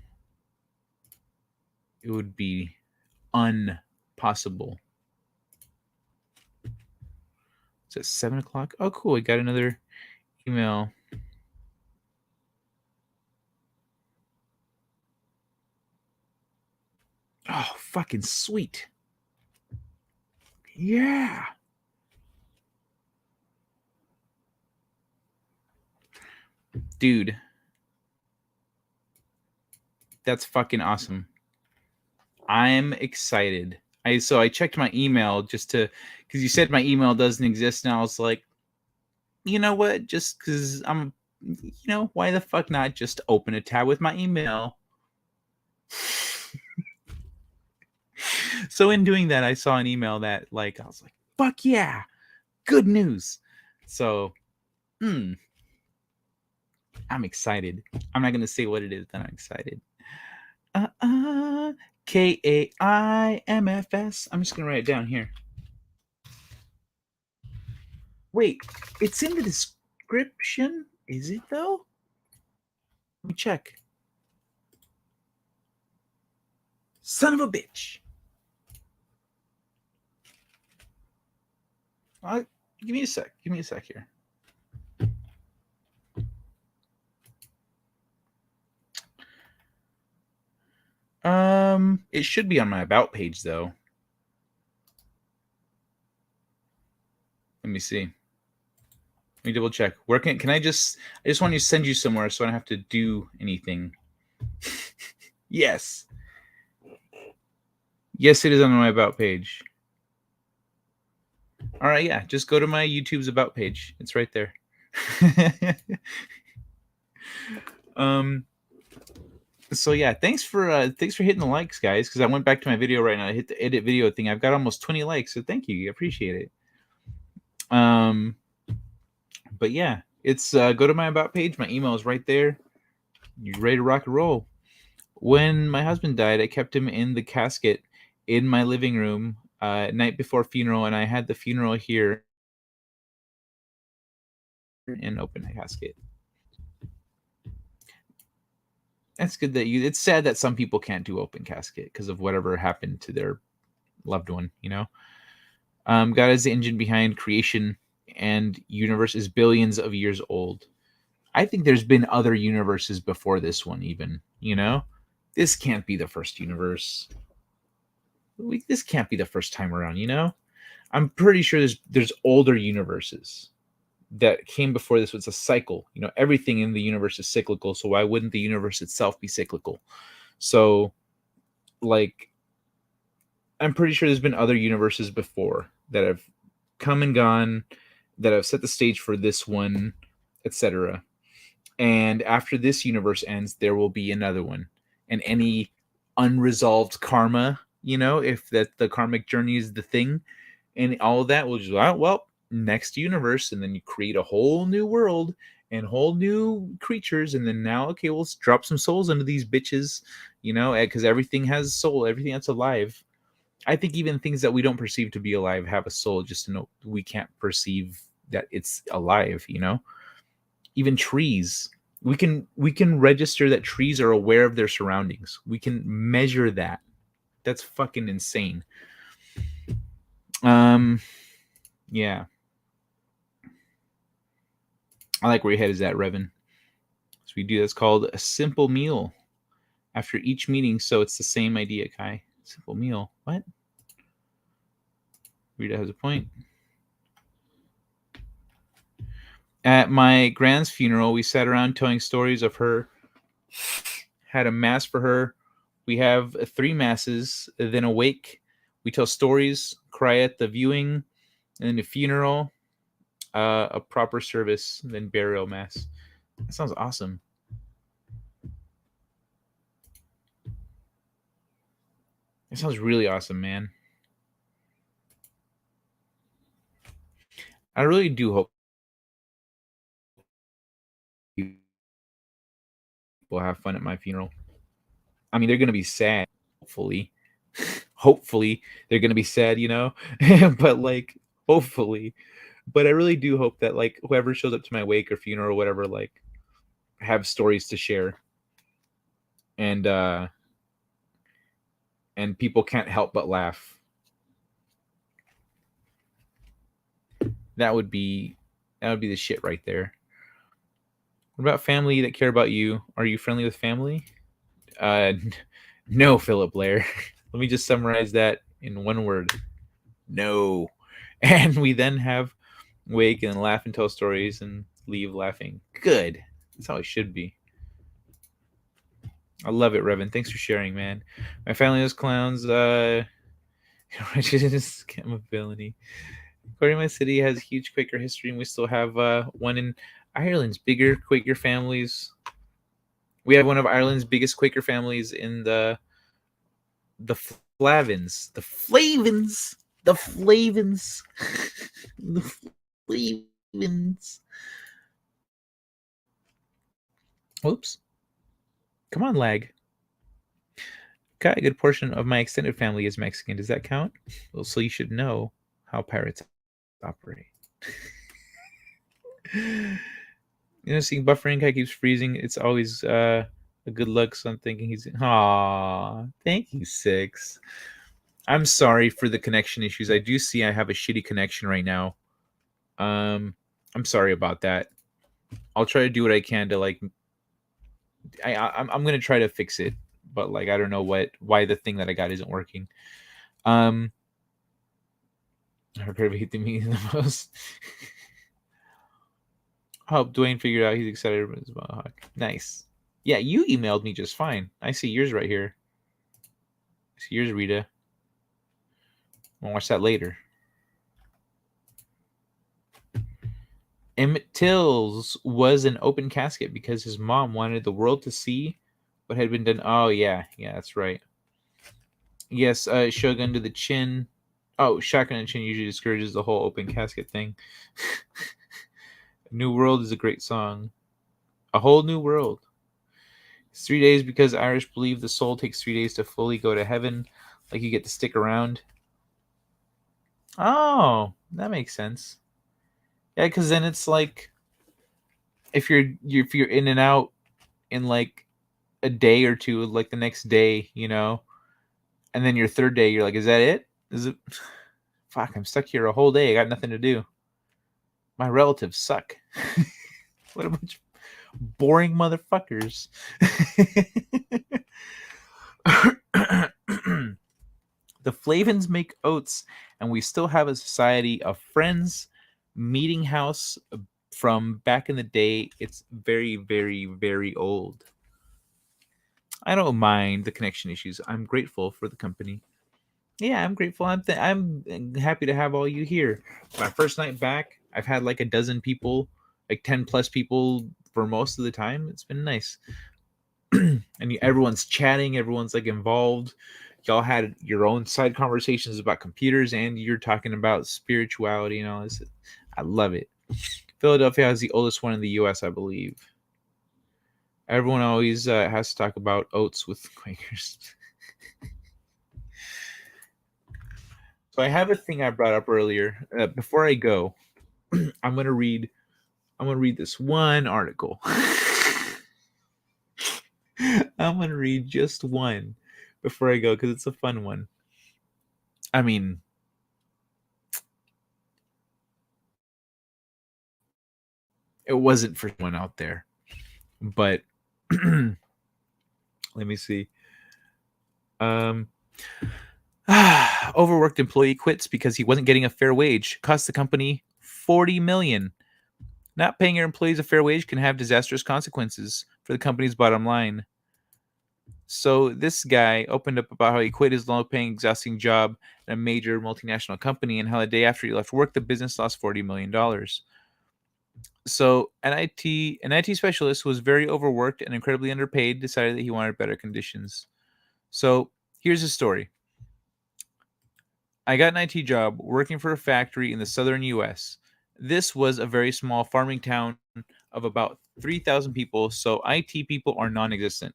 S5: It would be impossible. It's at 7 o'clock. Oh, cool. I got another email. Oh, fucking sweet. Yeah. Dude. That's fucking awesome. I'm excited. I checked my email just to, because you said my email doesn't exist, and I was like, you know what? Just because I'm, why the fuck not just open a tab with my email? So in doing that, I saw an email that I was like, fuck yeah, good news. So, I'm excited. I'm not going to say what it is, but I'm excited. KAIMFS. I'm just going to write it down here. Wait, it's in the description? Is it though? Let me check. Son of a bitch. Give me a sec. Give me a sec here. It should be on my about page though. Let me see. Let me double check. Where can I just want to send you somewhere so I don't have to do anything. Yes. Yes, it is on my about page. All right, yeah. Just go to my YouTube's about page. It's right there. So yeah, thanks for hitting the likes, guys, because I went back to my video right now. I hit the edit video thing. I've got almost 20 likes, so thank you. I appreciate it. But yeah, it's go to my about page. My email is right there. You're ready to rock and roll. When my husband died, I kept him in the casket in my living room night before funeral, and I had the funeral here and open the casket. That's good that you. It's sad that some people can't do open casket because of whatever happened to their loved one. You know, God is the engine behind creation, and universe is billions of years old. I think there's been other universes before this one, even. You know, this can't be the first universe. This can't be the first time around. You know, I'm pretty sure there's older universes that came before this. Was a cycle. You know, everything in the universe is cyclical, so why wouldn't the universe itself be cyclical? So, like, I'm pretty sure there's been other universes before that have come and gone, that have set the stage for this one, etc. And after this universe ends, there will be another one. And any unresolved karma, you know, if that the karmic journey is the thing, and all of that will just, well, next universe, and then you create a whole new world and whole new creatures, and then now, okay, we'll drop some souls into these bitches, you know, because everything has soul, everything that's alive. I think even things that we don't perceive to be alive have a soul, just to know we can't perceive that it's alive, you know. Even trees, we can register that trees are aware of their surroundings. We can measure that. That's fucking insane. Yeah. I like where your head is at, Revan. So we do that's called a simple meal after each meeting. So it's the same idea, Kai. Simple meal. What? Rita has a point. At my grand's funeral, we sat around telling stories of her, had a mass for her. We have 3 masses, then a wake. We tell stories, cry at the viewing, and then the funeral, a proper service, then burial mass. That sounds awesome. It sounds really awesome, man. I really do hope people have fun at my funeral. I mean, they're going to be sad, hopefully. Hopefully, they're going to be sad, you know? But, like, hopefully. But I really do hope that, like, whoever shows up to my wake or funeral or whatever, like, have stories to share. And people can't help but laugh. That would be the shit right there. What about family that care about you? Are you friendly with family? No, Philip Blair. Let me just summarize that in one word. No. And we then have wake and laugh and tell stories and leave laughing. Good. That's how it should be. I love it, Revan. Thanks for sharing, man. My family is clowns. Scamability. According to my city, has huge Quaker history, and we still have one in Ireland's bigger Quaker families. We have one of Ireland's biggest Quaker families in the Flavins. The Flavins. The Flavins. The Flavins. Whoops. Come on, lag. Got a good portion of my extended family is Mexican. Does that count? Well, so you should know how pirates operate. You know, seeing buffering guy keeps freezing. It's always a good look. So I'm thinking he's. Aw, thank you, Six. I'm sorry for the connection issues. I do see I have a shitty connection right now. I'm sorry about that. I'll try to do what I can to like. I'm gonna try to fix it, but like I don't know why the thing that I got isn't working. I hate the meeting the most. Hope Dwayne figured out he's excited about his mohawk. Nice. Yeah, you emailed me just fine. I see yours right here. I see yours, Rita. I'll watch that later. Emmett Till's was an open casket because his mom wanted the world to see what had been done. Oh, yeah. Yeah, that's right. Yes, Shogun to the chin. Oh, shotgun and chin usually discourages the whole open casket thing. New World is a great song. A whole new world. It's 3 days because Irish believe the soul takes 3 days to fully go to heaven. Like you get to stick around. Oh, that makes sense. Yeah, because then it's like if you're in and out in like a day or two, like the next day, you know, and then your third day, you're like, is that it? Is it? Fuck, I'm stuck here a whole day. I got nothing to do. My relatives suck. What a bunch of boring motherfuckers. The Flavins make oats, and we still have a society of friends, meeting house from back in the day. It's very, very, very old. I don't mind the connection issues. I'm grateful for the company. Yeah, I'm grateful. I'm happy to have all you here. My first night back, I've had like a dozen people, like 10 plus people for most of the time. It's been nice. And everyone's chatting, everyone's like involved. Y'all had your own side conversations about computers, and you're talking about spirituality and all this. I love it. Philadelphia is the oldest one in the U.S., I believe. Everyone always has to talk about oats with Quakers. So I have a thing I brought up earlier. Before I go, I'm gonna read this one article. I'm gonna read just one before I go because it's a fun one. I mean, it wasn't for someone out there, but let me see. Overworked employee quits because he wasn't getting a fair wage. Cost the company $40 million. Not paying your employees a fair wage can have disastrous consequences for the company's bottom line. So this guy opened up about how he quit his low-paying, exhausting job at a major multinational company, and how the day after he left work, the business lost $40 million. So an IT specialist who was very overworked and incredibly underpaid decided that he wanted better conditions. So here's his story. I got an IT job working for a factory in the southern U.S. This was a very small farming town of about 3,000 people, so IT people are non-existent.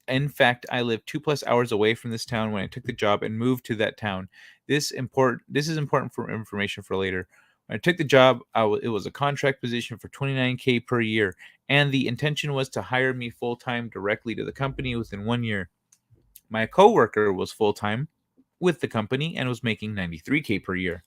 S5: In fact, I lived 2+ hours away from this town when I took the job and moved to that town. This is important for information for later. When I took the job, it was a contract position for $29K per year, and the intention was to hire me full-time directly to the company within 1 year. My coworker was full-time with the company and was making $93K per year.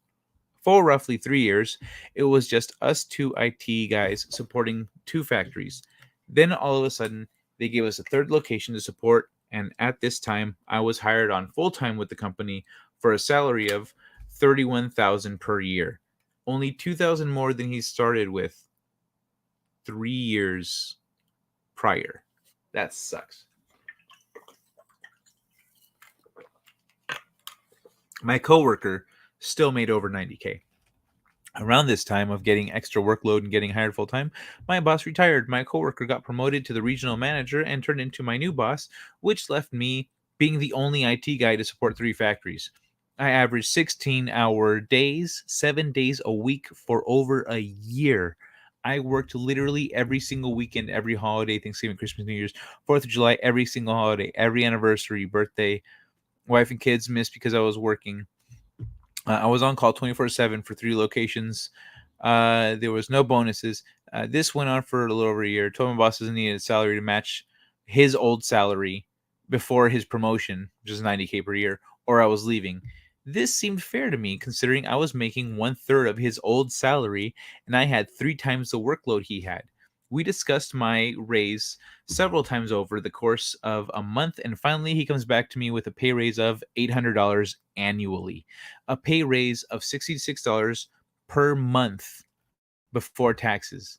S5: For roughly 3 years, it was just us two IT guys supporting 2 factories. Then all of a sudden, they gave us a third location to support, and at this time, I was hired on full-time with the company for a salary of $31,000 per year. Only $2,000 more than he started with 3 years prior. That sucks. My coworker still made over $90K. Around this time of getting extra workload and getting hired full time, my boss retired. My coworker got promoted to the regional manager and turned into my new boss, which left me being the only IT guy to support 3 factories. I averaged 16-hour days, 7 days a week for over a year. I worked literally every single weekend, every holiday, Thanksgiving, Christmas, New Year's, 4th of July, every single holiday, every anniversary, birthday. Wife and kids missed because I was working. I was on call 24/7 for 3 locations. There was no bonuses. This went on for a little over a year. Told my boss doesn't need a salary to match his old salary before his promotion, which is $90K per year, or I was leaving. This seemed fair to me, considering I was making 1/3 of his old salary and I had 3 times the workload he had. We discussed my raise several times over the course of a month, and finally he comes back to me with a pay raise of $800 annually, a pay raise of $66 per month before taxes.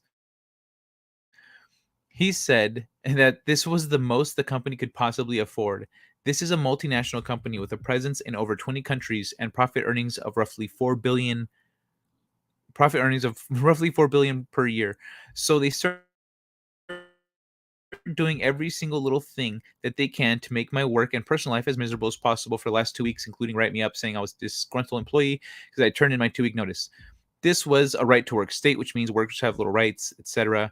S5: He said that this was the most the company could possibly afford. This is a multinational company with a presence in over 20 countries and profit earnings of roughly 4 billion per year. So they start doing every single little thing that they can to make my work and personal life as miserable as possible for the last 2 weeks, including write me up saying I was a disgruntled employee because I turned in my 2-week notice. This was a right to work state, which means workers have little rights, etc.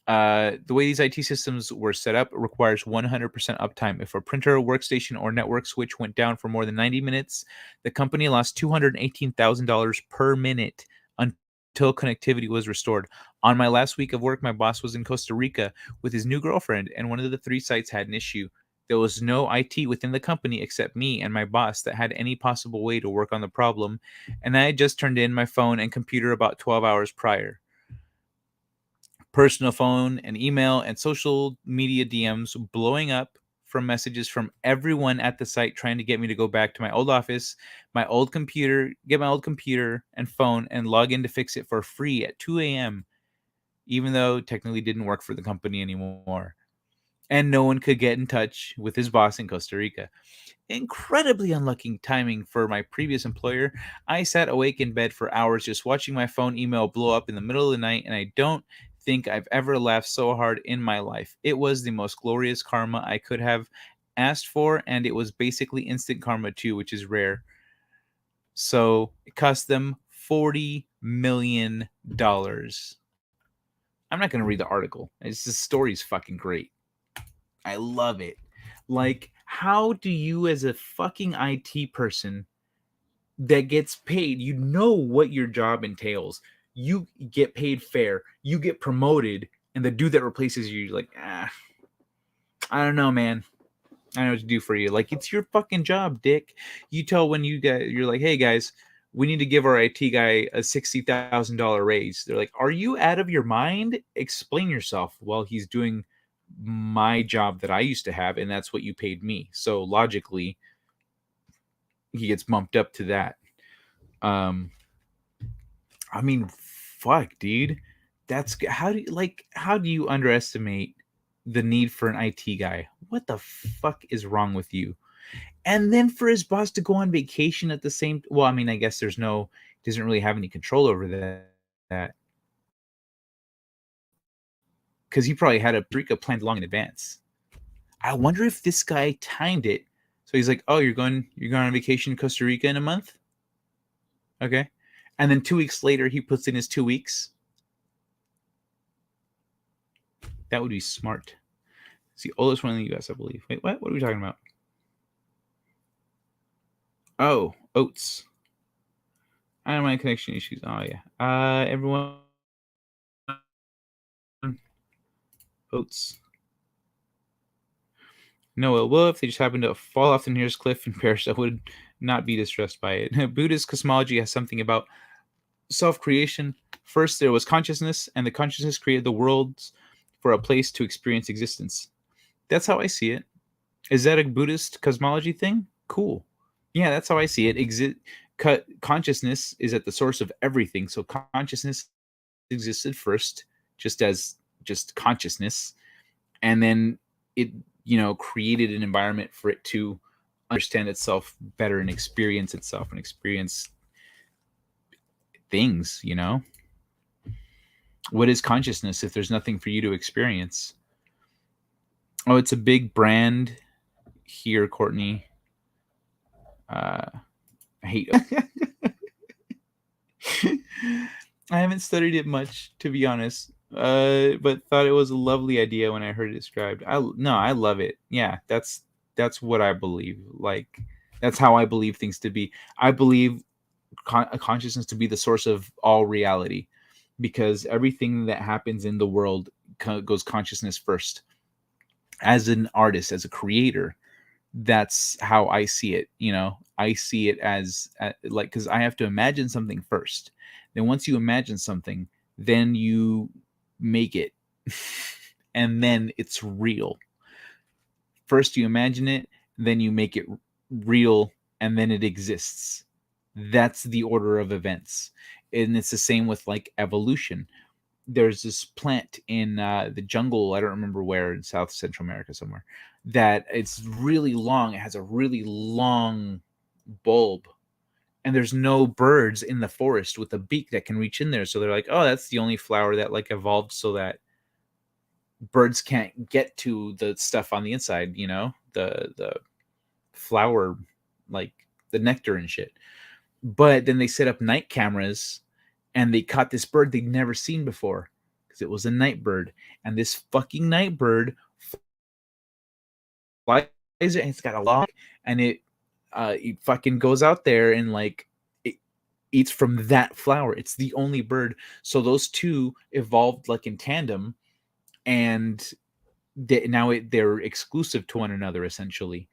S5: The way these IT systems were set up requires 100% uptime. If a printer, workstation, or network switch went down for more than 90 minutes, the company lost $218,000 per minute until connectivity was restored. On my last week of work, my boss was in Costa Rica with his new girlfriend, and one of the 3 sites had an issue. There was no IT within the company except me and my boss that had any possible way to work on the problem, and I had just turned in my phone and computer about 12 hours prior. Personal phone and email and social media DMs blowing up from messages from everyone at the site trying to get me to go back to my old office, my old computer, get my old computer and phone and log in to fix it for free at 2 a.m., even though technically didn't work for the company anymore. And no one could get in touch with his boss in Costa Rica. Incredibly unlucky timing for my previous employer. I sat awake in bed for hours just watching my phone email blow up in the middle of the night, and I don't think I've ever laughed so hard in my life. It was the most glorious karma I could have asked for, and it was basically instant karma too, which is rare. So it cost them $40 million. I'm not going to read the article. The story's fucking great. I love it. Like, how do you, as a fucking IT person that gets paid, you know what your job entails, you get paid fair, you get promoted, and the dude that replaces you, you're like, I don't know, man. I don't know what to do for you. Like, it's your fucking job, dick. You tell when you're like, hey guys, we need to give our IT guy a $60,000 raise. They're like, are you out of your mind? Explain yourself. Well, he's doing my job that I used to have, and that's what you paid me. So logically, he gets bumped up to that. I mean, fuck, dude. That's how do you underestimate the need for an IT guy? What the fuck is wrong with you? And then for his boss to go on vacation at the same, well, I mean, I guess doesn't really have any control over that because he probably had a Rica planned long in advance. I wonder if this guy timed it. So he's like, "Oh, you're going on vacation in Costa Rica in a month? Okay." And then 2 weeks later, he puts in his 2 weeks. That would be smart. It's the oldest one in the U.S., I believe. Wait, what? What are we talking about? Oh, oats. I don't mind connection issues. Oh, yeah. Everyone. Oats. No, well, if they just happen to fall off the nearest cliff and perish, I would not be distressed by it. Buddhist cosmology has something about self-creation. First, there was consciousness, and the consciousness created the worlds for a place to experience existence. That's how I see it. Is that a Buddhist cosmology thing? Cool. Yeah, that's how I see it. Consciousness is at the source of everything. So consciousness existed first, just consciousness, and then it created an environment for it to understand itself better and experience itself and experience things. What is consciousness if there's nothing for you to experience? Oh, it's a big brand here, Courtney. I hate I haven't studied it much, to be honest, but thought it was a lovely idea when I heard it described. I love it. Yeah, that's what I believe. Like, that's how I believe things to be. I believe consciousness to be the source of all reality, because everything that happens in the world goes consciousness first. As an artist, as a creator, that's how I see it. I see it as like, because I have to imagine something first. Then once you imagine something, then you make it, and then it's real. First you imagine it, then you make it real, and then it exists. That's the order of events. And it's the same with like evolution. there's this plant in the jungle. I don't remember where, in South Central America somewhere, that it's really long. It has a really long bulb, and there's no birds in the forest with a beak that can reach in there. So they're like, oh, that's the only flower that like evolved so that birds can't get to the stuff on the inside, you know, the flower, like the nectar and shit. But then they set up night cameras and they caught this bird they'd never seen before because it was a night bird. And this fucking night bird flies it, and it's got a lock, and it fucking goes out there and like it eats from that flower. It's the only bird. So those two evolved like in tandem, and they're exclusive to one another essentially.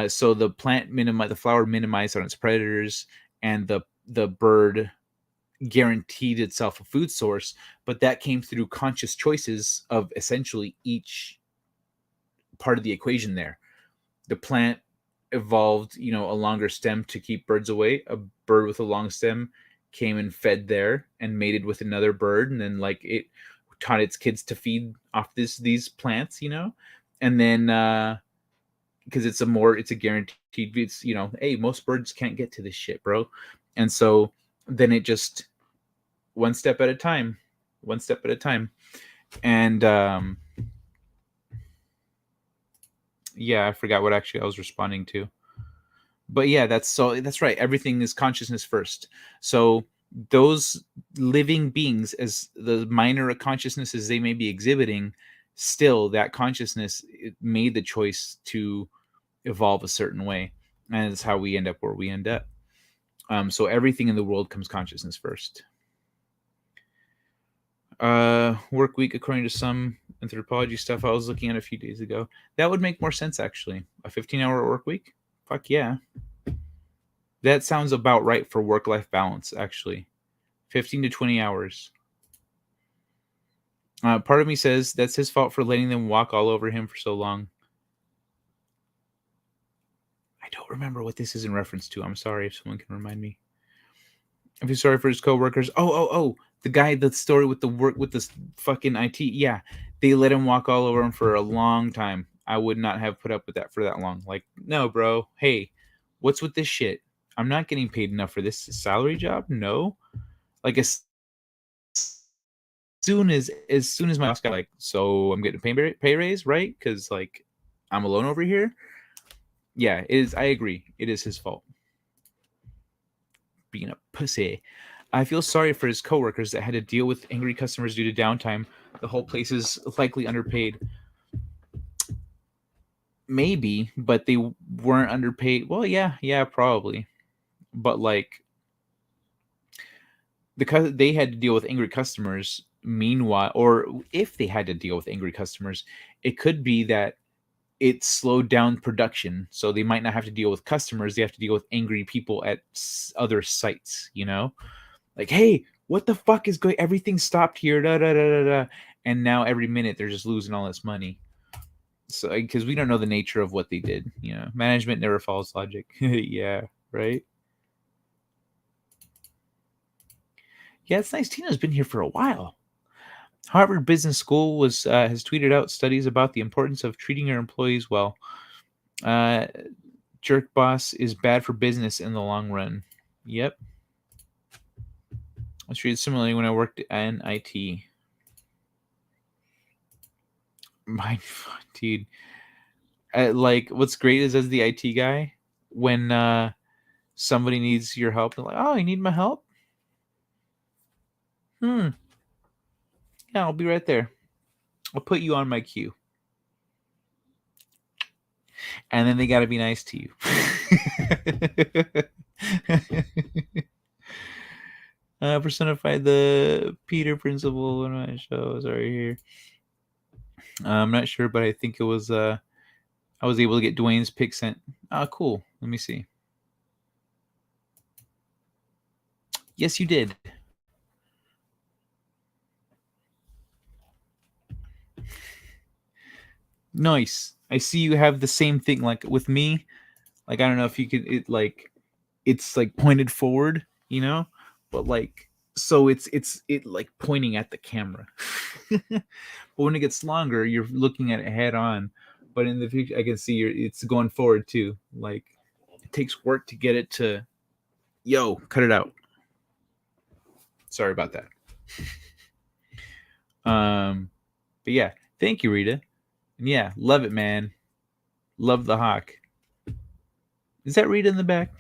S5: So the the flower minimized on its predators, and the bird guaranteed itself a food source. But that came through conscious choices of essentially each part of the equation. There, the plant evolved, you know, a longer stem to keep birds away. A bird with a long stem came and fed there and mated with another bird, and then like it taught its kids to feed off these plants, you know. And then because it's a guaranteed, it's, you know, hey, most birds can't get to this shit, bro. And so then it just one step at a time. And yeah, I forgot what actually I was responding to. But yeah, that's right. Everything is consciousness first. So those living beings, as the minor consciousnesses they may be exhibiting, still that consciousness made the choice to evolve a certain way, and it's how we end up where we end up. So everything in the world comes consciousness first. Work week, according to some anthropology stuff I was looking at a few days ago, that would make more sense actually. A 15-hour work week, fuck yeah, that sounds about right for work-life balance actually. 15 to 20 hours. Part of me says that's his fault for letting them walk all over him for so long. I don't remember what this is in reference to. I'm sorry if someone can remind me. I feel sorry for his coworkers. Oh, the guy, the story with the work with this fucking IT. Yeah, they let him walk all over him for a long time. I would not have put up with that for that long. Like, no, bro. Hey, what's with this shit? I'm not getting paid enough for this salary job. No, like as soon as my boss got like, so I'm getting a pay raise, right? Because like I'm alone over here. Yeah, it is. I agree. It is his fault. Being a pussy. I feel sorry for his coworkers that had to deal with angry customers due to downtime. The whole place is likely underpaid. Maybe, but they weren't underpaid. Well, yeah, probably. But like, because they had to deal with angry customers. Meanwhile, or if they had to deal with angry customers, it could be that it slowed down production, so they might not have to deal with customers. They have to deal with angry people at other sites, you know, like, hey, what the fuck is going? Everything stopped here, da da da da da, and now every minute they're just losing all this money. So because we don't know the nature of what they did, you know, management never follows logic. Yeah, right. Yeah, it's nice. Tina's been here for a while. Harvard Business School has tweeted out studies about the importance of treating your employees well. Jerk boss is bad for business in the long run. Yep. I was treated similarly when I worked in IT. My dude. Like, what's great is as the IT guy, when somebody needs your help, they're like, oh, you need my help? Yeah, I'll be right there. I'll put you on my queue. And then they got to be nice to you. Personified the Peter principle in my shows right here. I'm not sure, but I think it was I was able to get Dwayne's pick sent. Ah, cool. Let me see. Yes, you did. Nice. I see you have the same thing like with me. Like, I don't know if you could, it's like pointed forward, you know, but like So it's it like pointing at the camera. But when it gets longer, you're looking at it head on. But in the future, I can see it's going forward too. Like it takes work to get it to, yo, cut it out. Sorry about that. But yeah, thank you, Rita. And yeah, love it, man. Love the hawk. Is that Rita in the back?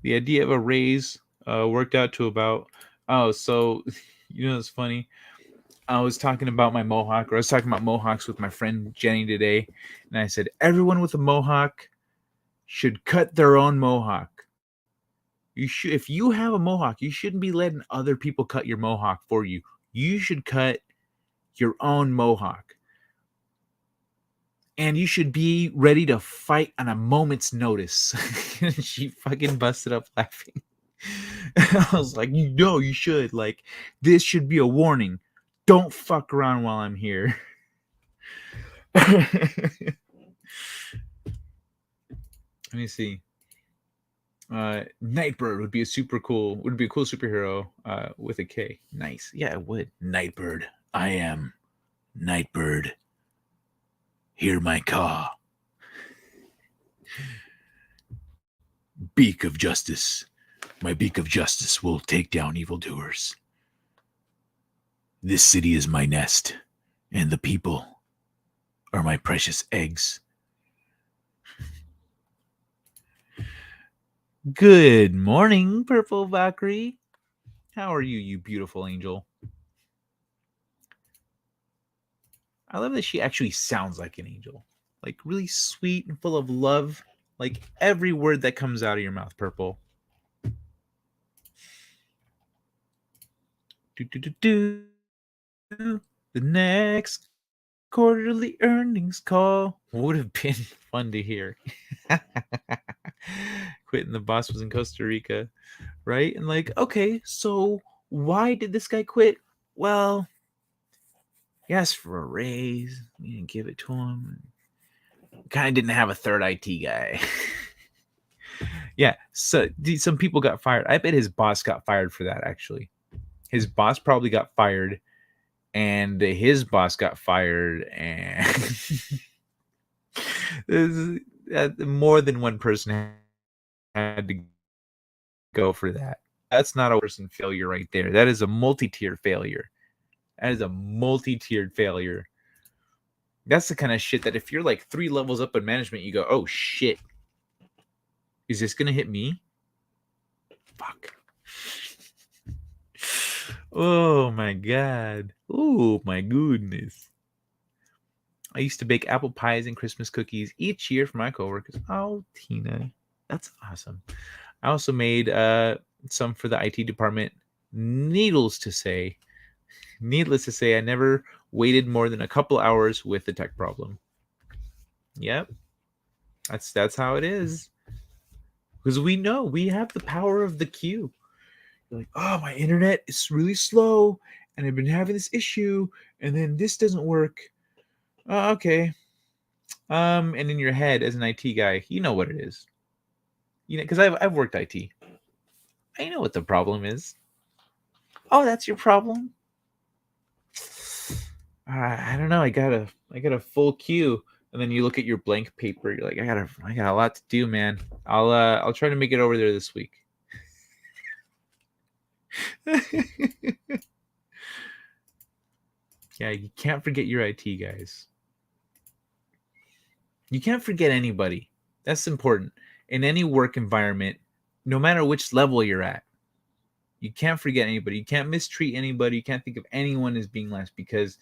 S5: The idea of a raise worked out to about, oh, so it's funny. I was talking about my mohawk, or I was talking about mohawks with my friend Jenny today, and I said everyone with a mohawk should cut their own mohawk. You should, if you have a mohawk, you shouldn't be letting other people cut your mohawk for you. You should cut your own mohawk. And you should be ready to fight on a moment's notice. She fucking busted up laughing. I was like, you should. Like, this should be a warning. Don't fuck around while I'm here. Let me see. Nightbird would be a cool superhero with a K. Nice. Yeah, it would. Nightbird. I am Nightbird. Hear my caw. Beak of justice. My beak of justice will take down evildoers. This city is my nest, and the people are my precious eggs. Good morning, Purple Valkyrie. How are you, you beautiful angel? I love that she actually sounds like an angel. Like really sweet and full of love. Like every word that comes out of your mouth, Purple. The next quarterly earnings call would have been fun to hear. Quitting the boss was in Costa Rica, right? And like, okay, so why did this guy quit? Well, he asked for a raise. We didn't give it to him. Kind of didn't have a third IT guy. Yeah, so some people got fired. I bet his boss got fired for that, actually. His boss probably got fired, and his boss got fired, and more than one person had to go for that. That's not a person failure right there. That is a multi-tiered failure. That is a multi-tiered failure. That's the kind of shit that if you're like 3 levels up in management, you go, oh shit. Is this going to hit me? Fuck. Oh my God. Oh my goodness. I used to bake apple pies and Christmas cookies each year for my coworkers. Oh, Tina. That's awesome. I also made some for the IT department. Needless to say, I never waited more than a couple hours with a tech problem. Yep. That's how it is. Because we know we have the power of the queue. You're like, oh, my internet is really slow, and I've been having this issue, and then this doesn't work. Okay. And in your head, as an IT guy, you know what it is. Because I've worked IT. I know what the problem is. Oh, that's your problem? I don't know. I got a full queue, and then you look at your blank paper. You're like, I got a lot to do, man. I'll try to make it over there this week. Yeah, you can't forget your IT guys. You can't forget anybody. That's important. In any work environment, no matter which level you're at, you can't forget anybody. You can't mistreat anybody. You can't think of anyone as being less, because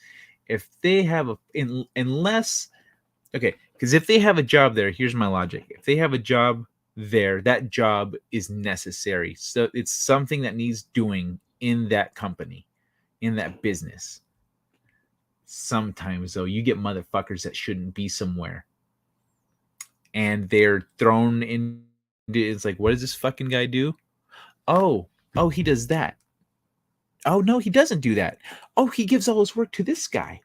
S5: if they have because if they have a job there, here's my logic. If they have a job there, that job is necessary. So it's something that needs doing in that company, in that business. Sometimes, though, you get motherfuckers that shouldn't be somewhere, and they're thrown in. It's like, what does this fucking guy do? Oh, he does that. Oh, no, he doesn't do that. Oh, he gives all his work to this guy,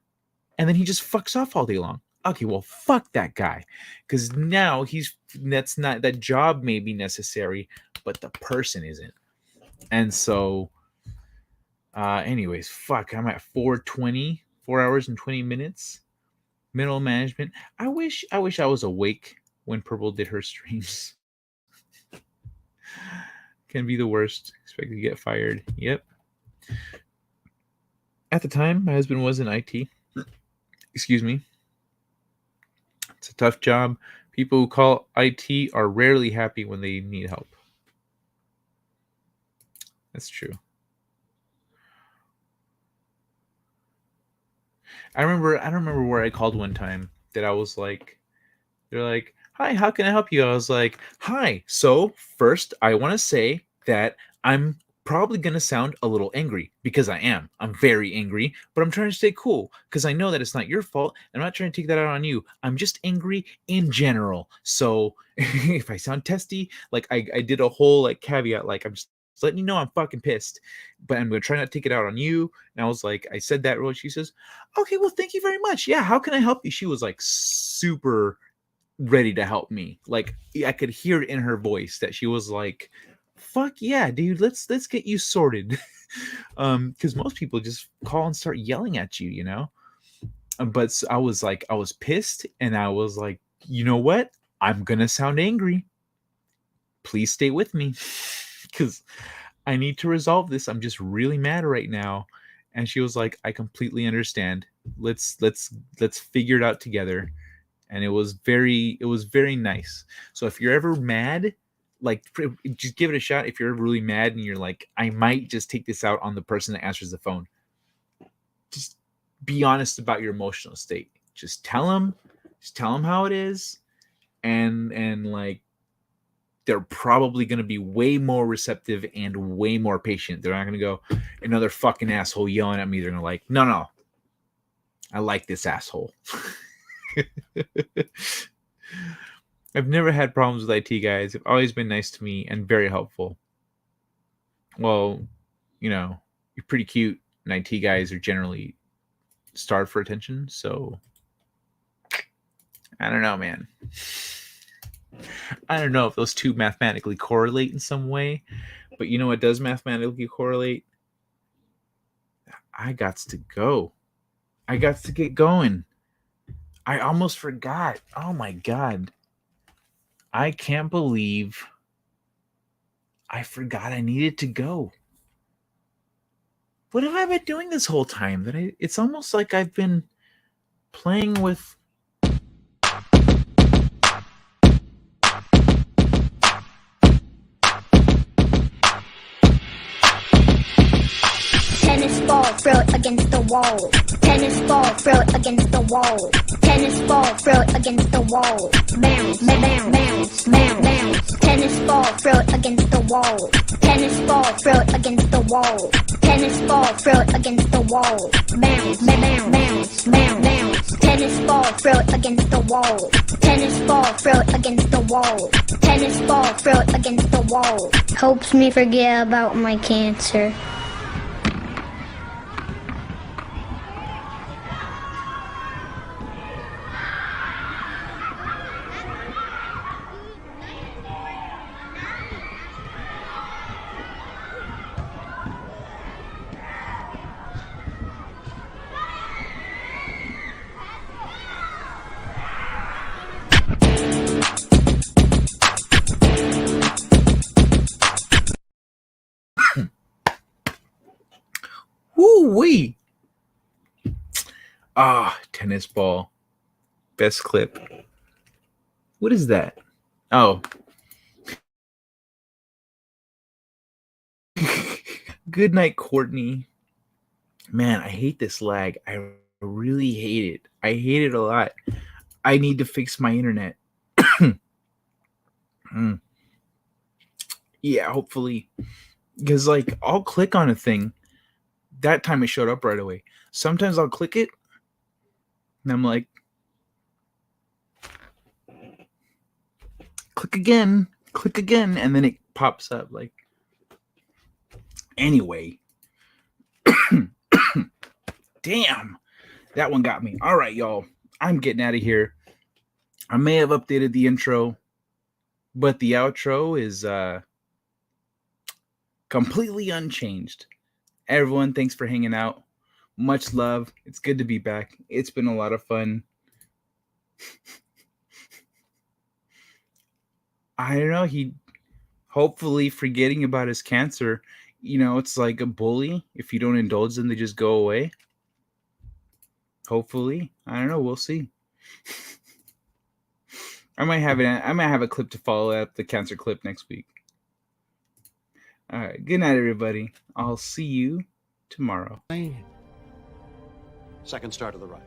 S5: and then he just fucks off all day long. okay, well, fuck that guy, because now that job may be necessary, but the person isn't. And so, anyways, fuck, I'm at 4:20, 4 hours and 20 minutes. Middle management. I wish I was awake when Purple did her streams. Can be the worst. Expected to get fired. Yep. At the time, my husband was in IT. Excuse me. It's a tough job. People who call IT are rarely happy when they need help. That's true. I don't remember where I called one time that I was like, they're like, "Hi, how can I help you?" I was like, "Hi. So first, I want to say that I'm probably going to sound a little angry, because I am. I'm very angry, but I'm trying to stay cool because I know that it's not your fault. I'm not trying to take that out on you. I'm just angry in general. So if I sound testy, like I did a whole like caveat, like I'm just letting you know I'm fucking pissed, but I'm going to try not to take it out on you." And I was like, I said that real. She says, "Okay, well, thank you very much. Yeah, how can I help you?" She was like super ready to help me. Like I could hear it in her voice that she was like, "Fuck yeah, dude, let's get you sorted." Because most people just call and start yelling at you, you know. But I was like, I was pissed, and I was like, you know what? I'm gonna sound angry. Please stay with me, because I need to resolve this. I'm just really mad right now. And she was like, "I completely understand. Let's figure it out together." And it was very nice. So if you're ever mad, like just give it a shot. If you're ever really mad and you're like, I might just take this out on the person that answers the phone, just be honest about your emotional state. Just tell them how it is, and like they're probably going to be way more receptive and way more patient. They're not going to go, "Another fucking asshole yelling at me." They're going to like, no, I like this asshole. I've never had problems with IT guys. They've always been nice to me and very helpful. Well, you know, you're pretty cute, and IT guys are generally starved for attention. So I don't know, man. I don't know if those two mathematically correlate in some way, but you know what does mathematically correlate? I got to go. I got to get going. I almost forgot. Oh my God. I can't believe I forgot I needed to go. What have I been doing this whole time? It's almost like I've been playing with.
S9: Tennis ball, throw it against the wall. Tennis ball, throw it against the wall. Tennis ball, throw it against the wall. Bounce, bounce, bounce, bounce, bounce. Tennis ball, throw it against the wall. Tennis ball, throw it against the wall. Tennis ball, throw it against the wall. Bounce, bounce, bounce, bounce, bounce. Tennis ball, throw it against the wall. Tennis ball, throw it against the wall. Tennis ball, throw it against the wall. Helps me forget about my cancer.
S5: Woo-wee. Tennis ball. Best clip. What is that? Oh. Good night, Courtney. Man, I hate this lag. I really hate it. I hate it a lot. I need to fix my internet. Yeah, hopefully. Because, like, I'll click on a thing. That time it showed up right away. Sometimes I'll click it, and I'm like, click again, and then it pops up. Like, anyway. Damn, that one got me. All right, y'all.
S1: I'm getting out of here. I may have updated the intro, but the outro is completely unchanged. Everyone, thanks for hanging out. Much love. It's good to be back. It's been a lot of fun. I don't know. He hopefully forgetting about his cancer. You know, it's like a bully. If you don't indulge them, they just go away. Hopefully. I don't know. We'll see. I might have a clip to follow up the cancer clip next week. All right. Good night, everybody. I'll see you tomorrow.
S10: Second star to the right.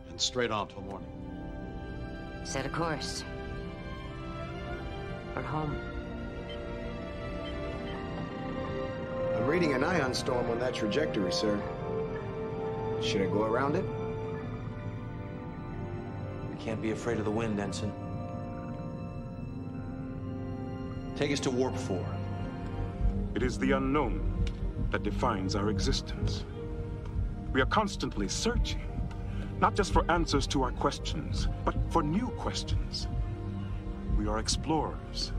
S10: And straight on till morning.
S11: Set a course. For home.
S12: I'm reading an ion storm on that trajectory, sir. Should I go around it?
S13: We can't be afraid of the wind, Ensign. Take us to Warp 4.
S14: It is the unknown that defines our existence. We are constantly searching, not just for answers to our questions, but for new questions. We are explorers.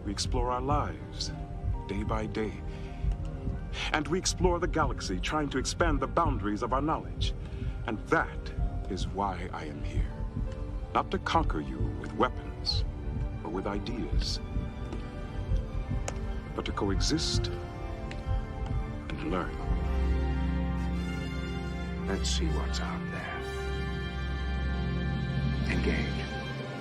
S14: We explore our lives, day by day. And we explore the galaxy, trying to expand the boundaries of our knowledge. And that is why I am here. Not to conquer you with weapons or with ideas, but to coexist and learn.
S12: Let's see what's out there. Engage.